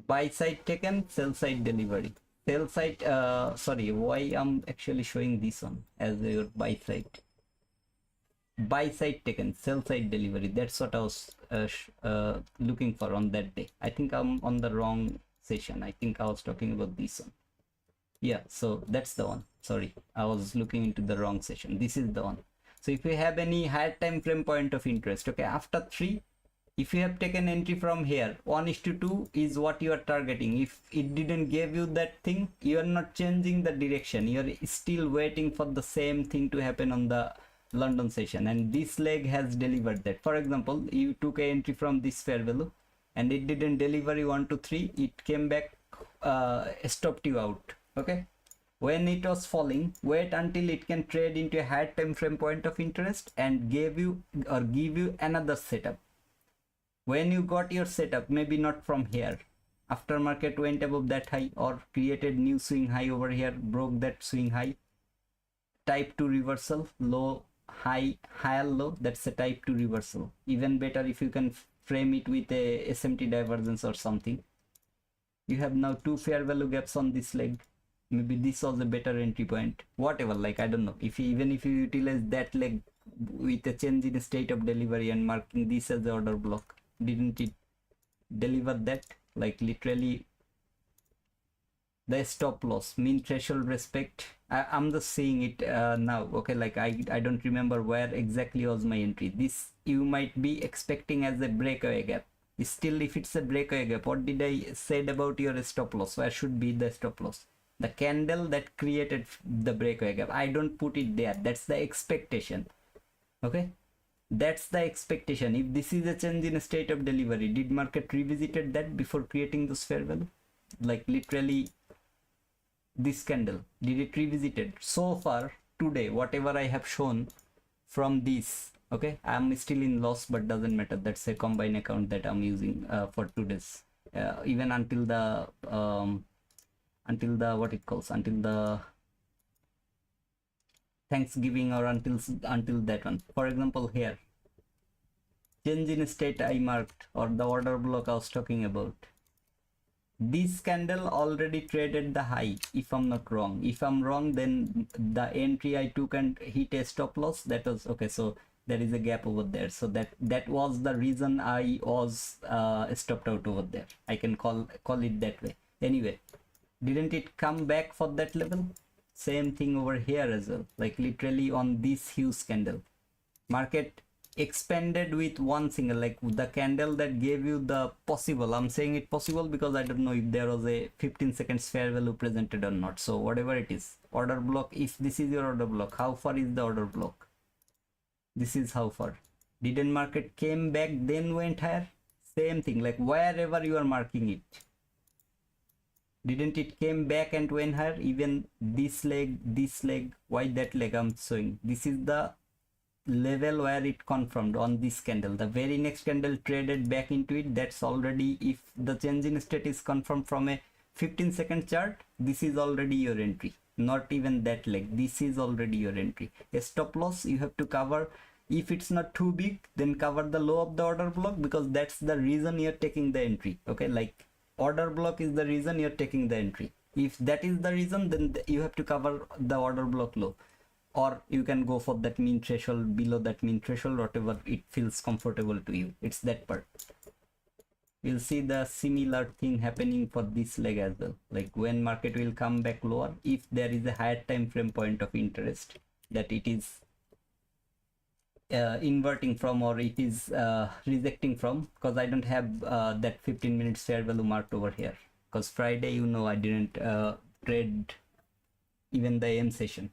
Buy side taken, sell side delivery. Sell side, why I'm actually showing this one as your buy side. Buy side taken, sell side delivery. That's what I was looking for on that day. I think I'm on the wrong session. I think I was talking about this one. Yeah, so that's the one. Sorry, I was looking into the wrong session. This is the one. So if you have any higher time frame point of interest, okay, after 3, if you have taken entry from here, 1:2 is what you are targeting. If it didn't give you that thing, you are not changing the direction. You are still waiting for the same thing to happen on the London session, and this leg has delivered that. For example, you took a entry from this fair value and it didn't deliver you 1 to 3, it came back, stopped you out, okay. When it was falling, wait until it can trade into a higher time frame point of interest and give you another setup. When you got your setup, maybe not from here, after market went above that high or created new swing high over here, broke that swing high, type 2 reversal, low high, higher low, that's a type 2 reversal. Even better if you can frame it with a SMT divergence or something. You have now 2 fair value gaps on this leg. Maybe this was a better entry point, whatever, like I don't know. Even if you utilize that leg with a change in state of delivery and marking this as the order block, didn't it deliver that? Like literally the stop loss, mean threshold respect. I'm just seeing it now, okay, like I don't remember where exactly was my entry. This you might be expecting as a breakaway gap. Still, if it's a breakaway gap, what did I said about your stop loss? Where should be the stop loss? The candle that created the breakaway gap. I don't put it there. That's the expectation, okay, that's the expectation. If this is a change in a state of delivery, did market revisited that before creating this fair value? Like literally this candle, did it revisited? So far today, whatever I have shown from this, okay, I'm still in loss, but doesn't matter. That's a combined account that I'm using for 2 days, even until the what it calls, until the Thanksgiving, or until that one. For example, here change in state I marked, or the order block I was talking about. This candle already traded the high, if I'm not wrong. If I'm wrong, then the entry I took and hit a stop loss, that was okay. So there is a gap over there, so that was the reason I was stopped out over there. I can call it that way. Anyway, didn't it come back for that level? Same thing over here as well. Like literally on this huge candle, market expanded with one single, like the candle that gave you the possible, I'm saying it possible because I don't know if there was a 15 seconds fair value presented or not. So whatever it is, order block, if this is your order block, how far is the order block? This is how far. Didn't market came back then went higher? Same thing, like wherever you are marking it, didn't it came back and went higher? Even this leg, why that leg I'm showing, this is the level where it confirmed on this candle. The very next candle traded back into it. That's already, if the change in state is confirmed from a 15-second chart, this is already your entry. not even that leg. This is already your entry. A stop loss you have to cover. If it's not too big, then cover the low of the order block, because that's the reason you're taking the entry. Okay, like order block is the reason you're taking the entry. If that is the reason, then you have to cover the order block low, or you can go for that mean threshold, below that mean threshold, whatever it feels comfortable to you. It's that part. You'll see the similar thing happening for this leg as well. Like when market will come back lower, if there is a higher time frame point of interest that it is inverting from, or it is rejecting from, because I don't have that 15 minutes fair value marked over here, because Friday, you know, I didn't trade even the AM session.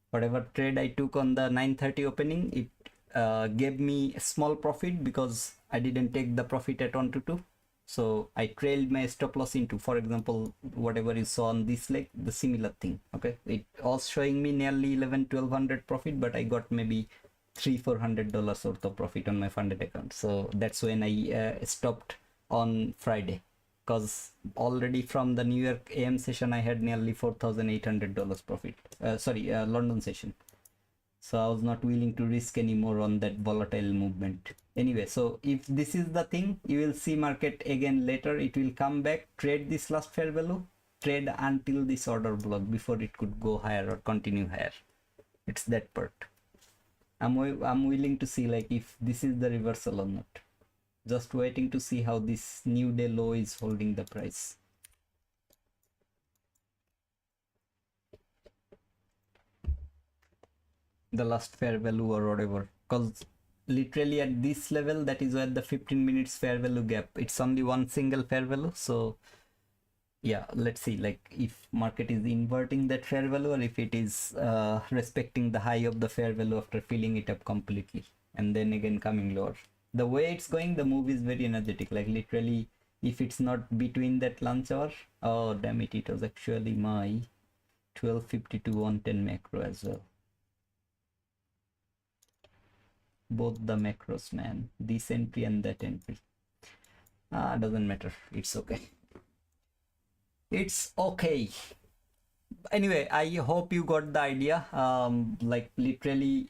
Whatever trade I took on the 9:30 opening, it gave me a small profit because I didn't take the profit at 1 to 2. So I trailed my stop loss into, for example, whatever you saw on this leg, the similar thing. Okay, it was showing me nearly 1100-1200 profit, but I got maybe $300-400 worth of profit on my funded account. So that's when I stopped on Friday, because already from the New York AM session I had nearly $4800 profit. London session. So I was not willing to risk anymore on that volatile movement. Anyway, so if this is the thing, you will see market again later. It will come back, trade this last fair value, trade until this order block before it could go higher or continue higher. It's that part. I'm willing to see like if this is the reversal or not. Just waiting to see how this new day low is holding the price. The last fair value or whatever, because literally at this level, that is where the 15 minutes fair value gap, it's only one single fair value. So yeah, let's see like if market is inverting that fair value, or if it is respecting the high of the fair value after filling it up completely and then again coming lower. The way it's going, the move is very energetic. Like literally, if it's not between that lunch hour, oh damn it, it was actually my 12:52 110 macro as well. Both the macros, man, this entry and that entry. Doesn't matter, it's okay. It's okay. Anyway, I hope you got the idea. Like literally,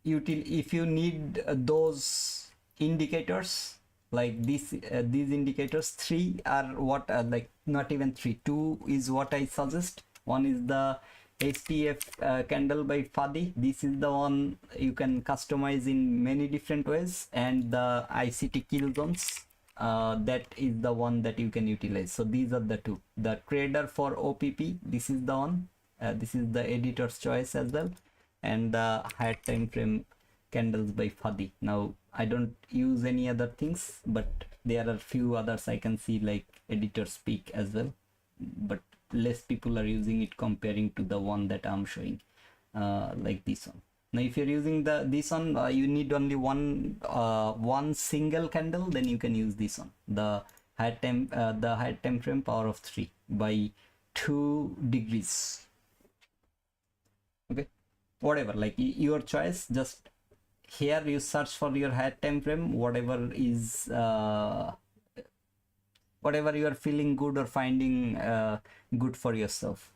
if you need those indicators, like these indicators, 3 are what like not even 3, 2 is what I suggest. One is the HTF candle by Fadi. This is the one you can customize in many different ways, and the ICT kill zones, that is the one that you can utilize. So these are the two. The trader for OPP, this is the one. This is the editor's choice as well, and the higher time frame candles by Fadi. Now I don't use any other things, but there are few others I can see, like editor's peak as well, but less people are using it comparing to the one that I'm showing, like this one. Now if you're using this one, you need only one single candle, then you can use this one, the high time frame power of 3 by 2 degrees. Okay, whatever, like your choice. Just here you search for your high time frame, whatever is whatever you are feeling good or finding good for yourself.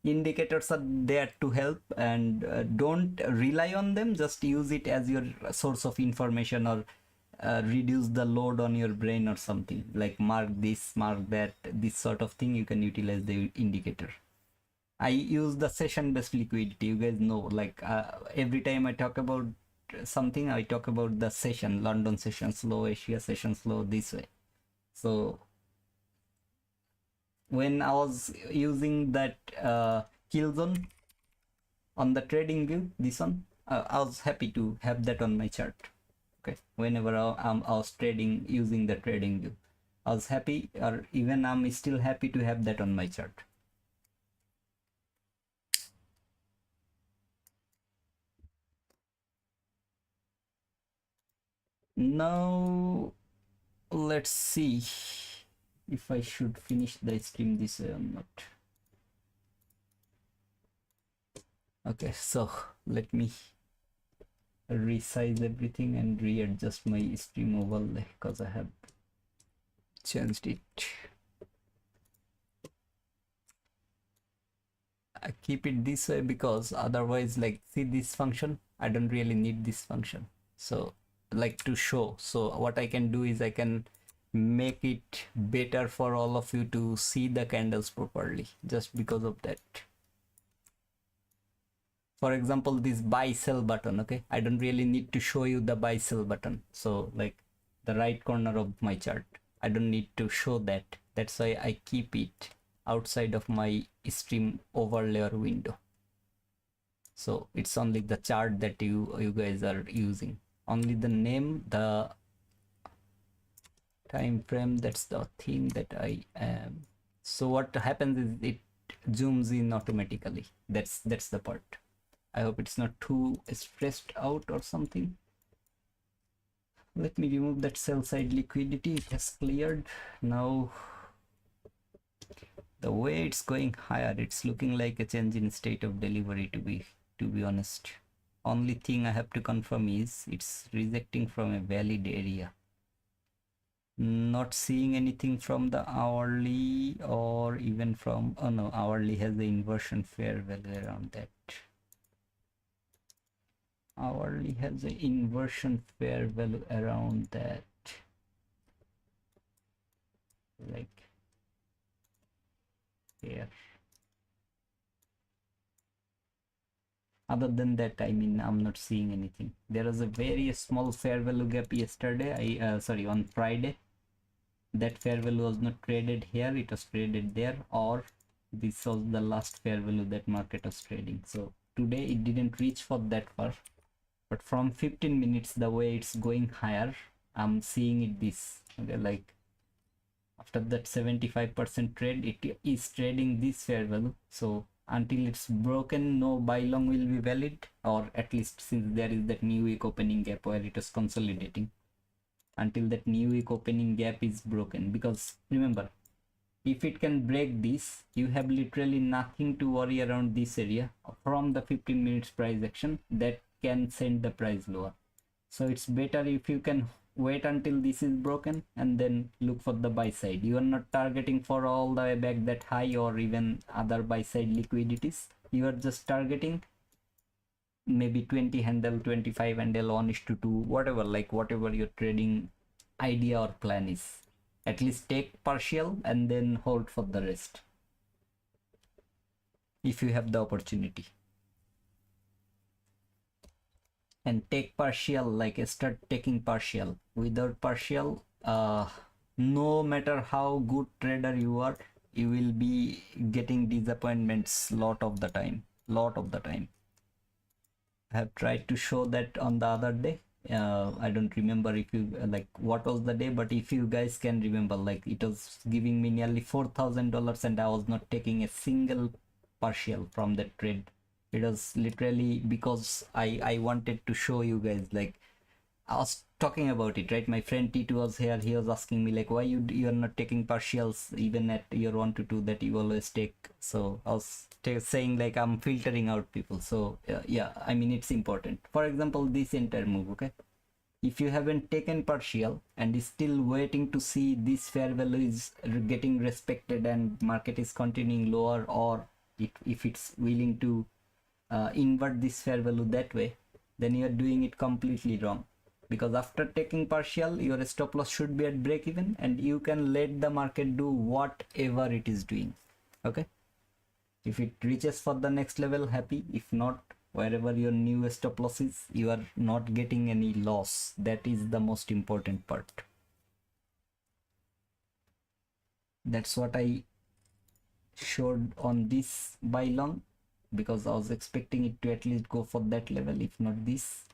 Indicators are there to help, and don't rely on them. Just use it as your source of information, or reduce the load on your brain or something, like mark this, mark that, this sort of thing. You can utilize the indicator. I use the session based liquidity. You guys know, like every time I talk about something, I talk about the session, London session slow, Asia session slow, this way. So when I was using that kill zone on the trading view, this one, I was happy to have that on my chart. Okay, whenever I was trading using the trading view, I was happy, or even I'm still happy to have that on my chart. Now let's see if I should finish the stream this way or not. Okay, so let me resize everything and readjust my stream overlay, because I have changed it. I keep it this way because otherwise, like, see this function, I don't really need this function. So like to show, so what I can do is I can make it better for all of you to see the candles properly, just because of that. For example, this buy sell button, okay, I don't really need to show you the buy sell button. So like the right corner of my chart, I don't need to show that. That's why I keep it outside of my stream overlayer window. So it's only the chart that you guys are using, only the name, the time frame, that's the thing that I am. So what happens is it zooms in automatically. That's the part. I hope it's not too stressed out or something. Let me remove that sell side liquidity. It has cleared. Now the way it's going higher, it's looking like a change in state of delivery, to be honest. Only thing I have to confirm is it's rejecting from a valid area. Not seeing anything from the hourly or even from, oh no, hourly has the inversion fair value around that. Hourly has the inversion fair value around that, like here. Other than that, I mean, I'm not seeing anything. There was a very small fair value gap yesterday, on Friday. That fair value was not traded here, it was traded there, or this was the last fair value that market was trading. So today it didn't reach for that far, but from 15 minutes, the way it's going higher, I'm seeing it this, okay, like after that 75% trade, it is trading this fair value. So until it's broken, no buy long will be valid, or at least since there is that new week opening gap where it is consolidating, until that new week opening gap is broken. Because remember, if it can break this, you have literally nothing to worry around this area from the 15 minutes price action that can send the price lower. So it's better if you can wait until this is broken and then look for the buy side. You are not targeting for all the way back that high or even other buy side liquidities. You are just targeting maybe 20 handle, 25 handle, 1:2, whatever, like whatever your trading idea or plan is. At least take partial and then hold for the rest if you have the opportunity. And take partial, like start taking partial. Without partial, no matter how good trader you are, you will be getting disappointments lot of the time. I have tried to show that on the other day. I don't remember if you like what was the day, but if you guys can remember, like it was giving me nearly $4,000 and I was not taking a single partial from that trade. It was literally because I wanted to show you guys, like I was talking about it, right? My friend T2 was here. He was asking me like, why you are not taking partials even at your 1 to 2 that you always take. So I was saying like I'm filtering out people. So yeah, I mean it's important. For example, this entire move, okay? If you haven't taken partial and is still waiting to see this fair value is getting respected and market is continuing lower, or if it's willing to invert this fair value that way, then you are doing it completely wrong. Because after taking partial, your stop loss should be at break even and you can let the market do whatever it is doing. Okay, if it reaches for the next level, happy. If not, wherever your new stop loss is, you are not getting any loss. That is the most important part. That's what I showed on this buy long, because I was expecting it to at least go for that level, if not this.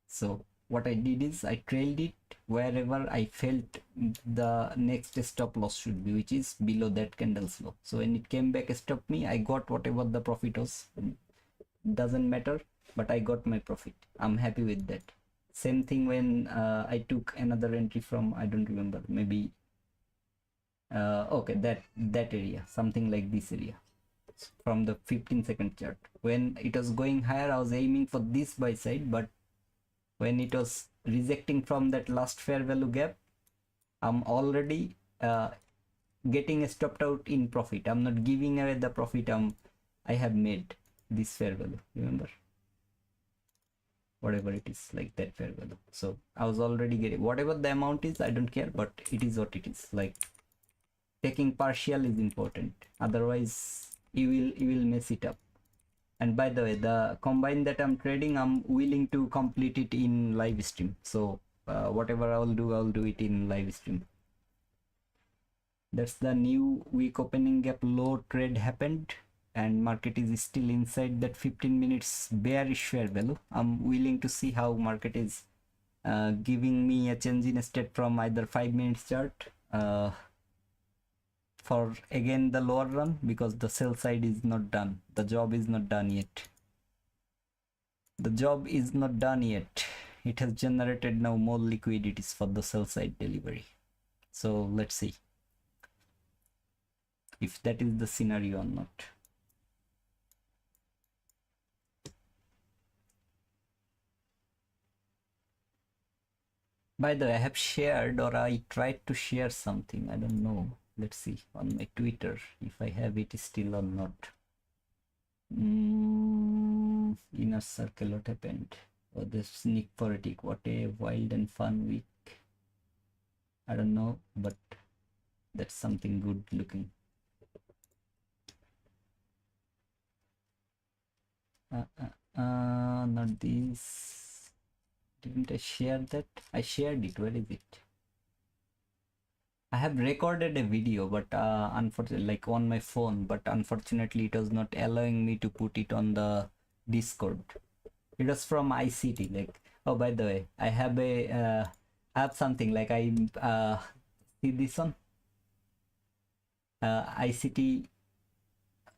So what I did is I trailed it wherever I felt the next stop loss should be, which is below that candle's low. So when it came back, stopped me, I got whatever the profit was. Doesn't matter, but I got my profit. I'm happy with that. Same thing when I took another entry from, I don't remember, maybe okay, that area, something like this area, from the 15-second chart. When it was going higher, I was aiming for this buy side, but when it was rejecting from that last fair value gap, I'm already getting stopped out in profit. I'm not giving away the profit, I'm I have made this fair value, remember, whatever it is, like that fair value. So I was already getting whatever the amount is, I don't care, but it is what it is. Like taking partial is important, otherwise you will mess it up. And by the way, the combine that I'm trading, I'm willing to complete it in live stream. So whatever I'll do it in live stream. That's the new week opening gap low trade happened, and market is still inside that 15 minutes bearish fair value. I'm willing to see how market is giving me a change in state from either 5 minutes chart for again the lower run, because the sell side is not done. The job is not done yet. The job is not done yet. It has generated now more liquidities for the sell side delivery. So let's see if that is the scenario or not. By the way, I have shared, or I tried to share something, I don't know. Let's see on my Twitter if I have it still or not. Inner circle, what happened? Oh, the sneak politic, what a wild and fun week. I don't know, but that's something good looking. Not this. Didn't I share that? I shared it. Where is it? I have recorded a video, but unfortunately, like on my phone, but unfortunately, it was not allowing me to put it on the Discord. It was from ICT. Like, oh, by the way, I have a I have something like I see this one. ICT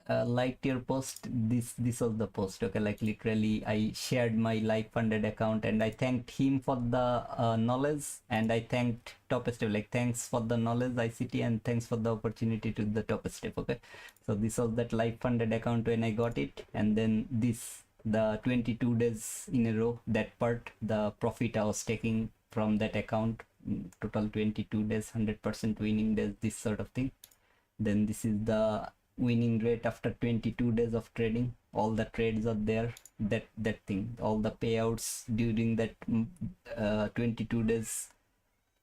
liked your post. This was the post. Okay, like literally I shared my live funded account, and I thanked him for the knowledge, and I thanked Top Step, like thanks for the knowledge ICT, and thanks for the opportunity to the Top Step. Okay, so this was that live funded account when I got it, and then this, the 22 days in a row, that part, the profit I was taking from that account, total 22 days, 100% winning days, this sort of thing. Then this is the winning rate after 22 days of trading. All the trades are there, that thing, all the payouts during that 22 days,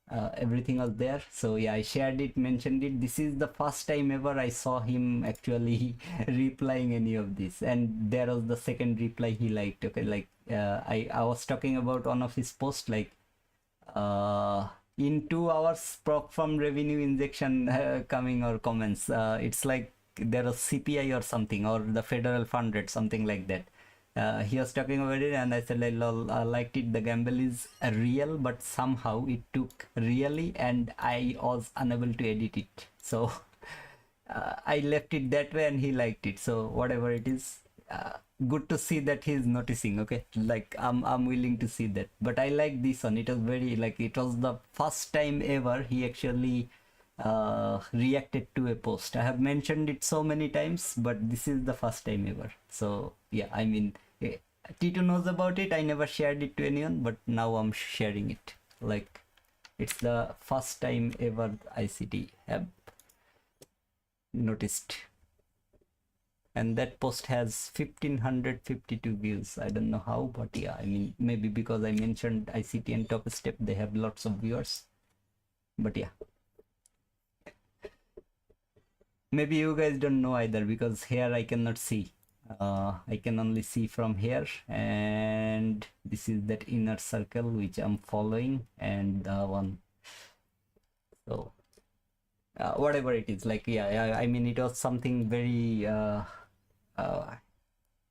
everything was there. So yeah, I shared it, mentioned it. This is the first time ever I saw him actually replying any of this, and there was the second reply he liked. Okay, like I was talking about one of his posts, like in 2 hours prop from revenue injection coming or comments. It's like there was CPI or something, or the federal fund rate, something like that. He was talking about it, and I said, like, lol, I liked it. The gamble is real, but somehow it took really, and I was unable to edit it. So I left it that way, and he liked it. So whatever it is, good to see that he's noticing. Okay, like I'm willing to see that. But I like this one. It was very, like, it was the first time ever he actually reacted to a post. I have mentioned it so many times, but this is the first time ever. So yeah, I mean, Tito knows about it. I never shared it to anyone, but now I'm sharing it. Like, it's the first time ever ICT have noticed. And that post has 1552 views. I don't know how, but yeah, I mean, maybe because I mentioned ICT and Top Step, they have lots of viewers. But yeah, maybe you guys don't know either, because here I cannot see. I can only see from here, and this is that inner circle which I'm following, and the one. So whatever it is, like, yeah, I mean, it was something very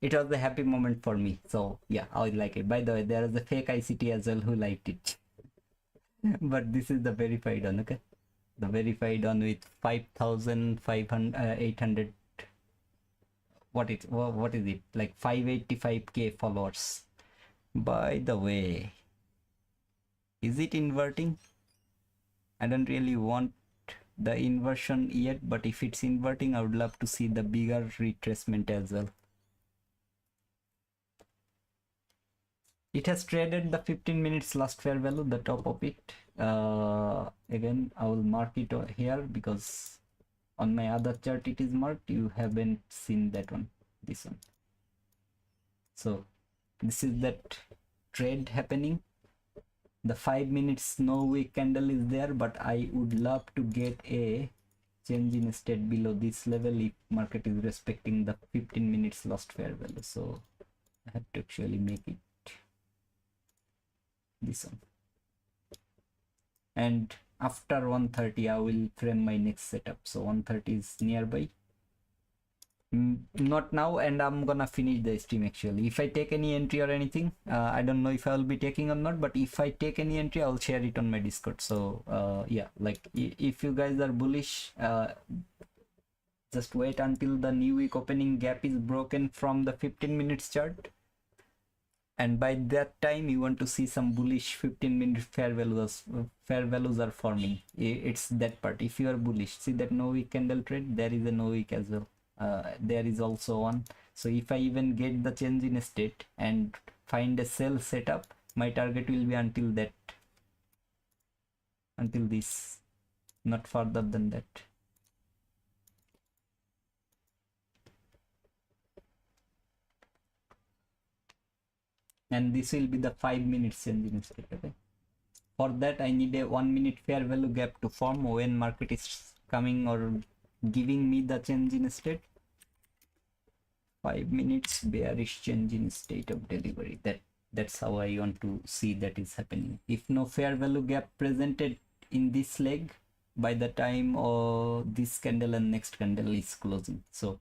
it was a happy moment for me. So yeah, I like it. By the way, there is a fake ICT as well who liked it. But this is the verified one. Okay, the verified one with 5,500 800, what is it, like 585k followers. By the way, is it inverting? I don't really want the inversion yet, but if it's inverting, I would love to see the bigger retracement as well. It has traded the 15 minutes last fair value, the top of it. Again, I will mark it here, because on my other chart it is marked. You haven't seen that one. this one. So this is that trade happening. The 5 minutes no wick candle is there, but I would love to get a change in state below this level if market is respecting the 15 minutes lost fair value. So I have to actually make it this one, and after 130 I will frame my next setup. So 130 is nearby. Not now, and I'm gonna finish the stream actually. If I take any entry or anything, I don't know if I will be taking or not, but if I take any entry I'll share it on my Discord. So yeah, like if you guys are bullish, just wait until the new week opening gap is broken from the 15 minutes chart, and by that time you want to see some bullish 15-minute fair values are forming. It's that part. If you are bullish, see that no wick candle trade, there is a no wick as well. There is also one. So if I even get the change in state and find a sell setup, my target will be until this, not further than that. And this will be the 5 minutes change in state. Okay, for that I need a 1 minute fair value gap to form when market is coming or giving me the change in state. 5 minutes bearish change in state of delivery. That's how I want to see that is happening. If no fair value gap presented in this leg by the time this candle and next candle is closing, so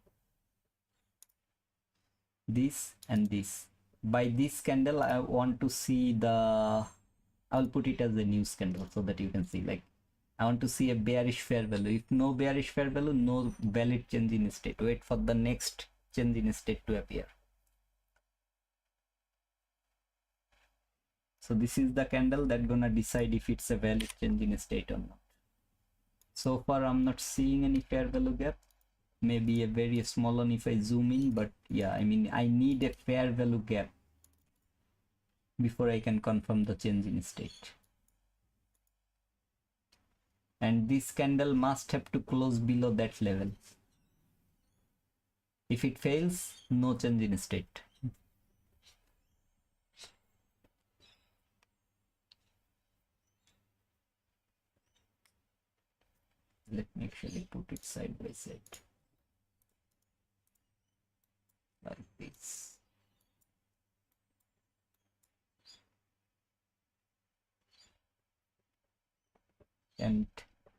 this and this, by this candle I want to see I'll put it as a news candle so that you can see, like, I want to see a bearish fair value. If no bearish fair value, no valid change in state. Wait for the next change in state to appear. So this is the candle that gonna decide if it's a valid change in state or not. So far I'm not seeing any fair value gap, maybe a very small one if I zoom in, but yeah, I mean I need a fair value gap before I can confirm the change in state. And this candle must have to close below that level. If it fails, no change in state. Let me actually put it side by side like this. And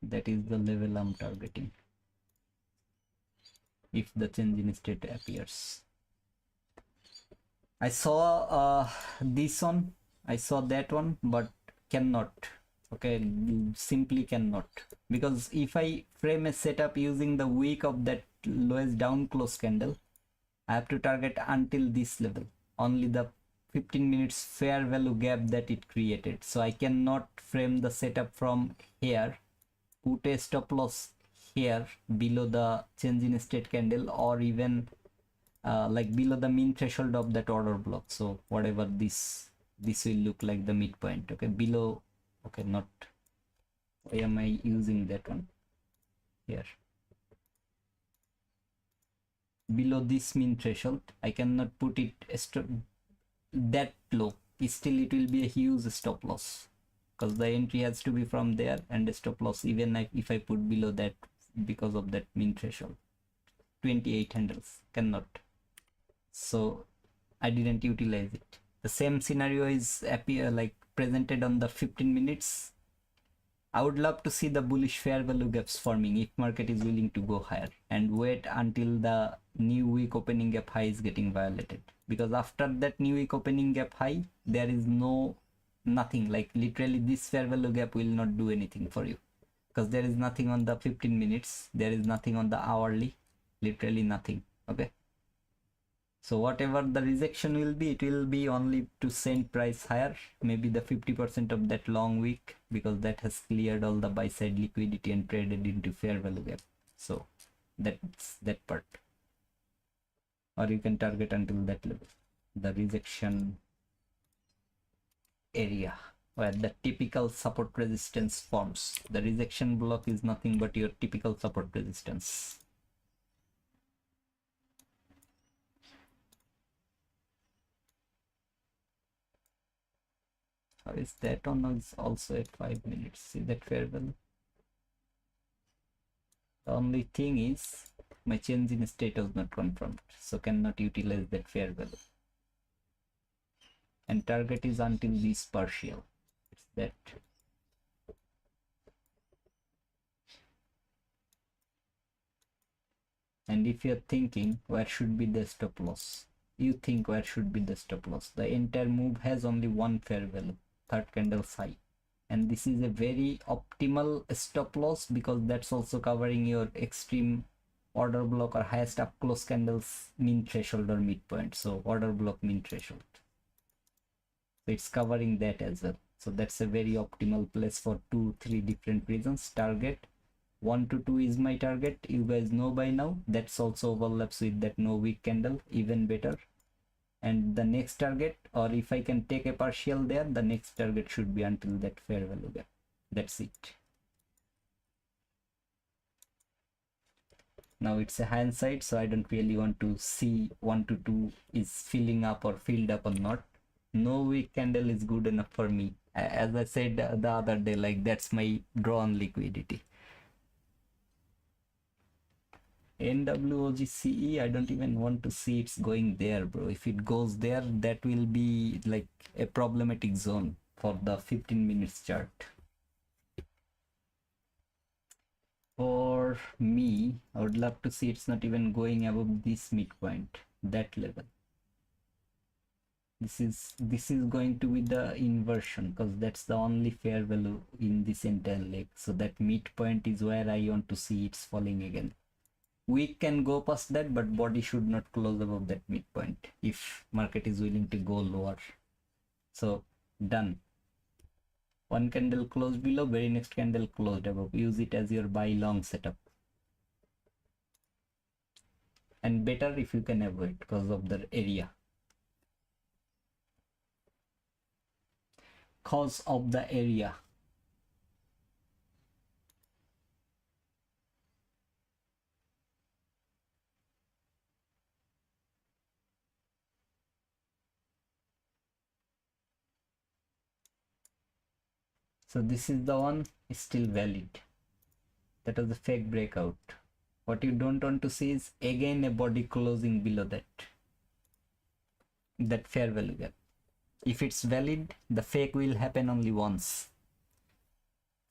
that is the level I'm targeting if the change in state appears. I saw this one, I saw that one, but cannot. Okay, simply cannot, because if I frame a setup using the wick of that lowest down close candle, I have to target until this level, only the 15 minutes fair value gap that it created. So I cannot frame the setup from here, put a stop loss here below the change in state candle, or even like below the mean threshold of that order block. So whatever this will look like the midpoint. Okay, below, okay, not, why am I using that one here? Below this mean threshold, I cannot put it that low. Still it will be a huge stop loss, because the entry has to be from there, and a stop loss even if I put below that, because of that mean threshold, 28 handles, cannot. So I didn't utilize it. The same scenario is presented on the 15 minutes. I would love to see the bullish fair value gaps forming if market is willing to go higher, and wait until the new week opening gap high is getting violated, because after that new week opening gap high, there is nothing, like literally this fair value gap will not do anything for you, because there is nothing on the 15 minutes, there is nothing on the hourly, literally nothing. Okay, so whatever the rejection will be, it will be only to send price higher, maybe the 50% of that long week, because that has cleared all the buy side liquidity and traded into fair value gap. So that's that part. Or you can target until that level, the rejection area where the typical support resistance forms. The rejection block is nothing but your typical support resistance. How is that on is also at 5 minutes? See that fair value? The only thing is my change in state was not confirmed, so cannot utilize that fair value. And target is until this partial. It's that. And if you're thinking where should be the stop loss, you think where should be the stop loss. The entire move has only one fair value, third candle's high. And this is a very optimal stop loss because that's also covering your extreme order block or highest up close candles mean threshold or midpoint. So order block mean threshold. So it's covering that as well. So that's a very optimal place for 2-3 different reasons. Target 1 to 2 is my target. You guys know by now. That's also overlaps with that no wick candle, even better. And the next target, or if I can take a partial there, the next target should be until that fair value gap. That's it. Now it's a hindsight, so I don't really want to see 1 to 2 is filling up or filled up or not. No wick candle is good enough for me. As I said the other day, like that's my draw on liquidity. NWOGCE, I don't even want to see it's going there, bro. If it goes there, that will be like a problematic zone for the 15 minutes chart. For me, I would love to see it's not even going above this midpoint, that level. This is going to be the inversion because that's the only fair value in this entire leg. So that midpoint is where I want to see it's falling again. We can go past that, but body should not close above that midpoint if market is willing to go lower. So done. One candle closed below, very next candle closed above. Use it as your buy long setup. And better if you can avoid because of the area. Cause of the area. So this is the one, is still valid. That was a fake breakout. What you don't want to see is again a body closing below that fair value gap. If it's valid, the fake will happen only once.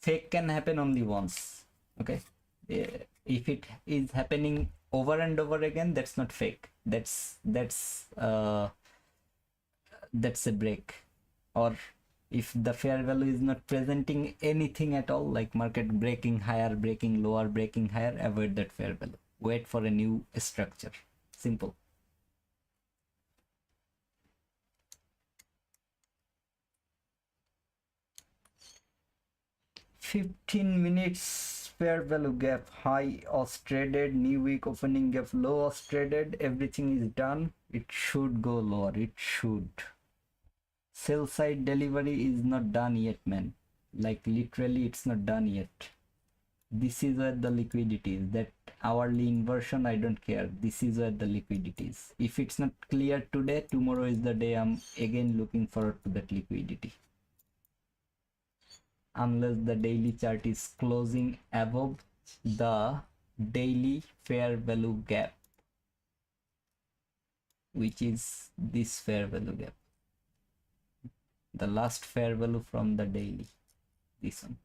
Fake can happen only once. Okay. If it is happening over and over again, that's not fake. That's a break. Or if the fair value is not presenting anything at all, like market breaking higher, breaking lower, breaking higher, avoid that fair value. Wait for a new structure. Simple. $15 minutes fair value gap, high was traded, new week opening gap, low was traded, everything is done. It should go lower. It should. Sell side delivery is not done yet, man. Like literally it's not done yet. This is where the liquidity is. That hourly inversion, I don't care. This is where the liquidity is. If it's not clear today, tomorrow is the day I'm again looking forward to that liquidity. Unless the daily chart is closing above the daily fair value gap, which is this fair value gap. The last fair value from the daily, this one.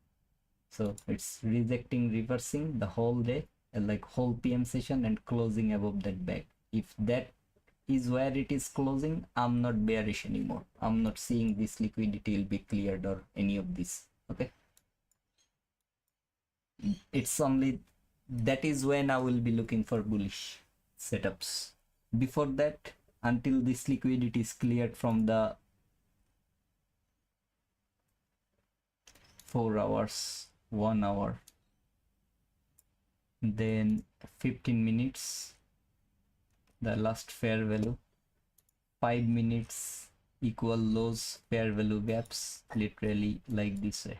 So it's rejecting, reversing the whole day, like whole PM session and closing above that back. If that is where it is closing, I'm not bearish anymore. I'm not seeing this liquidity will be cleared or any of this. Okay. It's only that is when I will be looking for bullish setups. Before that, until this liquidity is cleared from the 4 hours, 1 hour, then 15 minutes, the last fair value, 5 minutes equal lows, fair value gaps, literally like this way.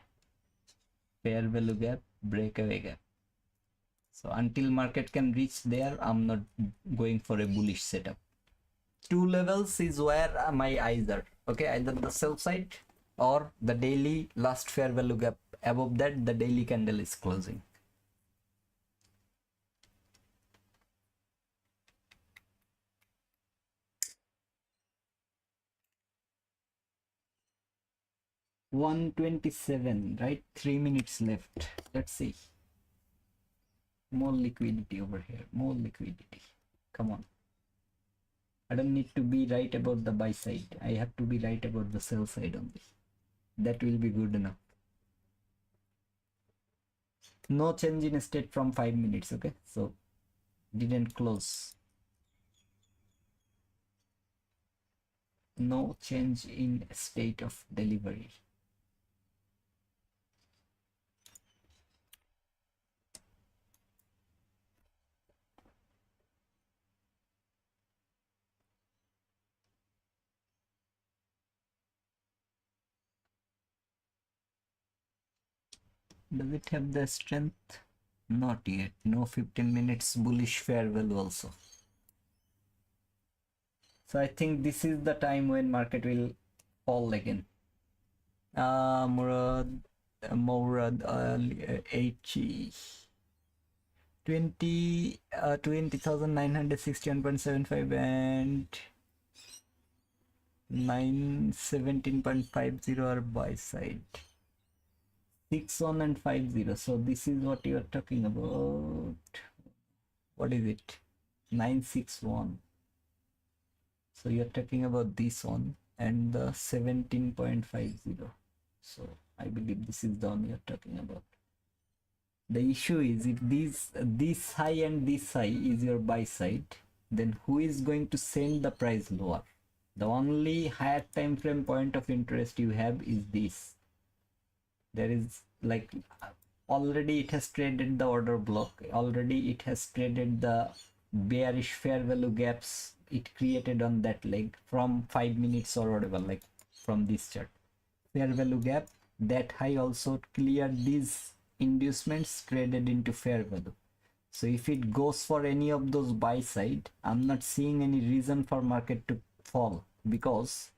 Fair value gap, breakaway gap. So until market can reach there, I'm not going for a bullish setup. Two levels is where my eyes are. Okay, either the sell side or the daily last fair value gap above that the daily candle is closing. $127, right? 3 minutes left. Let's see. More liquidity over here. More liquidity. Come on. I don't need to be right about the buy side. I have to be right about the sell side only. That will be good enough. No change in state from 5 minutes. Okay, so didn't close. No change in state of delivery. Does it have the strength? Not yet. No 15 minutes bullish fair value also. So I think this is the time when market will fall again. Murad 80 20,961.75 and 917.50 are buy side. 61 and 50. So this is what you are talking about. What is it? 961. So you are talking about this one and the 17.50. So I believe this is the one you are talking about. The issue is if this high and this high is your buy side, then who is going to send the price lower? The only higher time frame point of interest you have is this. There is like already it has traded the order block, already it has traded the bearish fair value gaps it created on that leg from 5 minutes or whatever, like from this chart. Fair value gap, that high also cleared these inducements, traded into fair value. So if it goes for any of those buy side, I'm not seeing any reason for market to fall, because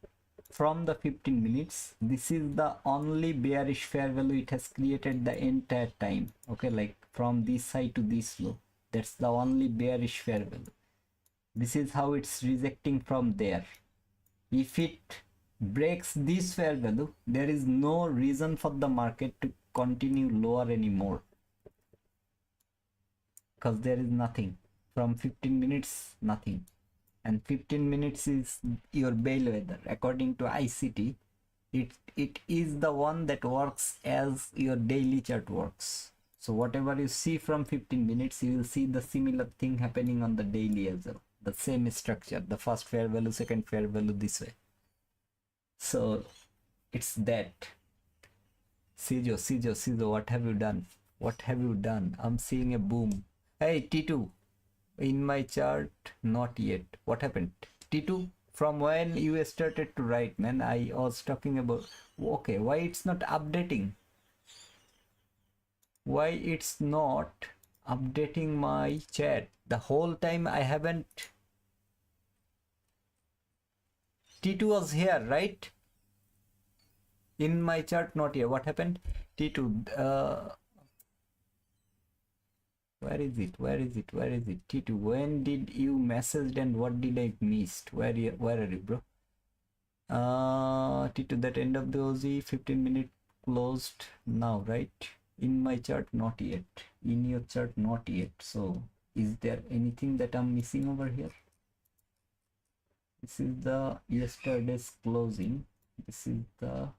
from the 15 minutes this is the only bearish fair value it has created the entire time. Okay, like from this high to this low, that's the only bearish fair value. This is how it's rejecting from there. If it breaks this fair value, there is no reason for the market to continue lower anymore, because there is nothing from 15 minutes, nothing. And 15 minutes is your bellwether according to ICT. It is the one that works as your daily chart works. So whatever you see from 15 minutes, you will see the similar thing happening on the daily as well. The same structure, the first fair value, second fair value, this way. So it's that. Sijo, what have you done? What have you done? I'm seeing a boom. Hey, T2, in my chart, not yet. What happened? T2, from when you started to write, man, I was talking about, okay, why it's not updating? Why it's not updating my chat? The whole time I haven't. T2 was here, right? In my chart, not here. What happened? T2, where is it? T2, when did you message and what did I missed? Where are you, bro? T2, that end of the OZ 15 minute closed now, right? In my chart, not yet. In your chart, not yet. So is there anything that I'm missing over here? This is the yesterday's closing. This is the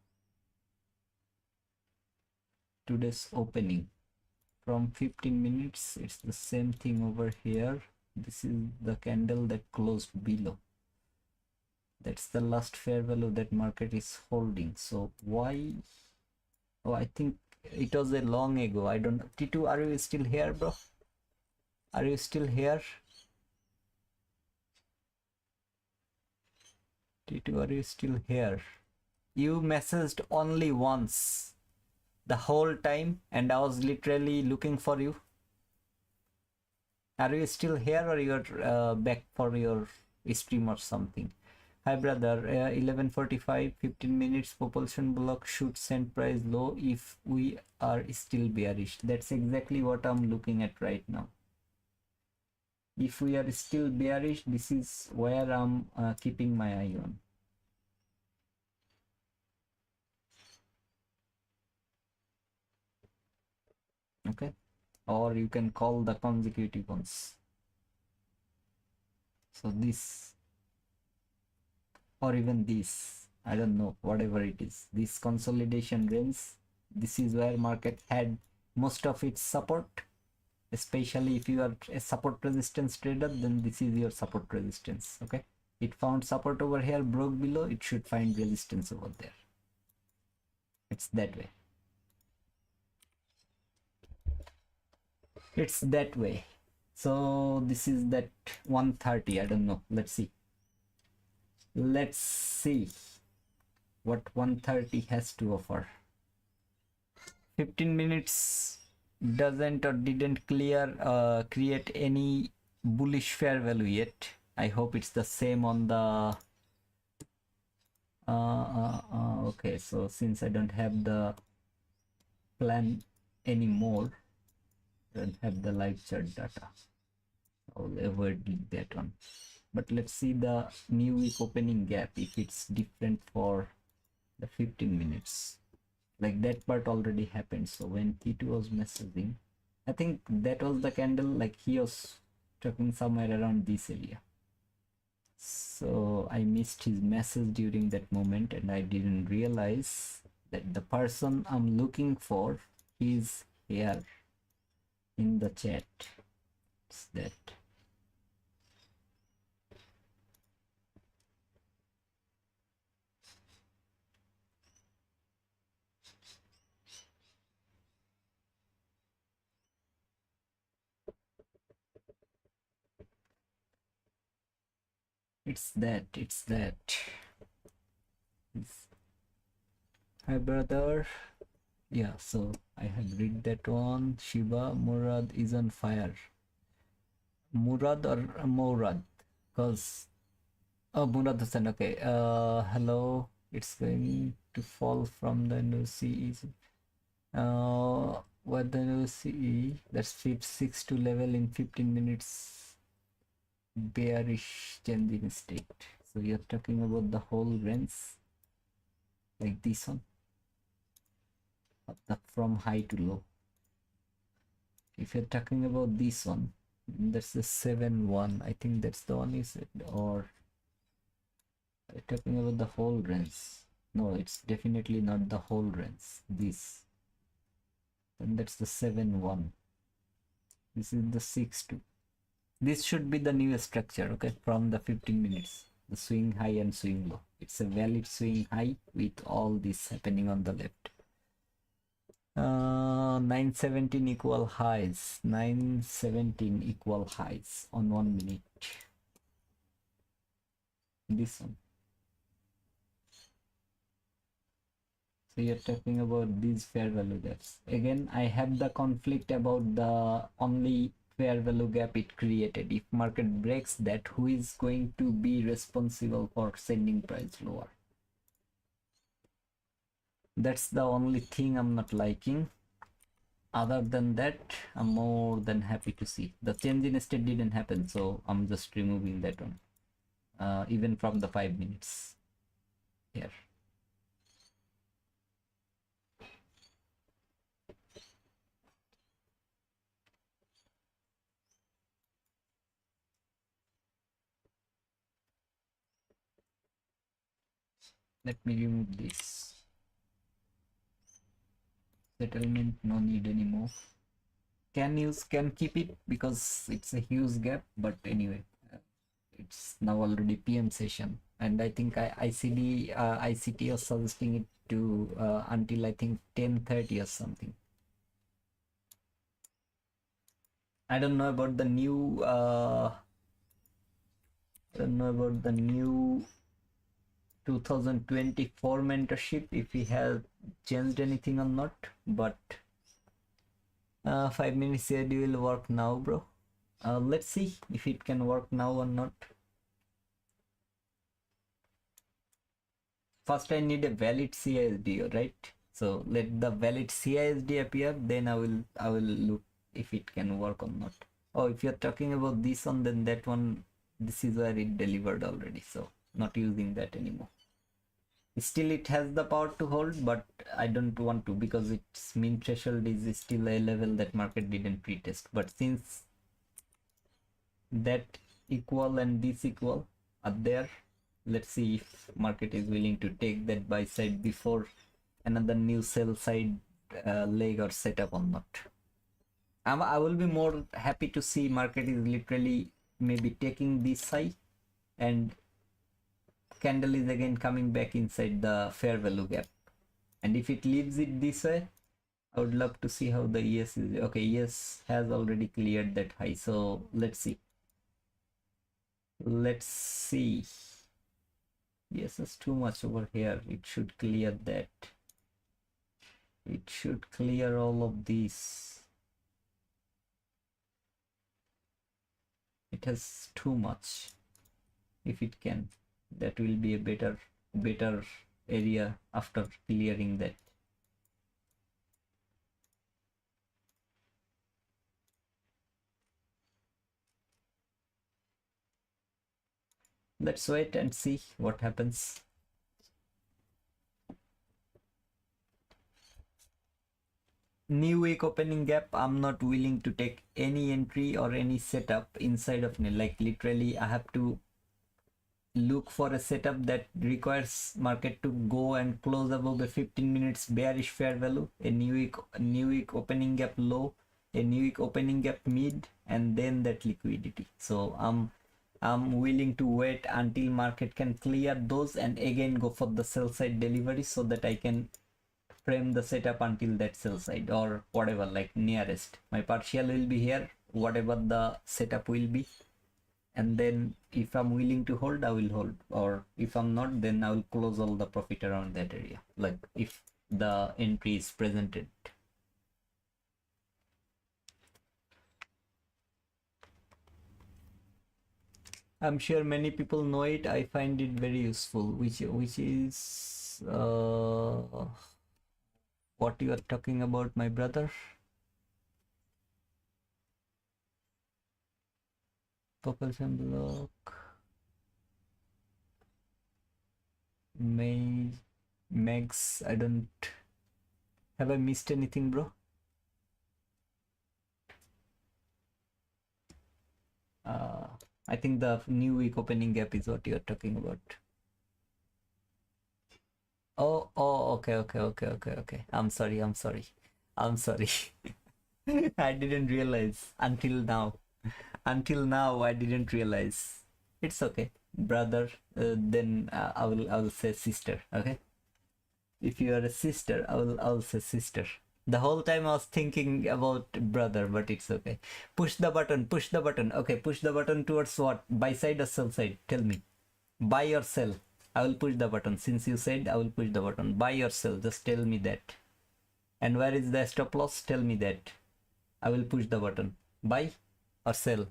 today's opening. From 15 minutes, it's the same thing over here. This is the candle that closed below. That's the last fair value that market is holding. So why? Oh, I think it was a long ago. I don't know. T2, are you still here, bro? Are you still here? T2, are you still here? You messaged only once the whole time and I was literally looking for you. Are you still here or you're back for your stream or something? Hi brother, 11:45, 15 minutes propulsion block should send price low if we are still bearish. That's exactly what I'm looking at right now. If we are still bearish, this is where I'm keeping my eye on. Okay, or you can call the consecutive ones. So this, or even this, I don't know, whatever it is, this consolidation range, this is where market had most of its support. Especially if you are a support resistance trader, then this is your support resistance. Okay, it found support over here, broke below, it should find resistance over there. It's that way. It's that way. So this is that 130. I don't know, let's see what 130 has to offer. 15 minutes doesn't or didn't create any bullish fair value yet. I hope it's the same on the okay, so since I don't have the plan anymore, don't have the live chart data, I'll avoid that one. But let's see the new week opening gap, if it's different for the 15 minutes. Like that part already happened. So when T2 was messaging, I think that was the candle, like he was talking somewhere around this area. So I missed his message during that moment, and I didn't realize that the person I'm looking for is here in the chat. It's that. It's that. It's that. Hi brother. Yeah, so I have read that one. Shiva Murad is on fire. Murad or Murad? Because Murad Hussain, okay. Hello. It's going to fall from the new CE. What the new CE? That's 6 to level in 15 minutes. Bearish change in state. So you're talking about the whole range, like this one, from high to low. If you're talking about this one, that's the 7-1. I think that's the one you said, or are you talking about the whole range? No, it's definitely not the whole range. This, and that's the 7-1. This is the 6-2. This should be the new structure, okay, from the 15 minutes. The swing high and swing low. It's a valid swing high with all this happening on the left. 917 equal highs. 917 equal highs on 1 minute. This one. So you're talking about these fair value gaps. Again, I have the conflict about the only fair value gap it created. If market breaks that, who is going to be responsible for sending price lower? That's the only thing I'm not liking. Other than that, I'm more than happy to see. The change in state didn't happen, so I'm just removing that one. Even from the 5 minutes here. Let me remove this. Settlement, no need anymore. Can keep it because it's a huge gap, but anyway, it's now already PM session, and I think ICT is suggesting it to until I think 10:30 or something. I don't know about the new I don't know about the new 2024 mentorship, if we have changed anything or not, but 5 minutes schedule work now, bro. Let's see if it can work now or not. first I need a valid CISD, right? So let the valid CISD appear, then I will look if it can work or not. Oh, if you're talking about this one, then that one, this is where it delivered already, so not using that anymore. Still it has the power to hold, but I don't want to, because its mean threshold is still a level that market didn't pretest. But since that equal and this equal are there, let's see if market is willing to take that buy side before another new sell side leg or setup or not. I will be more happy to see market is literally maybe taking this high and candle is again coming back inside the fair value gap, and if it leaves it this way, I would love to see how the ES is. Okay, ES has already cleared that high, so let's see. Yes, it's too much over here. It should clear that. It should clear all of these. It has too much. If it can, that will be a better area after clearing that. Let's wait and see what happens. New week opening gap, I'm not willing to take any entry or any setup inside of me. Like literally I have to look for a setup that requires market to go and close above the 15 minutes bearish fair value, a new week opening gap low, a new week opening gap mid, and then that liquidity. So I'm willing to wait until market can clear those and again go for the sell side delivery, so that I can frame the setup until that sell side or whatever, like nearest. My partial will be here, whatever the setup will be, and then if I'm willing to hold, I will hold, or if I'm not, then I will close all the profit around that area, like if the entry is presented. I'm sure many people know it. I find it very useful, which is what you are talking about, my brother. Propulsion block. Megs. I don't. Have I missed anything, bro? I think the new week opening gap is what you're talking about. Oh, okay. I'm sorry. I didn't realize until now. Until now, I didn't realize. It's okay, brother. Then I will say sister. Okay. If you are a sister, I'll say sister. The whole time I was thinking about brother, but it's okay. Push the button. Okay, push the button towards what? Buy side or sell side? Tell me. Buy or sell? I will push the button. Since you said, I will push the button. Buy or sell? Just tell me that. And where is the stop loss? Tell me that. I will push the button. Buy or sell?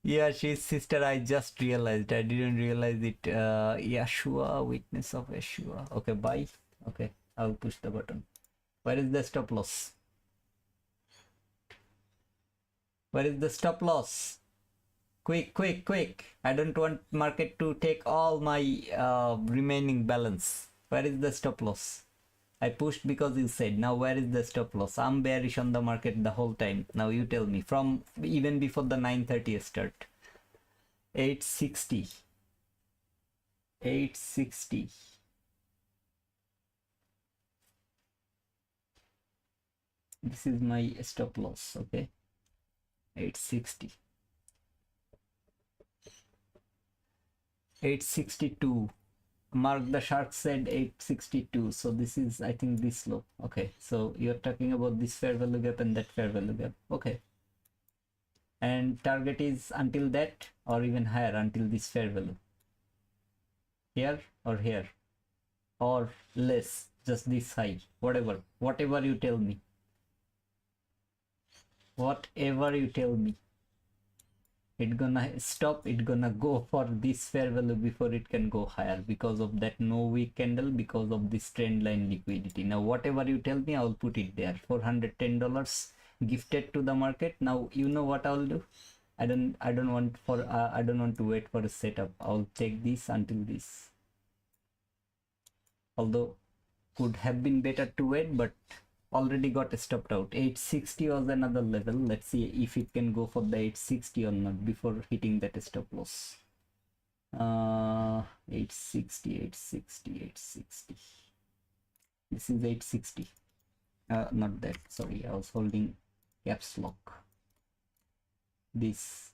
Yeah, she's sister. I just realized. I didn't realize it. Yeshua, witness of Yeshua. Okay, buy. Okay, I'll push the button. Where is the stop loss? Where is the stop loss? Quick. I don't want market to take all my remaining balance. Where is the stop loss? I pushed because you said. Now where is the stop loss? I'm bearish on the market the whole time. Now you tell me. From even before the 9:30 start. 860. 860. This is my stop loss. Okay. 860. 862. Mark the Shark said 862. So this is, I think, this low. Okay, so you're talking about this fair value gap and that fair value gap. Okay, and target is until that or even higher, until this fair value, here or here, or less, just this high, whatever you tell me. Whatever you tell me. It gonna stop, it gonna go for this fair value before it can go higher because of that no wick candle, because of this trend line liquidity. Now whatever you tell me, I'll put it there. $410 gifted to the market. Now you know what I'll do. I don't want to wait for a setup. I'll take this until this, although could have been better to wait, but already got stopped out. 860 was another level. Let's see if it can go for the 860 or not before hitting that stop loss. 860, 860, 860. This is 860. Not that, sorry, I was holding caps lock. This,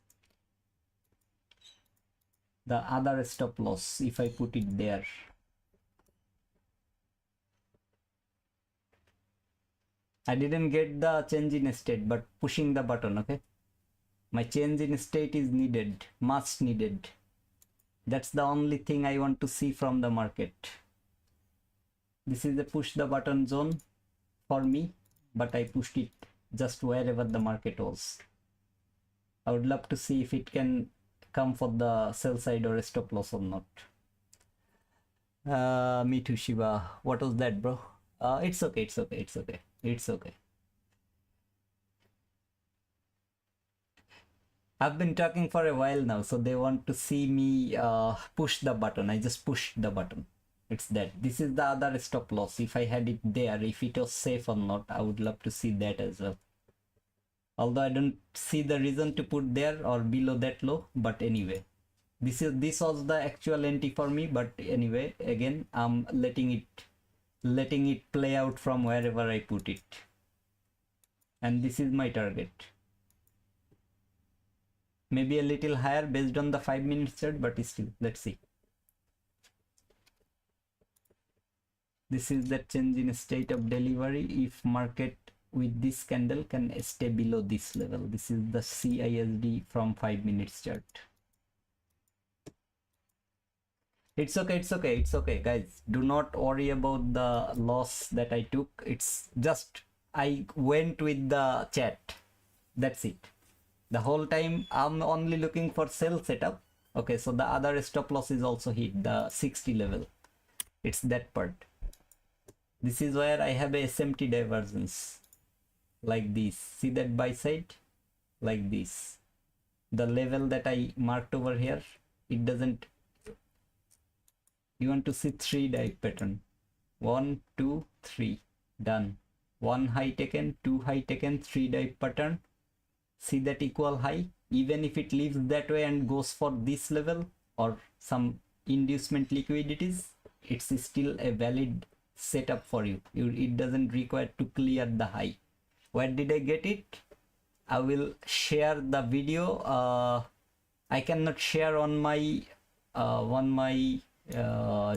the other stop loss, if I put it there, I didn't get the change in state, but pushing the button, okay? My change in state is needed, much needed. That's the only thing I want to see from the market. This is the push the button zone for me, but I pushed it just wherever the market was. I would love to see if it can come for the sell side or a stop loss or not. Me too, Shiva. What was that, bro? It's okay, it's okay, it's okay, it's okay. I've been talking for a while now, so they want to see me push the button. I just pushed the button. It's that. This is the other stop loss. If I had it there, if it was safe or not, I would love to see that as well. Although I don't see the reason to put there or below that low, but anyway. This was the actual entry for me, but anyway, again, I'm letting it play out from wherever I put it. And this is my target. Maybe a little higher based on the 5-minute chart, but still, let's see. This is the change in state of delivery. If market with this candle can stay below this level, this is the CISD from 5 minutes chart. It's okay, it's okay, it's okay, guys. Do not worry about the loss that I took. It's just I went with the chat. That's it. The whole time I'm only looking for sell setup. Okay, so the other stop loss is also hit, the 60 level. It's that part. This is where I have a SMT divergence like this. See that buy side? Like this. The level that I marked over here, it doesn't. You want to see 3 dive pattern. 1, 2, 3. Done. 1 high taken, 2 high taken, 3 dive pattern. See that equal high? Even if it leaves that way and goes for this level or some inducement liquidities, it's still a valid setup for you. It doesn't require to clear the high. Where did I get it? I will share the video. I cannot share on my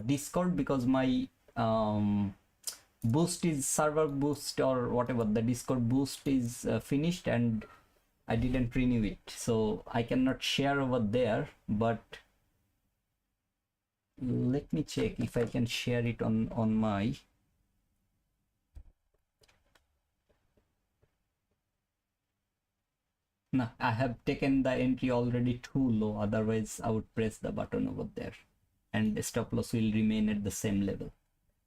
Discord because my boost is server boost or whatever, the Discord boost is finished and I didn't renew it, so I cannot share over there. But let me check if I can share it on my. No, I have taken the entry already too low, otherwise I would press the button over there and the stop loss will remain at the same level.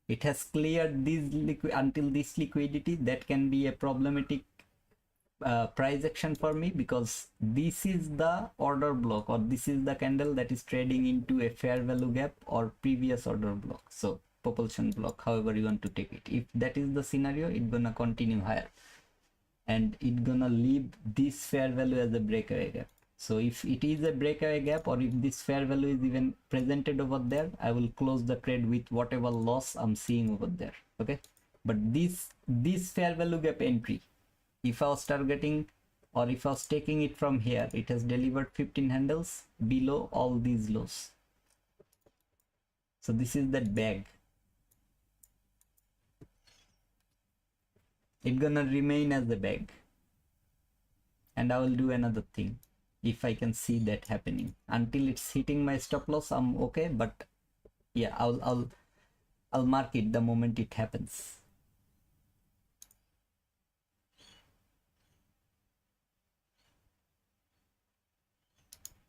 It has cleared this until this liquidity. That can be a problematic price action for me because this is the order block or this is the candle that is trading into a fair value gap or previous order block, so propulsion block, however you want to take it. If that is the scenario, it's gonna continue higher and it's gonna leave this fair value as a breakaway gap. So if it is a breakaway gap or if this fair value is even presented over there, I will close the trade with whatever loss I'm seeing over there. Okay, but this fair value gap entry, if I was targeting or if I was taking it from here, it has delivered 15 handles below all these lows. So this is that bag. It's gonna remain as the bag. And I will do another thing if I can see that happening. Until it's hitting my stop loss, I'm okay, but yeah, I'll mark it the moment it happens.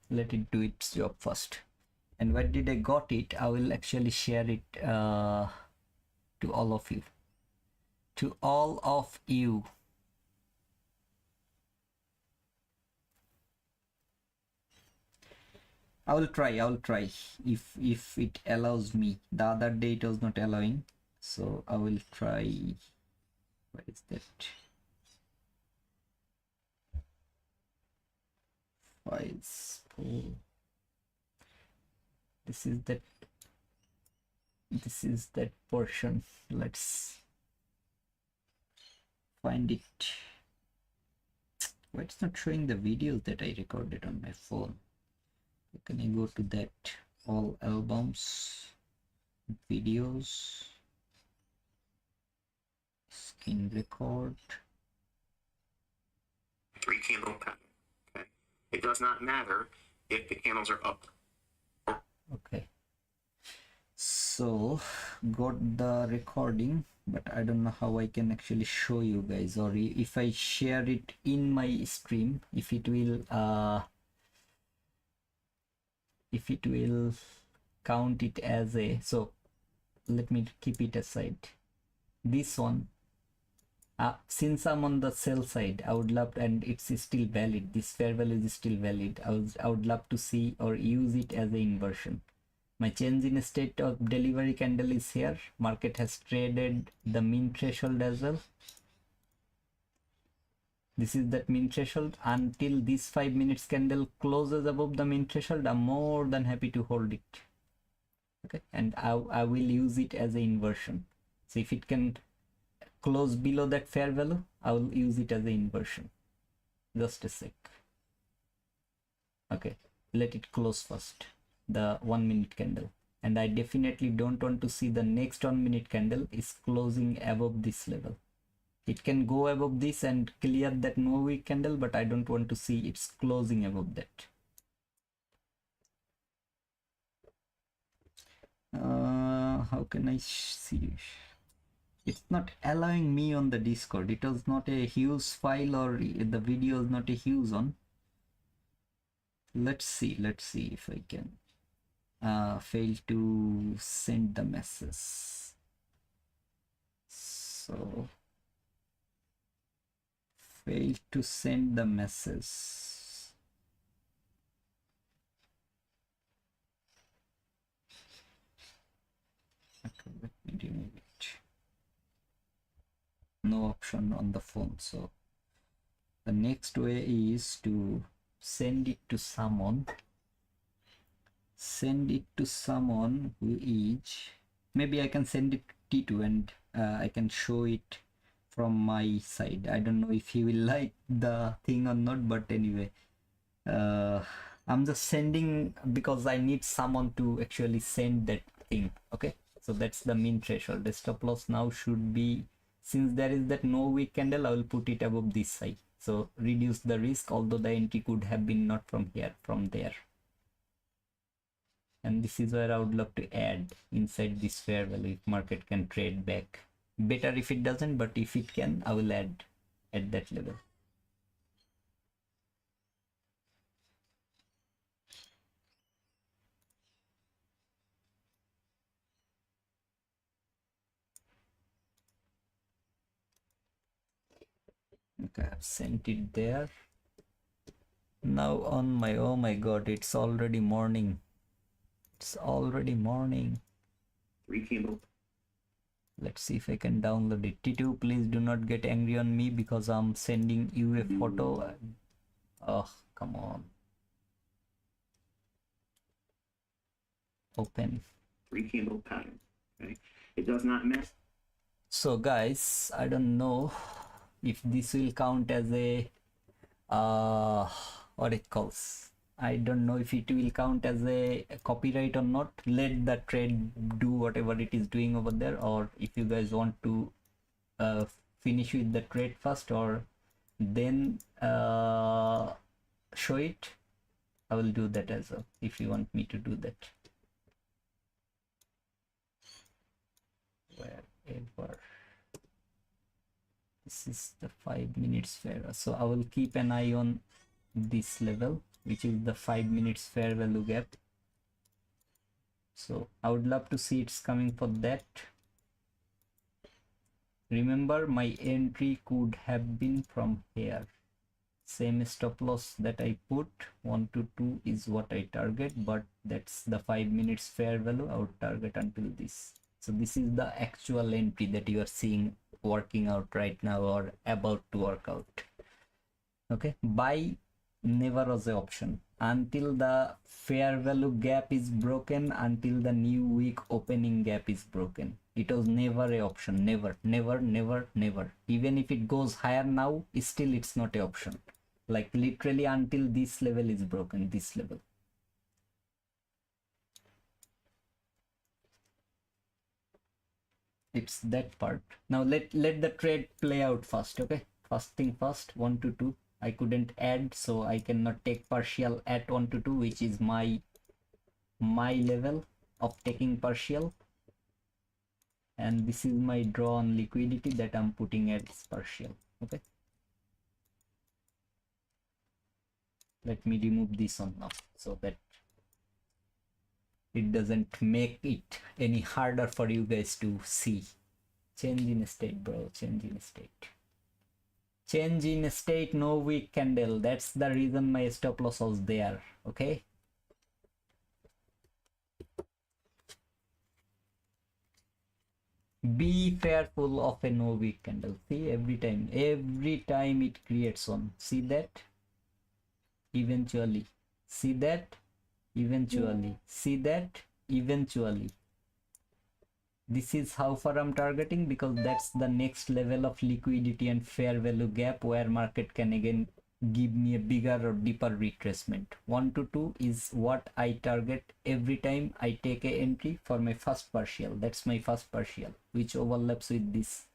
let it do its job first. And where did I got it? I will actually share it to all of you. To all of you. I will try if it allows me. The other day it was not allowing, so I will try. Where is that? Files. Oh. This is that portion. Let's find it. Why it's not showing the videos that I recorded on my phone? Can I go to that? All albums, videos, screen record.
3 candle pattern. Okay. It does not matter if the candles are up.
Okay. So got the recording, but I don't know how I can actually show you guys, or if I share it in my stream, if it will count it as a, so let me keep it aside. This one, since I'm on the sell side, I would love, and it's still valid, this fair value is still valid, I would love to see or use it as a inversion. My change in state of delivery candle is here. Market has traded the mean threshold as well. This is that mean threshold. Until this 5 minutes candle closes above the mean threshold, I'm more than happy to hold it. Okay, and I will use it as an inversion. So if it can close below that fair value, I will use it as an inversion. Just a sec. Okay, let it close first, the 1 minute candle, and I definitely don't want to see the next 1 minute candle is closing above this level. It can go above this and clear that no wick candle, but I don't want to see it's closing above that. How can I see? It's not allowing me on the Discord. It was not a huge file, or the video is not a huge one. Let's see if I can fail to send the message. So fail to send the message. Okay, let me remove it. No option on the phone, so the next way is to send it to someone. Send it to someone who is, maybe I can send it to T2 and I can show it from my side. I don't know if he will like the thing or not, but anyway, I'm just sending because I need someone to actually send that thing. Okay, so that's the mean threshold. The stop loss now should be, since there is that no wick candle, I will put it above this side, so reduce the risk, although the entry could have been not from here, from there. And this is where I would love to add inside this fair value if market can trade back. Better if it doesn't, but if it can, I will add at that level. Okay, I've sent it there. Now on my, oh my god, it's already morning. It's already morning.
3 candle.
Let's see if I can download it. T2, please do not get angry on me because I'm sending you a photo. Oh, come on. Open.
3 candle pattern. Okay. It does not matter.
So guys, I don't know if this will count as a what it calls. I don't know if it will count as a copyright or not. Let the trade do whatever it is doing over there, or if you guys want to finish with the trade first or then show it, I will do that as well if you want me to do that. Wherever. This is the 5 minutes fair, so I will keep an eye on this level. which is the 5 minutes fair value gap. So I would love to see it's coming for that. Remember, my entry could have been from here. Same stop loss that I put, 1 to 2 is what I target, but that's the 5 minutes fair value. I would target until this. So this is the actual entry that you are seeing working out right now or about to work out. Okay, buy never was an option until the fair value gap is broken, until the new week opening gap is broken. It was never an option. Never. Even if it goes higher now, still it's not an option. Like literally until this level is broken, this level. It's that part. Now let the trade play out first. Okay, first thing first, 1 to 2. I couldn't add, so I cannot take partial at 1 to 2, which is my level of taking partial. And this is my draw on liquidity that I'm putting as partial. Okay, let me remove this one now so that it doesn't make it any harder for you guys to see. Change in state, bro. Change in state. Change in state, no weak candle. That's the reason my stop loss was there. Okay, be fearful of a no weak candle. See, every time it creates one. See that? Eventually. See that? Eventually. See that? Eventually. This is how far I'm targeting, because that's the next level of liquidity and fair value gap where market can again give me a bigger or deeper retracement. 1 to 2 is what I target every time I take a entry for my first partial. That's my first partial, which overlaps with this.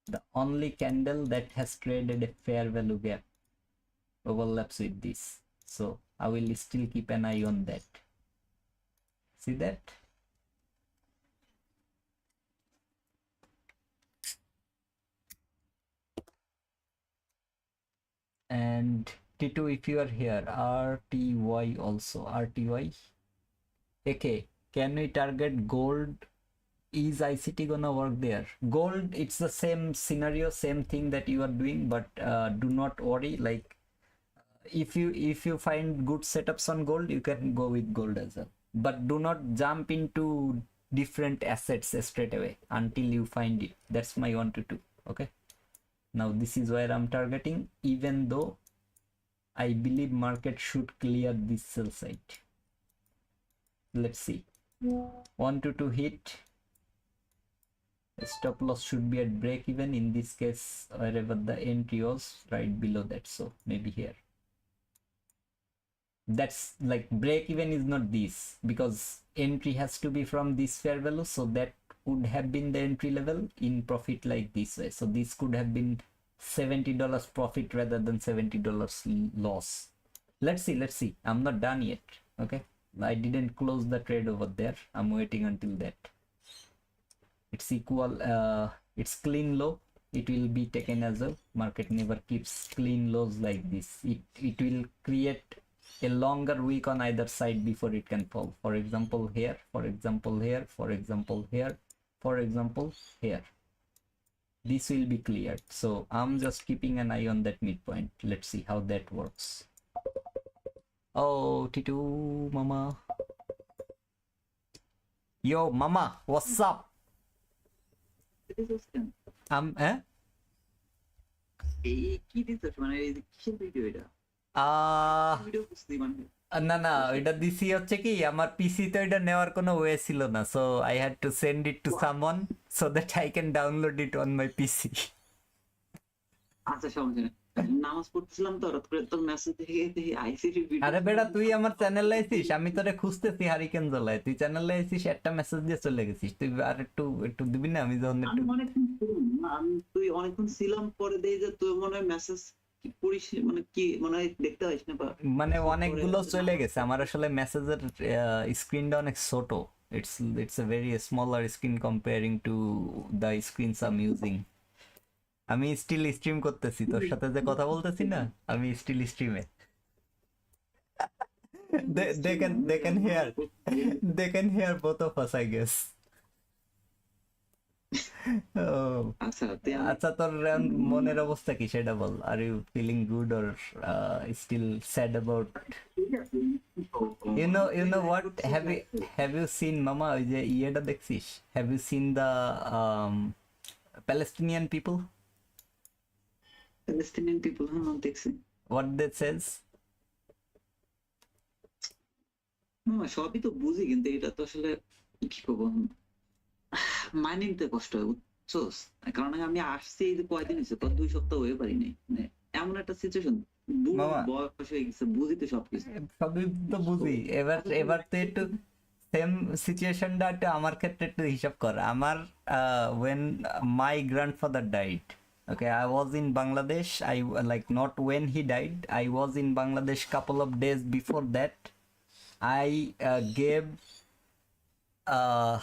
The only candle that has traded a fair value gap overlaps with this. So I will still keep an eye on that. See that? And T2, if you are here, RTY also, RTY. Okay, can we target gold? Is ICT gonna work there? Gold, it's the same scenario, same thing that you are doing, but do not worry. Like if you find good setups on gold, you can go with gold as well, but do not jump into different assets straight away until you find it. That's my 1 to 2. Okay, now this is where I'm targeting, even though I believe market should clear this sell side. Let's see. 1 to 2 hit. Stop loss should be at break even, in this case wherever the entry was, right below that. So maybe here. That's like break even is not this, because entry has to be from this fair value, so that would have been the entry level in profit like this way. So this could have been $70 profit rather than $70 loss. Let's see. I'm not done yet. Okay, I didn't close the trade over there. I'm waiting until that. It's equal, it's clean low. It will be taken as well. Market never keeps clean lows like this. It will create a longer week on either side before it can fall. For example here, for example here, for example here, for example here. This will be cleared. So I'm just keeping an eye on that midpoint. Let's see how that works. Oh, T2 mama. Yo mama, what's up? না এটা দিছি হচ্ছে কি আমার পিসি তো এটা নেওয়ার কোনো ওয়ে ছিল না, so I had to send it to someone so that I can download it on my PC.
আচ্ছা সমস্যা নেই, নামাজ পড়তেছিলাম তো হঠাৎ করে তোর মেসেজ দেখে আইসিটি ভিডিও।
আরে বেটা তুই আমার চ্যানেলে আইছিস, আমি তোরে খুঁজতেছি হারিকেন জ্বলায়, তুই চ্যানেলে আইছিস একটা মেসেজ দিয়ে চলে গেছিস। তুই আর একটু দিবি না? আমি যখন একটু
তুই অনেকক্ষণ ছিলাম, পরে দেখি যে তুই মনে হয় মেসেজ কি পড়িস, মানে কি মনে হয় দেখতে পাইস না,
মানে অনেকগুলো চলে গেছে আমার। আসলে মেসেজের স্ক্রিনটা অনেক ছোট। it's a very smaller screen comparing to the screens I'm using. আমি স্টিল স্ট্রিম করতেছি, তোর সাথে যে কথা বলতেছি না, আমি still স্ট্রিমে। they can hear they can hear both of us, I guess. Oh,
আচ্ছা
আচ্ছা, তোর এখন মনের অবস্থা কি সেটা বল। Are you feeling good or still sad about, you know what, have you seen মামা ওই যে ইয়েটা দেখছিস, have you seen the Palestinian people,
Palestinian people, হ্যাঁ দেখছি।
what they says?
সবই তো বুঝি, কিন্তু এটা তো আসলে কি করবো, মাইনে নিতে কষ্ট হয় বুঝছোস। কারণ আমি আসছি এই যে কয়দিন হয়েছে, 2 সপ্তাহ হয়ে পারি নাই, মানে এমন একটা সিচুয়েশন,
মামা
বয়স হয়ে গেছে, বুঝি তো সবকিছু।
সবই তো বুঝি, এবার তো একটু সেম সিচুয়েশনটা একটু আমার ক্ষেত্রে একটু হিসাব কর। আমার when my grandfather died, okay, I was in Bangladesh. I like not when he died, I was in Bangladesh couple of days before that. I gave uh,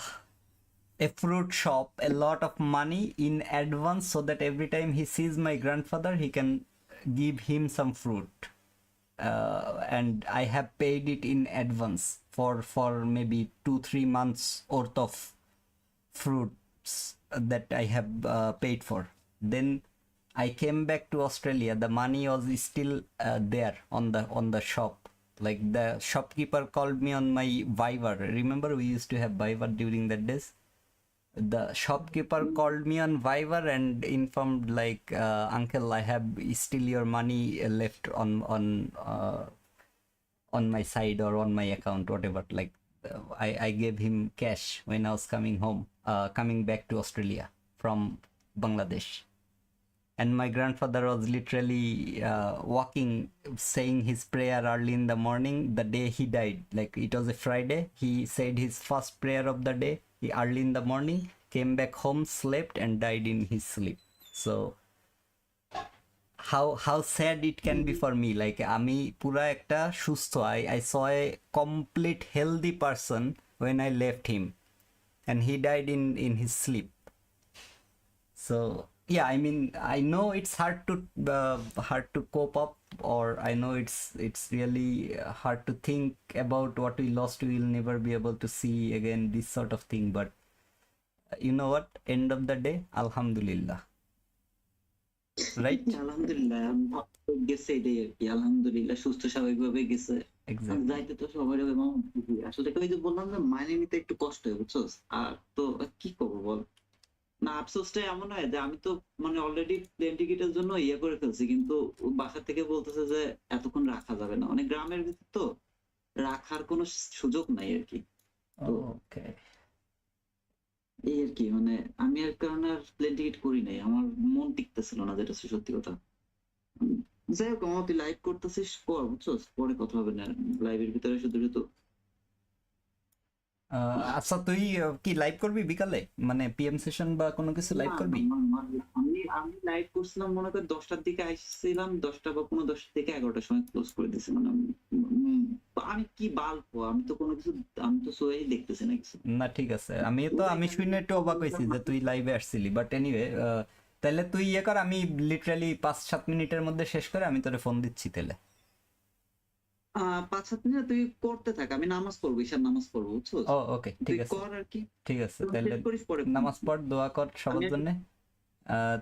a fruit shop a lot of money in advance so that every time he sees my grandfather he can give him some fruit, and I have paid it in advance for maybe 2-3 months worth of fruits that I have paid for. Then I came back to Australia. The money was still there on the shop. Like the shopkeeper called me on my Viber. Remember we used to have Viber during that days. The shopkeeper called me on Viber and informed like, uncle, I have still your money left on my side or on my account, whatever. Like I gave him cash when I was coming home, coming back to Australia from Bangladesh. And my grandfather was literally walking, saying his prayer early in the morning the day he died. Like it was a Friday, he said his first prayer of the day early in the morning, came back home, slept and died in his sleep. So how sad it can be for me. Like আমি পুরা একটা সুস্থ, I saw a complete healthy person when I left him, and he died in his sleep. So yeah, I mean, I know it's hard to cope up, or I know it's really hard to think about what we lost. We will never be able to see again this sort of thing, but you know what, end of the day, alhamdulillah, right?
আলহামদুলিল্লাহ, গেছে এটাই আর কি, আলহামদুলিল্লাহ সুস্থ স্বাভাবিকভাবে গেছে।
Exactly.
যাইতে তো সবাই হবে মামা, আসলে ওই যে বললাম যে মাইনে নিতে একটু কষ্ট হয় বুঝছোস। আর তো কি করবো বল, না আফসোসটা এমন হয় যে আমি তো মানে অলরেডি প্লেন টিকিটের জন্য ইয়ে করে ফেলছি, কিন্তু বাসা থেকে বলতেছে যে এতক্ষণ রাখা যাবে না, অনেক গ্রামের ভিতর তো রাখার কোনো সুযোগ নাই আর কি। তো
Okay.
এই আর কি, মানে আমি আর কারণে আর প্লেন টিকিট করি নাই, আমার মন টিকতেছিল না, যেটা হচ্ছে সত্যি কথা। যাই হোক আমার, তুই লাইভ করতেছিস কর বুঝছোস, পরে কথা হবে না লাইভের ভিতরে শুধু শুধু।
আচ্ছা, তুই কি লাইভ করবি বিকালে, মানে পিএম সেশন বা কোনো কিছু লাইভ
না,
করবি?
আমি লাইভ করছিলাম মনে কর 10টার দিকে আসছিলাম, 10টা বা 10 থেকে 11টার সময় ক্লোজ করে দিছি। মানে আমি কি বাল্ব, আমি তো কোনো কিছু, আমি তো সোয়াই দেখতেছি না কিছু।
না ঠিক আছে, আমি শুনে একটু অবাক হয়েছি যে তুই লাইভে আসছিলি, বাট এনিওয়ে, তাহলে তুই ইয়ে কর, আমি লিটারালি 5-7 মিনিটের মধ্যে শেষ করে আমি তোরে ফোন দিচ্ছি তাহলে।
5-7 মিনিট তুই করতে থাক, আমি নামাজ পড়বো, ঈশার নামাজ পড়বো বুঝছোস।
ও ওকে, ঠিক
তুই
আছে,
কর আর কি,
ঠিক আছে,
তুই
তাহলে
শেষ করিস পরে
নামাজ পড়, দোয়া কর সবার জন্য।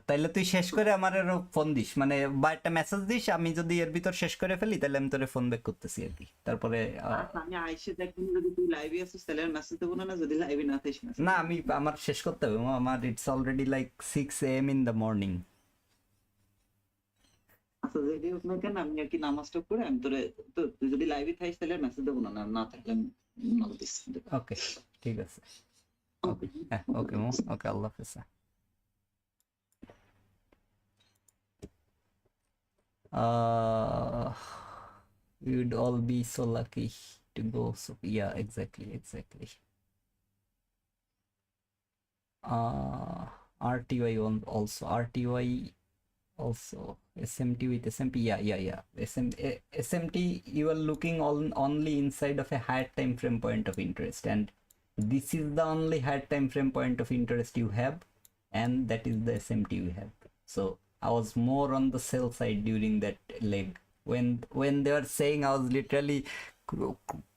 তাইলে তুই শেষ করে আমার ফোন দিস, মানে বা একটা মেসেজ দিস, আমি যদি এর ভিতর শেষ করে ফেলি তাহলে আমি তোরে ফোন ব্যাক করতেছি আর কি। তারপরে
আচ্ছা, আমি আইসে দেখুন যদি তুই লাইভে আসিস তাহলে আর মেসেজ দেবো না, না যদি লাইভে না থাকিস মেসেজ।
না, আমার শেষ করতে হবে, আমার it's already like 6 AM in the morning.
আচ্ছা যদি হোক না কেন, আমি আর কি নামাজটা করে আমি তোরে, তো তুই যদি লাইভে থাকিস তাহলে আর মেসেজ দেবো না, না থাকলে আমি নক দিস।
ওকে, ঠিক আছে, ওকে, হ্যাঁ, ওকে মো, ওকে, আল্লাহ হাফেজ। You'd all be so lucky to go. So yeah, exactly. RTY also, RTY also, SMT with SMP. Yeah. SMT, you are looking only inside of a higher time frame point of interest, and this is the only higher time frame point of interest you have, and that is the SMT you have. So I was more on the sell side during that leg. When they were saying, I was literally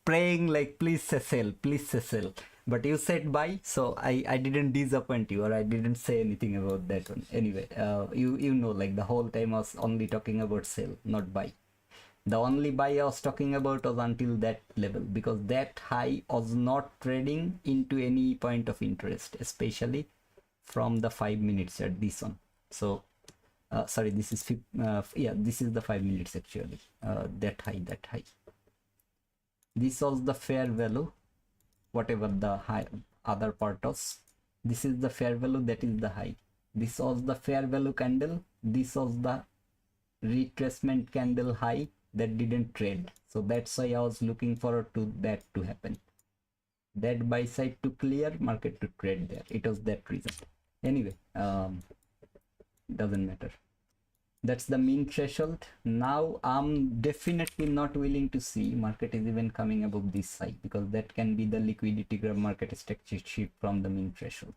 praying like please say sell, please say sell. But you said buy, so I didn't disappoint you, or I didn't say anything about that one. Anyway, you know, like the whole time I was only talking about sell, not buy. The only buy I was talking about was until that level, because that high was not trading into any point of interest, especially from the 5 minutes at this one. So sorry, this is yeah, this is the 5 minutes actually. That high, this was the fair value, whatever the high other part was. This is the fair value, that is the high. This was the fair value candle, this was the retracement candle high that didn't trade. So that's why I was looking forward to that to happen, that buy side to clear, market to trade there. It was that reason. Anyway, doesn't matter. That's the mean threshold. Now I'm definitely not willing to see market is even coming above this side, because that can be the liquidity grab market structure shift from the mean threshold,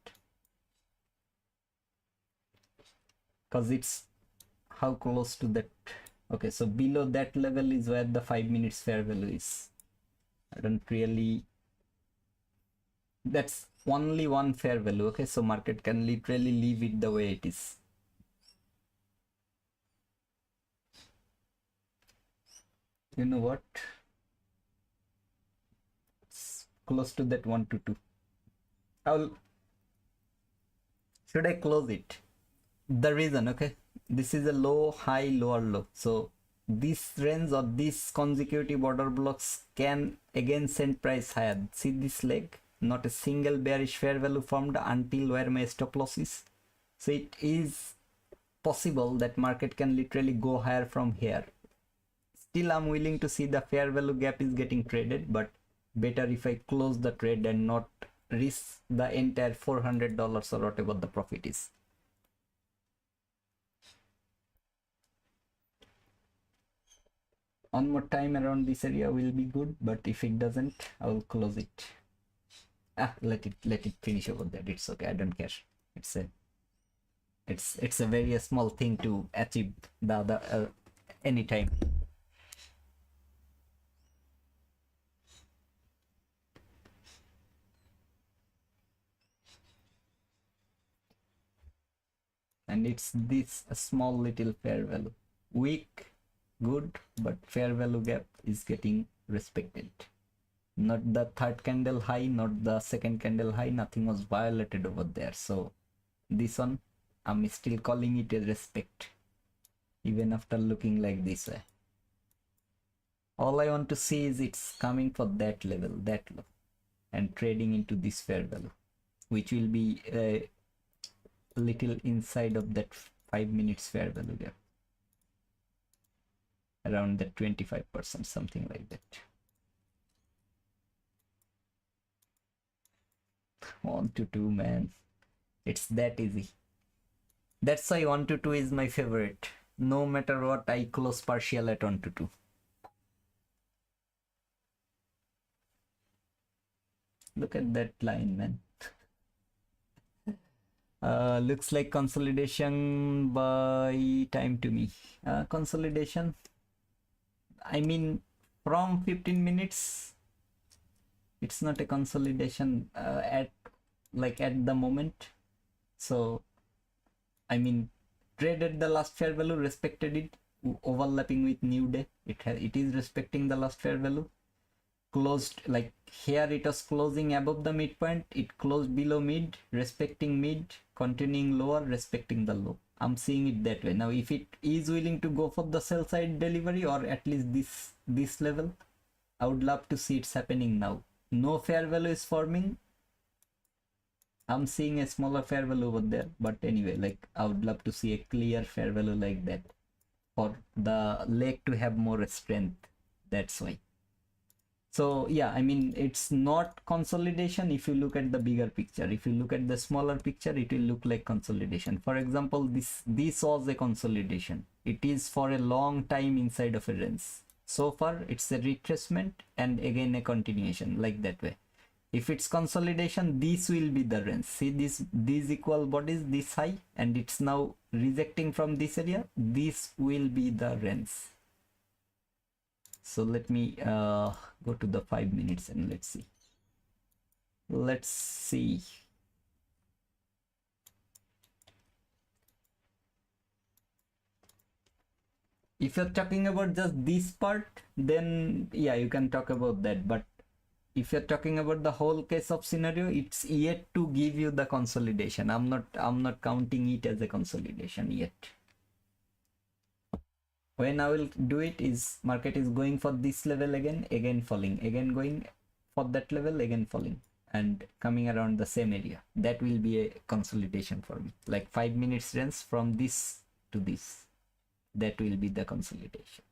because it's how close to that. Okay, so below that level is where the 5 minutes fair value is. I don't really, that's only one fair value. Okay, so market can literally leave it the way it is. You know what, it's close to that 1 to 2. Should I close it? The reason, okay, this is a low, high, lower, low. So this range or these consecutive order blocks can again send price higher. See this leg, not a single bearish fair value formed until where my stop loss is. So it is possible that market can literally go higher from here. Still I'm willing to see the fair value gap is getting traded, but better if I close the trade and not risk the entire $400 or whatever the profit is. One more time around this area will be good, but if it doesn't, I will close it. Let it finish over there. It's okay, I don't care. It's a very small thing to achieve the other anytime. And it's this small little fair value, weak, good, but fair value gap is getting respected. Not the third candle high, not the second candle high, nothing was violated over there. So this one, I'm still calling it a respect, even after looking like this way. All I want to see is it's coming for that level, that low, and trading into this fair value, which will be a little inside of that 5 minutes fair value gap, around that 25%, something like that. 1 to 2, man, it's that easy. That's why 1 to 2 is my favorite. No matter what, I close partial at 1 to 2. Look at that line, man. Looks like consolidation by time to me. Consolidation, I mean, from 15 minutes, it's not a consolidation at the moment. So I mean, traded the last fair value, respected it, overlapping with new day. It is respecting the last fair value. Closed, like here it was closing above the midpoint, it closed below mid, respecting mid, continuing lower, respecting the low. I'm seeing it that way. Now if it is willing to go for the sell side delivery, or at least this level, I would love to see it's happening now. No fair value is forming. I'm seeing a smaller fair value over there, but anyway, like I would love to see a clear fair value like that for the leg to have more strength. That's why. So yeah, I mean, it's not consolidation if you look at the bigger picture. If you look at the smaller picture, it will look like consolidation. For example, this was a consolidation. It is for a long time inside of a range. So far it's a retracement and again a continuation, like that way. If it's consolidation, this will be the range. See these equal bodies, this high, and it's now rejecting from this area. This will be the range. So let me go to the 5 minutes and let's see. If you're talking about just this part, then yeah, you can talk about that. But if you're talking about the whole case of scenario, it's yet to give you the consolidation. I'm not counting it as a consolidation yet. When I will do it is market is going for this level again falling, again going for that level, again falling, and coming around the same area. That will be a consolidation for me. Like 5 minutes range from this to this. That will be the consolidation.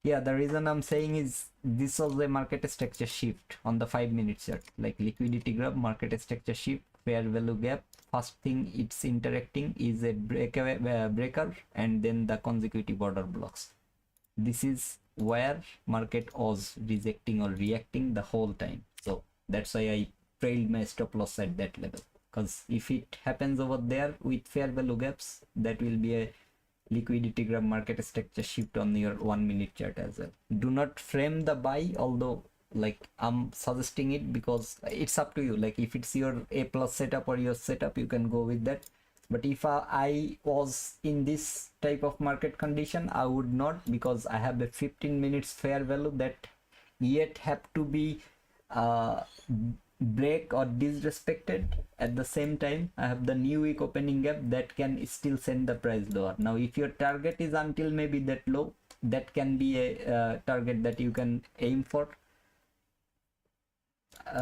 Yeah, the reason I'm saying is this was a market structure shift on the 5 minute chart, like liquidity graph, market structure shift, fair value gap. First thing it's interacting is a breaker and then the consecutive order blocks. This is where market was rejecting or reacting the whole time. So that's why I trailed my stop loss at that level, because if it happens over there with fair value gaps, that will be a liquidity graph market structure shift on your 1 minute chart as well. Do not frame the buy, although like I'm suggesting it because it's up to you. Like if it's your A plus setup or your setup, you can go with that. But if I was in this type of market condition, I would not, because I have a 15 minutes fair value that yet have to be break or disrespected. At the same time, I have the new week opening gap that can still send the price lower. Now if your target is until maybe that low, that can be a target that you can aim for,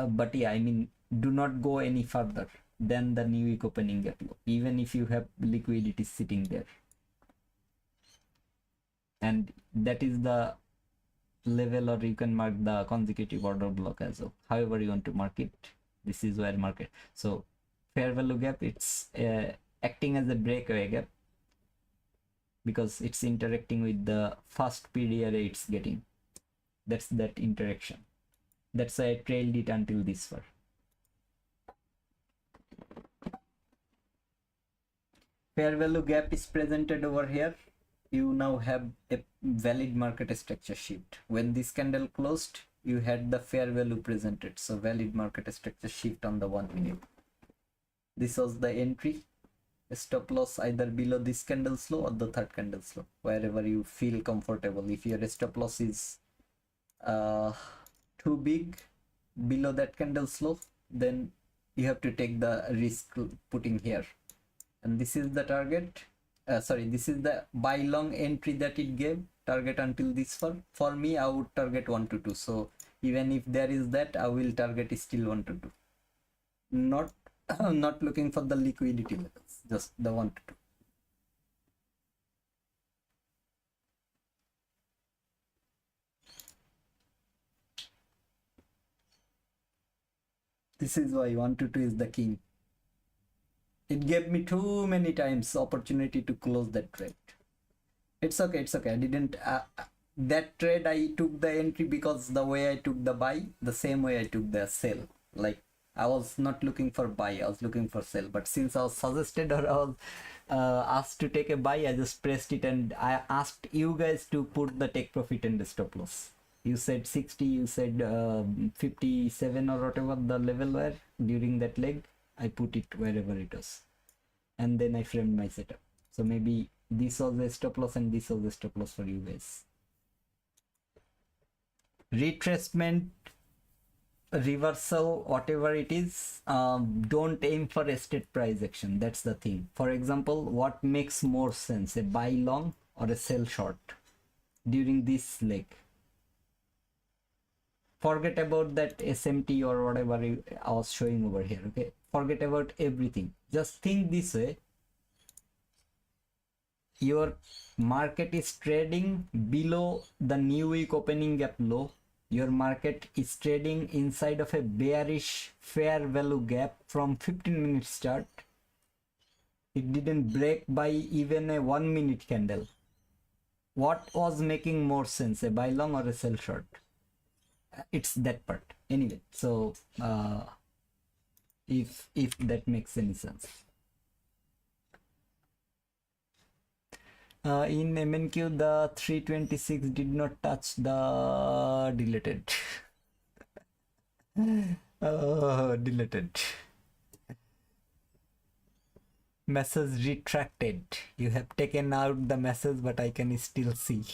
but yeah, I mean, do not go any further than the new week opening gap low, even if you have liquidity sitting there. And that is the level, or you can mark the consecutive order block as well, however you want to mark it. This is where market, so fair value gap, it's acting as a breakaway gap because it's interacting with the first PDRA it's getting. That's that interaction. That's why I trailed it until this far. Fair value gap is presented over here. You now have a valid market structure shift. When this candle closed, you had the fair value presented, so valid market structure shift on the 1 minute. This was the entry. Stop loss either below this candle slow or the third candle slow, wherever you feel comfortable. If your stop loss is too big below that candle slow, then you have to take the risk putting here. And this is the target. This is the buy long entry that it gave, target until this far. For me, I would target 1 to 2. So even if there is that, I will target still 1 to 2. Not looking for the liquidity levels, just the 1 to 2. This is why 1 to 2 is the king. It gave me too many times opportunity to close that trade. It's okay. I didn't that trade I took the entry because the way I took the buy, the same way I took the sell. Like I was not looking for buy, I was looking for sell. But since I was suggested or I was asked to take a buy, I just pressed it and I asked you guys to put the take profit and the stop loss. You said 60, you said 57 or whatever the level were during that leg. I put it wherever it was, and then I framed my setup. So maybe this was the stop loss and this was the stop loss for you guys. Retracement, reversal, whatever it is, don't aim for a straight price action. That's the thing. For example, what makes more sense, a buy long or a sell short during this leg? Forget about that SMT or whatever I was showing over here. Okay, forget about everything. Just think this way. Your market is trading below the new week opening gap low. Your market is trading inside of a bearish fair value gap from 15 minutes chart. It didn't break by even a 1 minute candle. What was making more sense, a buy long or a sell short? It's that part anyway. So if that makes any sense. In MNQ, the 326 did not touch the deleted. Deleted. Message retracted. You have taken out the message, but I can still see.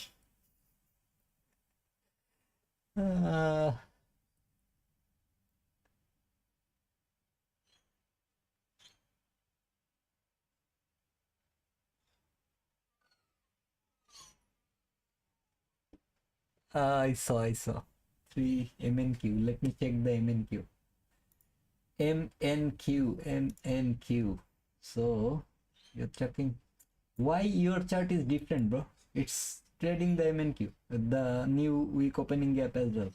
I saw. 3 MNQ. Let me check the MNQ. MNQ. So, you're checking. Why your chart is different, bro? It's trading the MNQ, the new week opening gap as well.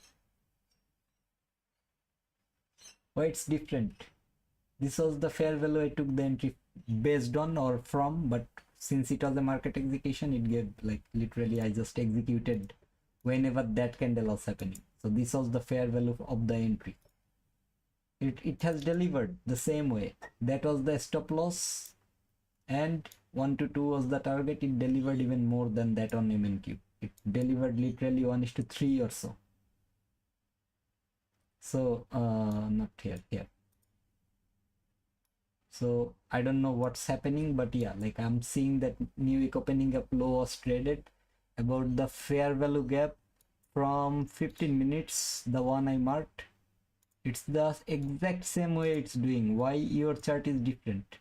Why it's different? This was the fair value I took the entry based on or from, but since it was a market execution, it gave like literally I just executed whenever that candle was happening. So this was the fair value of the entry. It has delivered the same way. That was the stop loss, and 1 to 2 was the target. It delivered even more than that on MNQ. It delivered literally 1:3 or so. So not here. So I don't know what's happening, but yeah, like I'm seeing that new week opening up low was traded about the fair value gap from 15 minutes, the one I marked. It's the exact same way it's doing. Why your chart is different?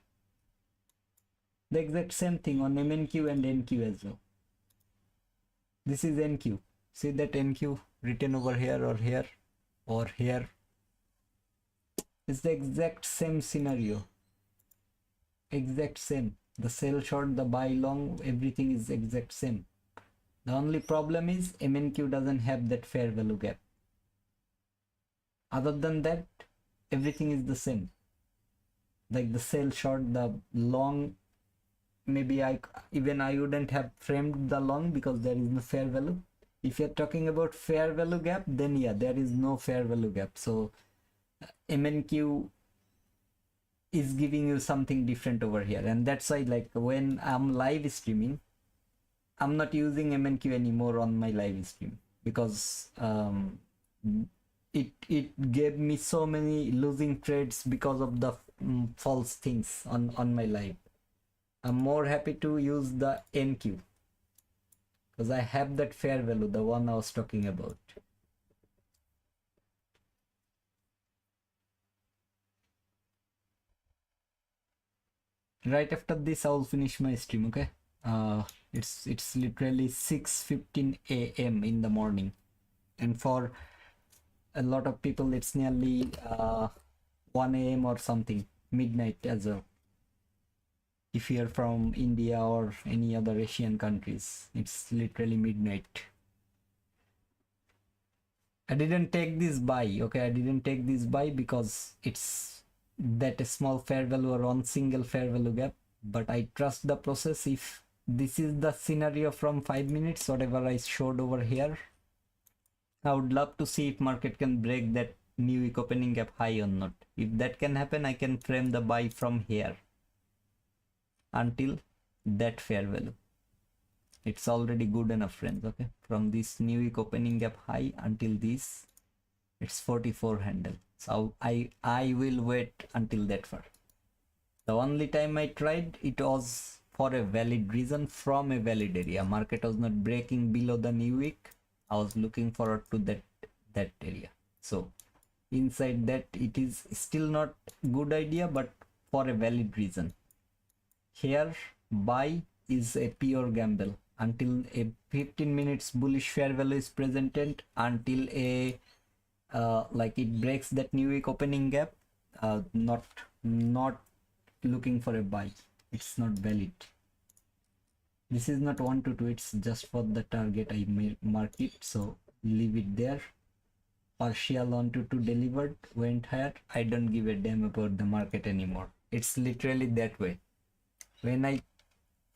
The exact same thing on MNQ and NQ as well. This is NQ. See that NQ written over here or here or here. It's the exact same scenario. Exact same. The sell short, the buy long, everything is exact same. The only problem is MNQ doesn't have that fair value gap. Other than that, everything is the same. Like the sell short, the long, maybe I wouldn't have framed the long because there is no fair value. If you're talking about fair value gap, then yeah, there is no fair value gap. So MNQ is giving you something different over here, and that's why like when I'm live streaming, I'm not using MNQ anymore on my live stream because it gave me so many losing trades because of the false things on my live. I'm more happy to use the NQ because I have that fair value, the one I was talking about. Right after this, I'll finish my stream. Okay. It's literally 6:15 a.m. in the morning, and for a lot of people, it's nearly 1 a.m. or something, midnight as well. If you're from India or any other Asian countries, it's literally midnight. I didn't take this buy. Okay, I didn't take this buy because it's that a small fair value or one single fair value gap, but I trust the process. If this is the scenario from 5 minutes, whatever I showed over here, I would love to see if market can break that new week opening gap high or not. If that can happen, I can frame the buy from here until that fair value. It's already good enough, friends. Okay, from this new week opening gap high until this, it's 44 handle. So I will wait until that far. The only time I tried, it was for a valid reason from a valid area. Market was not breaking below the new week. I was looking forward to that area. So inside that, it is still not good idea, but for a valid reason. Here buy is a pure gamble until a 15 minutes bullish fair value is presented, until a like it breaks that new week opening gap. Not looking for a buy. It's not valid. This is not 1 to 2, it's just for the target. I may mark it, so leave it there. Partial 1 to 2 delivered, went higher. I don't give a damn about the market anymore. It's literally that way. When I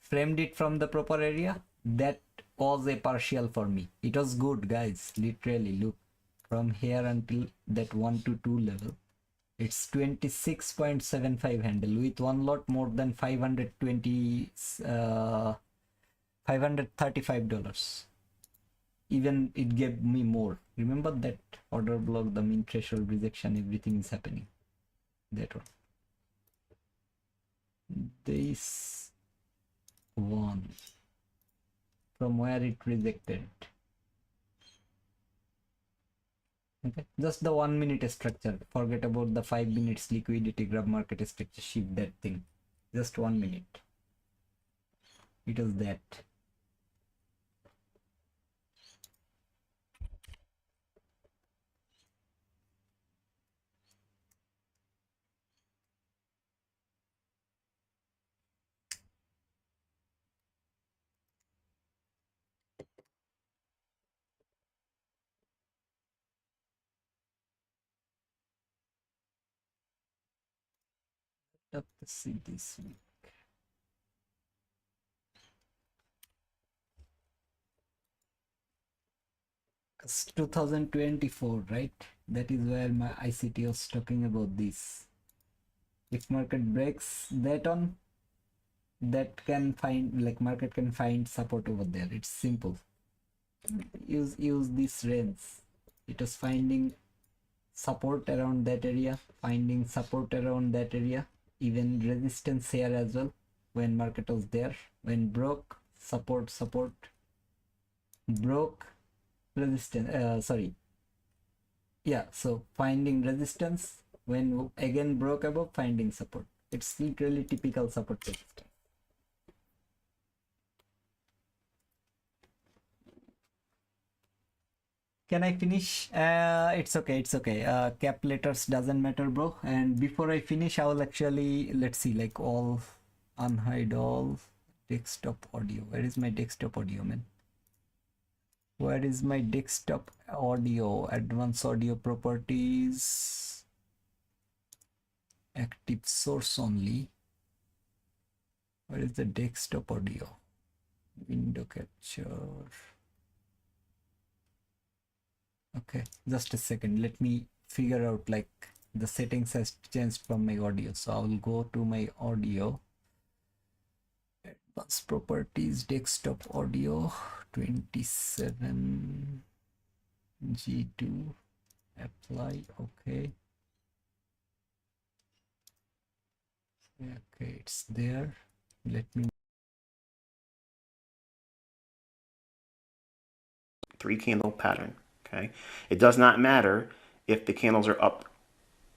framed it from the proper area, that was a partial for me. It was good, guys. Literally, look, from here until that 1 to 2 level, it's 26.75 handle with one lot more than 520 $535. Even it gave me more. Remember that order block, the mean threshold rejection, everything is happening. That one. This one, from where it rejected. Okay, just the 1 minute structure. Forget about the 5 minutes liquidity grab market structure, shift that thing. Just 1 minute. It was that. Up to see this week. 2024, right? That is where my ICT was talking about this. If market breaks that on, that can find, like, market can find support over there. It's simple. Use this range. It was finding support around that area, finding support around that area, even resistance here as well when market was there. When broke, support, broke, resistance, so finding resistance, when again broke above, finding support. It's literally typical support resistance. Can I finish? It's okay. Cap letters doesn't matter, bro. And before I finish, I will actually, let's see, like, all unhide all desktop audio. Where is my desktop audio, man? Where is my desktop audio? Advanced audio properties, active source only. Where is the desktop audio? Window capture. Okay, just a second. Let me figure out, like, the settings has changed from my audio. So I will go to my audio. Advanced properties, desktop audio, 27 G2, apply. Okay, it's there. Let me
3-candle pattern. Okay, it does not matter if the candles are up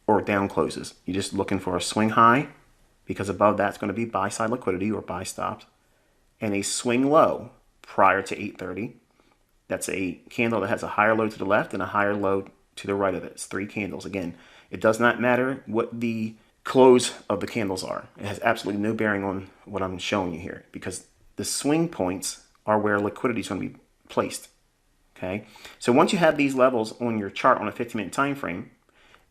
or down closes. You're just looking for a swing high, because above that's going to be buy side liquidity or buy stops, and a swing low prior to 8:30. That's a candle that has a higher low to the left and a higher low to the right of it. It's 3 candles. Again, it does not matter what the close of the candles are. It has absolutely no bearing on what I'm showing you here, because the swing points are where liquidity is going to be placed. Okay, so once you have these levels on your chart on a 15-minute time frame,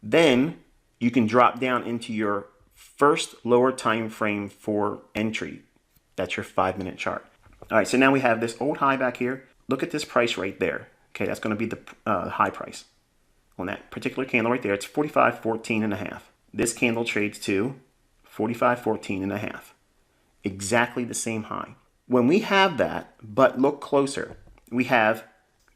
then you can drop down into your first lower time frame for entry. That's your 5-minute chart. All right, so now we have this old high back here. Look at this price right there. Okay, that's going to be the high price on that particular candle right there. It's 45.14.5. This candle trades to 45.14.5. Exactly the same high. When we have that, but look closer, we have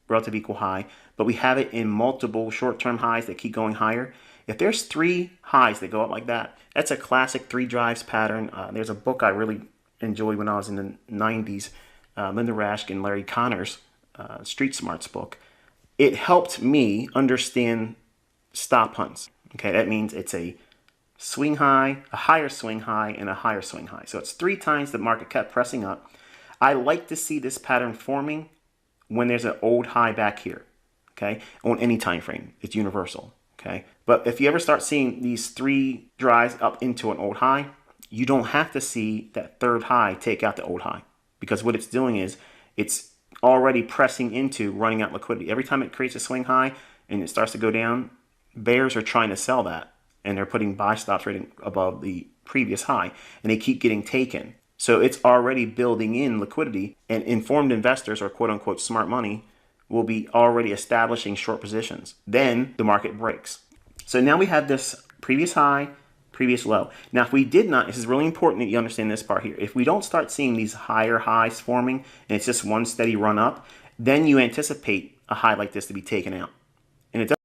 relative equal high, but we have it in multiple short-term highs that keep going higher. If there's 3 highs that go up like that, that's a classic 3 drives pattern. There's a book I really enjoyed when I was in the 90s, Linda Raschke and Larry Connor's Street Smarts book. It helped me understand stop hunts. Okay, that means it's a swing high, a higher swing high, and a higher swing high. So it's 3 times the market kept pressing up. I like to see this pattern forming when there's an old high back here, okay, on any time frame. It's universal, okay? But if you ever start seeing these 3 drives up into an old high, you don't have to see that 3rd high take out the old high, because what it's doing is it's already pressing into running out liquidity. Every time it creates a swing high and it starts to go down, bears are trying to sell that, and they're putting buy stops rating above the previous high, and they keep getting taken. So it's already building in liquidity, and informed investors, or quote unquote smart money, will be already establishing short positions. Then the market breaks. So now we have this previous high, previous low. Now, if we did not, this is really important that you understand this part here. If we don't start seeing these higher highs forming and it's just one steady run up, then you anticipate a high like this to be taken out. And it does.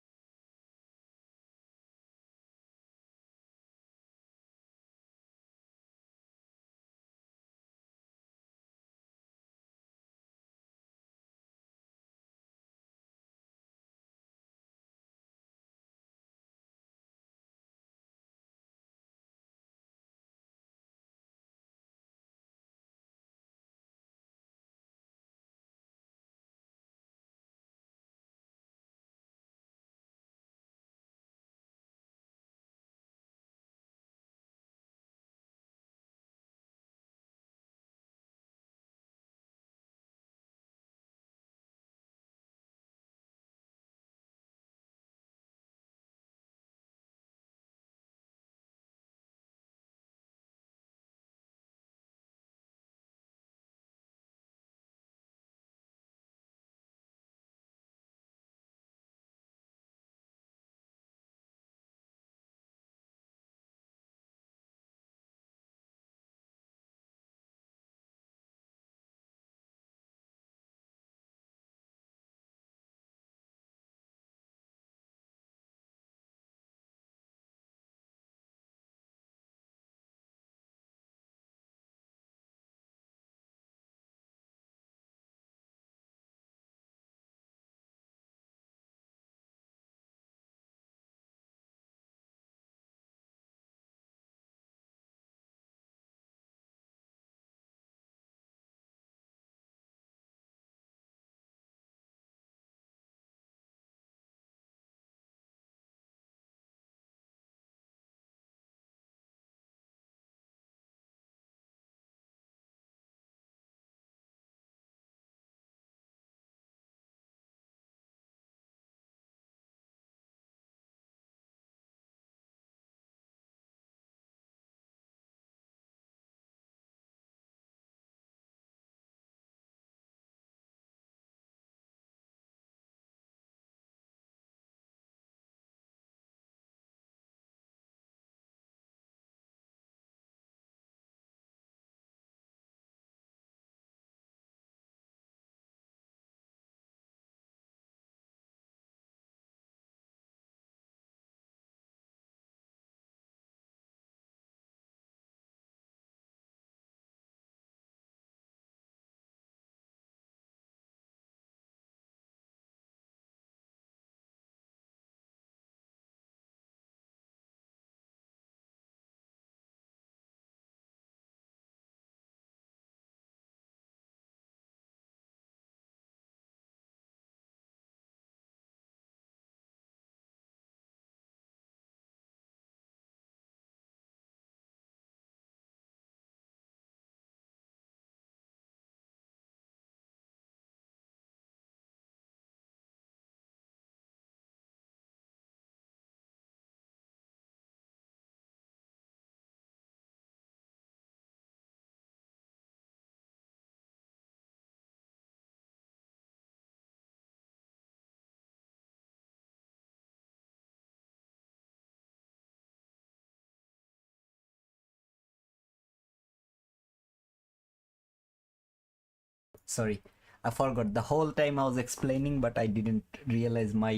Sorry, I forgot. The whole time I was explaining, but I didn't realize my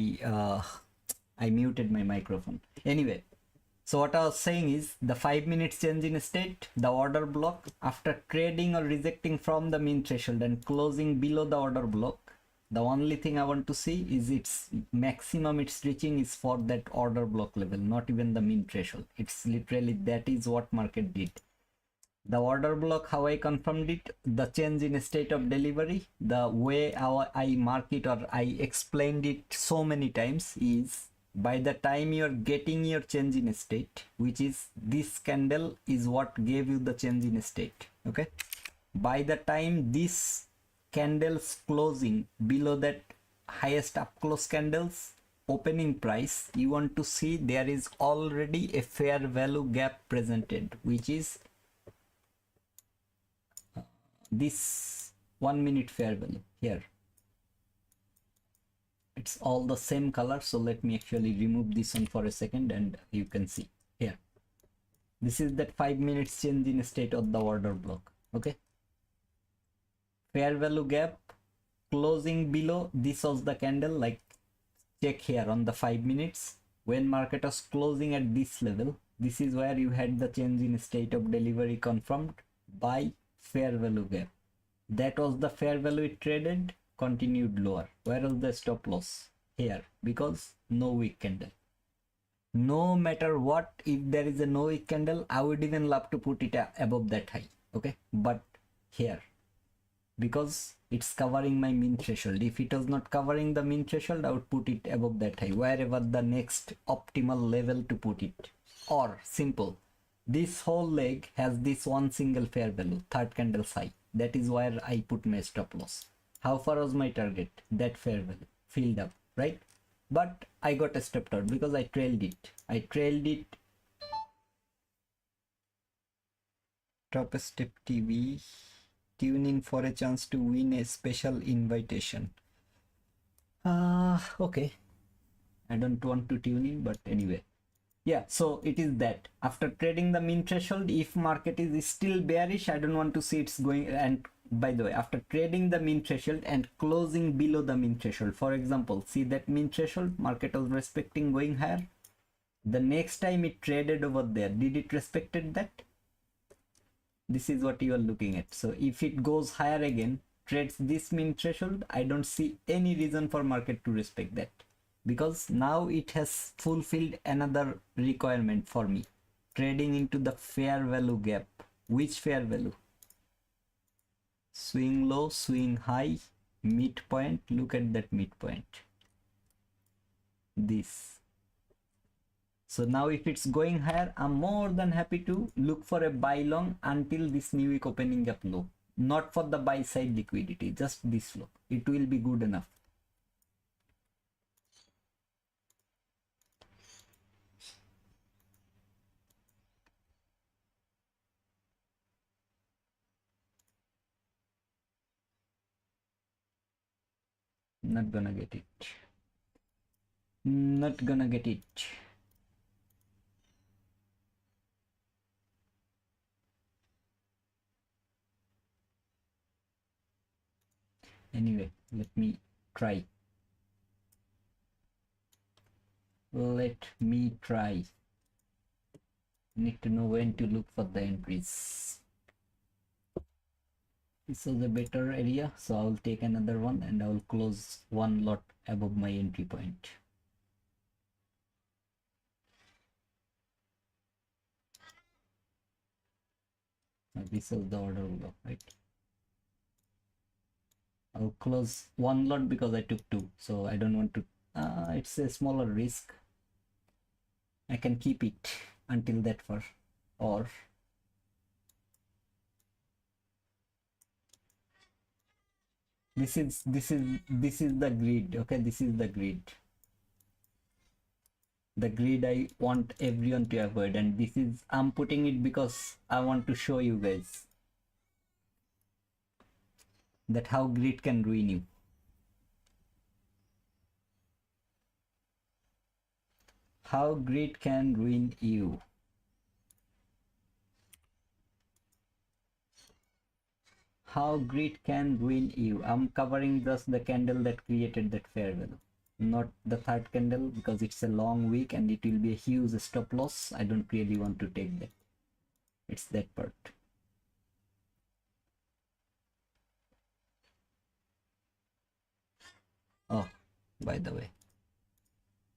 I muted my microphone. Anyway, so what I was saying is the 5 minutes change in state, the order block after trading or rejecting from the mean threshold and closing below the order block, the only thing I want to see is its maximum it's reaching is for that order block level, not even the mean threshold. It's literally that is what market did. The order block, how I confirmed it, the change in state of delivery, the way how I mark it or I explained it so many times is by the time you're getting your change in state, which is this candle is what gave you the change in state. Okay, by the time this candles closing below that highest up close candles opening price, you want to see there is already a fair value gap presented, which is this 1 minute fair value here. It's all the same color, so let me actually remove this one for a second and you can see here. This is that 5 minutes change in state of the order block. Okay, fair value gap closing below, this was the candle. Like, check here on the 5 minutes when market was closing at this level, this is where you had the change in state of delivery confirmed by fair value gap. That was the fair value it traded, continued lower. Where was the stop loss? Here, because no wick candle. No matter what, if there is a no wick candle, I would even love to put it above that high. Okay, but here, because it's covering my mean threshold. If it was not covering the mean threshold, I would put it above that high, wherever the next optimal level to put it. Or simple, this whole leg has this one single fair value, third candle's high. That is where I put my stop loss. How far was my target? That fair value filled up, right? But I got stepped out because I trailed it. Top step TV. Tune in for a chance to win a special invitation. Okay. I don't want to tune in, but anyway. Yeah, so it is that. After trading the mean threshold, if market is still bearish, I don't want to see it's going. And by the way, after trading the mean threshold and closing below the mean threshold, for example, see that mean threshold, market was respecting going higher. The next time it traded over there, did it respected that? This is what you are looking at. So if it goes higher again, trades this mean threshold, I don't see any reason for market to respect that, because now it has fulfilled another requirement for me, trading into the fair value gap. Which fair value? Swing low, swing high, midpoint. Look at that midpoint, this. So now if it's going higher, I'm more than happy to look for a buy long until this new week opening gap low. Not for the buy side liquidity, just this low. It will be good enough. Not gonna get it. Not gonna get it. Anyway, let me try. Let me try. Need to know when to look for the entries. This was a better area, so I'll take another one and I'll close one lot above my entry point. Now this is the order block, right? I'll close one lot because I took two, so I don't want to. It's a smaller risk. I can keep it until that far, or this is the grid. Okay, this is the grid. The grid I want everyone to avoid, and this is, I'm putting it because I want to show you guys that how grid can ruin you. How grid can ruin you. How grid can ruin you. I'm covering just the candle that created that fair value, not the third candle, because it's a long week and it will be a huge stop loss. I don't really want to take that. It's that part. Oh, by the way,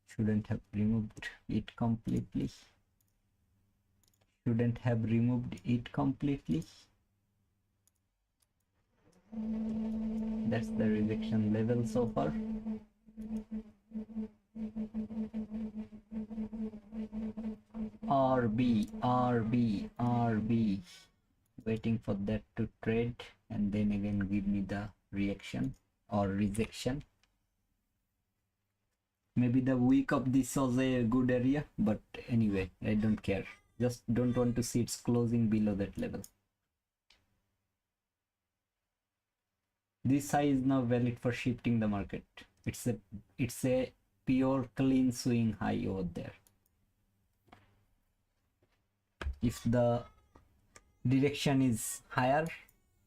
shouldn't have removed it completely. Shouldn't have removed it completely. That's the rejection level so far. RB. Waiting for that to trade and then again give me the reaction or rejection. Maybe the week of this was a good area, but anyway, I don't care. Just don't want to see it's closing below that level. This high is now valid for shifting the market. It's a pure clean swing high over there. if the direction is higher,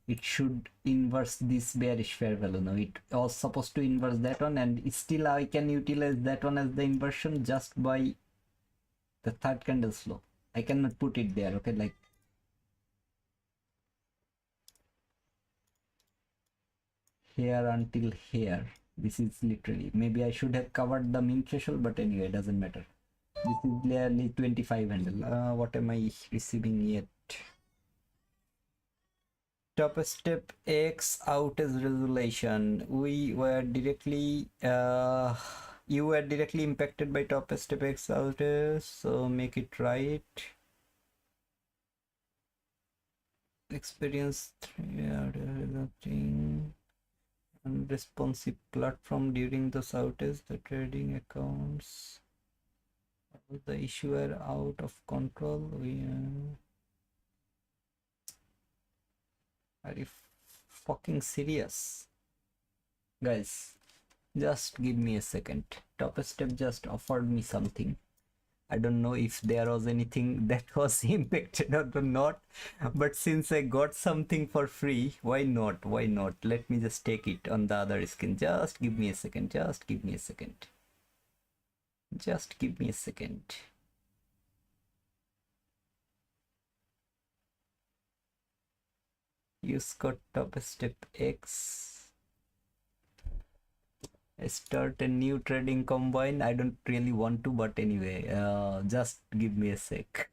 it should inverse this bearish fair value. Now it was supposed to inverse that one, and still I can utilize that one as the inversion just by the third candle flow. I cannot put it there, okay, like here until here. This is literally, maybe I should have covered the mean threshold, but anyway, it doesn't matter. This is clearly 25 handle. What am I receiving yet? Top step X outage resolution. We were directly you were directly impacted by top step X outage, so make it right. Experience resulting unresponsive platform during the outage. The trading accounts, the issuer out of control. Are you fucking serious, guys? Just give me a second. Top step just offered me something. I don't know if there was anything that was impacted or not, but since I got something for free, why not? Why not? Let me just take it on the other screen. Just give me a second. Just give me a second. Just give me a second. Use code top step X. Start a new trading combine. I don't really want to, but anyway, just give me a sec.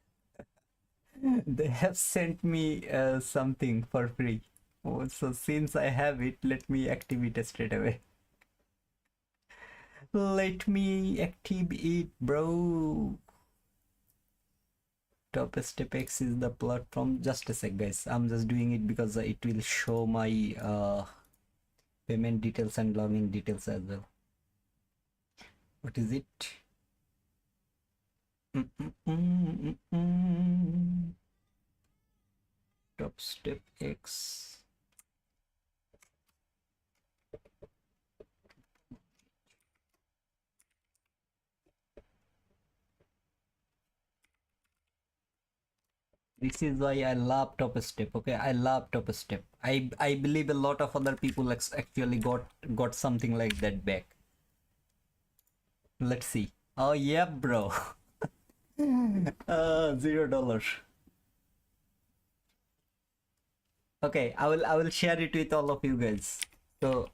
They have sent me something for free. Oh, so since I have it, let me activate it straight away. Let me active it, bro. Top step X is the platform. Just a sec, guys. I'm just doing it because it will show my payment details and login details as well. What is it? Top step X. This is why I love top step. Okay, I love top step. I believe a lot of other people actually got something like that back. Let's see. Oh yeah, bro. $0. Okay, I will share it with all of you guys. So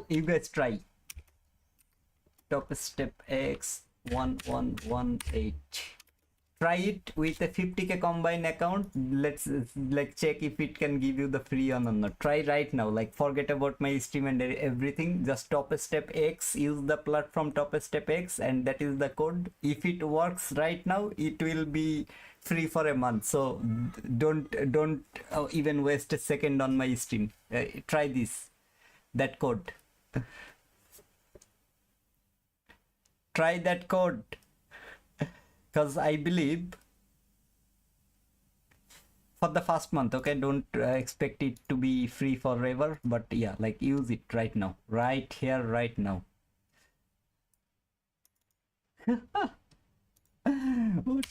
you guys try. Top step X 1118. Try it with a 50k combine account. Let's like check if it can give you the free or not. Try right now, like forget about my stream and everything. Just top step X, use the platform top step X, and that is the code. If it works right now, it will be free for a month. So don't even waste a second on my stream. Try this, that code. Try that code. Because I believe for the first month, okay, don't expect it to be free forever, but yeah, like use it right now, right here, right now. What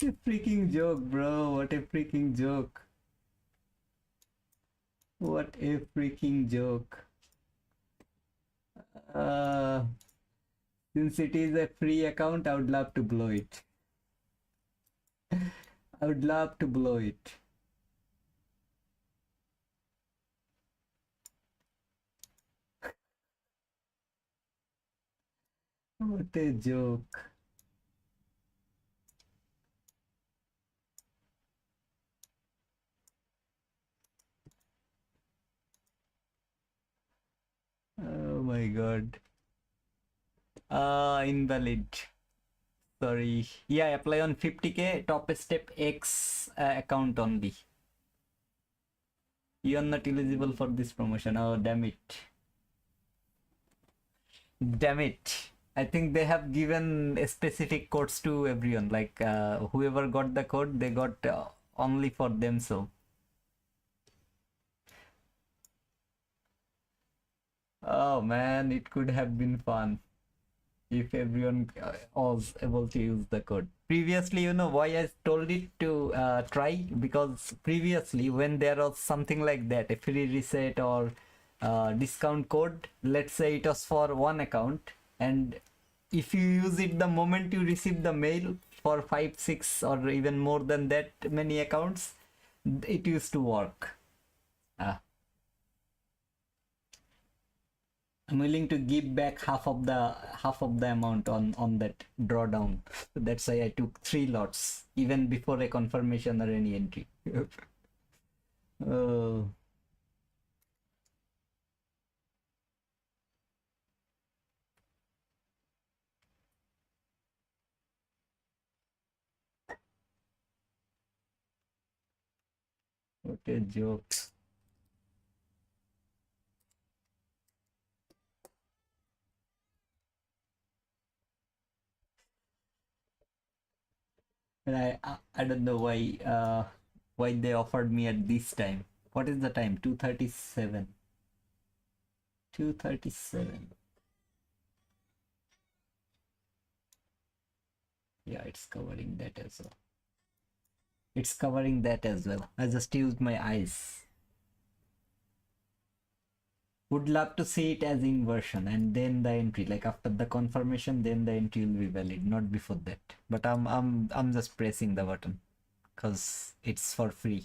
a freaking joke, bro. What a freaking joke. What a freaking joke. Since it is a free account, I would love to blow it. I would love to blow it. What a joke. Oh my god. Invalid. Sorry. Yeah, apply on 50k top step X account only. You are not eligible for this promotion. Oh, damn it. Damn it. I think they have given specific codes to everyone. Like whoever got the code, they got only for them. So. Oh man, it could have been fun. if everyone was able to use the code. Previously, you know why I told it to try? Because previously, when there was something like that, a free reset or discount code, let's say it was for one account, and if you use it the moment you receive the mail for 5, 6, or even more than that many accounts, it used to work. I'm willing to give back half of the amount on that drawdown. That's why I took 3 lots even before a confirmation or any entry. Oh, what a joke. And I don't know why they offered me at this time. What is the time? 2:37. 2:37. Yeah, it's covering that as well. It's covering that as well. I just used my eyes. Would love to see it as inversion and then the entry, like after the confirmation, then the entry will be valid, not before that. But I'm just pressing the button because it's for free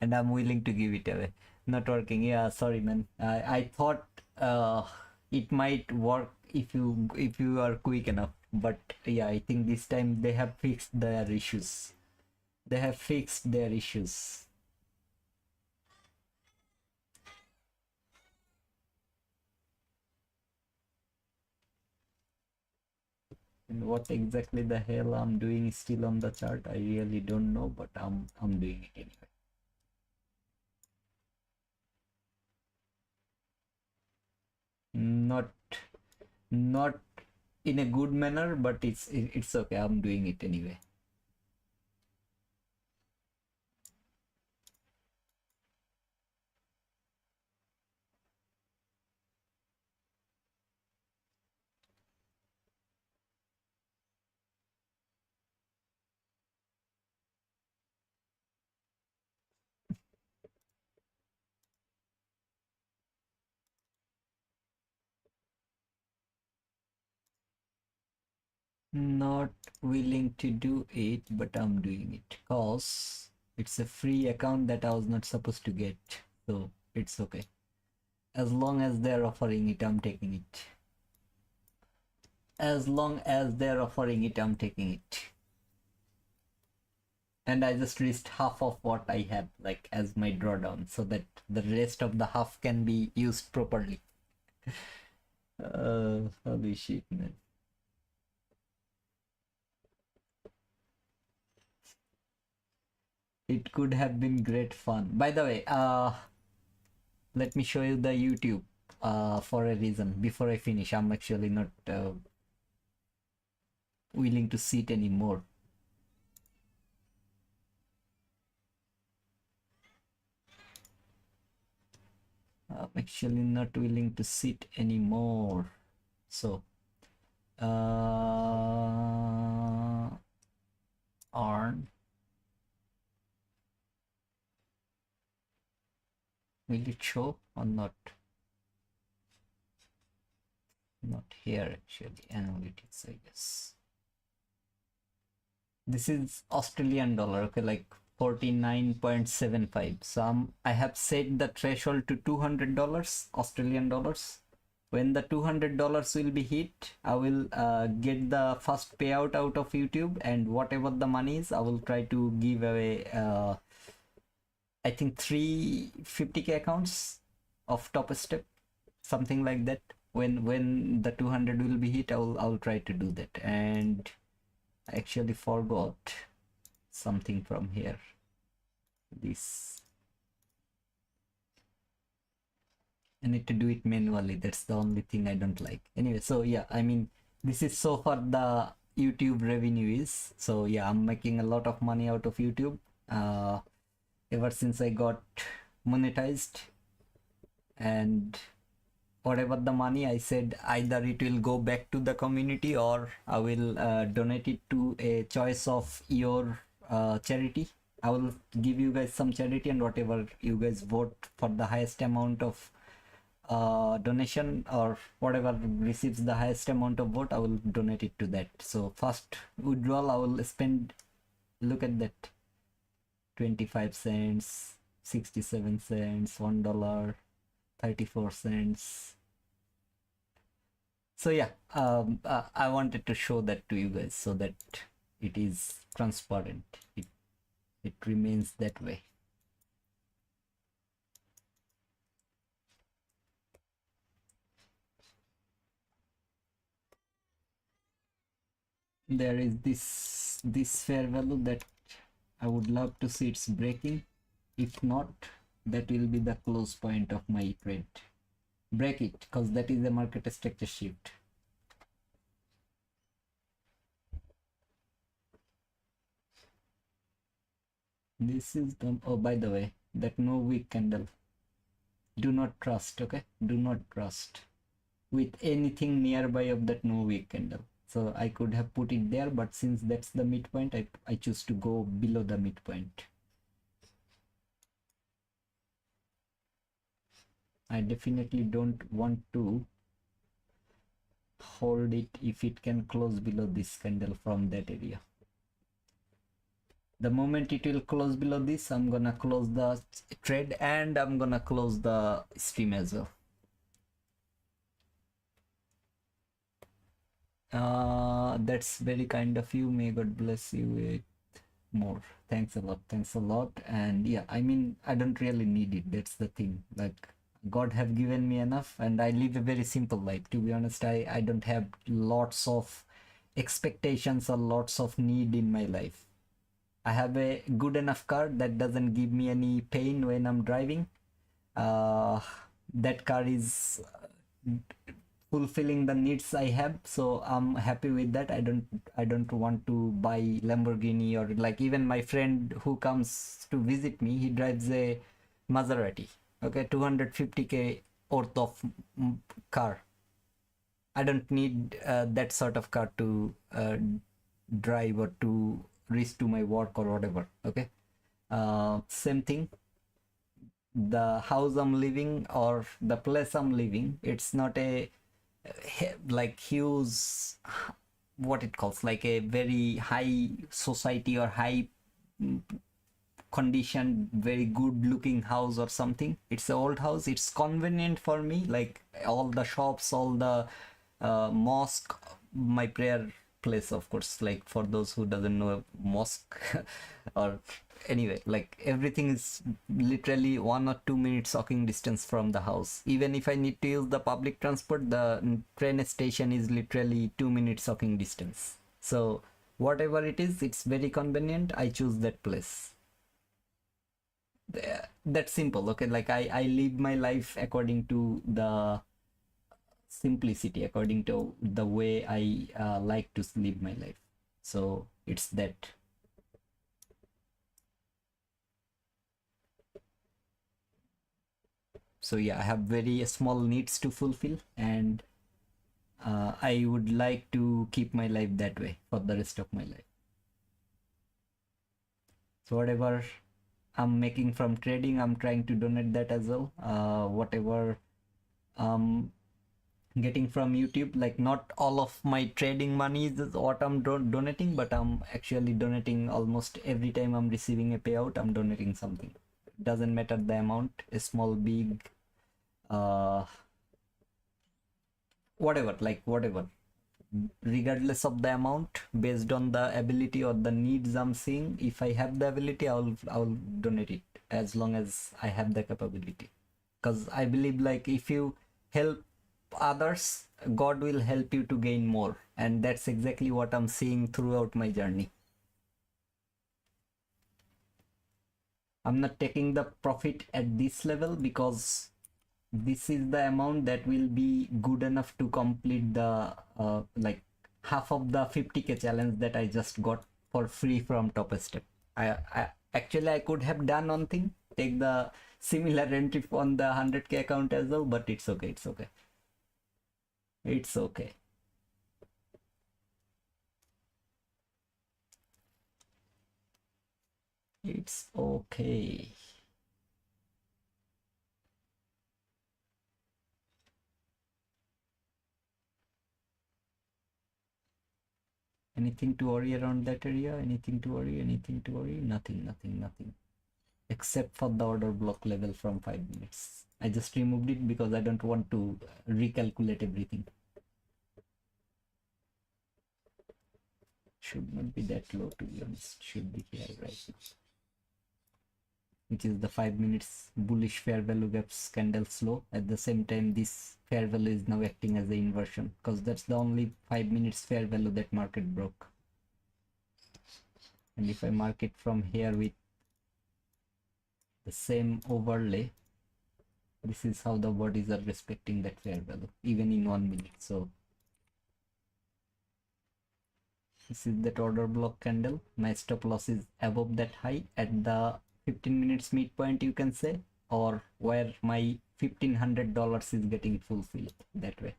and I'm willing to give it away. Not working. Yeah, sorry man. I thought it might work if you are quick enough, but yeah, I think this time they have fixed their issues. They have fixed their issues. And what exactly the hell I'm doing is still on the chart, I really don't know, but I'm doing it anyway. Not not in a good manner, but it's okay. I'm doing it anyway. Not willing to do it, but I'm doing it because it's a free account that I was not supposed to get, so it's okay. As long as they're offering it, I'm taking it. As long as they're offering it, I'm taking it. And I just risked half of what I have, like as my drawdown, so that the rest of the half can be used properly. Holy shit, man. It could have been great fun. By the way, let me show you the YouTube for a reason. Before I finish, I'm actually not willing to sit anymore. I'm actually not willing to sit anymore. So, Arn, will it show or not? Not here actually. Analytics, I guess. This is Australian dollar, okay, like 49.75. So I have set the threshold to $200 Australian dollars. When the $200 will be hit, I will get the first payout out of YouTube, and whatever the money is, I will try to give away I think 350k accounts of top step, something like that. When the 200 will be hit, I'll try to do that. And I actually forgot something from here. This I need to do it manually. That's the only thing I don't like. Anyway, so yeah, I mean, this is so far the YouTube revenue is. So yeah, I'm making a lot of money out of YouTube ever since I got monetized. And whatever the money, I said either it will go back to the community or I will donate it to a choice of your charity. I will give you guys some charity, and whatever you guys vote for the highest amount of donation or whatever receives the highest amount of vote, I will donate it to that. So first withdrawal, I will spend, look at that, 25 cents, 67 cents, $1, 34 cents. So yeah, I wanted to show that to you guys so that it is transparent. It remains that way. There is this fair value that I would love to see it's breaking. If not, that will be the close point of my trade. Break it, because that is a market structure shift. This is the, oh, by the way, that no wick candle, do not trust. Okay, do not trust with anything nearby of that no wick candle. So I could have put it there, but since that's the midpoint, I choose to go below the midpoint. I definitely don't want to hold it if it can close below this candle from that area. The moment it will close below this, I'm gonna close the trade and I'm gonna close the stream as well. That's very kind of you. May God bless you with more. Thanks a lot. Thanks a lot. And yeah, I mean, I don't really need it. That's the thing. Like, God have given me enough, and I live a very simple life. To be honest, I don't have lots of expectations or lots of need in my life. I have a good enough car that doesn't give me any pain when I'm driving. That car is fulfilling the needs I have, so I'm happy with that. I don't want to buy Lamborghini, or like even my friend who comes to visit me, he drives a Maserati. Okay, 250k worth of car. I don't need that sort of car to drive or to reach to my work or whatever. Okay, same thing. The house I'm living or the place I'm living, it's not a like huge, what it calls, like a very high society or high condition, very good looking house or something. It's an old house. It's convenient for me, like all the shops, all the mosque, my prayer place, of course, like for those who doesn't know mosque or anyway, like everything is literally 1 or 2 minutes walking distance from the house. Even if I need to use the public transport, the train station is literally 2 minutes walking distance. So whatever it is, it's very convenient. I choose that place. That's simple. Okay, like I live my life according to the simplicity, according to the way I like to live my life. So it's that. So yeah, I have very small needs to fulfill, and I would like to keep my life that way for the rest of my life. So whatever I'm making from trading, I'm trying to donate that as well. Whatever getting from YouTube, like not all of my trading money is what I'm donating, but I'm actually donating almost every time I'm receiving a payout. I'm donating something. Doesn't matter the amount, small, big, whatever, like whatever, regardless of the amount, based on the ability or the needs I'm seeing. If I have the ability, I'll donate it, as long as I have the capability. Because I believe, like, if you help others, God will help you to gain more, and that's exactly what I'm seeing throughout my journey. I'm not taking the profit at this level because this is the amount that will be good enough to complete the like half of the 50k challenge that I just got for free from Top Step. I actually I could have done one thing, take the similar entry on the 100k account as well, but it's okay, it's okay. It's okay. It's okay. Anything to worry around that area? Anything to worry? Anything to worry? Nothing, nothing, nothing. Except for the order block level from 5 minutes. I just removed it because I don't want to recalculate everything. Should not be that low, to be honest. Should be here right now. Which is the 5 minutes bullish fair value gaps candle slow. At the same time, this fair value is now acting as the inversion because that's the only 5 minutes fair value that market broke. And if I mark it from here with the same overlay, this is how the bodies are respecting that fair value even in 1 minute. So this is that order block candle. My stop loss is above that high at the 15 minutes midpoint, you can say, or where my $1,500 is getting fulfilled that way.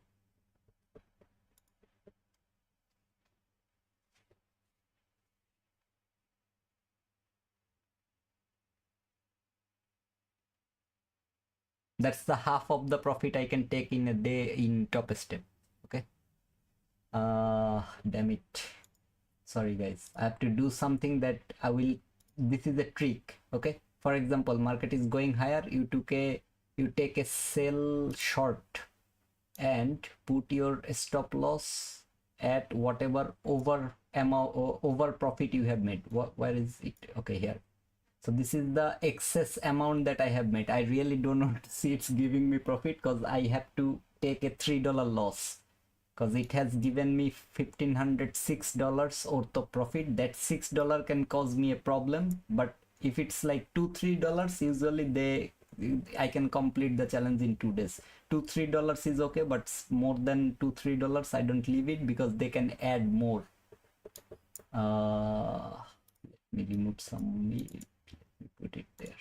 That's the half of the profit I can take in a day in top step. Okay. Damn it. Sorry guys, I have to do something that I will. This is a trick. Okay. For example, market is going higher. You take a sell short and put your stop loss at whatever over amount or over profit you have made. Where is it? Okay, here. So this is the excess amount that I have made. I really do not see it's giving me profit because I have to take a $3 loss because it has given me $1,506 worth of profit. That $6 can cause me a problem, but if it's like $2-3, usually I can complete the challenge in 2 days. $2-3 is okay, but more than $2-3 I don't leave it because they can add more. Let me remove some meat. Put it there.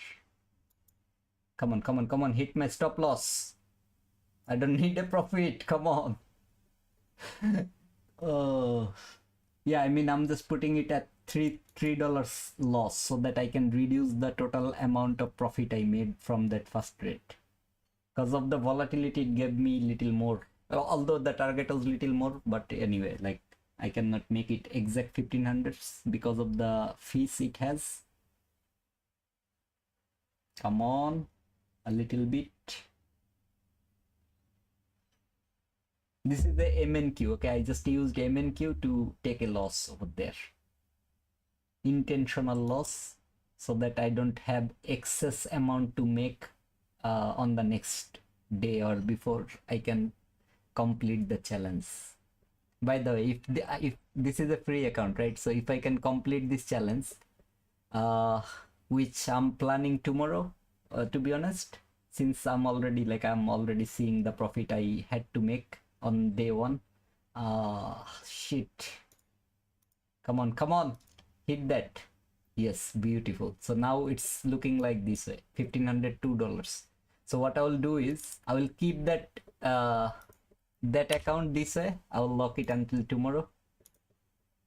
Come on, hit my stop loss. I don't need a profit. Come on. Yeah, I mean, I'm just putting it at $3 loss so that I can reduce the total amount of profit I made from that first trade. Because of the volatility, it gave me little more, although the target was little more, but anyway, like I cannot make it exact 1500 because of the fees it has. Come on, a little bit. This is the MNQ. Okay, I just used MNQ to take a loss over there, intentional loss, so that I don't have excess amount to make on the next day or before I can complete the challenge. By the way, if this is a free account, right? So if I can complete this challenge, which I'm planning tomorrow, to be honest, since I'm already seeing the profit I had to make on day one. Shit. Come on, hit that. Yes, beautiful. So now it's looking like this way, $1,502. So what I will do is I will keep that that account this way. I will lock it until tomorrow.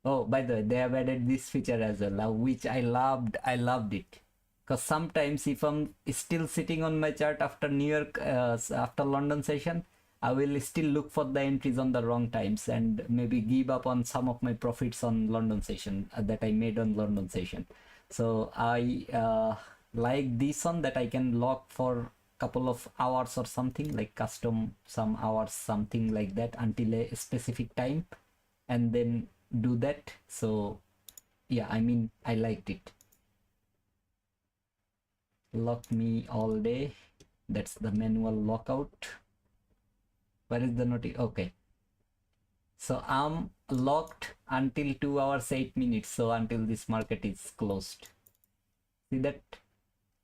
Oh, by the way, they have added this feature as well, which I loved. I loved it. Because sometimes if I'm still sitting on my chart after New York, after London session, I will still look for the entries on the wrong times and maybe give up on some of my profits on London session that I made on London session. So I like this one that I can lock for couple of hours or something, like custom some hours, something like that, until a specific time, and then do that. So yeah, I mean, I liked it. Lock me all day. That's the manual lockout. Where is the notice? Okay, so I'm locked until 2 hours 8 minutes, so until this market is closed. See that?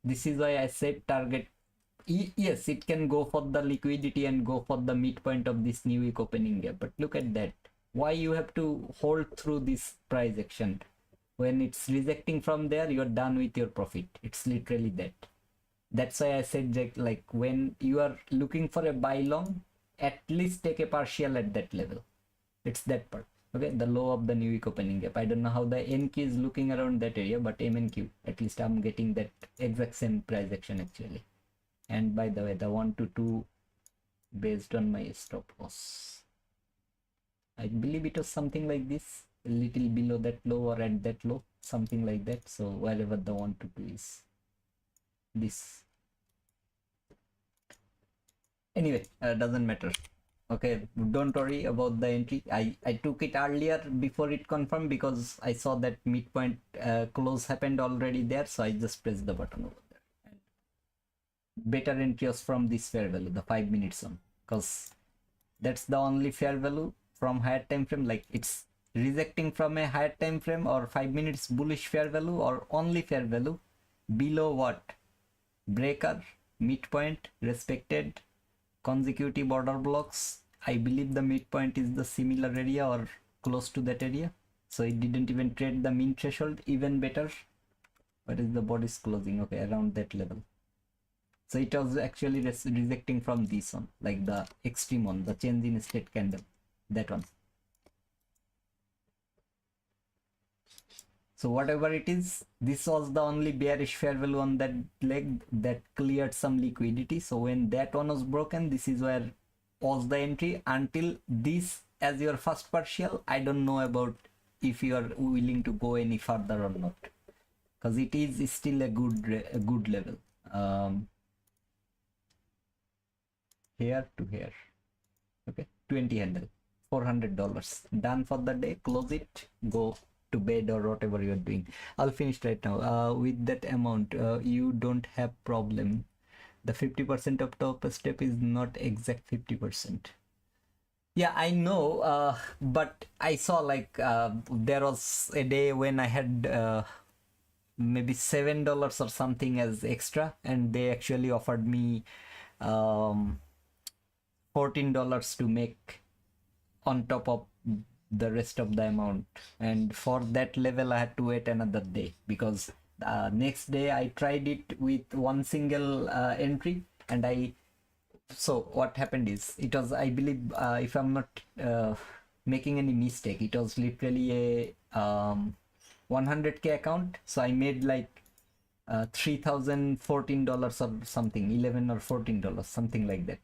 This is why I set target. Yes, it can go for the liquidity and go for the midpoint of this new week opening gap, but look at that. Why you have to hold through this price action? When it's rejecting from there, you're done with your profit. It's literally that. That's why I said that, like, when you are looking for a buy long at least take a partial at that level. It's that part. Okay, the low of the new week opening gap. I don't know how the NQ is looking around that area, but MNQ, at least I'm getting that exact same price action actually. And by the way, the 1 to 2 based on my stop loss, I believe it was something like this, a little below that low or at that low, something like that. So wherever the 1 to 2 is, this. Anyway, doesn't matter. Okay, don't worry about the entry. I took it earlier before it confirmed because I saw that midpoint close happened already there, so I just pressed the button over there. And better entry was from this fair value, the 5 minutes on, because that's the only fair value from higher time frame. Like it's rejecting from a higher time frame or 5 minutes bullish fair value or only fair value below what? Breaker, midpoint, respected, consecutive order blocks. I believe the midpoint is the similar area or close to that area, so it didn't even trade the mean threshold. Even better. What is the body's closing? Okay, around that level. So it was actually rejecting from this one, like the extreme one, the change in state candle, that one. So whatever it is, this was the only bearish fair value on that leg that cleared some liquidity. So when that one was broken, this is where was the entry. Until this as your first partial, I don't know about if you are willing to go any further or not, because it is still a good level. Here to here. Okay, 20 handle, $400 done for the day. Close it, go to bed or whatever you're doing. I'll finish right now. With that amount, you don't have problem. The 50% of top step is not exact 50%. Yeah, I know, but I saw like there was a day when I had maybe $7 or something as extra, and they actually offered me $14 to make on top of the rest of the amount. And for that level I had to wait another day, because next day I tried it with one single entry, and so what happened is, it was, I believe, if I'm not making any mistake, it was literally a 100k account. So I made like $3,014 or something, 11 or $14, something like that.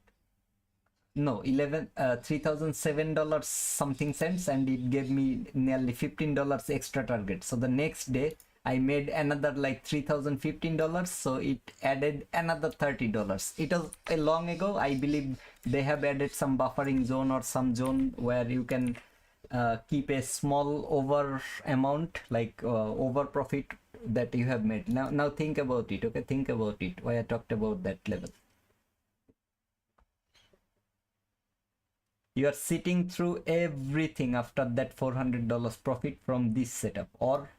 No, $3,007 something cents, and it gave me nearly $15 extra target. So the next day I made another like $3,015, so it added another $30. It was a long ago. I believe they have added some buffering zone or some zone where you can keep a small over amount, like over profit that you have made. Now think about it. Okay, think about it, why I talked about that level. You are sitting through everything after that $400 profit from this setup, or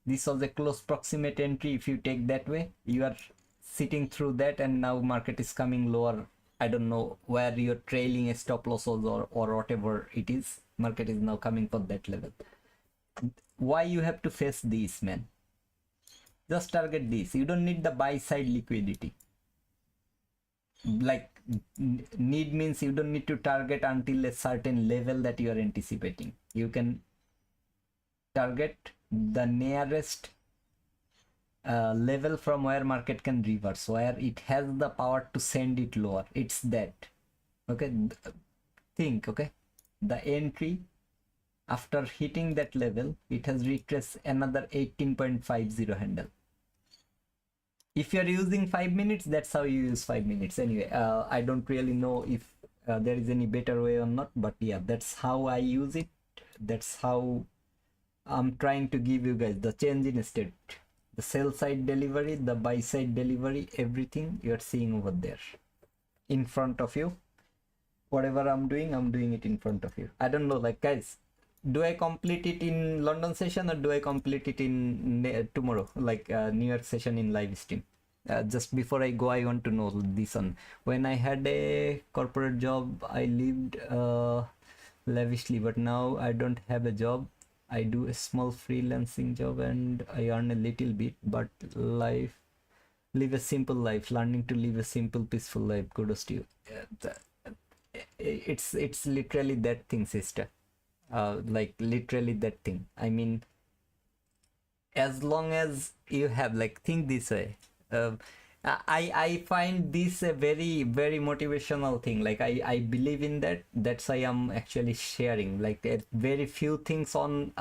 this was a close proximate entry. If you take that way, you are sitting through that, and now market is coming lower. I don't know where you're trailing a stop losses or whatever it is. Market is now coming for that level. Why you have to face this, man? Just target this. You don't need the buy side liquidity. Like, need means you don't need to target until a certain level that you are anticipating. You can target the nearest level from where market can reverse, where it has the power to send it lower. It's that. Okay, think. Okay, the entry after hitting that level, it has retraced another 18.50 handle. If you're using 5 minutes, that's how you use 5 minutes. Anyway, I don't really know if there is any better way or not, but yeah, that's how I use it. That's how I'm trying to give you guys the change in state, the sell side delivery, the buy side delivery, everything you're seeing over there in front of you. Whatever I'm doing it in front of you. I don't know, like, guys, do I complete it in London session or do I complete it in tomorrow, like New York session in live stream? Just before I go, I want to know this one. When I had a corporate job, I lived lavishly, but now I don't have a job. I do a small freelancing job and I earn a little bit, but live a simple life, learning to live a simple, peaceful life. Kudos to you. it's literally that thing, sister. Like literally that thing. I mean, as long as you have, like, think this way. I find this a very motivational thing. Like I believe in that. That's why I'm actually sharing. Like very few things on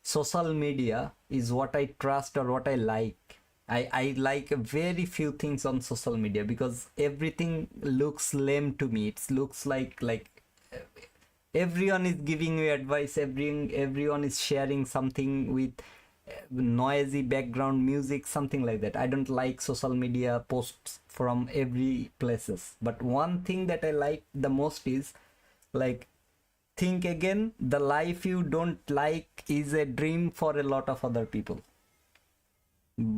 social media is what I trust or what I like. I like very few things on social media because everything looks lame to me. It looks like everyone is giving you advice, everyone is sharing something with noisy background music, something like that. I don't like social media posts from every places, but one thing that I like the most is, like, think again, the life you don't like is a dream for a lot of other people.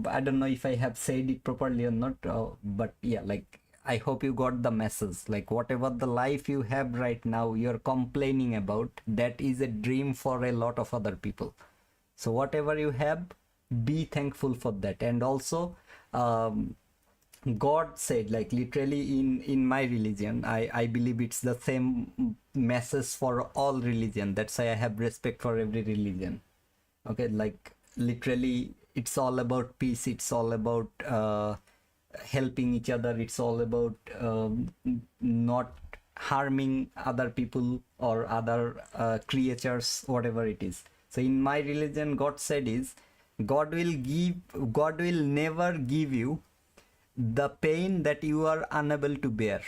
I don't know if I have said it properly or not, but yeah, like, I hope you got the message. Like, whatever the life you have right now, you're complaining about, that is a dream for a lot of other people. So whatever you have, be thankful for that. And also, God said, like, literally in my religion, I believe it's the same message for all religion. That's why I have respect for every religion. Okay, like, literally it's all about peace, it's all about helping each other, it's all about not harming other people or other creatures, whatever it is. So in my religion, God said is, God will never give you the pain that you are unable to bear.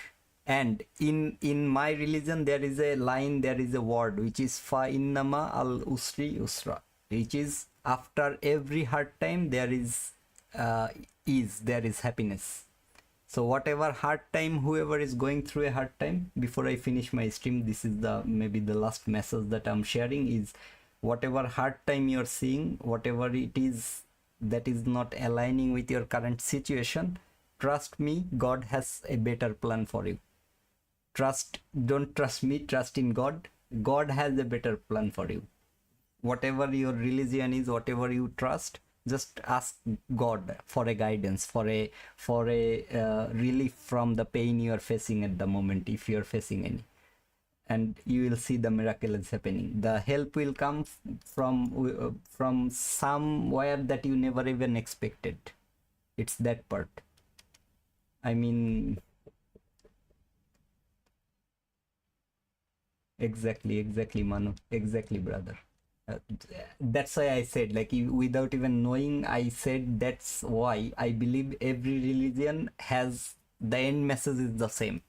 And in my religion, there is a line, there is a word, which is fa innama al usri usra, which is, after every hard time there is happiness. So whatever hard time, whoever is going through a hard time, before I finish my stream, this is the maybe the last message that I'm sharing is, whatever hard time you're seeing, whatever it is that is not aligning with your current situation, trust me, God has a better plan for you. Don't trust me, trust in God. God has a better plan for you. Whatever your religion is, whatever you trust, just ask God for a guidance, for a relief from the pain you are facing at the moment, if you are facing any. And you will see the miracle is happening. The help will come from somewhere that you never even expected. It's that part. I mean, exactly, Manu. Exactly, brother. That's why I said, like, without even knowing, I said that's why I believe every religion has the end message is the same.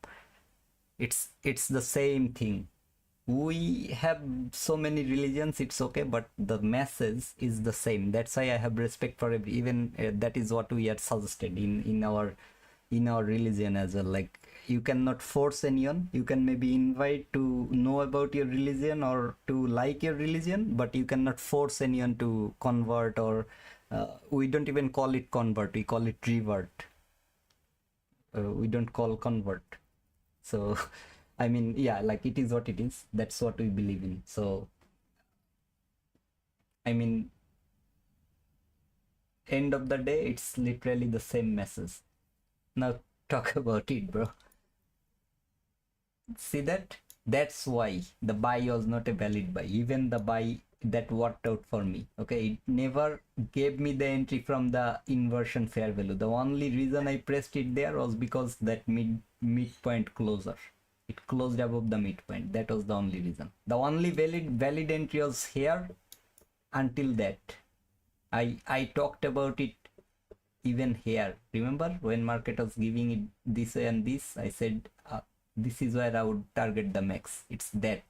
It's the same thing. We have so many religions, it's okay, but the message is the same. That's why I have respect for every, even that is what we are suggested in our religion as well. Like, you cannot force anyone. You can maybe invite to know about your religion or to like your religion, but you cannot force anyone to convert, or we don't even call it convert, we call it revert. We don't call convert. So I mean, yeah, like, it is what it is. That's what we believe in. So I mean, end of the day, it's literally the same message. Now talk about it, bro. See that? That's why the buy was not a valid buy. Even the buy that worked out for me. Okay, it never gave me the entry from the inversion fair value. The only reason I pressed it there was because that midpoint closer. It closed above the midpoint. That was the only reason. The only valid entry was here until that. I talked about it even here. Remember when market was giving it this way and this? I said this is where I would target the max. It's that.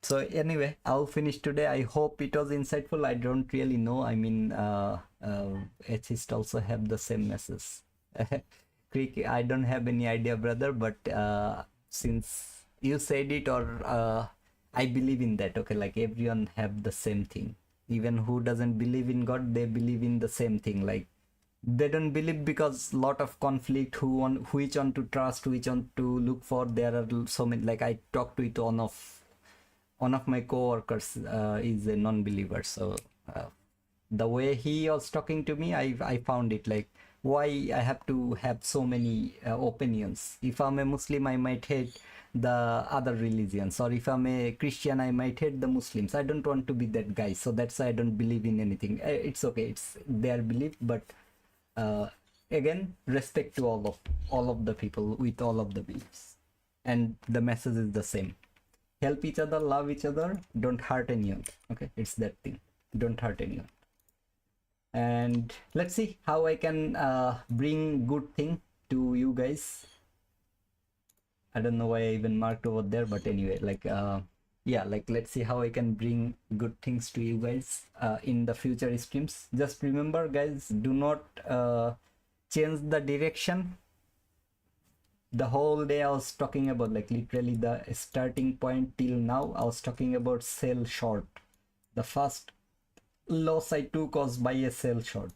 So anyway, I'll finish today. I hope it was insightful. I don't really know. I mean, atheist also have the same message. I don't have any idea, brother, but since you said it, or I believe in that. Okay, like, everyone have the same thing. Even who doesn't believe in God, they believe in the same thing. Like, they don't believe because lot of conflict, which one to trust, which one to look for. There are so many. Like, I talked with one of my co-workers is a non-believer. So the way he was talking to me, I found it like, why I have to have so many opinions. If I'm a Muslim, I might hate the other religions, or if I'm a Christian, I might hate the Muslims. I don't want to be that guy, so that's why I don't believe in anything. It's okay, it's their belief, but uh, again, respect to all of the people with all of the beliefs, and the message is the same. Help each other, love each other, don't hurt anyone. Okay, it's that thing. Don't hurt anyone. And let's see how I can bring good thing to you guys. I don't know why I even marked over there, but anyway, like yeah, like let's see how I can bring good things to you guys in the future streams. Just remember, guys, do not change the direction. The whole day I was talking about, like literally the starting point till now, I was talking about sell short. The first loss I took was by a sell short.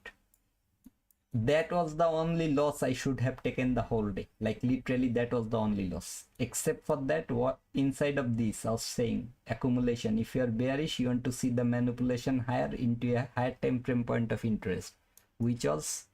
That was the only loss I should have taken the whole day. Like literally that was the only loss. Except for that, what inside of this I was saying accumulation. If you are bearish, you want to see the manipulation higher into a higher time frame point of interest, which was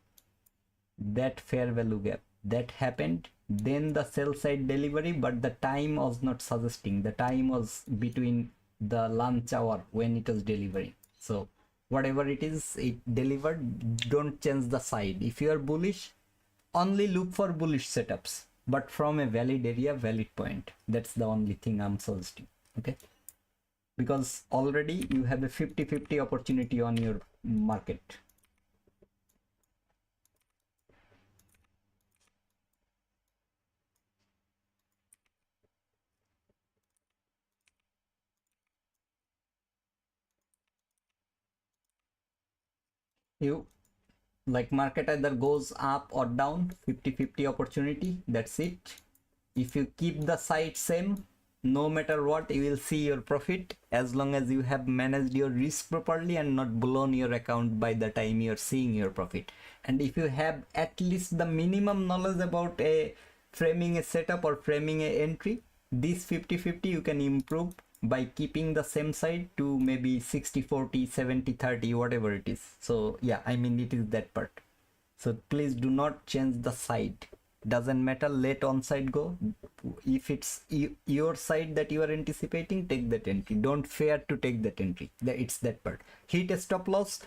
that fair value gap. That happened, then the sell side delivery, but the time was not suggesting. The time was between the lunch hour when it was delivering. So whatever it is, it delivered. Don't change the side. If you are bullish, only look for bullish setups, but from a valid area, valid point. That's the only thing I'm suggesting. Okay, because already you have a 50-50 opportunity on your market. You like market either goes up or down, 50-50 opportunity, that's it. If you keep the side same, no matter what, you will see your profit, as long as you have managed your risk properly and not blown your account by the time you're seeing your profit. And if you have at least the minimum knowledge about a framing a setup or framing a entry, this 50-50 you can improve by keeping the same side to maybe 60-40, 70-30, whatever it is. So yeah, I mean, it is that part. So please do not change the side. Doesn't matter, let on side go. If it's your side that you are anticipating, take that entry. Don't fear to take that entry. It's that part. Hit a stop loss.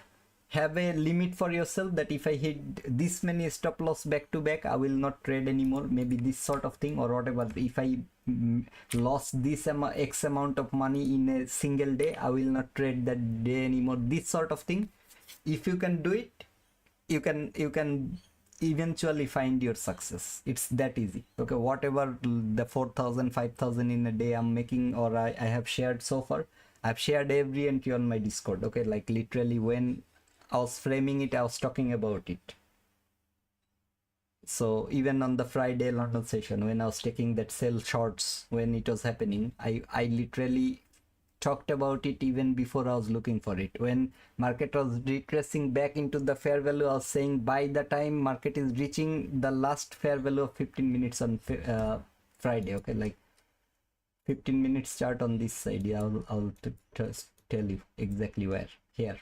Have a limit for yourself that if I hit this many stop loss back to back, I will not trade anymore. Maybe this sort of thing, or whatever. If I lost this X amount of money in a single day, I will not trade that day anymore. This sort of thing. If you can do it, you can eventually find your success. It's that easy. Okay, whatever the 4,000 5,000 in a day I'm making, or I have shared so far, I've shared every entry on my Discord. Okay, like literally when I was framing it, I was talking about it. So even on the Friday London session, when I was taking that sell shorts, when it was happening, I literally talked about it even before I was looking for it. When market was retracing back into the fair value, I was saying by the time market is reaching the last fair value of 15 minutes on Friday. Okay, like 15 minutes chart on this side. Yeah, I'll tell you exactly where. Here.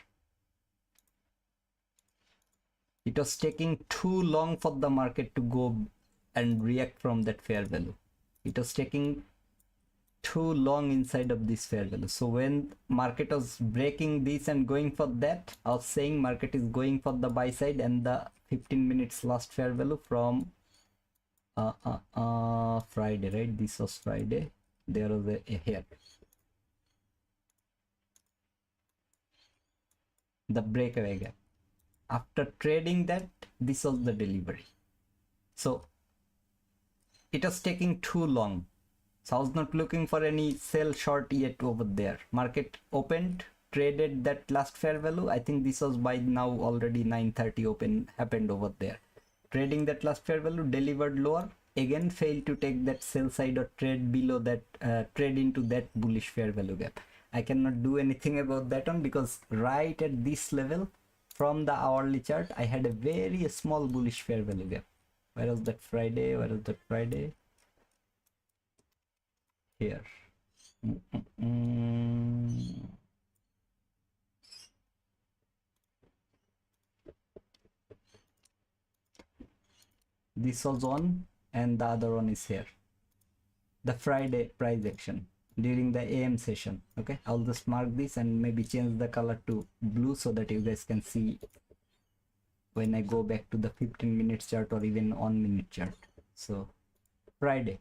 It was taking too long for the market to go and react from that fair value. It was taking too long inside of this fair value. So when market was breaking this and going for that, I was saying market is going for the buy side, and the 15 minutes last fair value from Friday, right? This was Friday. There was a here. The breakaway gap. After trading that, this was the delivery. So it was taking too long. So I was not looking for any sell short yet over there. Market opened, traded that last fair value. I think this was by now already 9:30 open happened over there. Trading that last fair value, delivered lower, again failed to take that sell side or trade below that, trade into that bullish fair value gap. I cannot do anything about that one, because right at this level from the hourly chart, I had a very small bullish fair value gap. Where was that Friday? Where was that Friday? Here. This was one and the other one is here. The Friday price action during the AM session. Okay, I'll just mark this and maybe change the color to blue so that you guys can see when I go back to the 15-minute chart or even 1-minute chart. So Friday.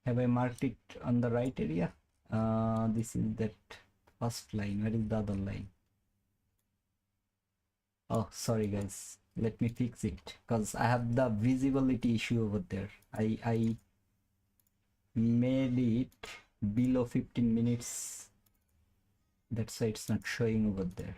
Have I marked it on the right area? This is that first line. Where is the other line? Oh, sorry guys. Let me fix it because I have the visibility issue over there. I made it below 15 minutes. That's why it's not showing over there.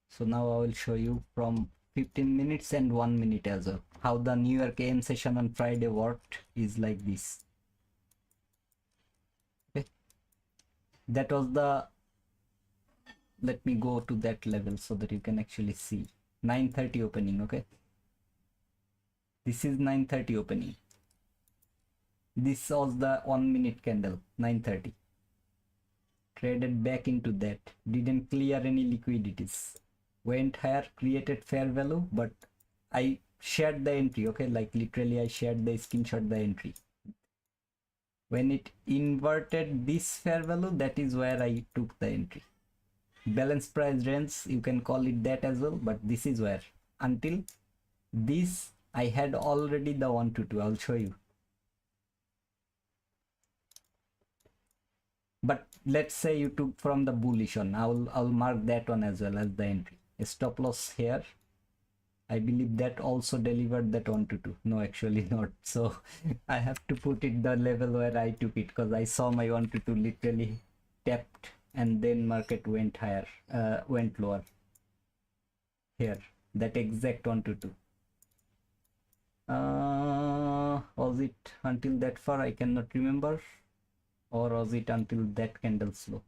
So now I will show you from 15 minutes and 1 minute as well. How the New York AM session on Friday worked is like this. Okay. That was the, let me go to that level so that you can actually see. 9:30 opening, okay. This is 9:30 opening. This was the 1 minute candle, 9:30. Traded back into that. Didn't clear any liquidities. Went higher, created fair value, but I shared the entry, okay, like literally I shared the screenshot the entry. When it inverted this fair value, that is where I took the entry. Balance price range, you can call it that as well, but this is where until this I had already the 1 to 2. I'll show you. But let's say you took from the bullish one. I'll mark that one as well as the entry. A stop loss here. I believe that also delivered that 1 to 2. No, actually not. So I have to put it the level where I took it because I saw my 1 to 2 literally tapped and then market went higher, went lower. Here, that exact 1 to 2. Was it until that far? I cannot remember. Or was it until that candle slow?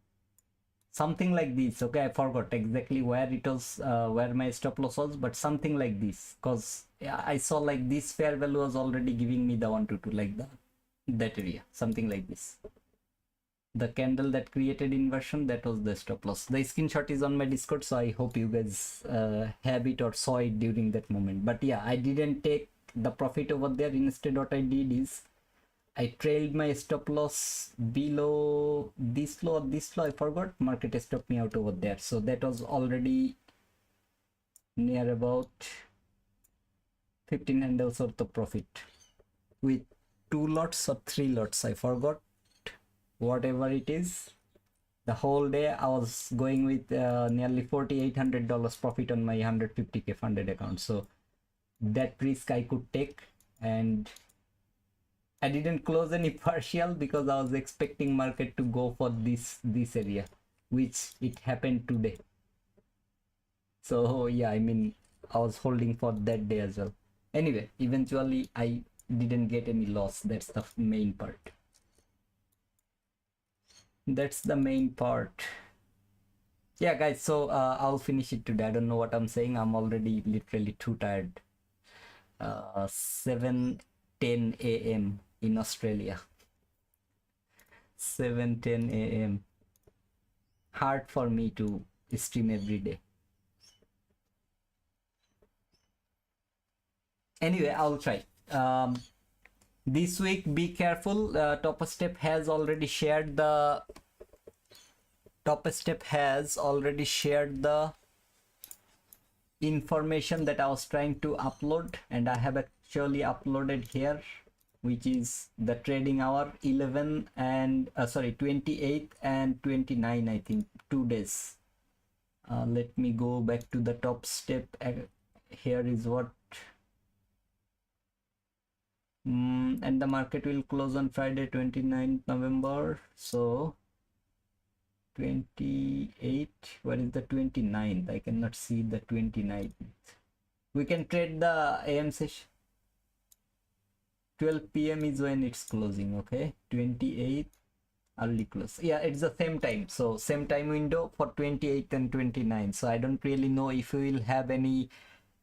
Something like this. Okay, I forgot exactly where it was, where my stop loss was, but something like this. Because I saw like this fair value was already giving me the 1 to 2, like that area. Something like this. The candle that created inversion, that was the stop loss. The screenshot is on my Discord, so I hope you guys have it or saw it during that moment. But yeah, I didn't take the profit over there. Instead, what I did is I trailed my stop loss below this low or this low. I forgot. Market stopped me out over there. So that was already near about 15 handles worth of profit with 2 lots or 3 lots. I forgot. Whatever it is, the whole day I was going with nearly $4,800 profit on my 150k funded account. So that risk I could take, and I didn't close any partial because I was expecting market to go for this area, which it happened today. So yeah, I mean, I was holding for that day as well. Anyway, eventually I didn't get any loss. That's the main part. That's the main part. Yeah guys, so I'll finish it today. I don't know what I'm saying. I'm already literally too tired. 7:10 a.m. in Australia. 7:10 a.m. Hard for me to stream every day. Anyway, I'll try. This week, be careful. Top Step has already shared the information that I was trying to upload, and I have actually uploaded here, which is the trading hour 11 and 28th and 29, I think 2 days. Let me go back to the Top Step. Here is what. And the market will close on Friday 29th November. So 28, where is the 29th? I cannot see the 29th. We can trade the AM session. 12 p.m. is when it's closing. Okay, 28 early close. Yeah, it's the same time. So same time window for 28th and 29th. So I don't really know if we will have any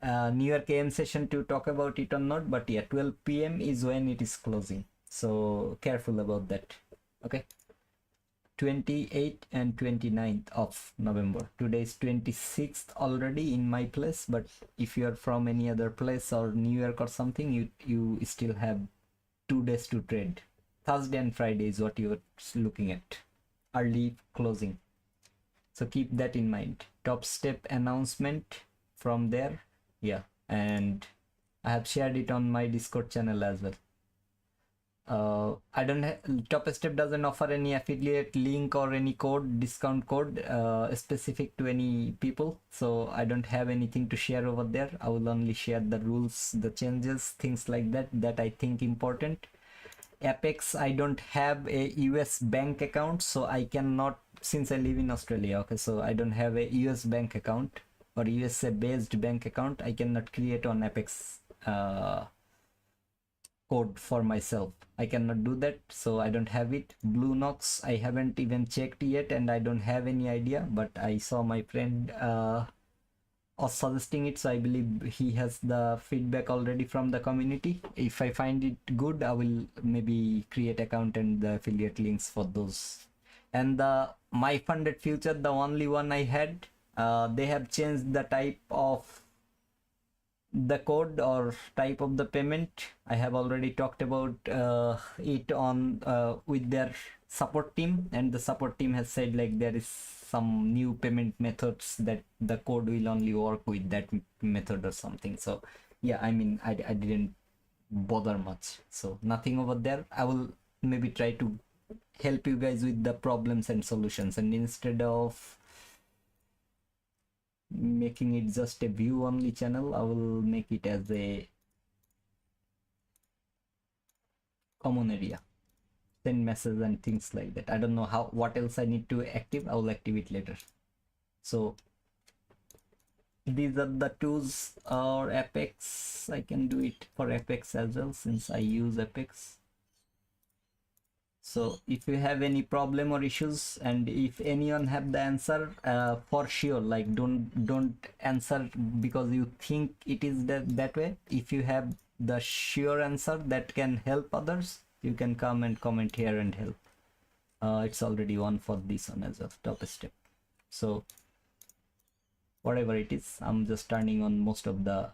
New York AM session to talk about it or not, but yeah, 12 p.m. is when it is closing, so careful about that. Okay, 28th and 29th of November. Today is 26th already in my place, but if you are from any other place or New York or something, you still have 2 days to trade. Thursday and Friday is what you are looking at. Early closing. So keep that in mind. Top step announcement from there. Yeah, and I have shared it on my Discord channel as well. I don't Top step doesn't offer any affiliate link or any discount code specific to any people, so I don't have anything to share over there. I will only share the rules, the changes, things like that I think important. Apex, I don't have a US bank account, so I cannot, since I live in Australia, okay, so I don't have a US bank account or USA based bank account. I cannot create on Apex code for myself. I cannot do that, so I don't have it. Blue Nox, I haven't even checked yet, and I don't have any idea, but I saw my friend was suggesting it, so I believe he has the feedback already from the community. If I find it good, I will maybe create account and the affiliate links for those. And the My Funded Future, the only one I had, they have changed the type of the code or type of the payment. I have already talked about it on with their support team, and the support team has said like there is some new payment methods that the code will only work with that method or something. So yeah, I mean, I didn't bother much, so nothing over there. I will maybe try to help you guys with the problems and solutions, and instead of making it just a view only channel, I will make it as a common area, send messages and things like that. I don't know what else I need to active. I will active it later. So these are the tools. Or Apex, I can do it for Apex as well, since I use Apex. So if you have any problem or issues, and if anyone have the answer, for sure, like don't answer because you think it is that way. If you have the sure answer that can help others, you can come and comment here and help. It's already one for this one as well, top step. So whatever it is, I'm just turning on most of the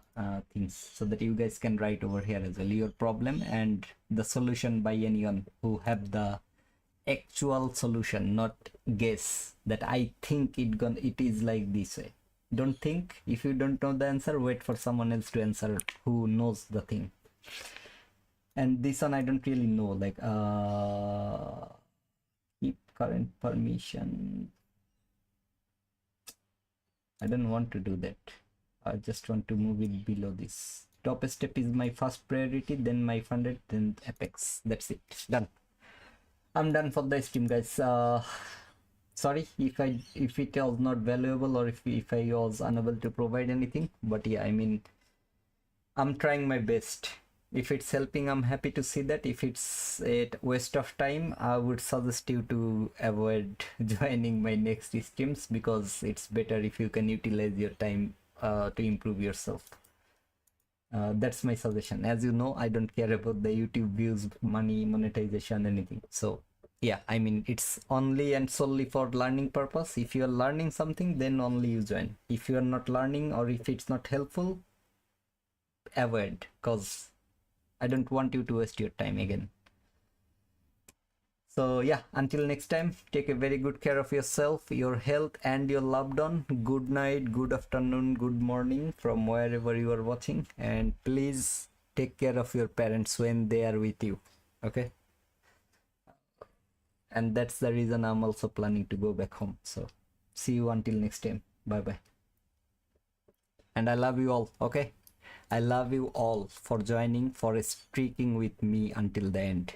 things so that you guys can write over here as well your problem and the solution by anyone who have the actual solution, not guess that I think it is like this way. Don't think. If you don't know the answer, wait for someone else to answer who knows the thing. And this one I don't really know, like keep current permission. I don't want to do that. I just want to move it below this. Top step is my first priority, then my funded, then Apex. That's it. Done. I'm done for the stream, guys. Sorry if it was not valuable, or if I was unable to provide anything. But yeah, I mean, I'm trying my best. If it's helping, I'm happy to see that. If it's a waste of time, I would suggest you to avoid joining my next streams, because it's better if you can utilize your time to improve yourself. That's my suggestion. As you know, I don't care about the YouTube views, money, monetization, anything. So yeah, I mean, it's only and solely for learning purpose. If you are learning something, then only you join. If you are not learning, or if it's not helpful, avoid, because I don't want you to waste your time again. So yeah, until next time, take a very good care of yourself, your health, and your loved one. Good night, good afternoon, good morning from wherever you are watching, and please take care of your parents when they are with you. Okay? And that's the reason I'm also planning to go back home. So see you until next time. Bye bye. And I love you all. Okay? I love you all for joining, for streaking with me until the end.